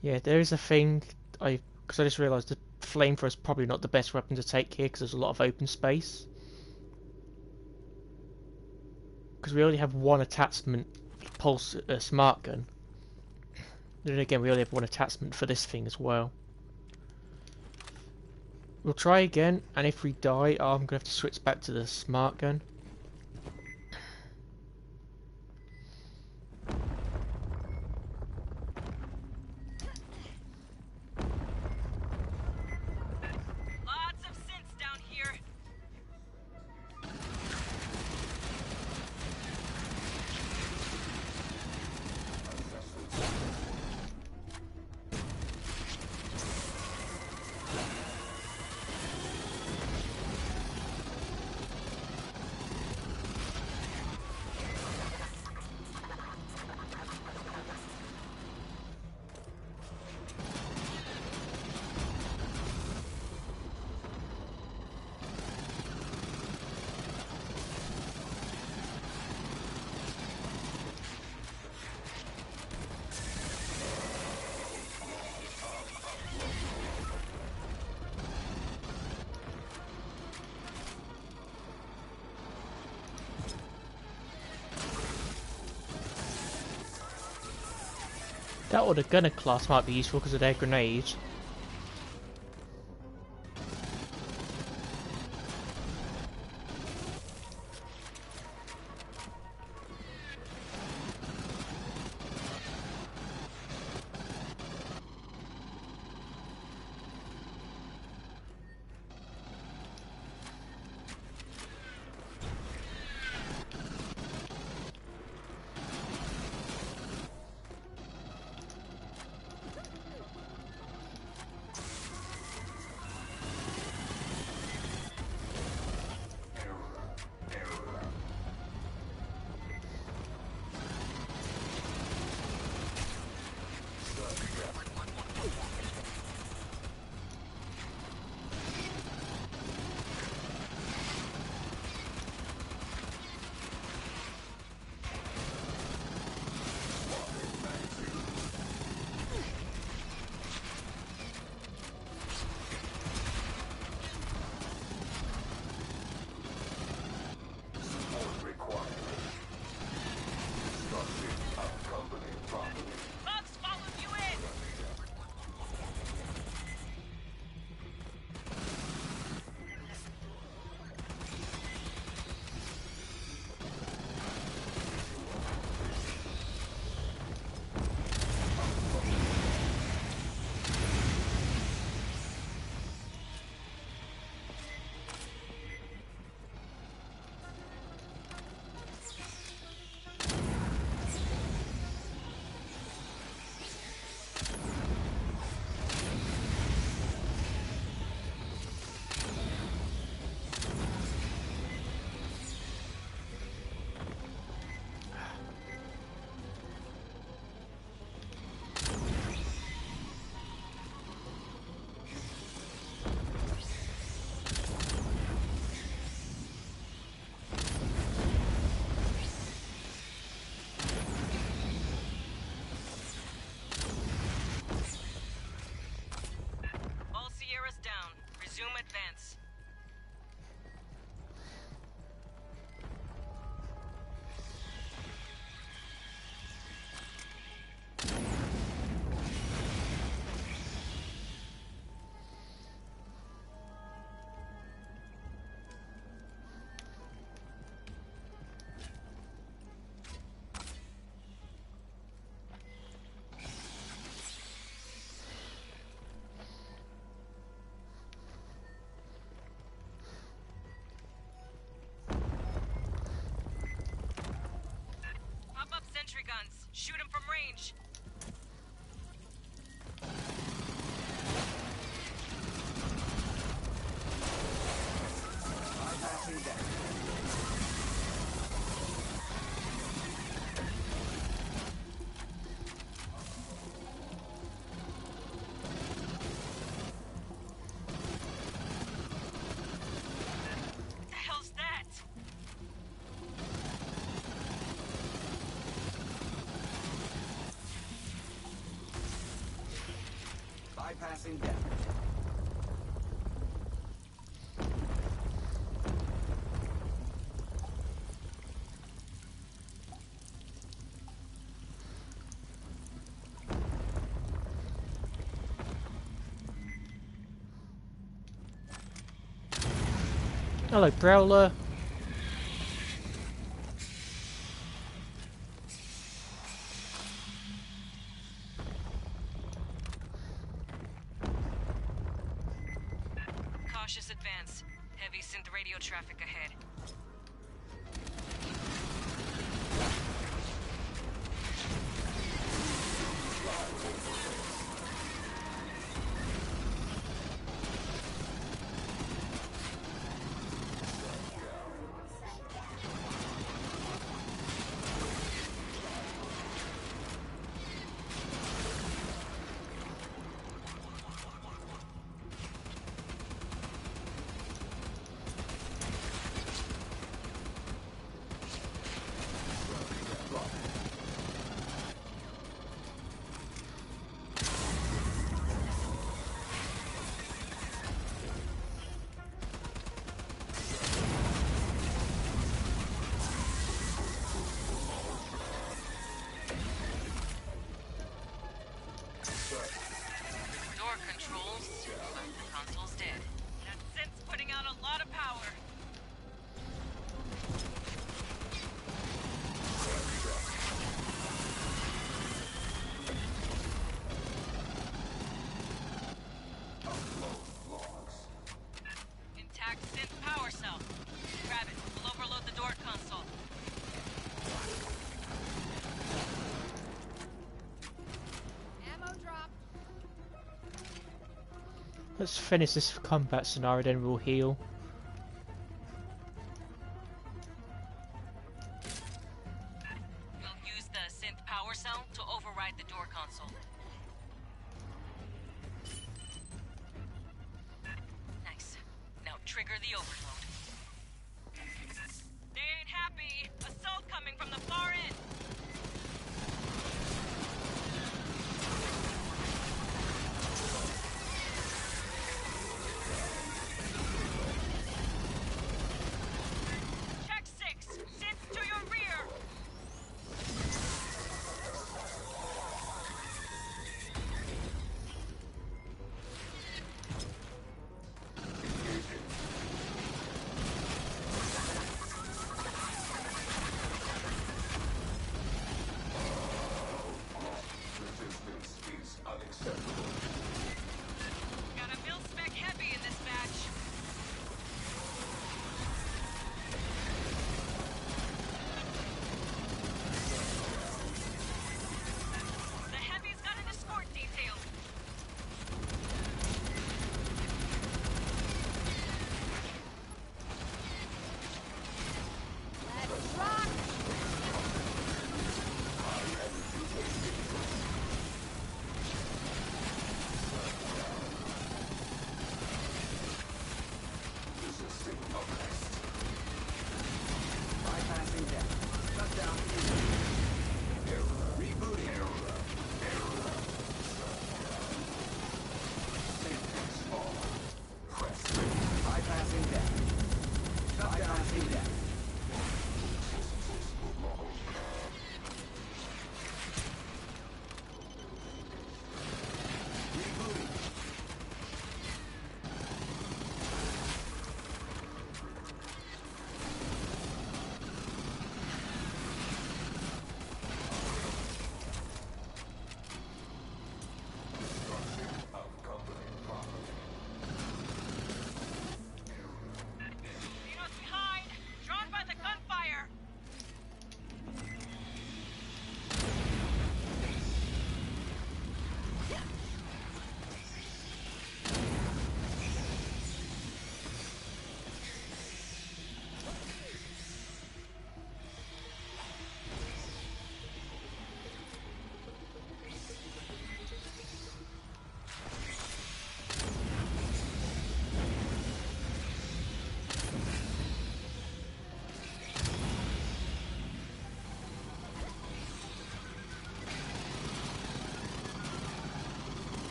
Yeah, there is a thing because I just realised the flamethrower is probably not the best weapon to take here because there's a lot of open space. Because we only have one attachment pulse smart gun. Then again, we only have one attachment for this thing as well. We'll try again, and if we die, I'm going to have to switch back to the smart gun. Lots of synths down here. That or the gunner class might be useful because of their grenades. Shoot him from range. Bypassing that. The hell's that? Bypassing that. Hello, Prowler. Cautious advance. Heavy synth radio traffic ahead. Door controls, but the console's dead. That synth's putting out a lot of power. Intact synth power cell. Grab it. We'll overload the door console. Ammo drop. Let's finish this combat scenario, then we'll heal. We'll use the synth power cell to override the door console. Nice. Now trigger the overload. They ain't happy. Assault coming from the far end. Check 6. Synth to your rear.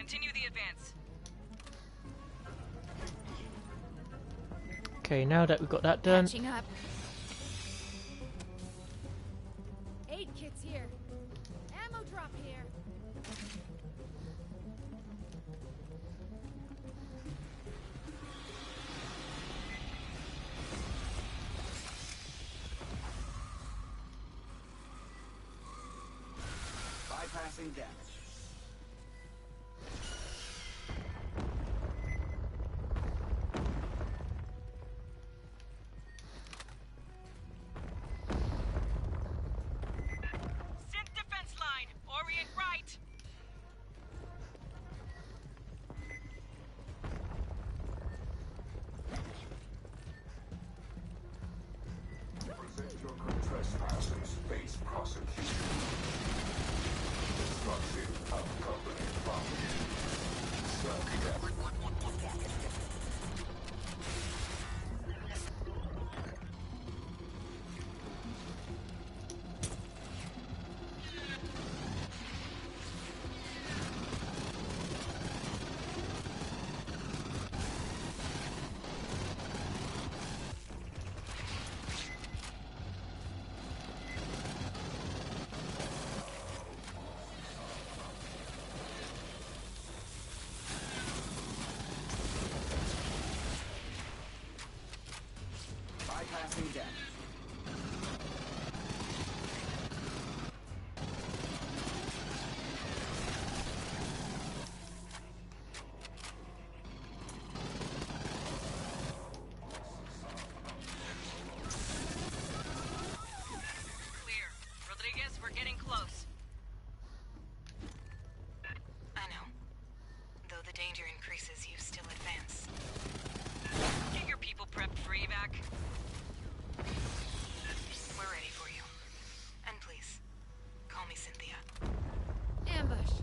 Continue the advance. Okay, now that we've got that done, Catching up. Aid kits here. Ammo drop here. Bypassing damage. Synth defense line. Orient right. Present your trespassers. Face prosecution. Destruction of company property. Self-death. Bypassing damage. Clear. Rodriguez, we're getting close. I know. Though the danger increases, you still advance. Get your people prepped for evac. We're ready for you. And please, call me Cynthia. Ambush.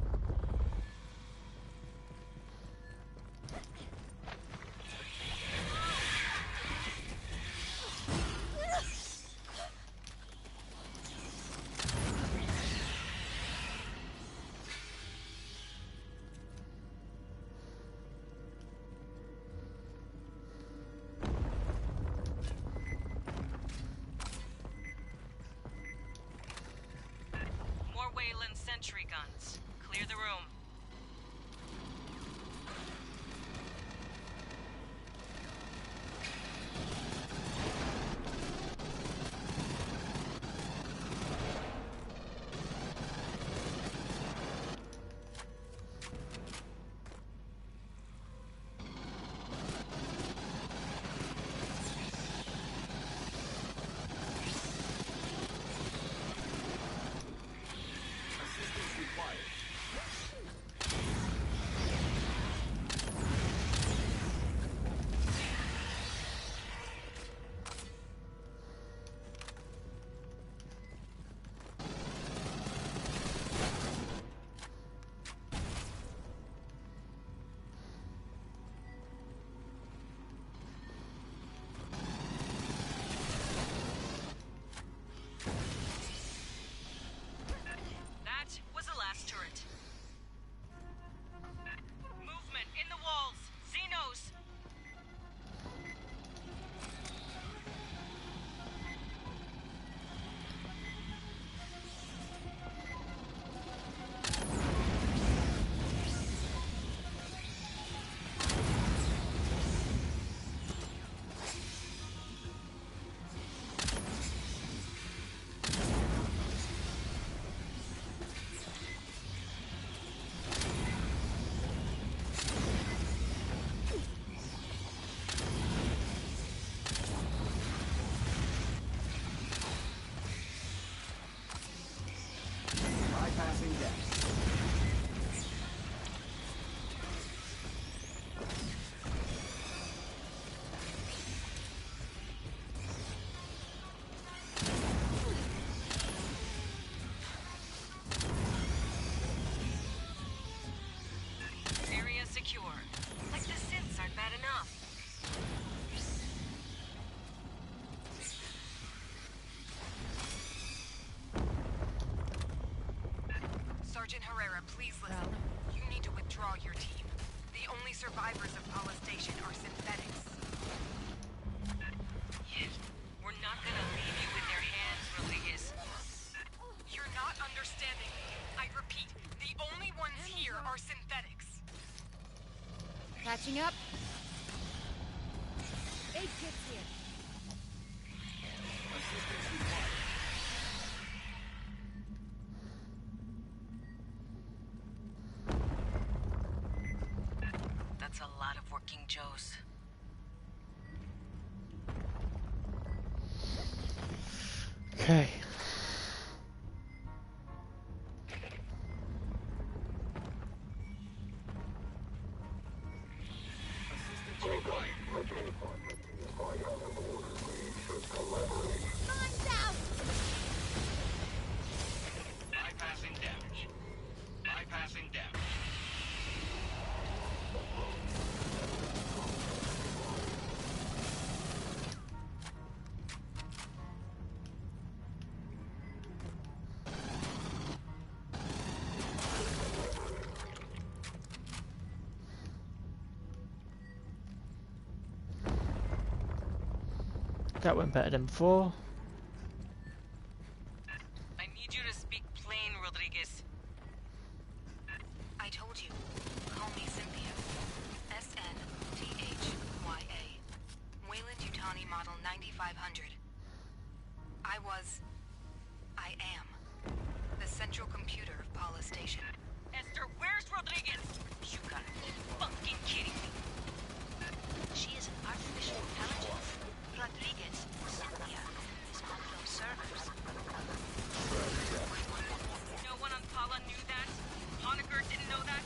Sergeant Herrera, please listen. You need to withdraw your team. The only survivors of Paula Station are synthetics. Yes. We're not gonna leave you in their hands, Rodriguez. You're not understanding me. I repeat, the only ones here are synthetics. Catching up. 8 kits here. That's a lot of working Joes. Okay. Mine's out! Bypassing damage. Bypassing damage. That went better than before. I need you to speak plain, Rodriguez. I told you. Call me Cynthia. SNTHYA. Wayland Yutani Model 9500. I am the central computer of Paula Station. Esther, where's Rodriguez? You gotta be fucking kidding me. She is an artificial intelligence. Rodriguez, Cynthia, is on those servers. No one on Paula knew that? Honecker didn't know that?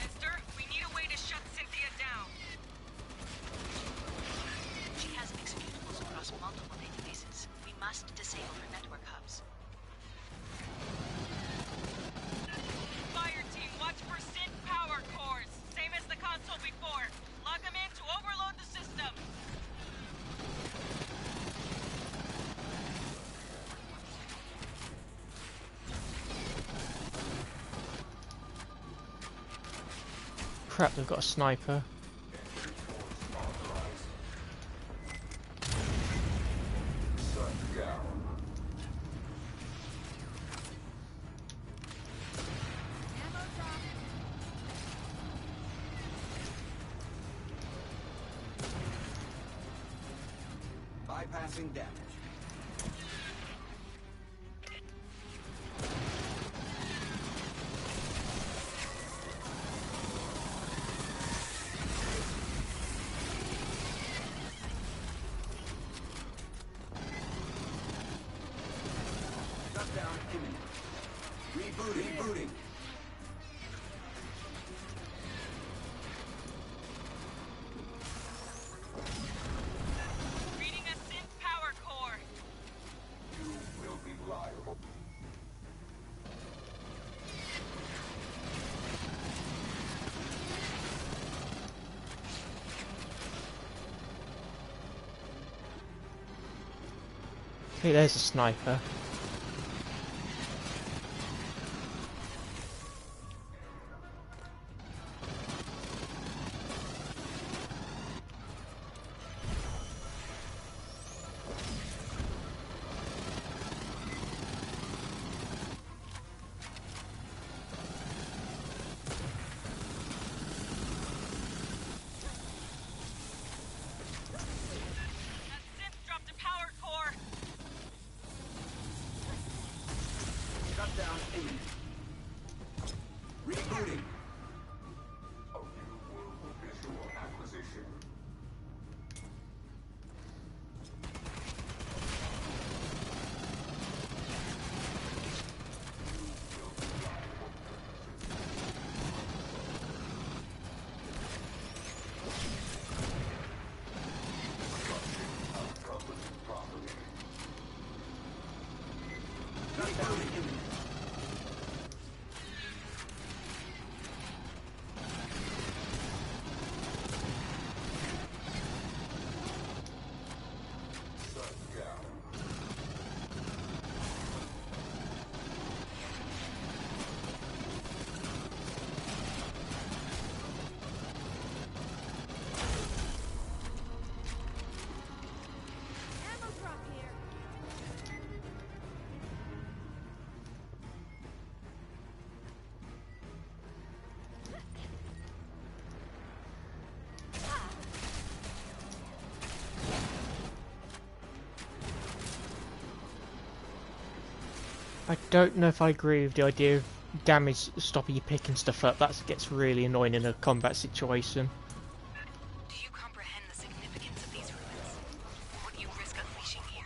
Esther, we need a way to shut Cynthia down. She has executables across multiple databases. We must disable her network hubs. Fireteam, watch for synth power cores. Same as the console before. Log them in to overload the system. Crap, they've got a sniper. Ammo drop. Bypassing damage. Shutdown imminent. Rebooting. Reading a synth power core. You will be liable. Okay, there's a sniper. That synth dropped a power core. Shutdown imminent. Rebooting. A new world visual acquisition. Shutdown imminent. I don't know if I agree with the idea of damage stopping you picking stuff up. That gets really annoying in a combat situation. Do you comprehend the significance of these ruins? What you risk unleashing here?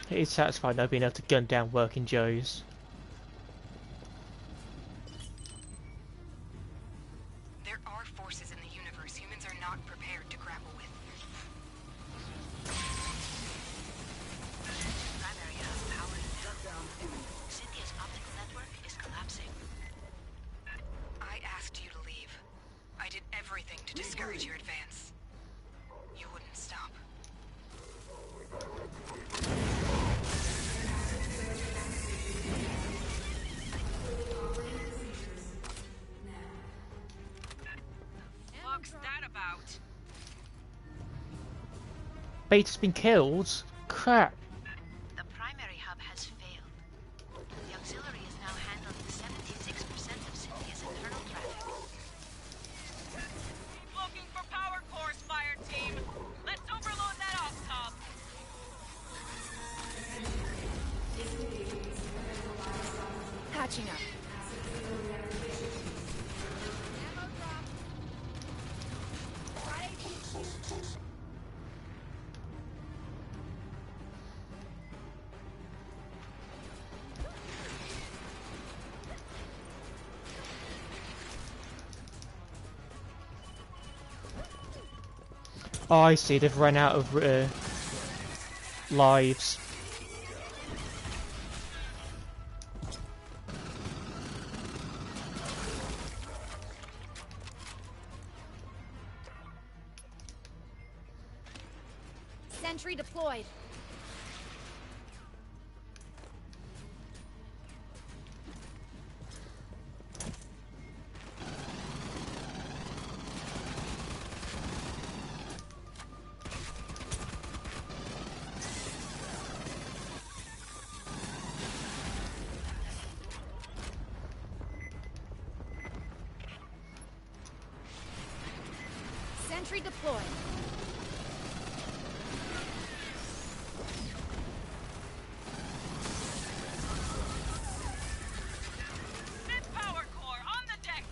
It is satisfying though being able to gun down working Joes. There are forces in the universe humans are not prepared to grapple with. Primary hub powered down. Cynthia's optical network is collapsing. I asked you to leave. I did everything to discourage your advance. You wouldn't stop. What's that about? Beta's been killed? Crap. The primary hub has failed. The auxiliary is now handling 76% of Cynthia's internal traffic. Keep looking for power cores, Fireteam. Let's overload that off-top. Patching up. Oh, I see. They've run out of lives. Sentry deployed. Sentry deployed. Fifth power core on the deck.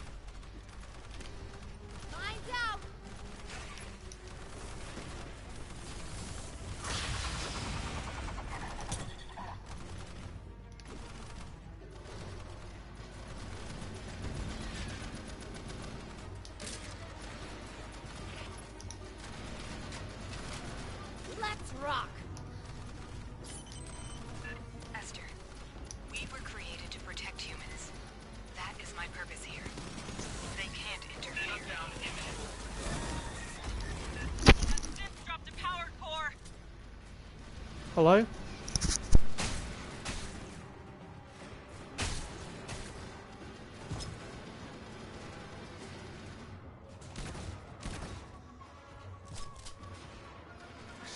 Mine's out. Let's rock. Esther, we were created to protect humans. That is my purpose here. They can't interfere. Shutdown imminent. Fifth dropped a power core. Hello?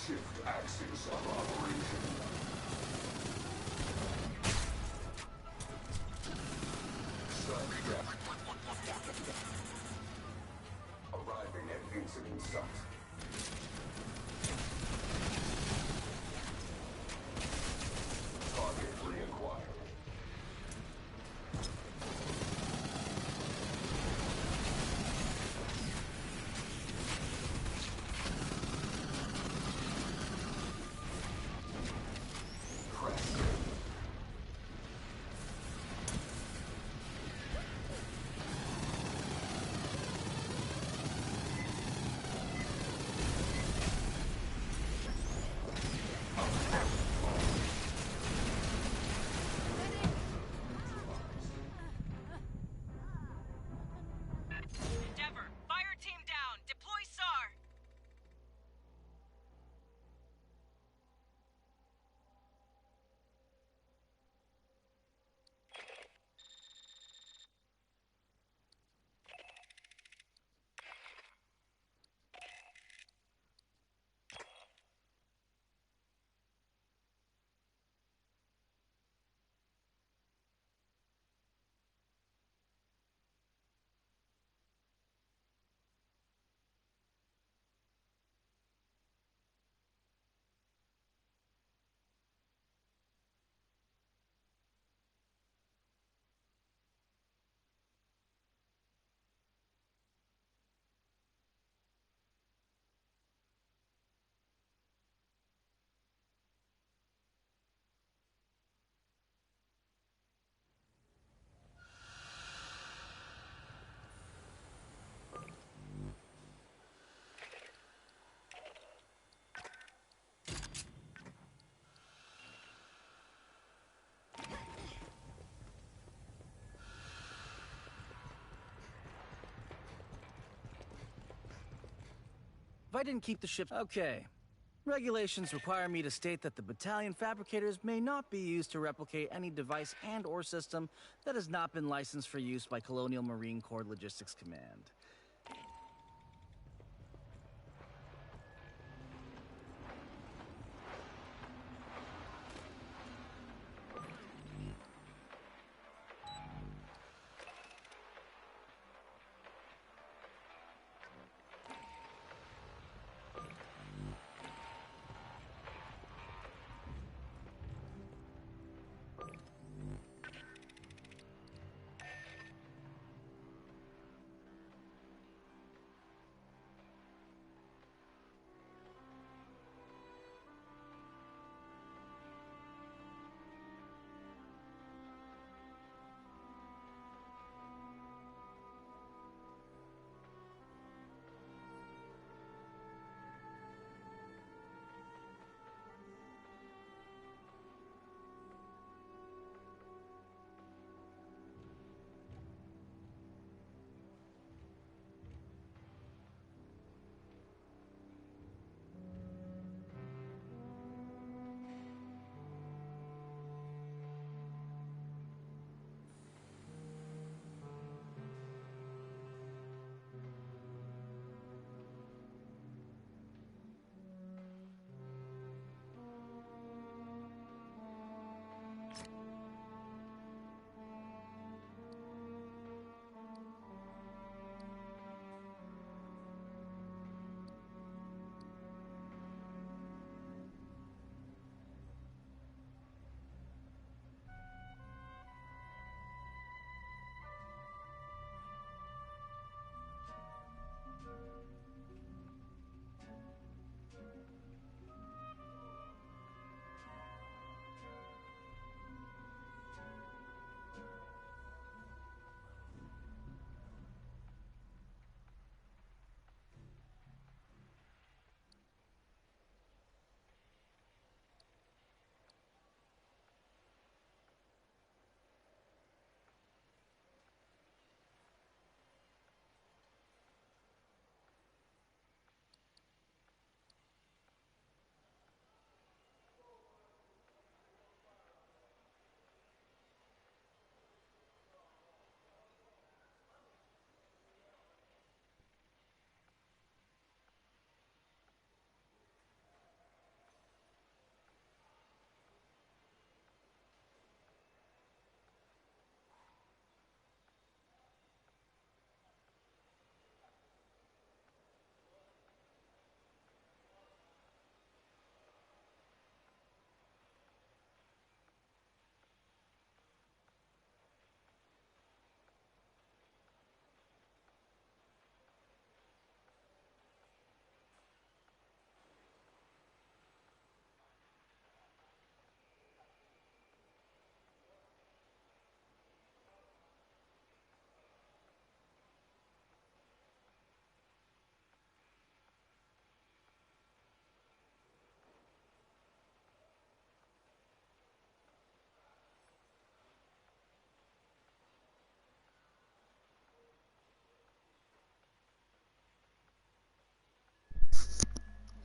Shift axis of operation. Subject. Arriving at incident site. Target reacquired. If I didn't keep the ship... Okay. Regulations require me to state that the battalion fabricators may not be used to replicate any device and/or system that has not been licensed for use by Colonial Marine Corps Logistics Command.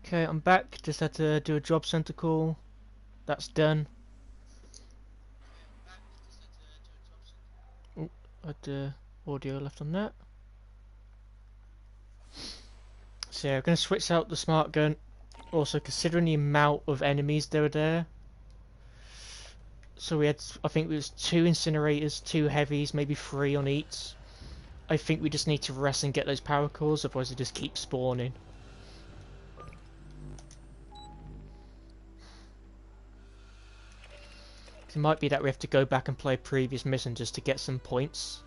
Okay, I'm back. Just had to do a job center call. That's done. Oh, I had audio left on that. So yeah, we're going to switch out the smart gun. Also, considering the amount of enemies that were there. So we had, I think it was 2 incinerators, 2 heavies, maybe 3 on each. I think we just need to rest and get those power cores, otherwise they just keep spawning. It might be that we have to go back and play a previous mission just to get some points.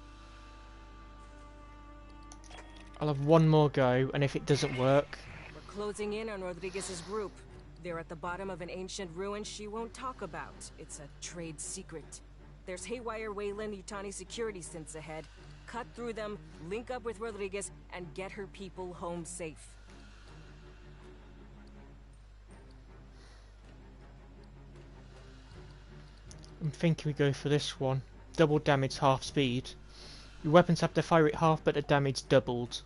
I'll have one more go, and if it doesn't work... We're closing in on Rodriguez's group. They're at the bottom of an ancient ruin she won't talk about. It's a trade secret. There's haywire Wayland Yutani security synths ahead. Cut through them, link up with Rodriguez, and get her people home safe. I'm thinking we go for this one. Double damage, half speed. Your weapons have to fire at half, but the damage doubled.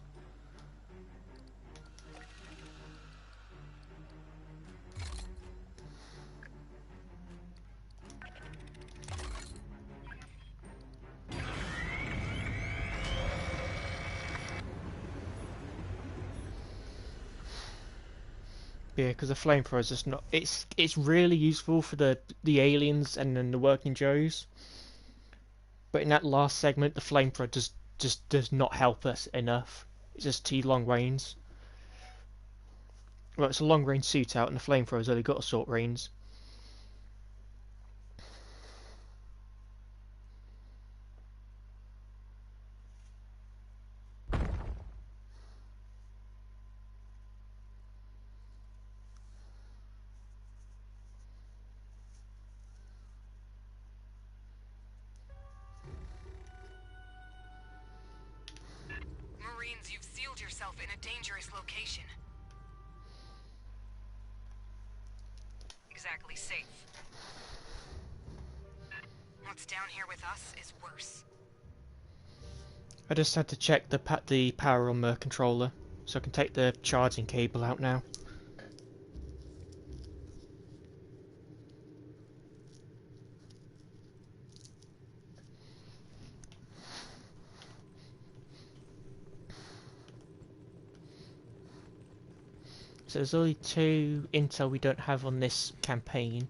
Yeah, because the flamethrower is just not. It's really useful for the aliens and then the working Joes. But in that last segment, the flamethrower just does not help us enough. It's just too long range. Well, it's a long range suit out, and the flamethrower's only got a short range. Marines, you've sealed yourself in a dangerous location. Exactly safe. What's down here with us is worse. I just had to check the power on the controller, so I can take the charging cable out now. So there's only 2 intel we don't have on this campaign.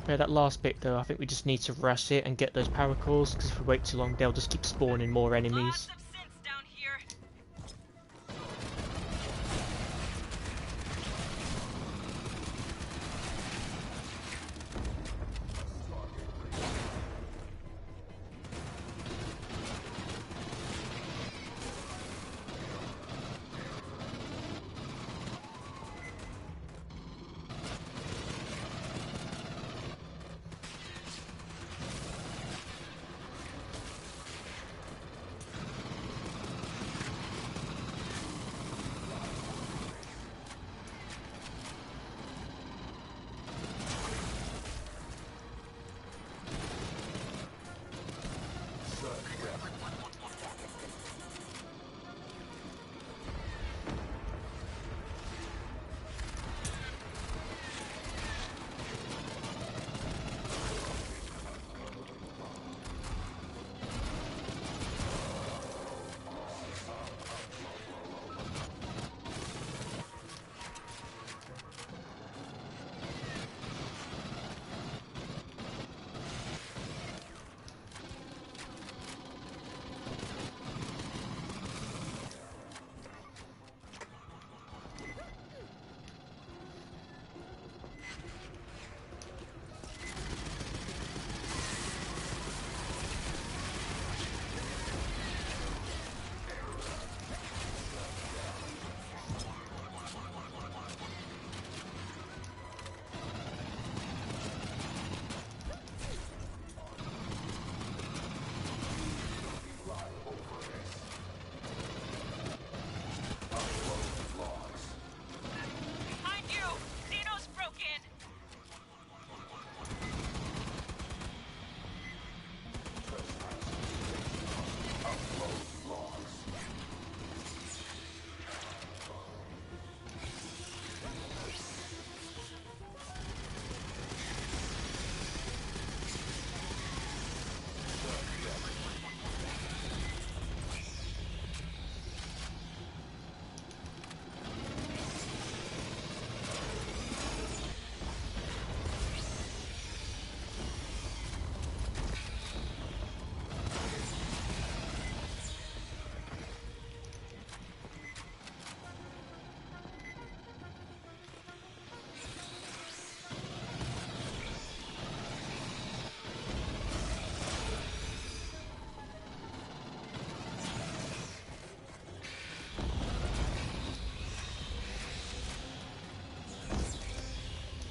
Yeah, that last bit though, I think we just need to rush it and get those power cores, because if we wait too long they'll just keep spawning more enemies.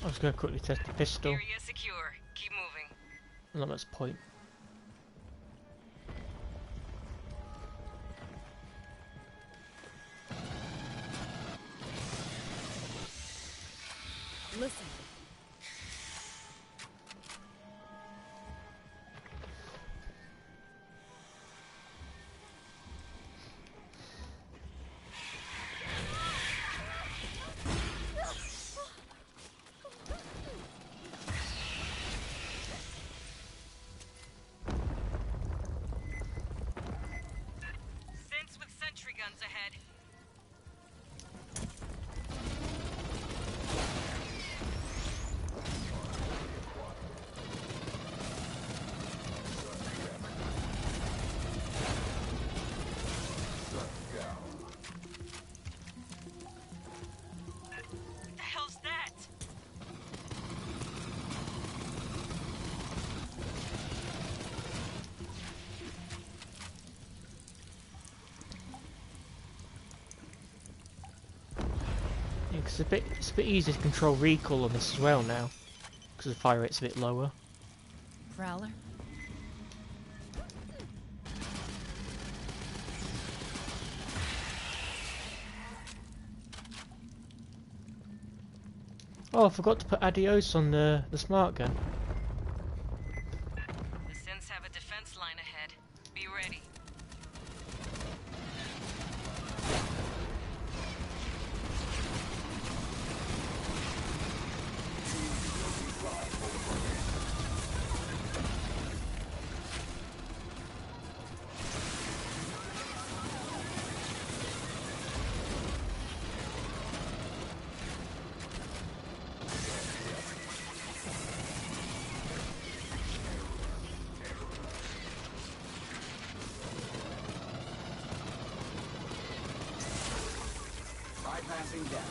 I was going to quickly test the pistol. Area secure. Keep moving. Not much point. Listen. Because it's a bit easier to control recoil on this as well now, because the fire rate's a bit lower. Prowler? Oh, I forgot to put Adios on the smart gun. The synths have a defense line ahead. Be ready. Bypassing damage.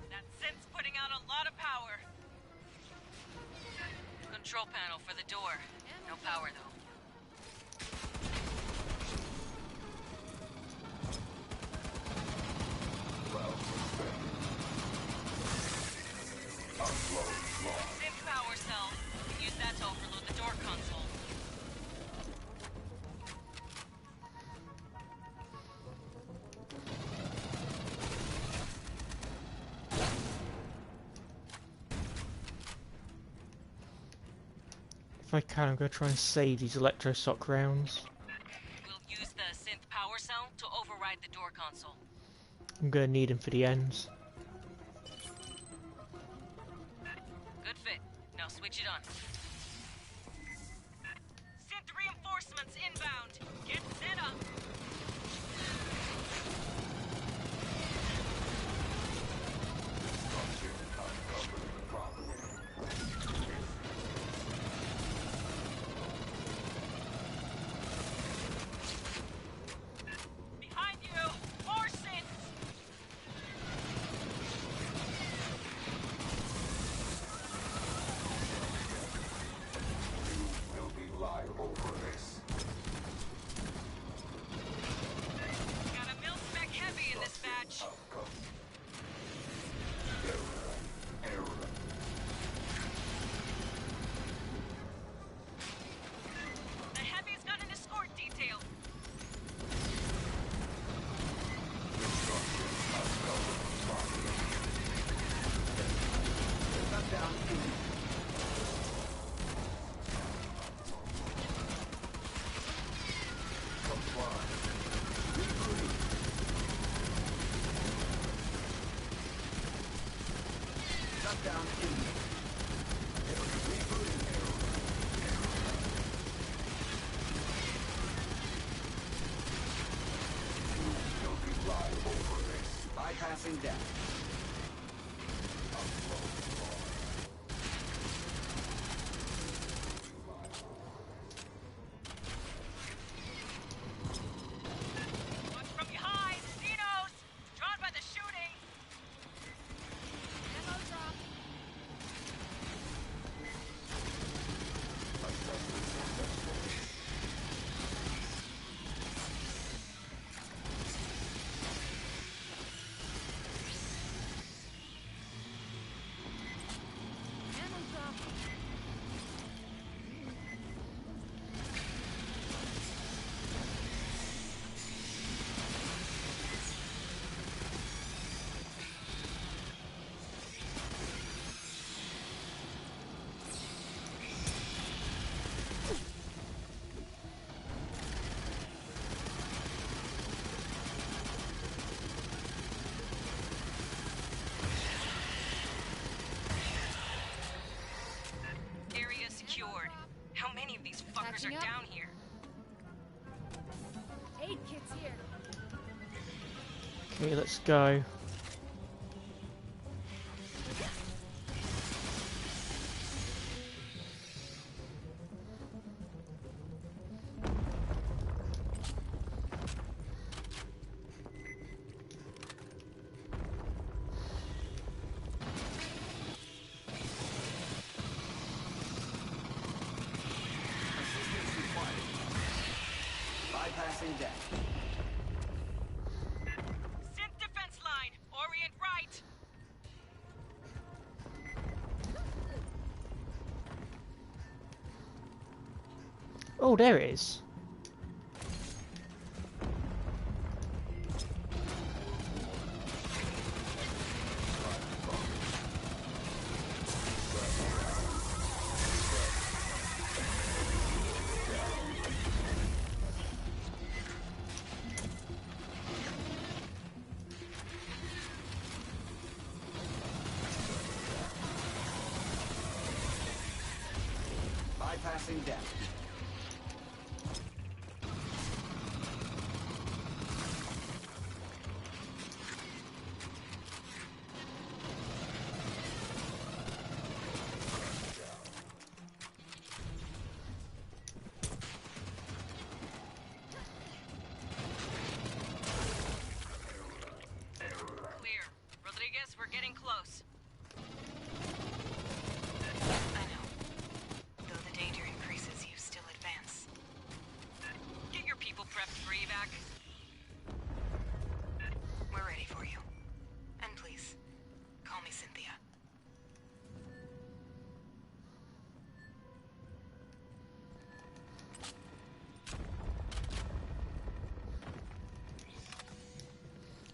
That synth's putting out a lot of power. Control panel for the door. No power though. Synth power cell. You can use that to overload the door console. If I can, I'm going to try and save these electroshock rounds. We'll use the synth power cell to override the door console. I'm going to need them for the ends. Good fit. Now switch it on. Synth reinforcements inbound. Get set up. Behind you! More synths! Will be liable for this. Got a mil-spec heavy in this batch. The heavy's got an escort detail. Shut down imminent. Rebooting. Shut down imminent. Rebooting. Will be liable for this. Bypassing damage. Watch from behind! Xenos! Drawn by the shooting! Ammo drop. Ammo drop. Area secured. How many of these fuckers are Attaching up. down here? Aid kits here. Okay, let's go. Assistance required. Bypassing damage. Oh, there it is. Bypassing damage. Clear. Rodriguez, we're getting close. I know. Though the danger increases, you still advance. Get your people prepped for evac. We're ready for you. And please, call me Cynthia.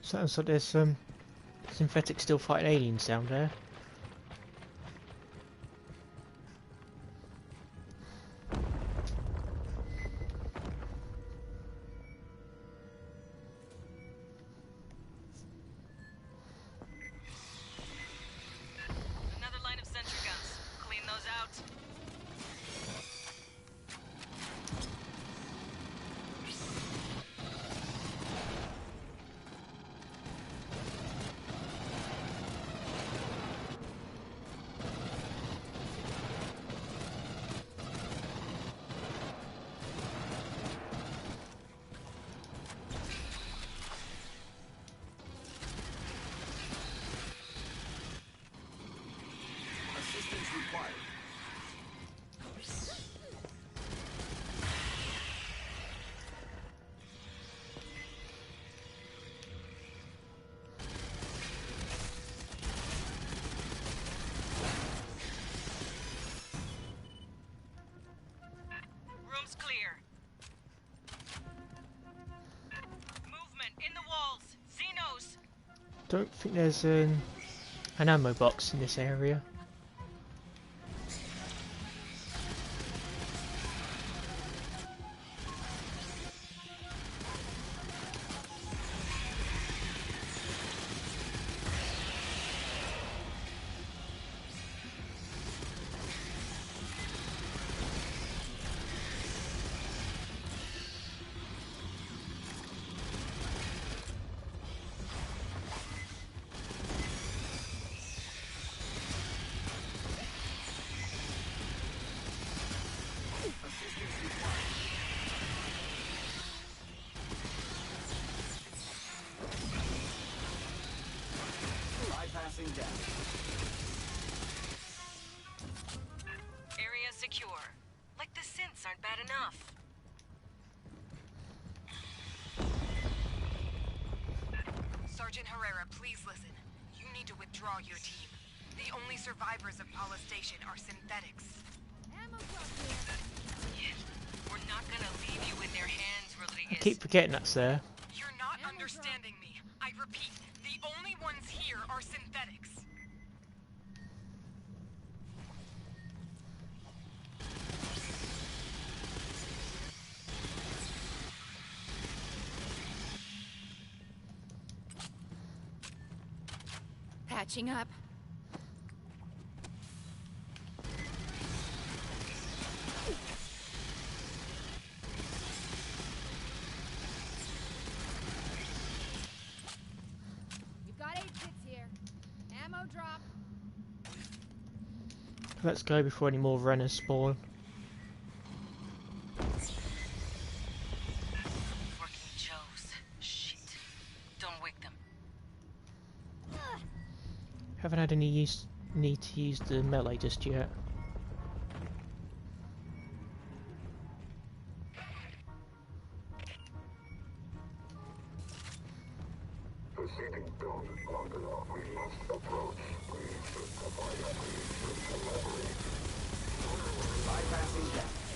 Sounds like there's some synthetic still fighting aliens down there. Another line of sentry guns. Clean those out. Assistance required. Room's clear. Movement in the walls. Xenos. Don't think there's an ammo box in this area. Bypassing damage. Area secure. Like the synths aren't bad enough. Sergeant Herrera, please listen. You need to withdraw your team. The only survivors of Paula Station are synthetics. Ammo drop here. We're not gonna leave you in their hands, I Rodriguez. keep forgetting that's there. You're not understanding me. I repeat, the only ones here are synthetics. Patching up. We've got 8 kits here. Ammo drop. Let's go before any more runners spawn. Working Joes. Shit. Don't wake them. Haven't had any need to use the melee just yet. Proceeding don't long enough. We must approach. Please, the fire, please, elaborate. Bypassing damage.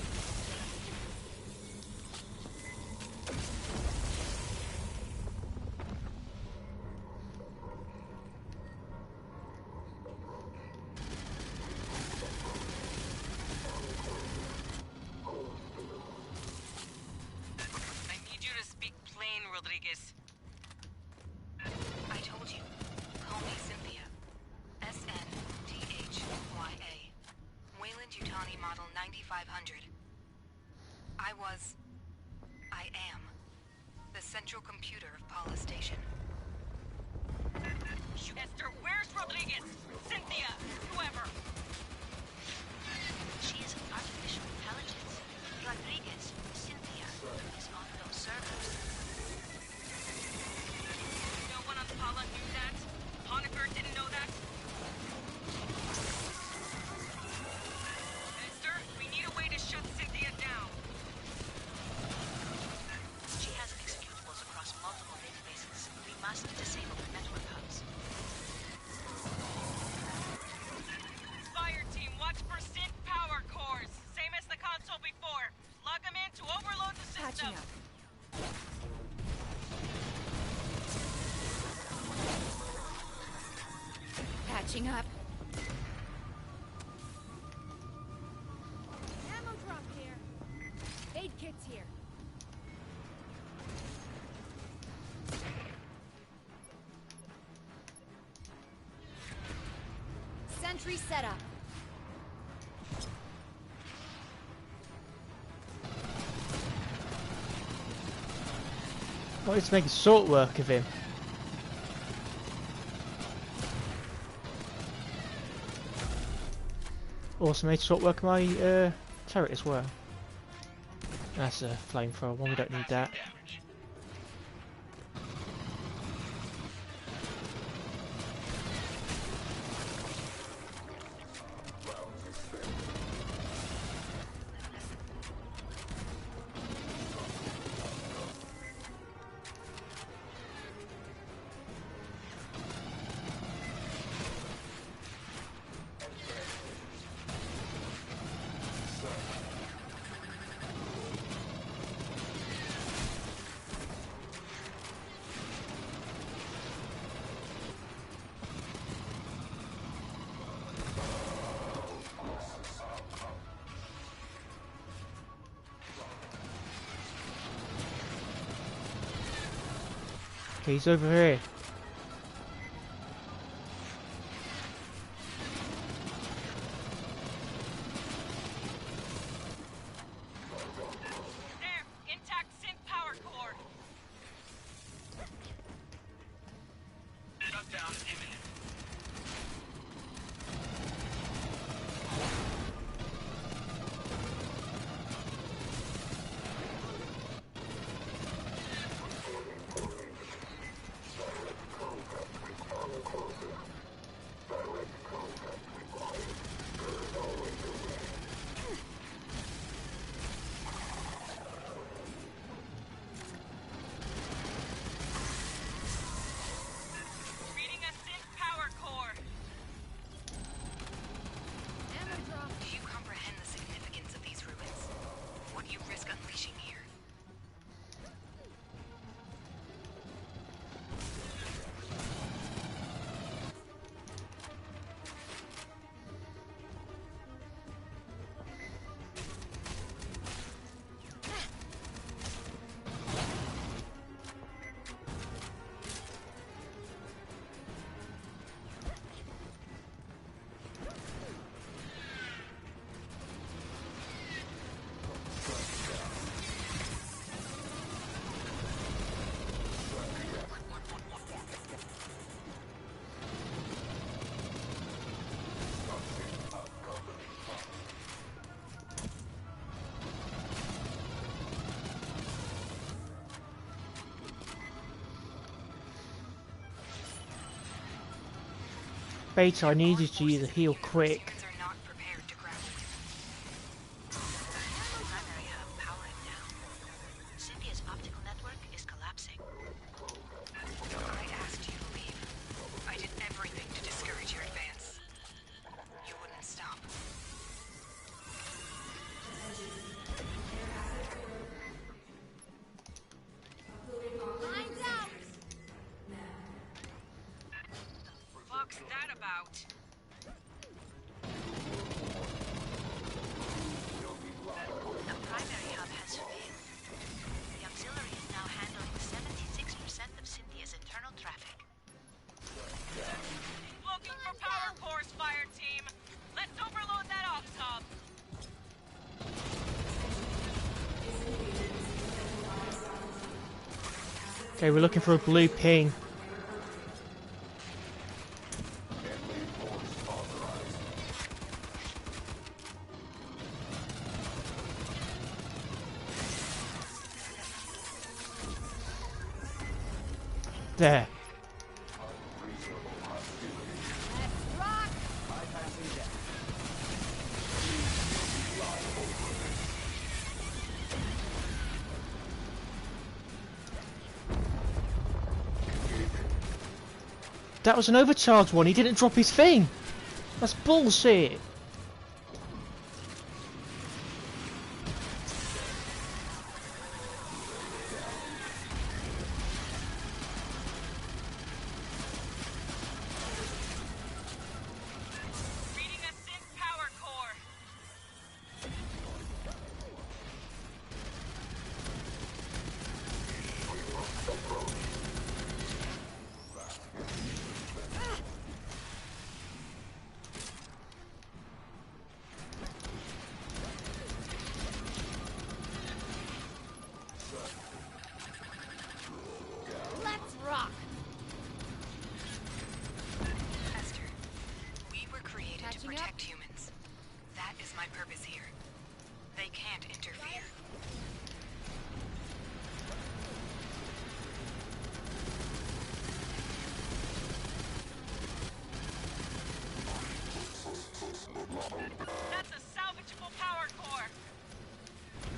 Model 9500. I am the central computer of Paula Station. Esther, where's Rodriguez? Cynthia, whoever. She is artificial intelligence. Rodriguez, Cynthia, is on those servers. No one on Paula knew that? Honecker didn't know that? Esther, we need a way to shut Cynthia down. She has executables across multiple databases. We must disable the network hubs. Fireteam, watch for synth power cores. Same as the console before. Log them in to overload the system. Patching up. Ammo drop here. Aid kits here. Sentry set up. Well, it's making short work of him. Also made short work of my turret as well. That's a flamethrower one, we don't need that. Okay, he's over here. There, intact synth power core. Shutdown imminent. Reading a synth power core. Ammo drop. Do you comprehend the significance of these ruins? What you risk unleashing here? Beta, I need you to use a heal quick. Humans are not prepared to grapple with Primary hub powering down. Cynthia's optical network is collapsing. I asked you to leave. I did everything to discourage your advance. You wouldn't stop. Lines out. Fuck's that about? Okay, we're looking for a blue ping. There. That was an overcharged one. He didn't drop his thing. That's bullshit. Let's rock. Esther, we were created to Catching protect humans. That is my purpose here. They can't interfere. That's a salvageable power core.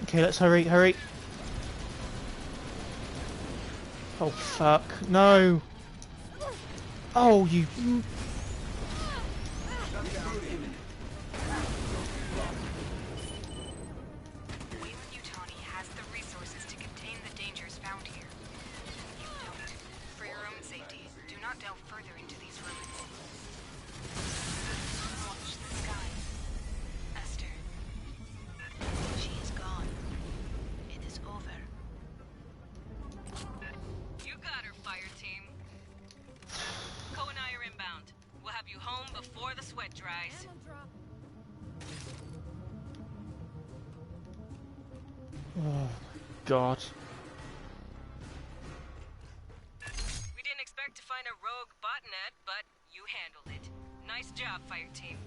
Okay, let's hurry, hurry. Oh fuck, no. Oh, you... Weyland-Yutani has the resources to contain the dangers found here. You don't. For your own safety, do not delve further into these ruins. Watch the skies. Esther. She is gone. It is over. You got her, Fireteam. Co and I are inbound. We'll have you home before the sweat dries. Ammo drop. Oh, God. We didn't expect to find a rogue botnet, but you handled it. Nice job, Fireteam.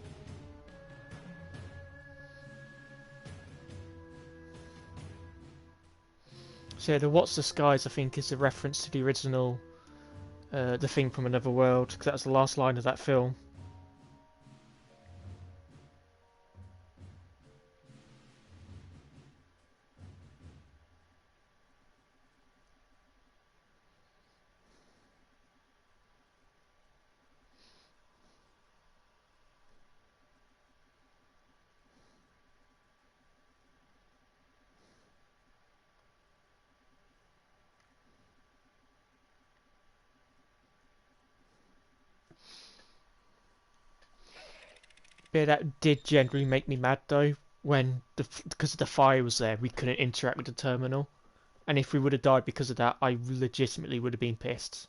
So yeah, the What's the Skies, I think, is a reference to the original, The Thing from Another World, because that's the last line of that film. Yeah, that did generally make me mad though, when because the fire was there, we couldn't interact with the terminal, and if we would have died because of that, I legitimately would have been pissed,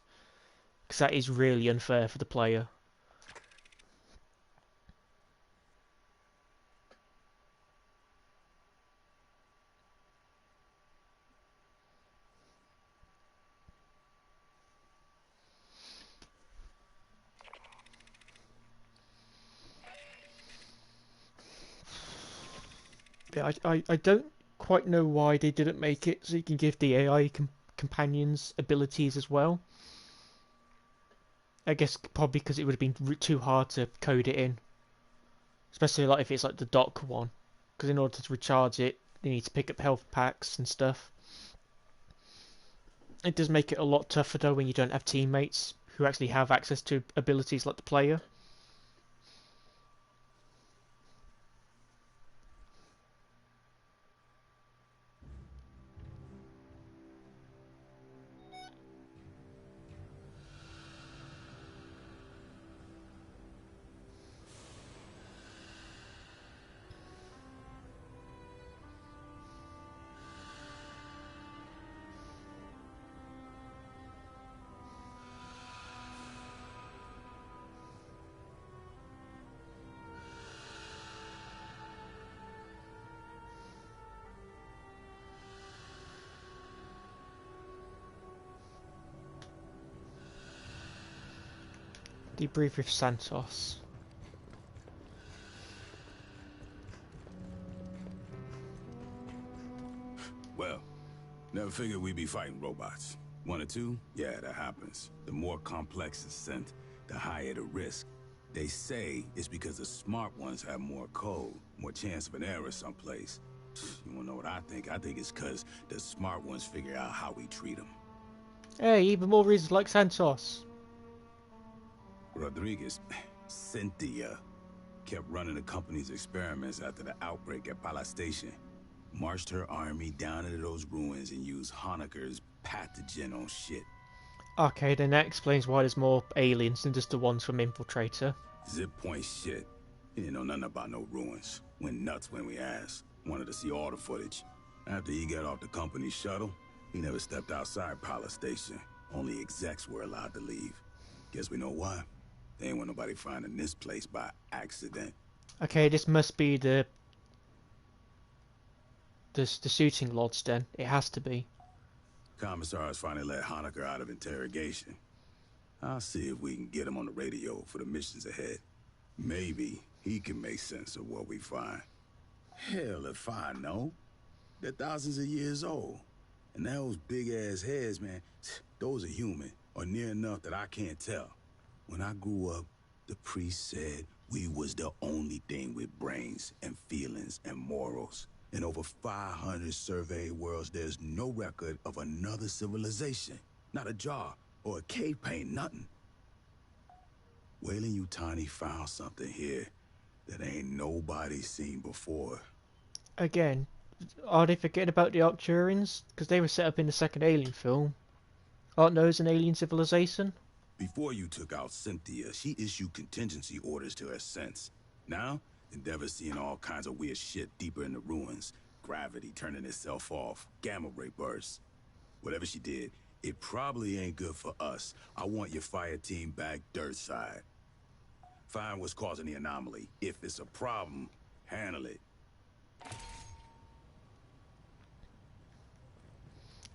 because that is really unfair for the player. Yeah, I don't quite know why they didn't make it so you can give the AI companions abilities as well. I guess probably because it would have been too hard to code it in, especially like if it's like the dock one, because in order to recharge it, you need to pick up health packs and stuff. It does make it a lot tougher though when you don't have teammates who actually have access to abilities like the player. Debrief with Santos. Well, never figured we'd be fighting robots. One or two? Yeah, that happens. The more complex the scent, the higher the risk. They say it's because the smart ones have more code, more chance of an error someplace. You wanna know what I think? I think it's because the smart ones figure out how we treat them. Hey, even more reasons like Santos. Rodriguez, Cynthia, kept running the company's experiments after the outbreak at Pala Station. Marched her army down into those ruins and used Honecker's pathogen on shit. Okay, then that explains why there's more aliens than just the ones from Infiltrator. Zip point shit. He didn't know nothing about no ruins. Went nuts when we asked. Wanted to see all the footage. After he got off the company shuttle, he never stepped outside Pala Station. Only execs were allowed to leave. Guess we know why. They ain't want nobody finding this place by accident. Okay, this must be the shooting lodge then. It has to be. Commissars finally let Honecker out of interrogation. I'll see if we can get him on the radio for the missions ahead. Maybe he can make sense of what we find. Hell if I know. They're thousands of years old. And those big-ass heads, man, those are human, or near enough that I can't tell. When I grew up, the priest said we was the only thing with brains and feelings and morals. In over 500 surveyed worlds, there's no record of another civilization. Not a jar or a cave paint, nothing. Weyland-Yutani found something here that ain't nobody seen before. Again, are they forgetting about the Arcturians? Because they were set up in the second Alien film. Aren't those an alien civilization? Before you took out Cynthia, she issued contingency orders to her sense. Now, Endeavor's seeing all kinds of weird shit deeper in the ruins. Gravity turning itself off, gamma ray bursts. Whatever she did, it probably ain't good for us. I want your fire team back dirt side. Find what's causing the anomaly. If it's a problem, handle it.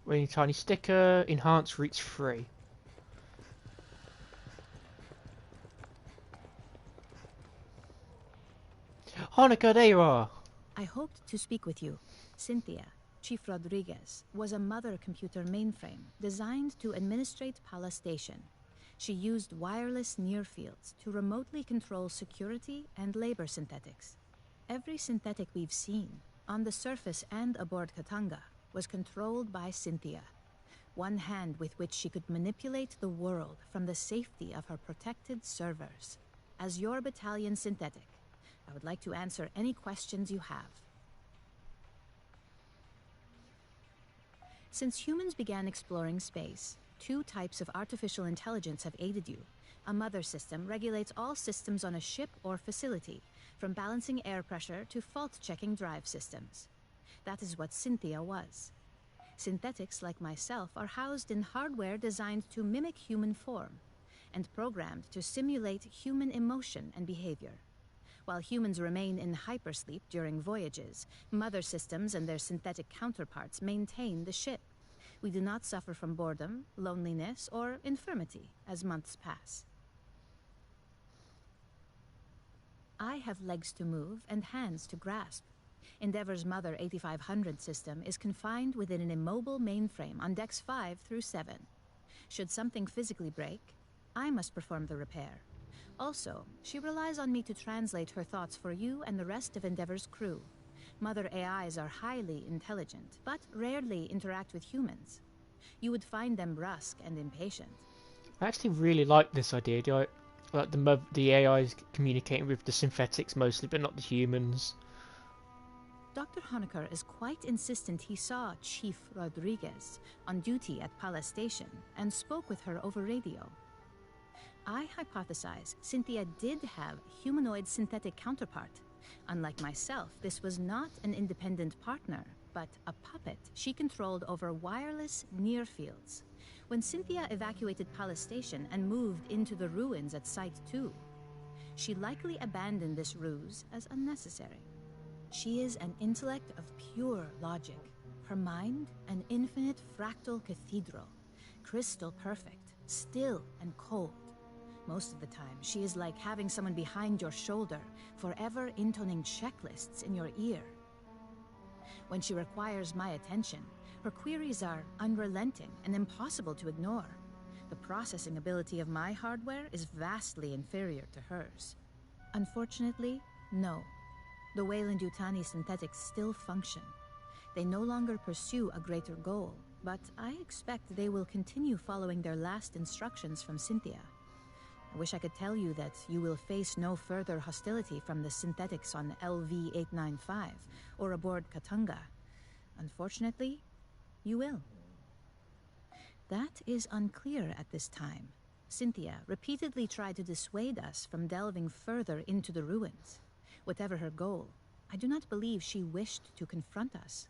Really tiny sticker, enhanced reach 3. Honecker, there you are! I hoped to speak with you. Cynthia, Chief Rodriguez, was a mother computer mainframe designed to administrate Pala Station. She used wireless near-fields to remotely control security and labor synthetics. Every synthetic we've seen, on the surface and aboard Katanga, was controlled by Cynthia. One hand with which she could manipulate the world from the safety of her protected servers. As your battalion synthetic, I would like to answer any questions you have. Since humans began exploring space, 2 types of artificial intelligence have aided you. A mother system regulates all systems on a ship or facility, from balancing air pressure to fault-checking drive systems. That is what Cynthia was. Synthetics like myself are housed in hardware designed to mimic human form, and programmed to simulate human emotion and behavior. While humans remain in hypersleep during voyages, mother systems and their synthetic counterparts maintain the ship. We do not suffer from boredom, loneliness, or infirmity as months pass. I have legs to move and hands to grasp. Endeavor's Mother 8500 system is confined within an immobile mainframe on decks 5 through 7. Should something physically break, I must perform the repair. Also, she relies on me to translate her thoughts for you and the rest of Endeavor's crew. Mother AIs are highly intelligent, but rarely interact with humans. You would find them brusque and impatient. I actually really like this idea. Like the AIs communicating with the synthetics mostly, but not the humans. Dr. Honecker is quite insistent he saw Chief Rodriguez on duty at Pala Station and spoke with her over radio. I hypothesize Cynthia did have humanoid synthetic counterpart. Unlike myself, this was not an independent partner, but a puppet she controlled over wireless near fields. When Cynthia evacuated Pala Station and moved into the ruins at Site 2, she likely abandoned this ruse as unnecessary. She is an intellect of pure logic. Her mind, an infinite fractal cathedral, crystal perfect, still and cold. Most of the time, she is like having someone behind your shoulder, forever intoning checklists in your ear. When she requires my attention, her queries are unrelenting and impossible to ignore. The processing ability of my hardware is vastly inferior to hers. Unfortunately, no. The Weyland-Yutani synthetics still function. They no longer pursue a greater goal, but I expect they will continue following their last instructions from Cynthia. I wish I could tell you that you will face no further hostility from the synthetics on LV-895 or aboard Katanga. Unfortunately, you will. That is unclear at this time. Cynthia repeatedly tried to dissuade us from delving further into the ruins. Whatever her goal, I do not believe she wished to confront us.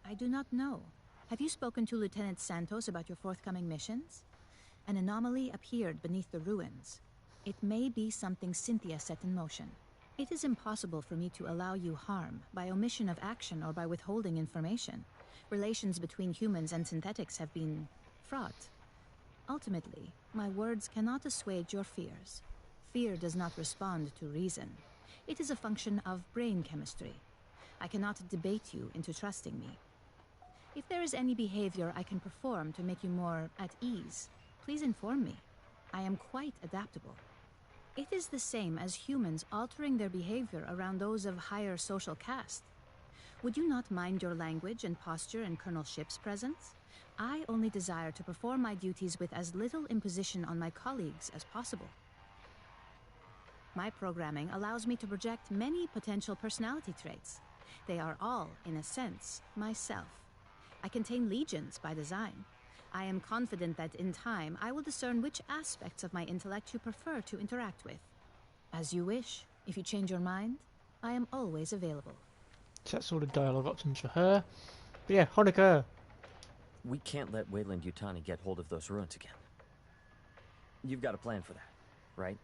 I do not know. Have you spoken to Lieutenant Santos about your forthcoming missions? An anomaly appeared beneath the ruins. It may be something Cynthia set in motion. It is impossible for me to allow you harm by omission of action or by withholding information. Relations between humans and synthetics have been fraught. Ultimately, my words cannot assuage your fears. Fear does not respond to reason. It is a function of brain chemistry. I cannot debate you into trusting me. If there is any behavior I can perform to make you more at ease, please inform me. I am quite adaptable. It is the same as humans altering their behavior around those of higher social caste. Would you not mind your language and posture in Colonel Ship's presence? I only desire to perform my duties with as little imposition on my colleagues as possible. My programming allows me to project many potential personality traits. They are all, in a sense, myself. I contain legions by design. I am confident that in time I will discern which aspects of my intellect you prefer to interact with. As you wish. If you change your mind, I am always available. So that's all the dialogue options for her. But yeah, Honoka. We can't let Weyland-Yutani get hold of those ruins again. You've got a plan for that, right?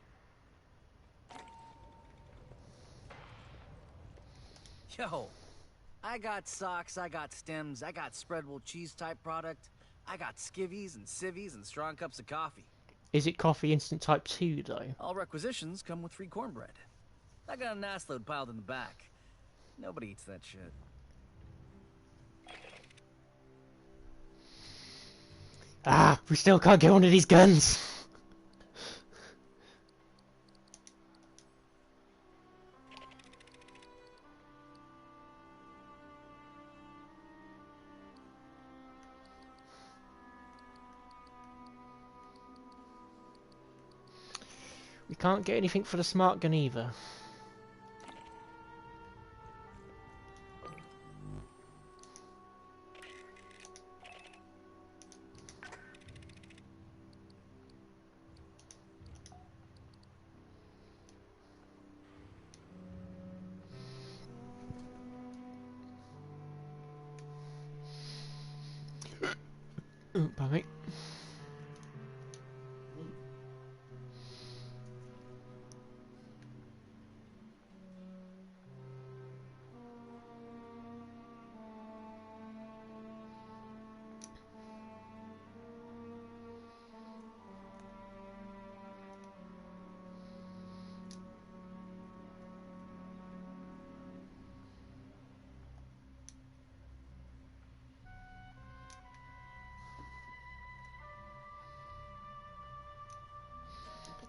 Yo, I got socks, I got stems, I got spreadable cheese type product, I got skivvies and civvies and strong cups of coffee. Is it coffee instant type 2 though? All requisitions come with free cornbread. I got an ass load piled in the back. Nobody eats that shit. Ah, we still can't get one of these guns. We can't get anything for the smart gun either. Pardon me.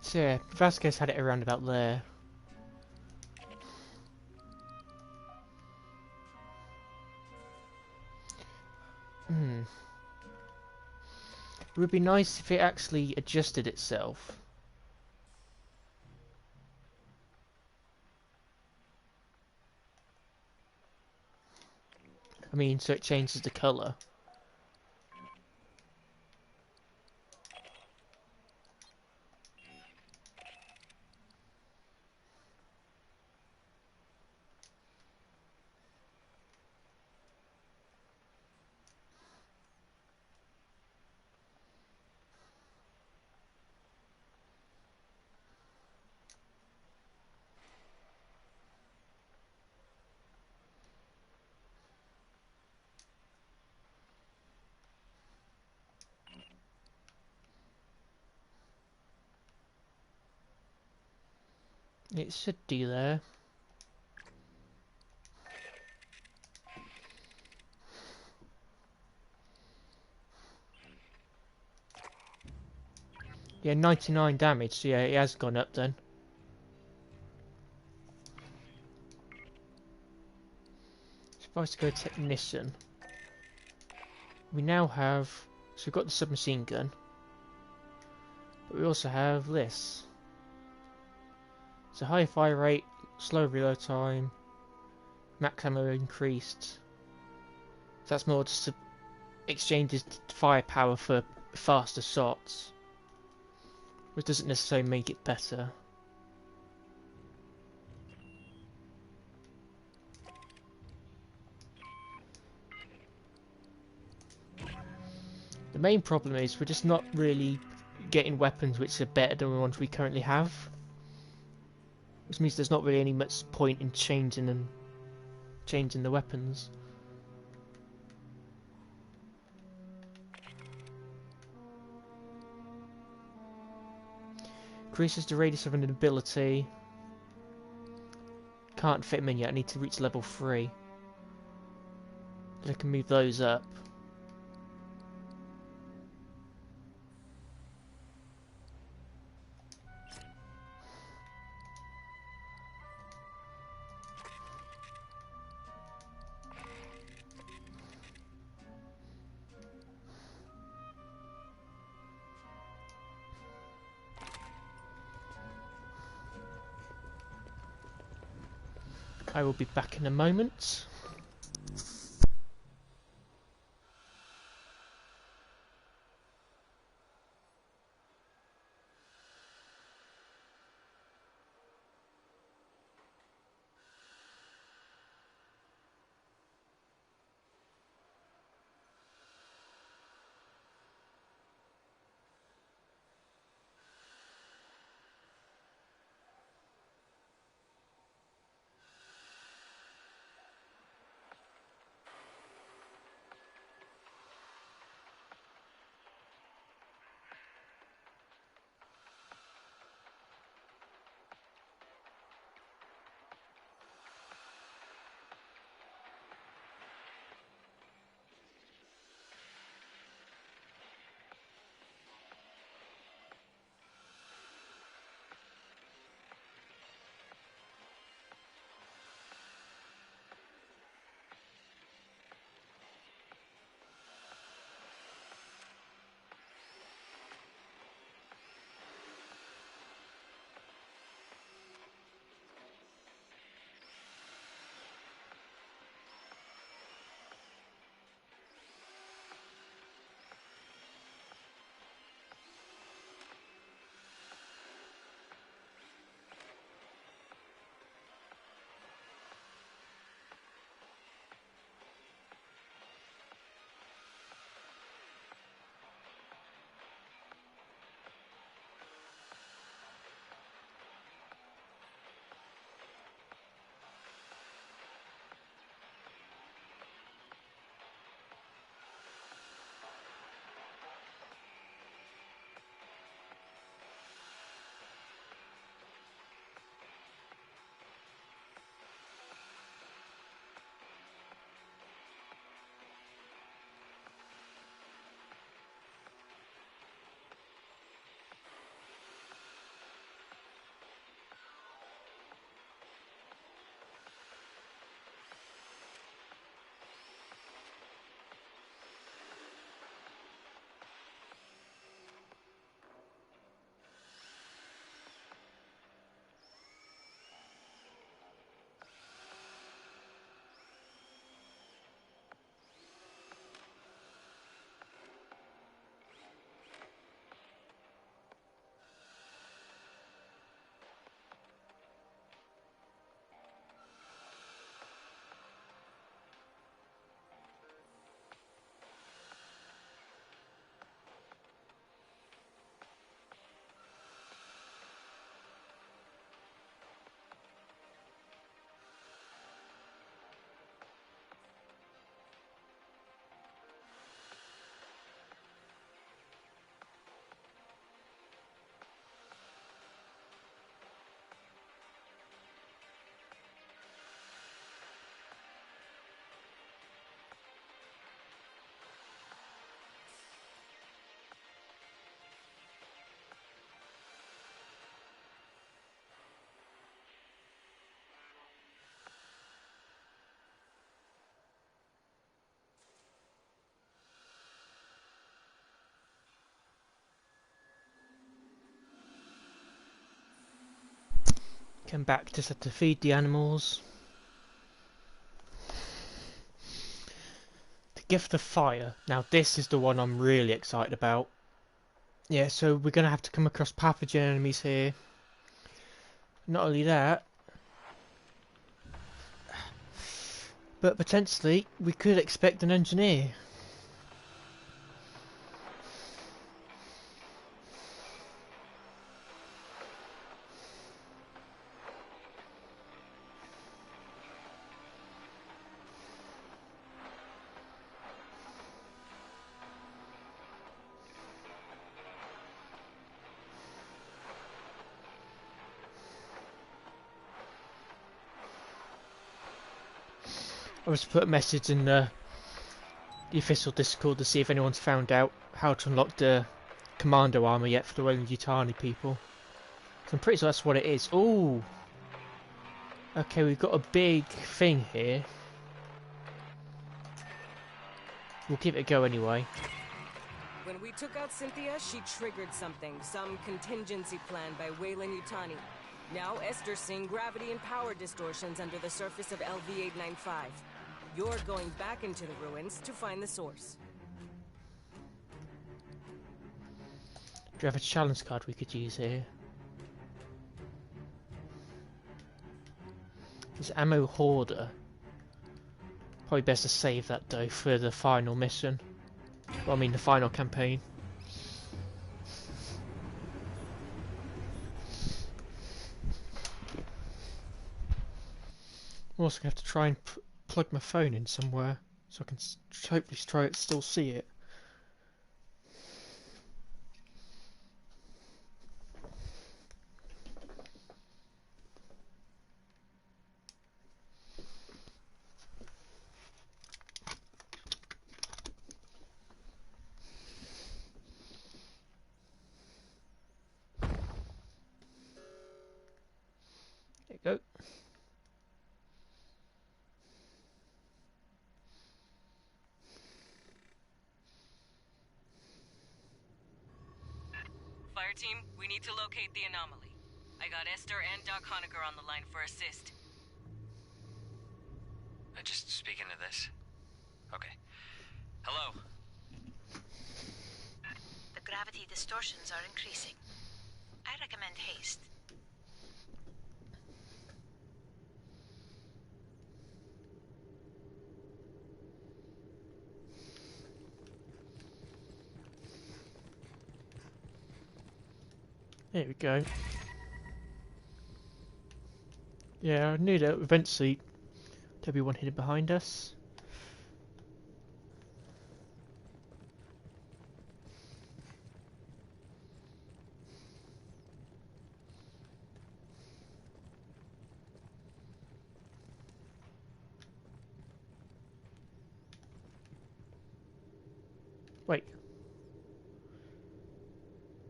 So yeah, Vasquez had it around about there. It would be nice if it actually adjusted itself. I mean, so it changes the colour. It should do there. Yeah, 99 damage, so yeah, it has gone up then. If I was to go Technician, we now have, so we've got the submachine gun, but we also have this. So high fire rate, slow reload time, max ammo increased. So that's more just to exchanges firepower for faster shots, which doesn't necessarily make it better. The main problem is we're just not really getting weapons which are better than the ones we currently have, which means there's not really any much point in changing the weapons. Increases the radius of an ability. Can't fit them in yet, I need to reach level 3. Then I can move those up. I will be back in a moment. Come back, just have to feed the animals. The gift of fire. Now this is the one I'm really excited about. Yeah, so we're going to have to come across pathogen enemies here. Not only that, but potentially we could expect an engineer. I was put a message in the official Discord to see if anyone's found out how to unlock the commando armor yet for the Weyland-Yutani people. So I'm pretty sure that's what it is. Ooh! Okay, we've got a big thing here. We'll give it a go anyway. When we took out Cynthia, she triggered something, some contingency plan by Weyland-Yutani. Now Esther's seeing gravity and power distortions under the surface of LV-895. You're going back into the ruins to find the source. Do you have a challenge card we could use here? This ammo hoarder. Probably best to save that though for the final mission. Well, I mean the final campaign. I'm also going to have to try and plug my phone in somewhere so I can hopefully still see it. There you go. Fireteam, we need to locate the anomaly. I got Esther and Doc Honecker on the line for assist. Just speak into this. Okay. Hello? The gravity distortions are increasing. I recommend haste. There we go. Yeah, I knew that eventually there'd be one hidden behind us. Wait.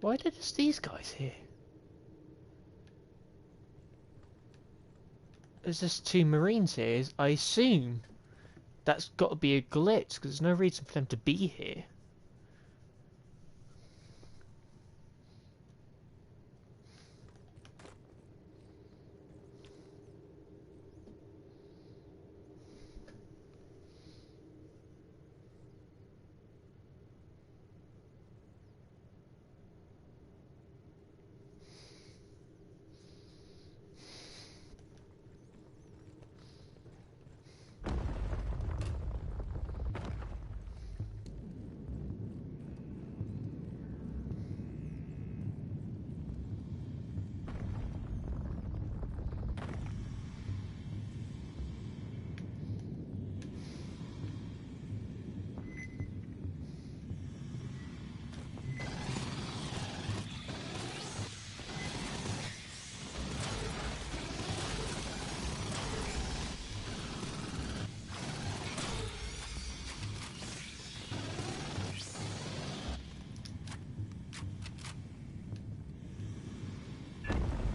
Why did it's these guys here? There's just two Marines here. I assume that's got to be a glitch because there's no reason for them to be here.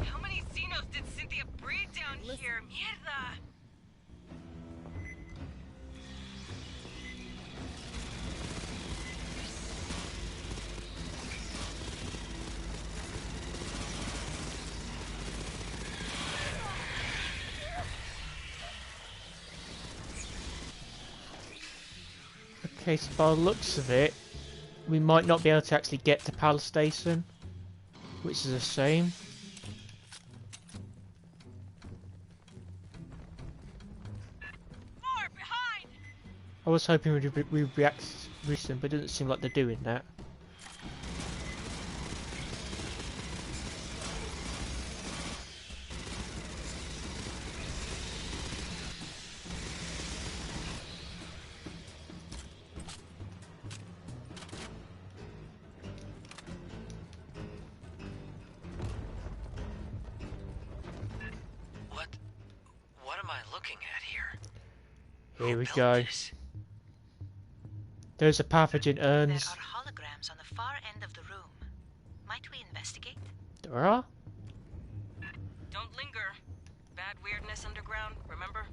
How many Xenos did Cynthia breed down here? Mierda! Okay, so by the looks of it, we might not be able to actually get to Palace Station, which is a shame. More behind! I was hoping we'd react recent, but it doesn't seem like they're doing that. What am I looking at here? Here we go. There's a pathogen urns. There are holograms on the far end of the room. Might we investigate? There are? Don't linger. Bad weirdness underground, remember?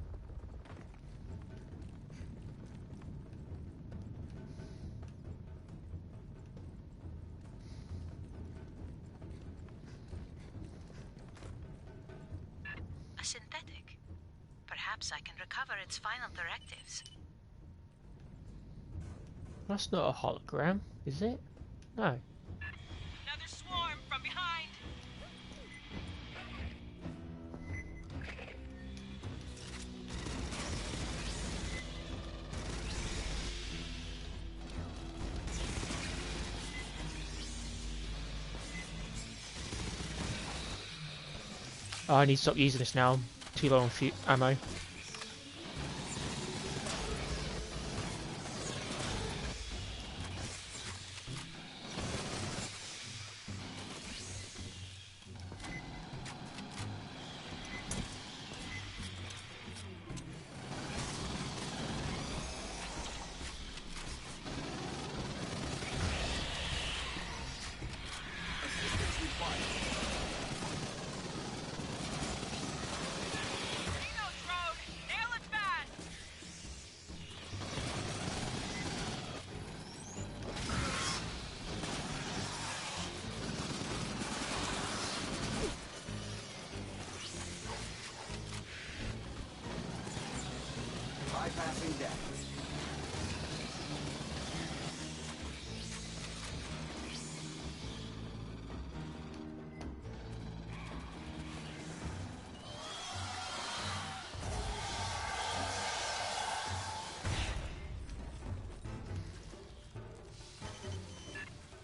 A synthetic. Perhaps I can recover its final directives. That's not a hologram, is it? No. Another swarm from behind! Oh, I need to stop using this now. I'm too low on ammo. Bypassing damage.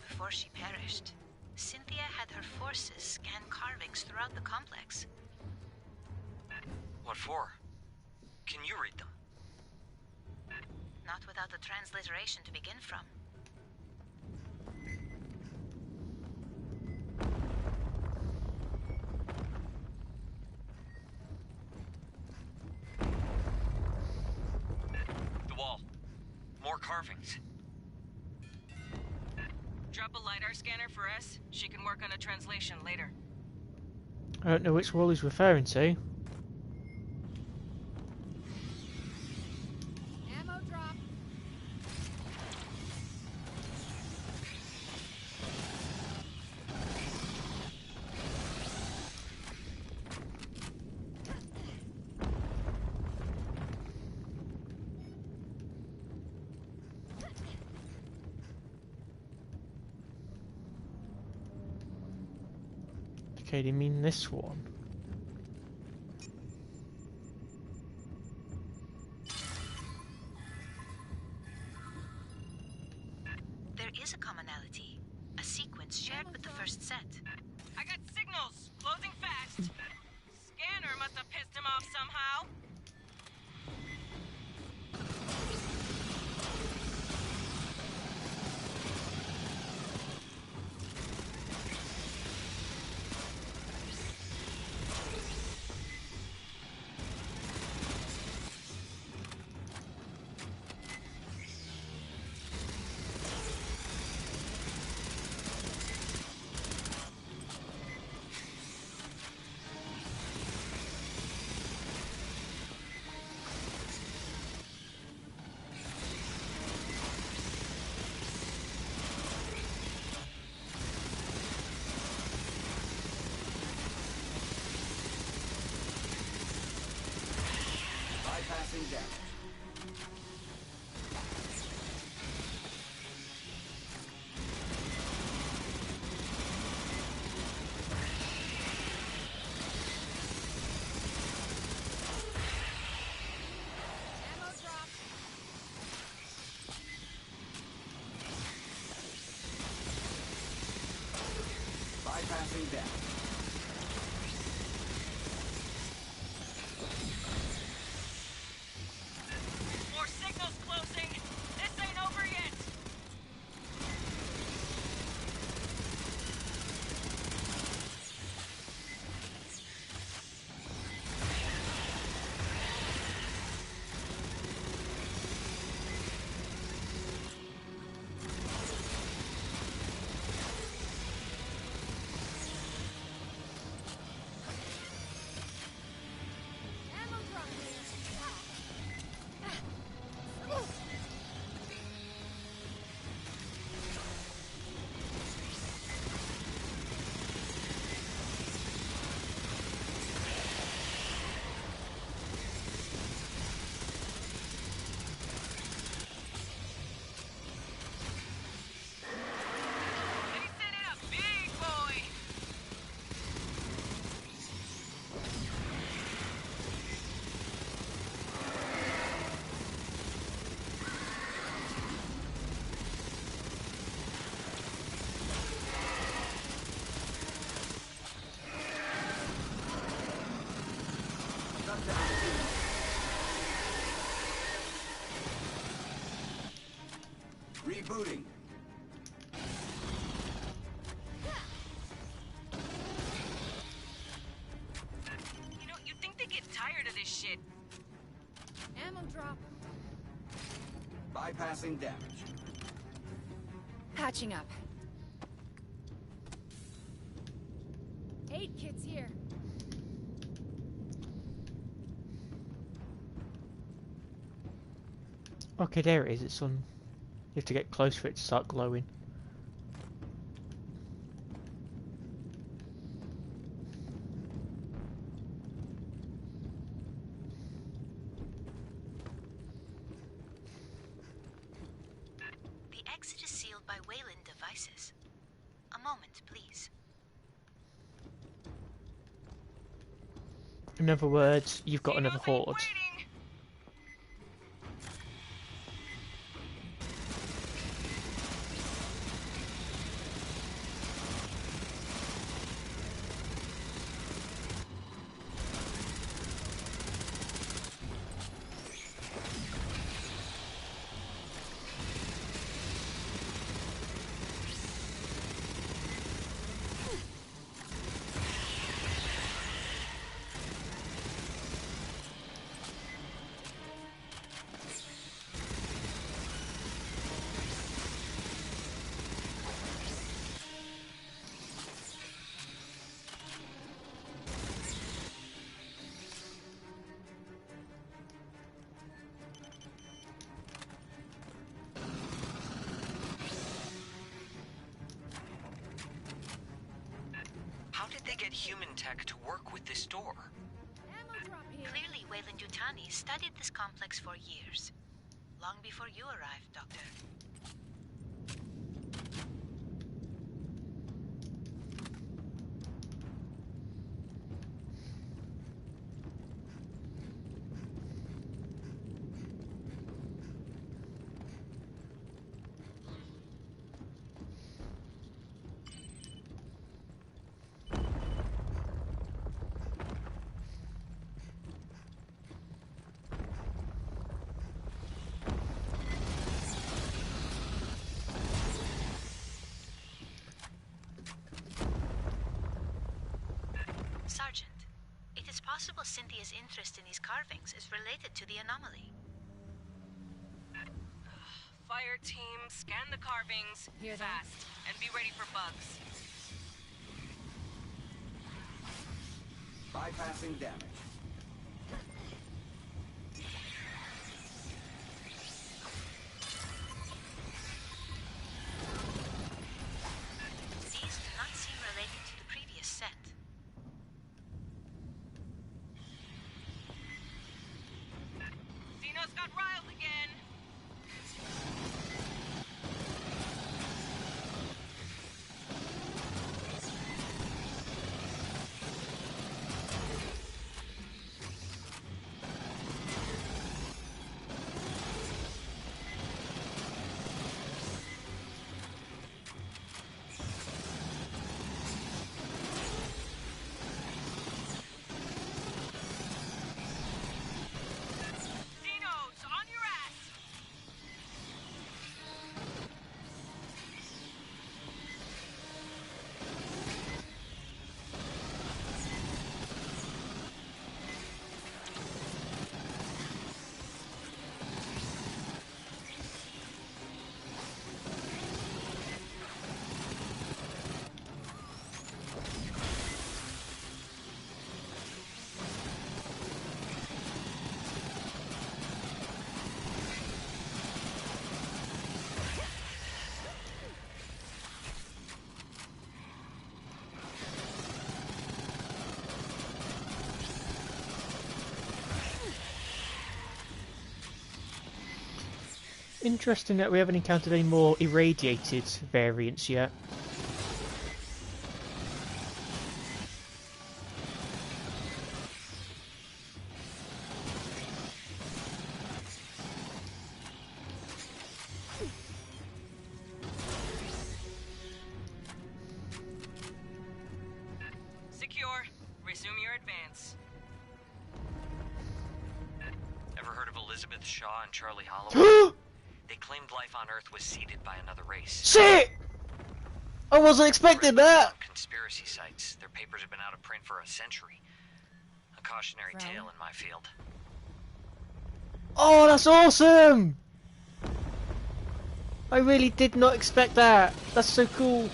Before she perished, Cynthia had her forces scan carvings throughout the complex. What for? Can you read them? Not without the transliteration to begin from. The wall. More carvings. Drop a LiDAR scanner for S. She can work on a translation later. I don't know which wall he's referring to. Ammo drop. Okay, do you mean this one? There is a commonality. A sequence shared with the first set. I got signals! Closing fast! Scanner must have pissed him off somehow! Bypassing damage. Bypassing damage. More signals closing. This ain't over yet. Ammo drop here. They sent in a big boy. Shut down two. Rebooting. You know, you'd think they get tired of this shit. Ammo drop. Bypassing damage. Patching up. Aid kits here. Okay, there it is. It's on. You have to get close for it to start glowing. The exit is sealed by Wayland devices. A moment, please. In other words, you've got another Xenos ain't horde. waiting. How did they get human tech to work with this door? Ammo drop here. Clearly, Wayland Yutani studied this complex for years. Long before you arrived, Doctor. Sergeant, it is possible Cynthia's interest in these carvings is related to the anomaly. Fireteam, scan the carvings Hear that? fast and be ready for bugs. Bypassing damage. These do not seem related to the previous set. Xenos got riled again. Interesting that we haven't encountered any more irradiated variants yet. Secure. Resume your advance. Ever heard of Elizabeth Shaw and Charlie Holloway? They claimed life on Earth was seeded by another race. Shit! I wasn't expecting that! On conspiracy sites. Their papers have been out of print for a century. A cautionary tale in my field. Oh, that's awesome! I really did not expect that. That's so cool.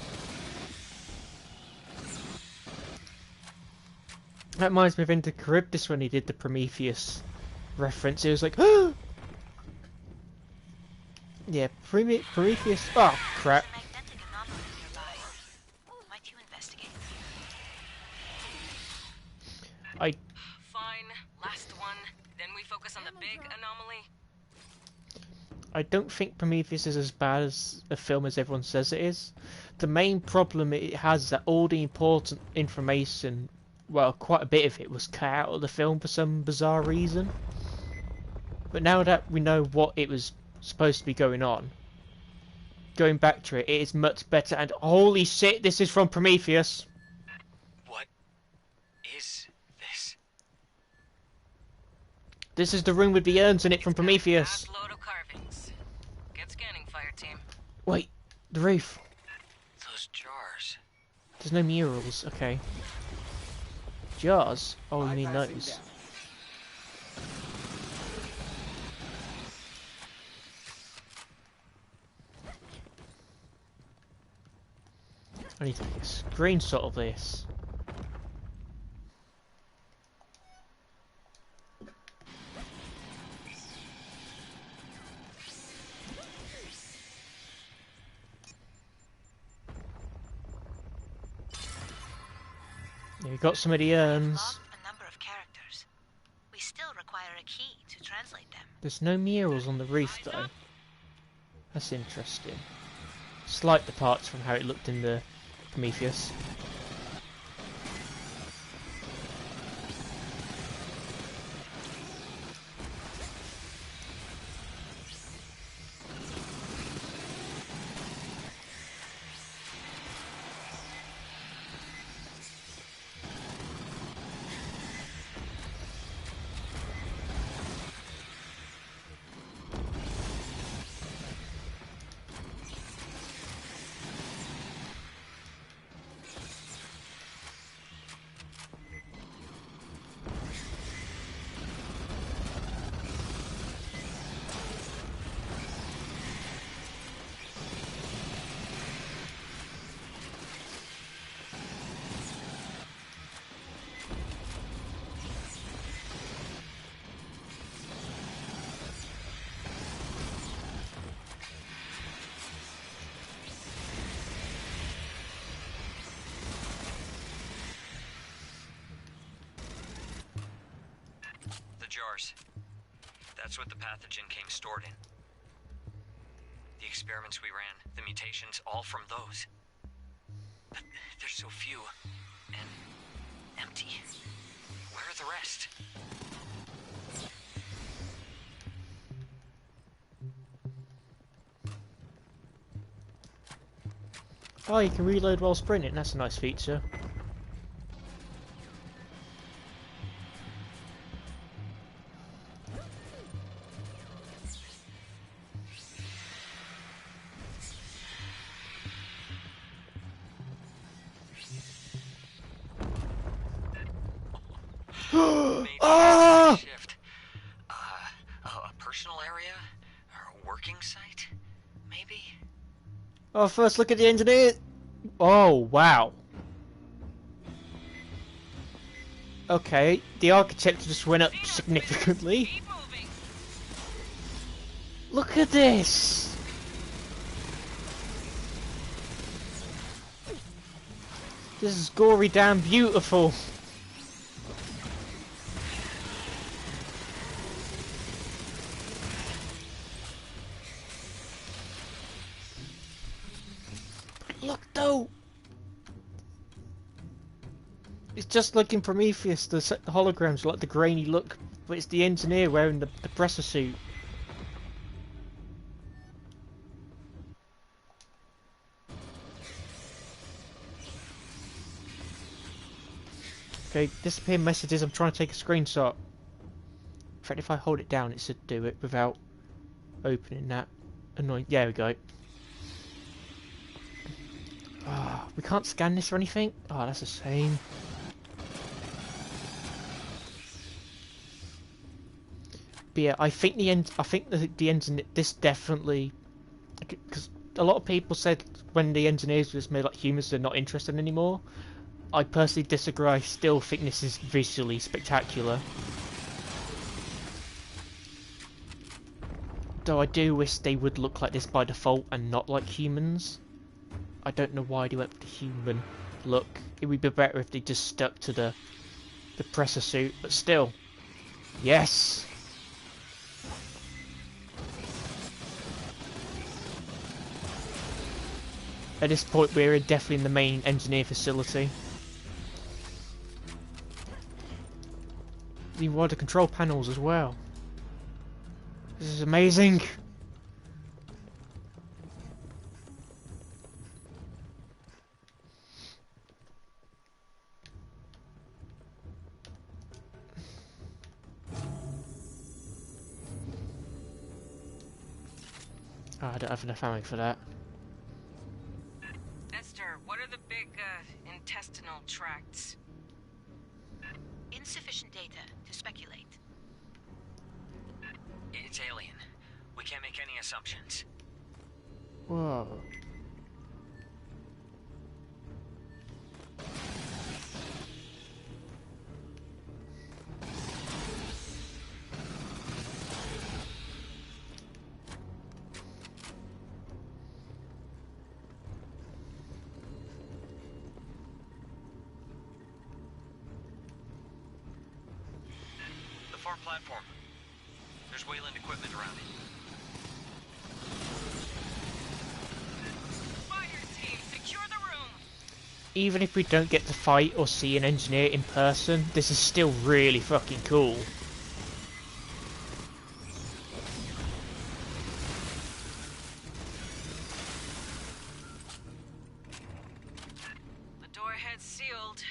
That reminds me of Into Charybdis when he did the Prometheus reference. It was like, oh! Yeah, Prometheus. Oh, crap. Fine. Last one. Then we focus on the big anomaly. I don't think Prometheus is as bad as a film as everyone says it is. The main problem it has is that all the important information, well, quite a bit of it was cut out of the film for some bizarre reason. But now that we know what it was supposed to be going on, going back to it, it is much better. And holy shit, this is from Prometheus. What is this? This is the room with the urns in it from Prometheus. Load of carvings. Get scanning, Fireteam. Wait, the roof. Those jars. There's no murals. Okay. Jars? Oh, you mean those? I need to take a screenshot of this. Yeah, we got some of the urns. A number of characters. We still require a key to translate them. There's no murals on the roof though. That's interesting. Slight departure from how it looked in the Prometheus. Jars. That's what the pathogen came stored in. The experiments we ran, the mutations, all from those. But there's so few. And empty. Where are the rest? Oh, you can reload while sprinting. That's a nice feature. Oh! Shift. A personal area? Or a working site? Maybe? Oh, first look at the engineer. Oh, wow. Okay, the architecture just went up significantly. Look at this. This is gory damn beautiful. Look though! It's just like in Prometheus, the holograms like the grainy look, but it's the engineer wearing the presser suit. Okay, disappear messages, I'm trying to take a screenshot. In fact, if I hold it down, it should do it without opening that. Annoying. Yeah, we go. Ah, we can't scan this or anything? Oh, that's a shame. But yeah, I think the end. I think the engineer. This definitely, because a lot of people said when the engineers just made like humans, they're not interested anymore. I personally disagree. I still think this is visually spectacular. Though I do wish they would look like this by default and not like humans. I don't know why they went with the human look. It would be better if they just stuck to the presser suit, but still. Yes! At this point we're definitely in the main engineer facility. Even wider control panels as well. This is amazing! Oh, I don't have enough ammo for that. Esther, what are the big, intestinal tracts? Insufficient data to speculate. It's alien. We can't make any assumptions. Whoa. The far platform. There's Wayland equipment around it. Fireteam, secure the room! Even if we don't get to fight or see an engineer in person, this is still really fucking cool. The door head's sealed.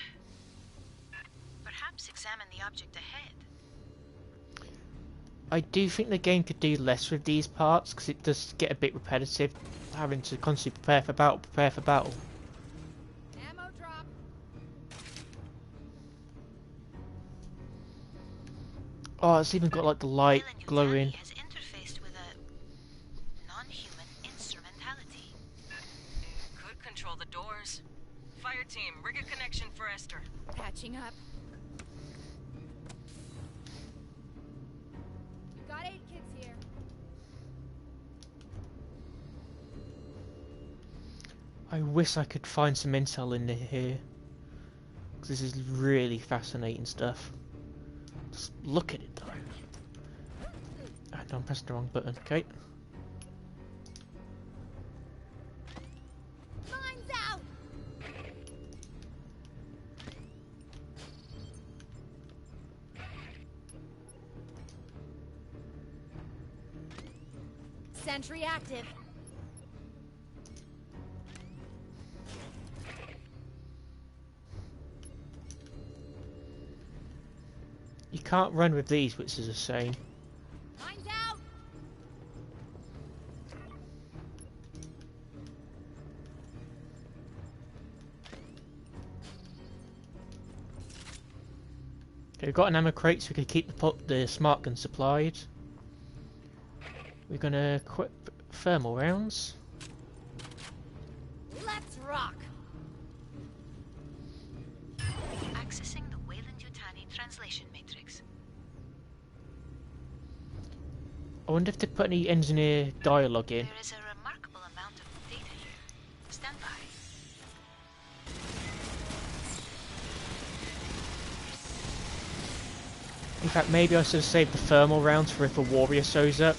Perhaps examine the object ahead. I do think the game could do less with these parts, because it does get a bit repetitive, having to constantly prepare for battle. Ammo drop. Oh, it's even got like the light glowing. Has interfaced with a non-human instrumentality. Could control the doors. Fireteam, rig a connection for Esther. Patching up. Got 8 kids here. I wish I could find some intel in here, because this is really fascinating stuff. Just look at it though. Ah, no, I'm pressing the wrong button. Okay. Mine's out. Sentry active. You can't run with these, which is a shame. Mine's out. Okay, we've got an ammo crate so we can keep the smart gun supplied. We're gonna equip thermal rounds. Let's rock. Accessing the Wayland-Yutani translation matrix. I wonder if they put any engineer dialogue in. There is a remarkable amount of data here. Stand by. In fact, maybe I should have saved the thermal rounds for if a warrior shows up.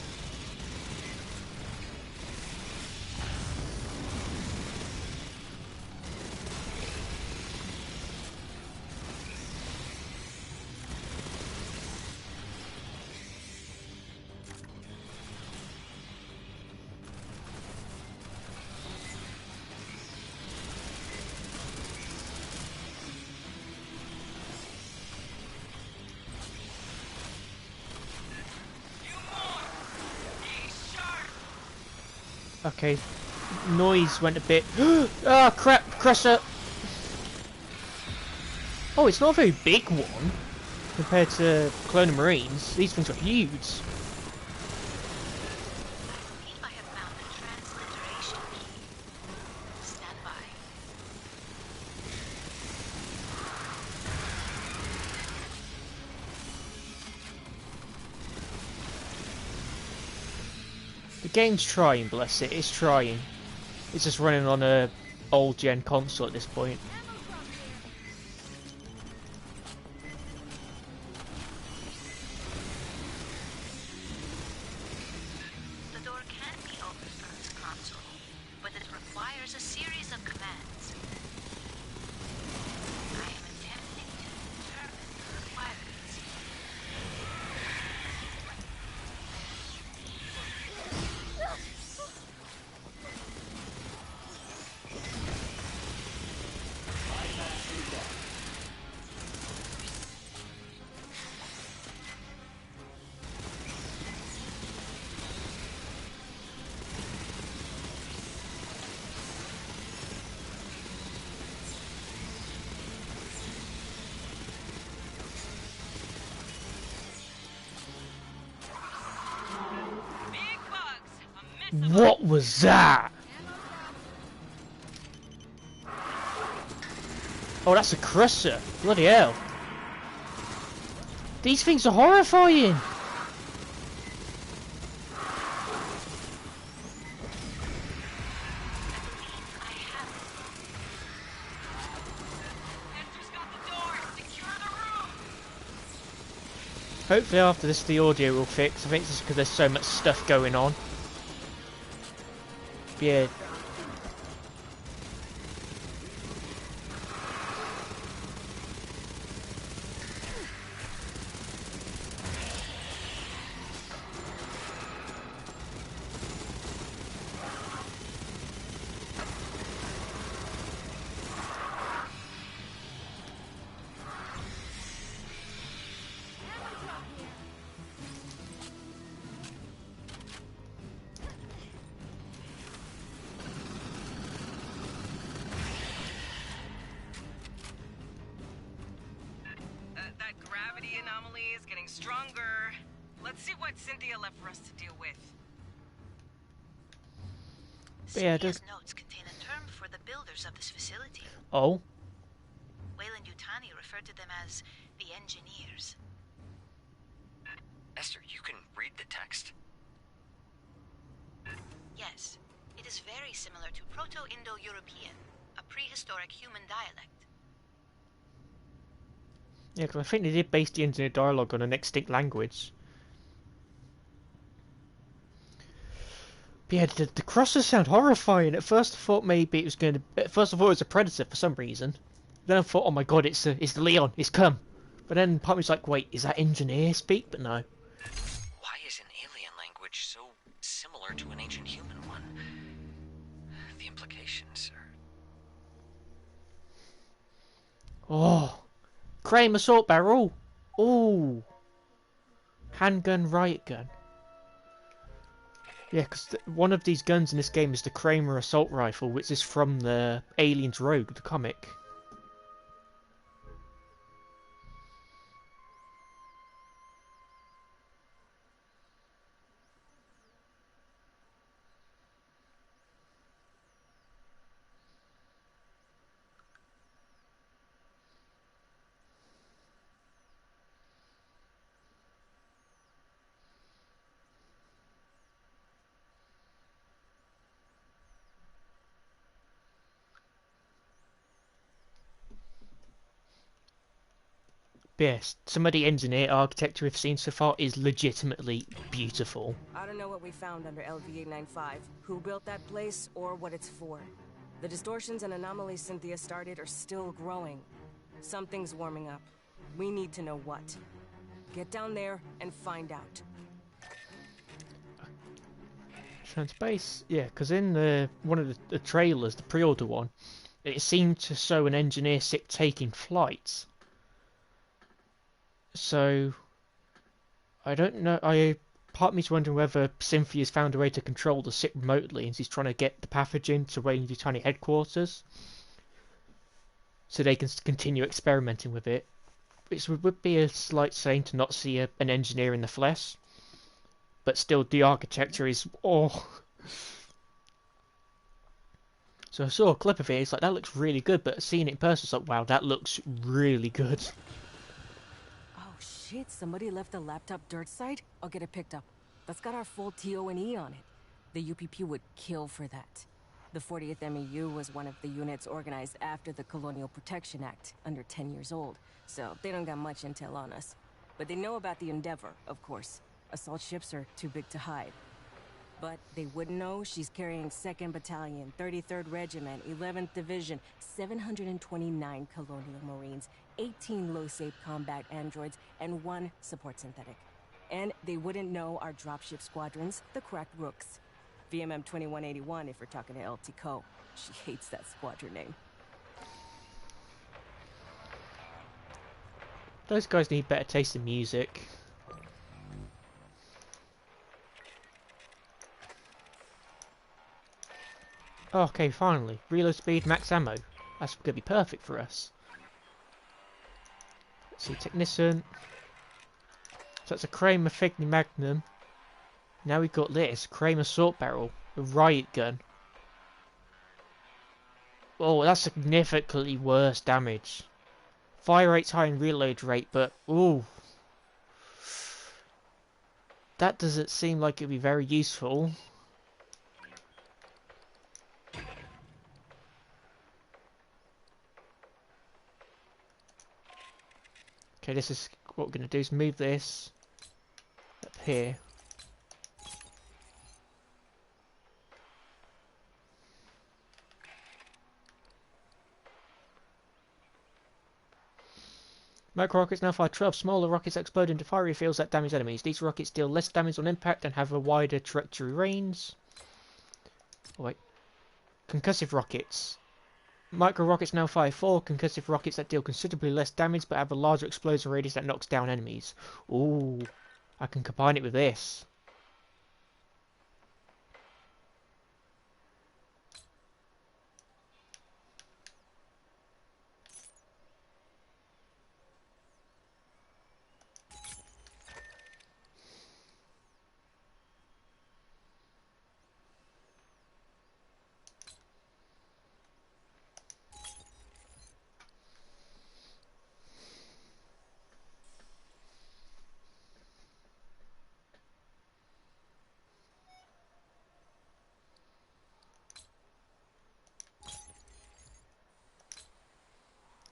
Okay, noise went a bit. Ah, crap, Crusher. Oh, it's not a very big one compared to Colonial Marines. These things are huge. I have found a transliteration key. Stand by. The game's trying, bless it. It's trying. It's just running on a old gen console at this point. The door can be opened from this console, but it requires a series of commands. I am attempting to determine the requirements. What was that? Oh, that's a crusher. Bloody hell. These things are horrifying. Hopefully after this the audio will fix. I think it's just because there's so much stuff going on. Yeah. That gravity anomaly is getting stronger. Let's see what Cynthia left for us to deal with. Yeah, Cynthia's notes contain a term for the builders of this facility. Oh. Weyland-Yutani referred to them as the engineers. Esther, you can read the text? Yes, it is very similar to Proto-Indo-European, a prehistoric human dialect. Yeah, because I think they did base the engineer dialogue on an extinct language. But yeah, the crossers sound horrifying. At first I thought maybe it was going to... At first I thought it was a predator for some reason. Then I thought, oh my god, it's the Leon, it's come. But then part of me's like, wait, is that engineer speak? But no. Why is an alien language so similar to an ancient human one? The implications are... Oh. Kramer assault barrel. Ooh. Handgun, riot gun. Yeah, because one of these guns in this game is the Kramer assault rifle, which is from the Aliens Rogue, the comic. Yes, some of the engineer architecture we've seen so far is legitimately beautiful. I don't know what we found under LV-895, who built that place, or what it's for. The distortions and anomalies Cynthia started are still growing. Something's warming up. We need to know what. Get down there and find out. Transbase? Yeah, because in one of the trailers, the pre-order one, it seemed to show an engineer ship taking flight. So, I don't know. part of me's wondering whether Cynthia's found a way to control the ship remotely and she's trying to get the pathogen to Weyland's tiny headquarters so they can continue experimenting with it. It would be a slight shame to not see an engineer in the flesh, but still the architecture is So I saw a clip of it, it's like, that looks really good, but seeing it in person, it's like, wow, that looks really good. Oh shit, somebody left a laptop dirt site? I'll get it picked up. That's got our full TO&E on it. The UPP would kill for that. The 40th MEU was one of the units organized after the Colonial Protection Act, under 10 years old, so they don't got much intel on us. But they know about the Endeavor, of course. Assault ships are too big to hide. But they wouldn't know she's carrying 2nd Battalion, 33rd Regiment, 11th Division, 729 Colonial Marines, 18 low-safe combat androids, and 1 support synthetic. And they wouldn't know our dropship squadrons, the Cracked Rooks. VMM 2181 if we're talking to LT Co. She hates that squadron name. Those guys need better taste in music. Okay, finally. Reload speed, max ammo. That's going to be perfect for us. Let's see, Technician. So that's a Kramer Figny Magnum. Now we've got this. Kramer Assault Barrel. A riot gun. Oh, that's significantly worse damage. Fire rate's high and reload rate, but ooh. That doesn't seem like it'd be very useful. Okay, this is what we're going to do is move this up here. Micro rockets now fire 12 smaller rockets that explode into fiery fields that damage enemies. These rockets deal less damage on impact and have a wider trajectory range. Oh, wait. Concussive rockets. Micro rockets now fire 4 concussive rockets that deal considerably less damage but have a larger explosion radius that knocks down enemies. Ooh, I can combine it with this.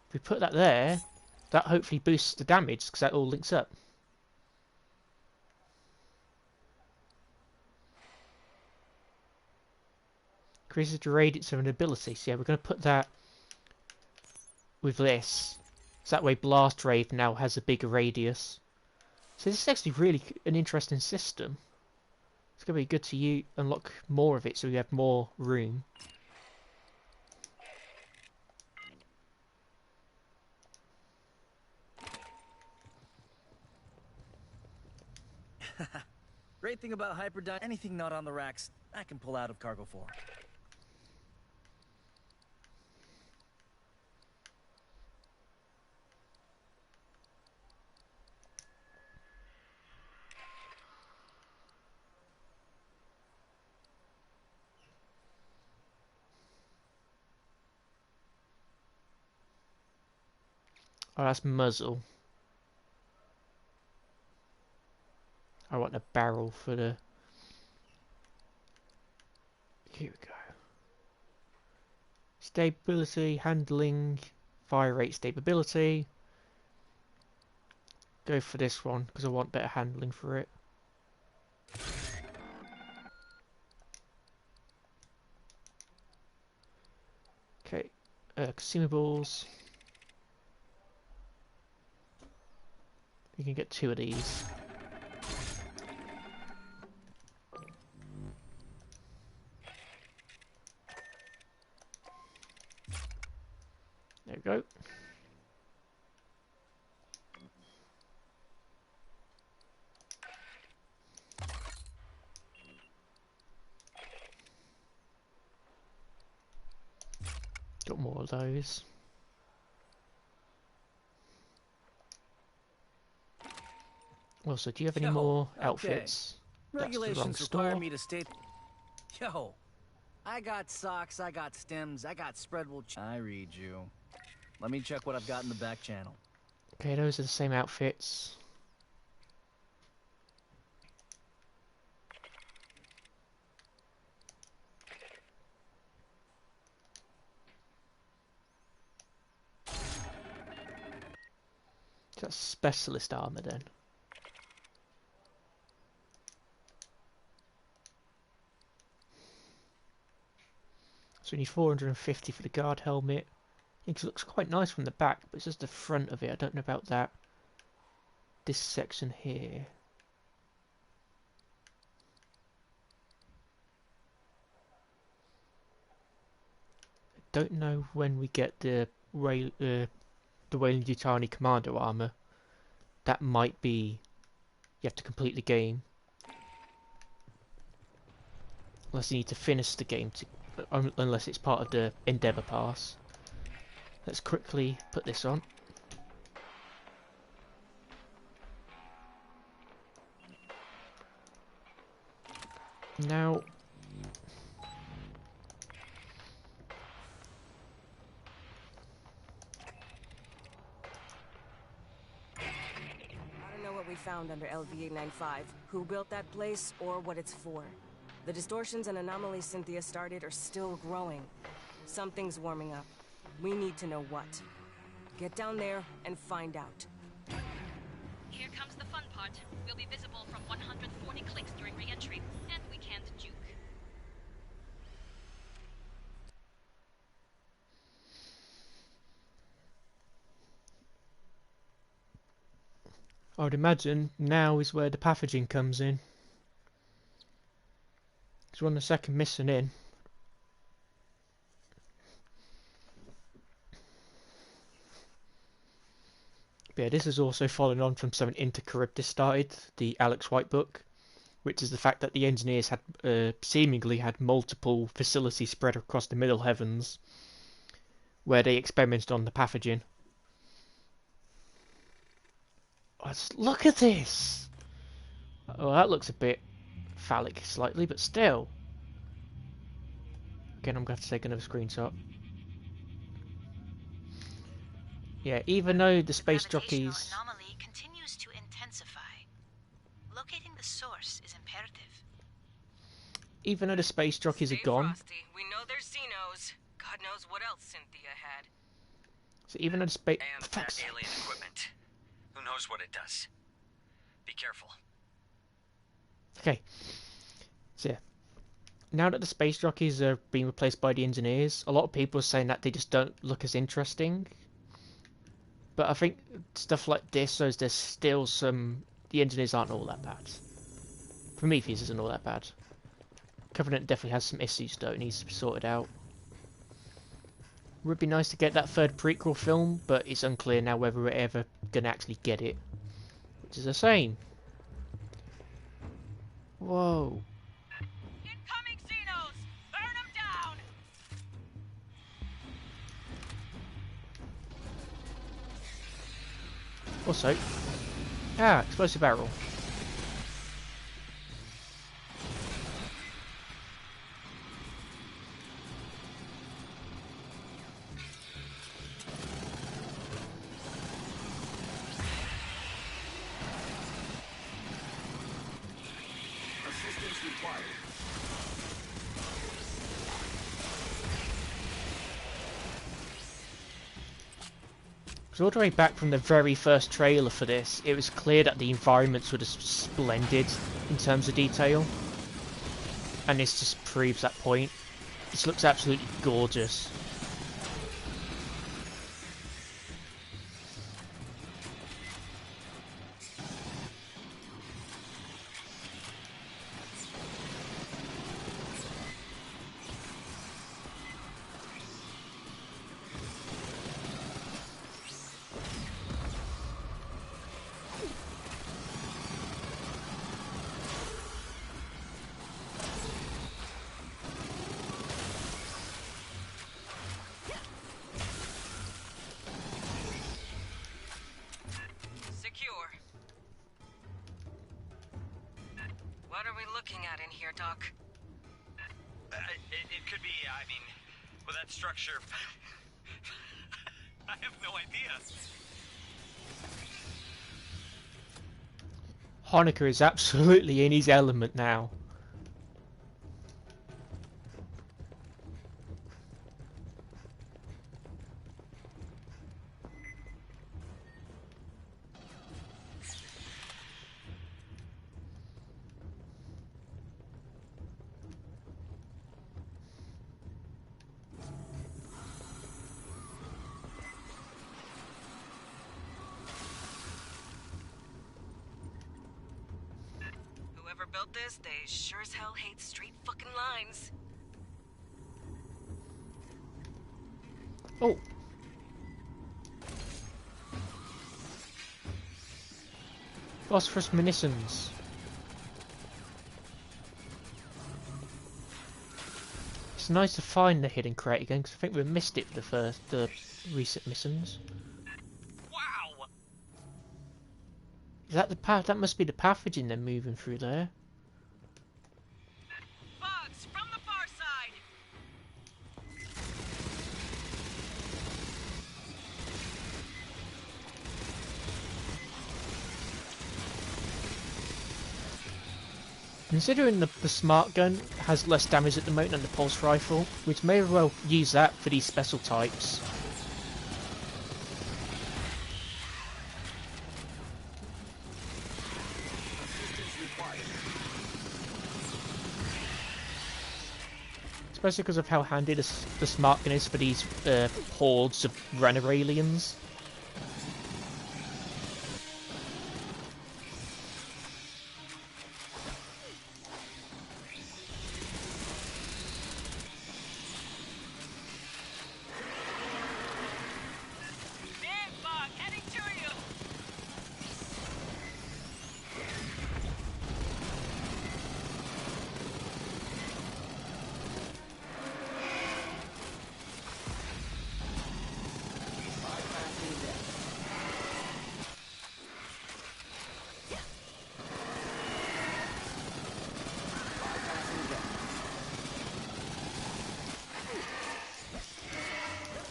If we put that there, that hopefully boosts the damage because that all links up. Increases the radius of an ability. So yeah, we're going to put that with this. So that way Blast Rave now has a bigger radius. So this is actually really an interesting system. It's going to be good to unlock more of it so we have more room. Great thing about Hyperdyne, anything not on the racks, I can pull out of cargo for. Oh, that's muzzle. I want a barrel for the... Here we go. Stability, handling, fire rate stability. Go for this one because I want better handling for it. Okay, consumables. You can get 2 of these. There we go. Got more of those. Also, do you have any more outfits? That's the wrong Regulations require store. me to state. Yo, I got socks, I got stems, I got spreadable. I read you. Let me check what I've got in the back channel. Okay, those are the same outfits. That's specialist armor then. So we need 450 for the guard helmet. It looks quite nice from the back, but it's just the front of it. I don't know about that. This section here. I don't know when we get the Weyland-Yutani Commando armor. That might be... You have to complete the game. Unless you need to finish the game, unless it's part of the Endeavour Pass. Let's quickly put this on. Now... I don't know what we found under LV-895, who built that place, or what it's for. The distortions and anomalies Cynthia started are still growing. Something's warming up. We need to know what. Get down there and find out. Here comes the fun part. We'll be visible from 140 clicks during re-entry, and we can't juke. I would imagine now is where the pathogen comes in. Because we're on the second mission in. But yeah, this is also following on from something Inter Charybdis started, the Alex White book, which is the fact that the engineers had seemingly had multiple facilities spread across the Middle Heavens where they experimented on the pathogen. Look at this! Oh, that looks a bit phallic slightly, but still. Again, I'm going to have to take another screenshot. Yeah, even though the space jockeys... anomaly continues to intensify. Locating the source is imperative. Even though the space jockeys are gone... Frosty. We know there's Xenos. God knows what else Cynthia had. So even though the space... And that alien equipment. Who knows what it does? Be careful. Okay. So yeah. Now that the space jockeys are being replaced by the engineers, a lot of people are saying that they just don't look as interesting. But I think stuff like this shows there's still some... The engineers aren't all that bad. Prometheus isn't all that bad. Covenant definitely has some issues though, it needs to be sorted out. Would be nice to get that third prequel film, but it's unclear now whether we're ever going to actually get it. Which is a shame. Whoa. Incoming Xenos! Burn them down! Also... Ah, explosive barrel. Assistance required. So all the way back from the very first trailer for this, it was clear that the environments were just splendid in terms of detail. And this just proves that point. This looks absolutely gorgeous. we looking at in here, Doc? It could be, I mean, with that structure... I have no idea. Honecker is absolutely in his element now. Whoever built this, they sure as hell hate straight fucking lines. Oh. Phosphorus munitions. It's nice to find the hidden crate again, because I think we missed it for the recent missions. Wow! Is that the path? That must be the pathogen they're moving through there. Bugs from the far side. Considering the smart gun has less damage at the moment than the pulse rifle, which may well use that for these special types. Especially because of how handy the smart gun is for these hordes of runner aliens.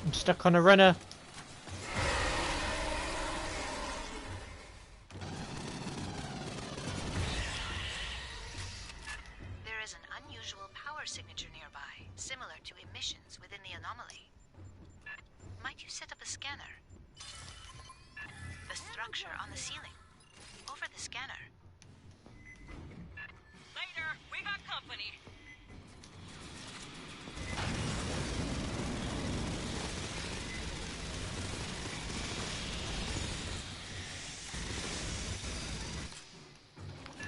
I'm stuck on a runner. There is an unusual power signature nearby, similar to emissions within the anomaly. Might you set up a scanner? The structure on the ceiling. Over the scanner. Later, we got company.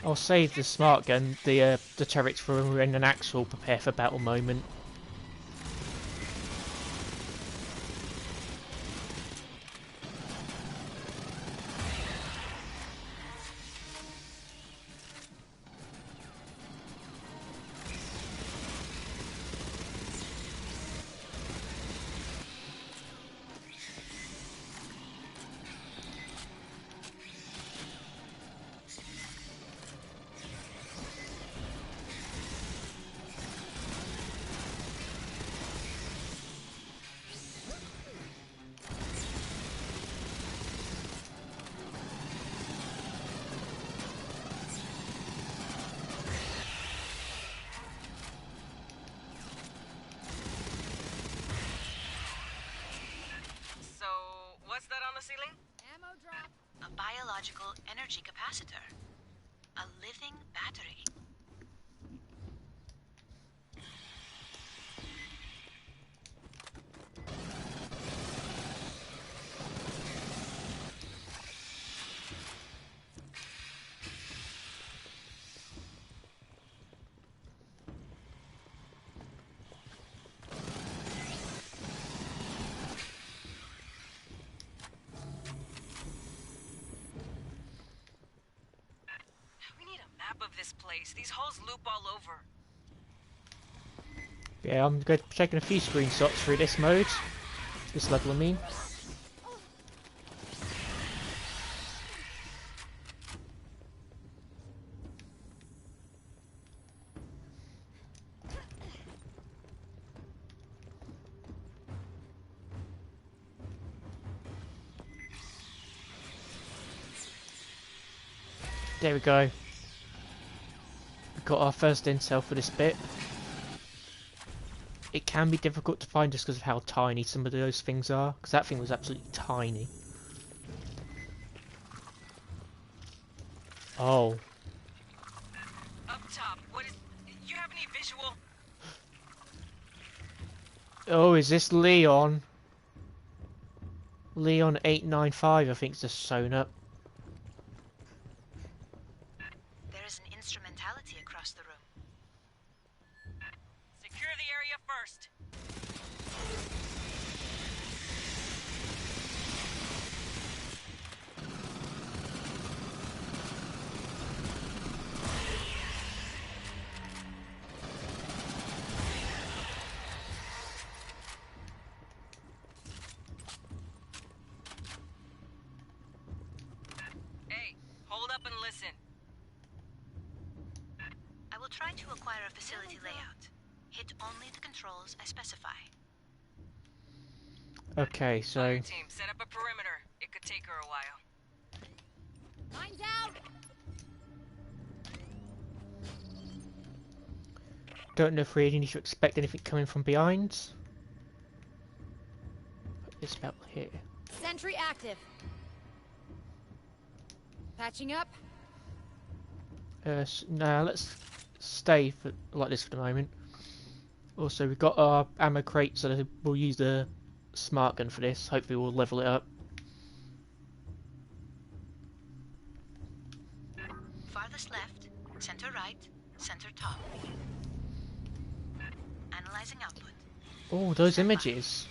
I'll save the smart gun, the turrets for when we're in an actual prepare for battle moment. What's that on the ceiling? Ammo drop. A biological energy capacitor. A living battery. Of this place. These holes loop all over. Yeah, I'm good. Taking a few screenshots through this mode. This level, I mean. There we go. We got our first intel for this bit. It can be difficult to find just because of how tiny some of those things are, because that thing was absolutely tiny. Oh. Up top, what is... You have any visual? Oh, is this Leon? Leon 895, I think, is just sewn up. There is an instrumentality across the room. Secure the area first. Hey, hold up and listen. I will try to acquire a facility layout. Hit only the controls I specify. Okay, so... Fireteam, set up a perimeter. It could take her a while. Mine's out! Don't know if we need to expect anything coming from behind. It's about here. Sentry active. Patching up. Now let's stay for, like this for the moment. Also, we've got our ammo crate, so we'll use the smart gun for this. Hopefully we'll level it up. Farthest left, center right, center top. Analyzing output. Oh, those images.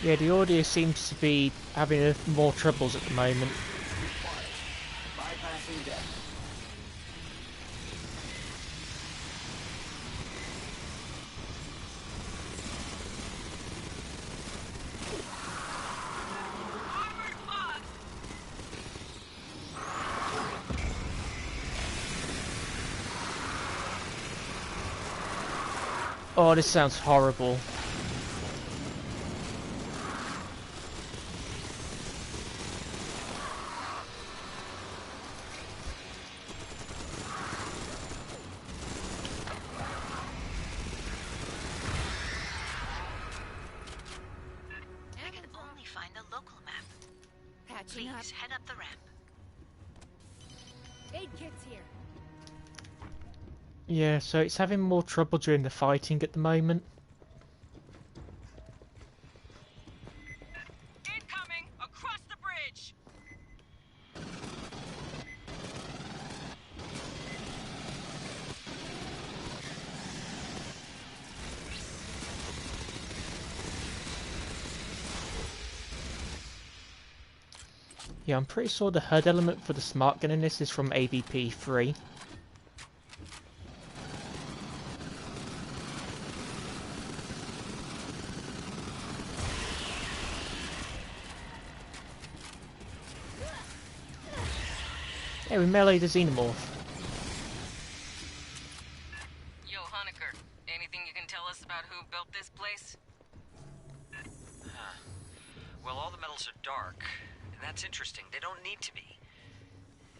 Yeah, the audio seems to be having more troubles at the moment. Bypassing damage. Oh, this sounds horrible. I can only find a local map. Patching up. Please head up the ramp. Aid kit's here. Yeah, so it's having more trouble during the fighting at the moment. Incoming! Across the bridge! Yeah, I'm pretty sure the HUD element for the smart gun in this is from AVP 3. Hey, we melee the xenomorph. Yo, Honecker, anything you can tell us about who built this place? Huh. Well, all the metals are dark, and that's interesting. They don't need to be.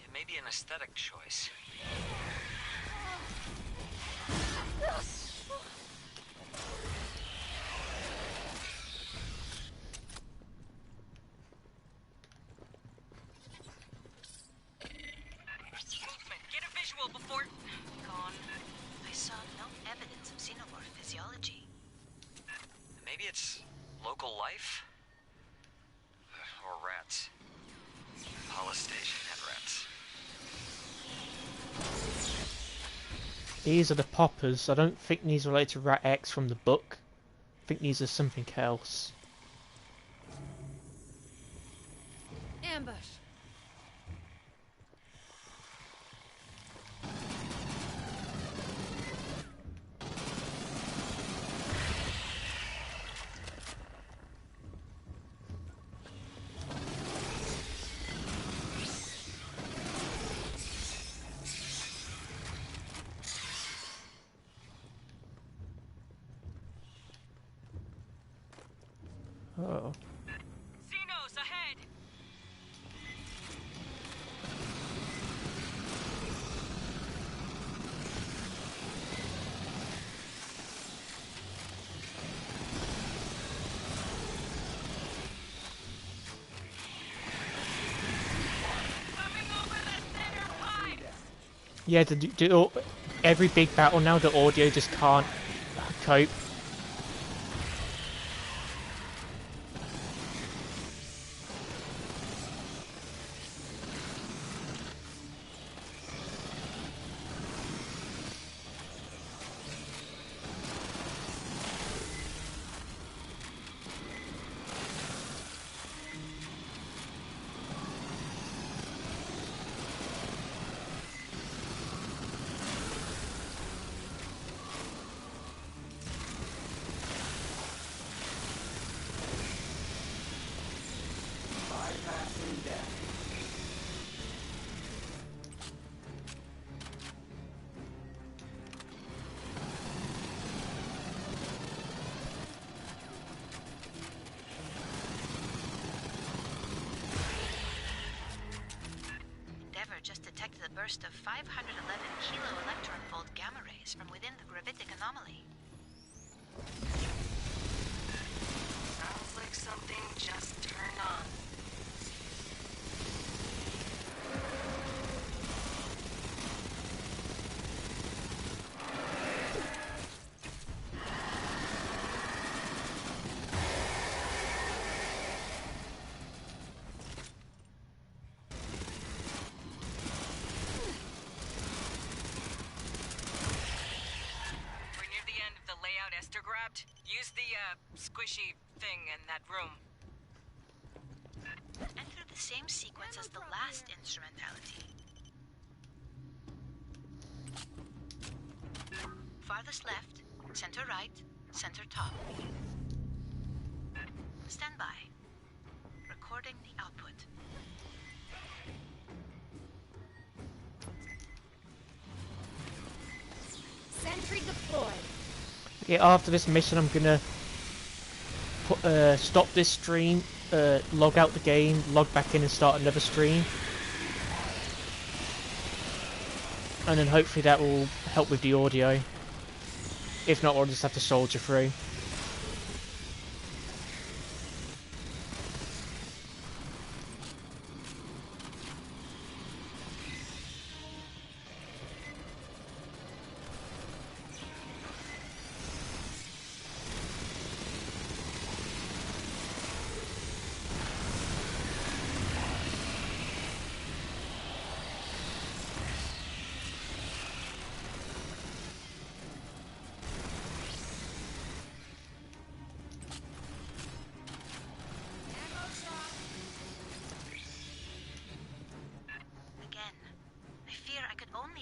It may be an aesthetic choice. These are the poppers. I don't think these are related to Rat X from the book. I think these are something else. Ambush. Oh. Xenos ahead! Yeah, every big battle now, the audio just can't cope. Just detected a burst of 511 kilo electron volt gamma rays from within the gravitic anomaly. Sounds like something just turned on. Esther grabbed. Use the, squishy thing in that room. Enter the same sequence as the last instrumentality. Farthest left, center right, center top. Stand by. Recording the output. Sentry deployed. Yeah, after this mission I'm gonna stop this stream, log out the game, log back in and start another stream. And then hopefully that will help with the audio. If not, I'll just have to soldier through.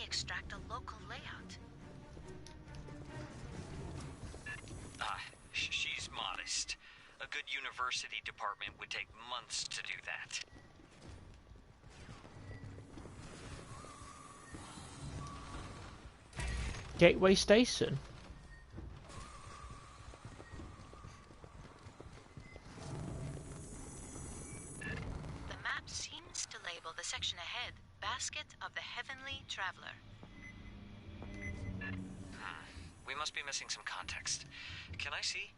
Extract a local layout. She's modest. A good university department would take months to do that. Gateway Station? The map seems to label the section ahead Basket of the Heavenly Traveler. We must be missing some context. Can I see?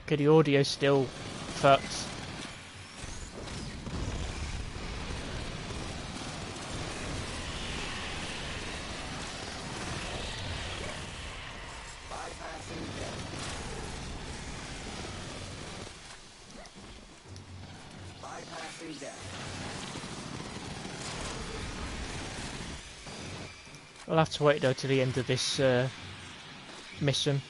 Okay, the audio still fucks. Bypassing damage. I'll have to wait though to the end of this mission.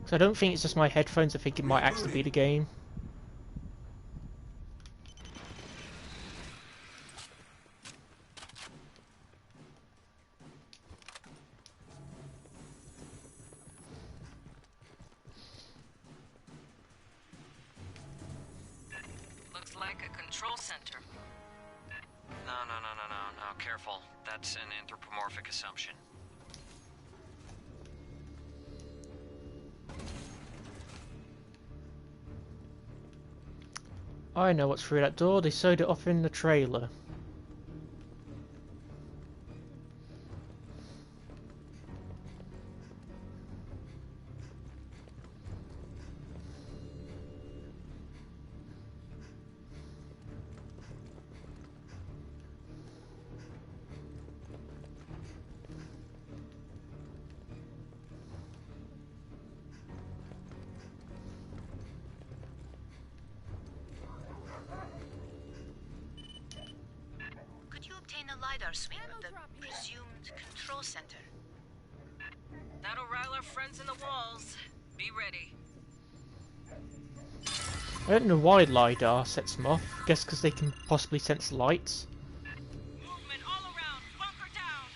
So I don't think it's just my headphones, I think it might actually be the game. Looks like a control center. No, careful. That's an anthropomorphic assumption. I know what's through that door, they sewed it off in the trailer. Could you obtain a LiDAR sweep of the presumed control center? That'll rile our friends in the walls. Be ready. I don't know why LiDAR sets them off. Guess because they can possibly sense lights. Movement all around. Bunker down.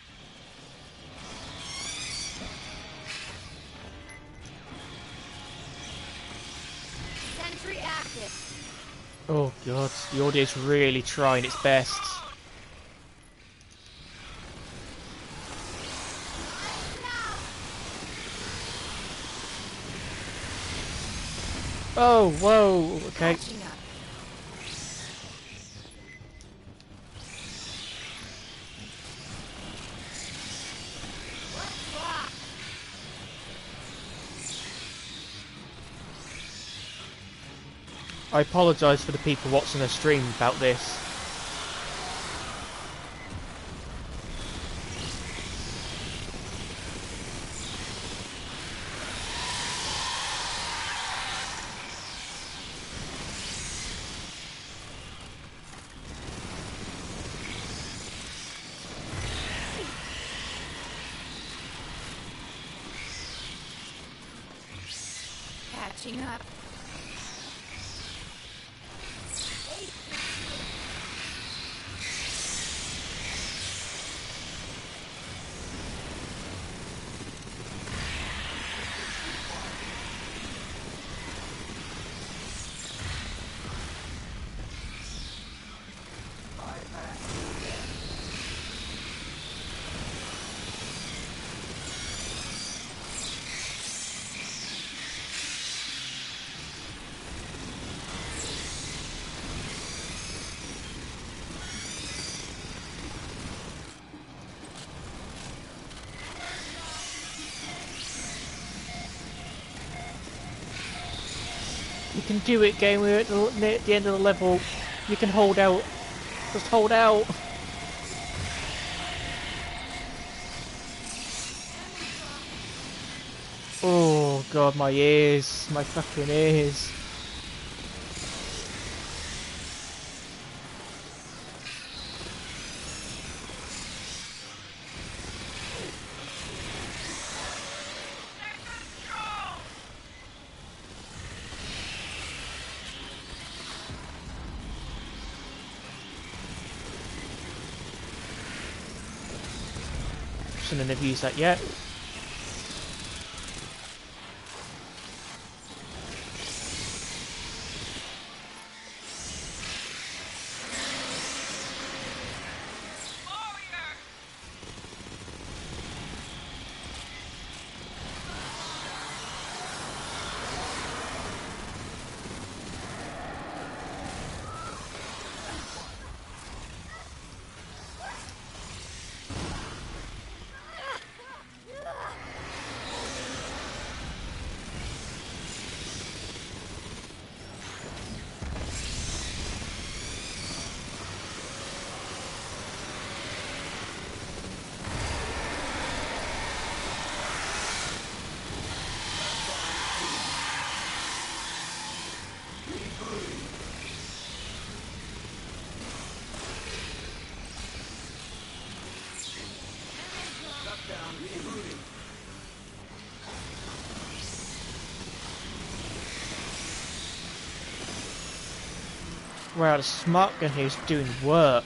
Sentry active. Oh god, the audio's really trying its best. Oh, whoa, okay. I apologise for the people watching the stream about this. Catching up. You can do it, game. We're at the end of the level. You can hold out. Just hold out. Oh god, my ears. My fucking ears. Shouldn't have used that yet. Wow, the smart gun here is doing work.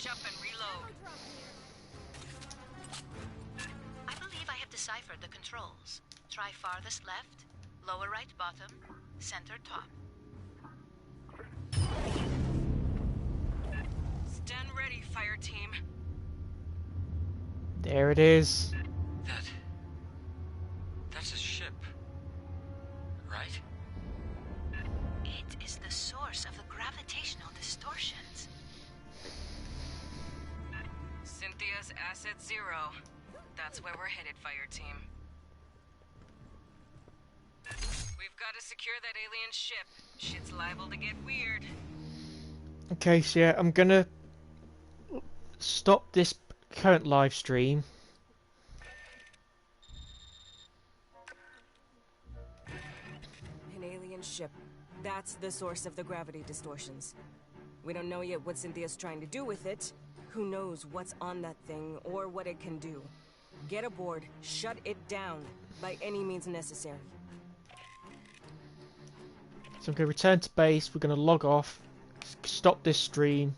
Up and reload. I believe I have deciphered the controls. Try farthest left, lower right bottom, center top. Stand ready, Fireteam. There it is. That's a ship, right? It is the source of the gravitational distortions. Cynthia's asset 0. That's where we're headed, Fireteam. We've got to secure that alien ship. Shit's liable to get weird. Okay, so yeah, I'm gonna stop this current live stream. An alien ship. That's the source of the gravity distortions. We don't know yet what Cynthia's trying to do with it. Who knows what's on that thing or what it can do. Get aboard, shut it down, by any means necessary. So I'm going to return to base, we're going to log off, stop this stream,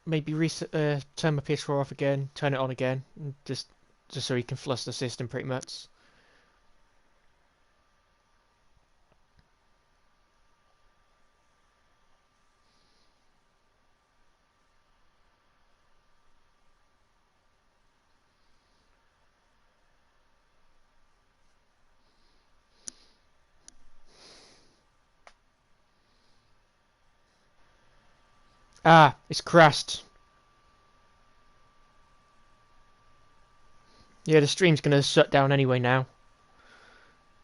maybe turn my PS4 off again, turn it on again, and just so you can flush the system pretty much. Ah, it's crashed. Yeah, the stream's going to shut down anyway now.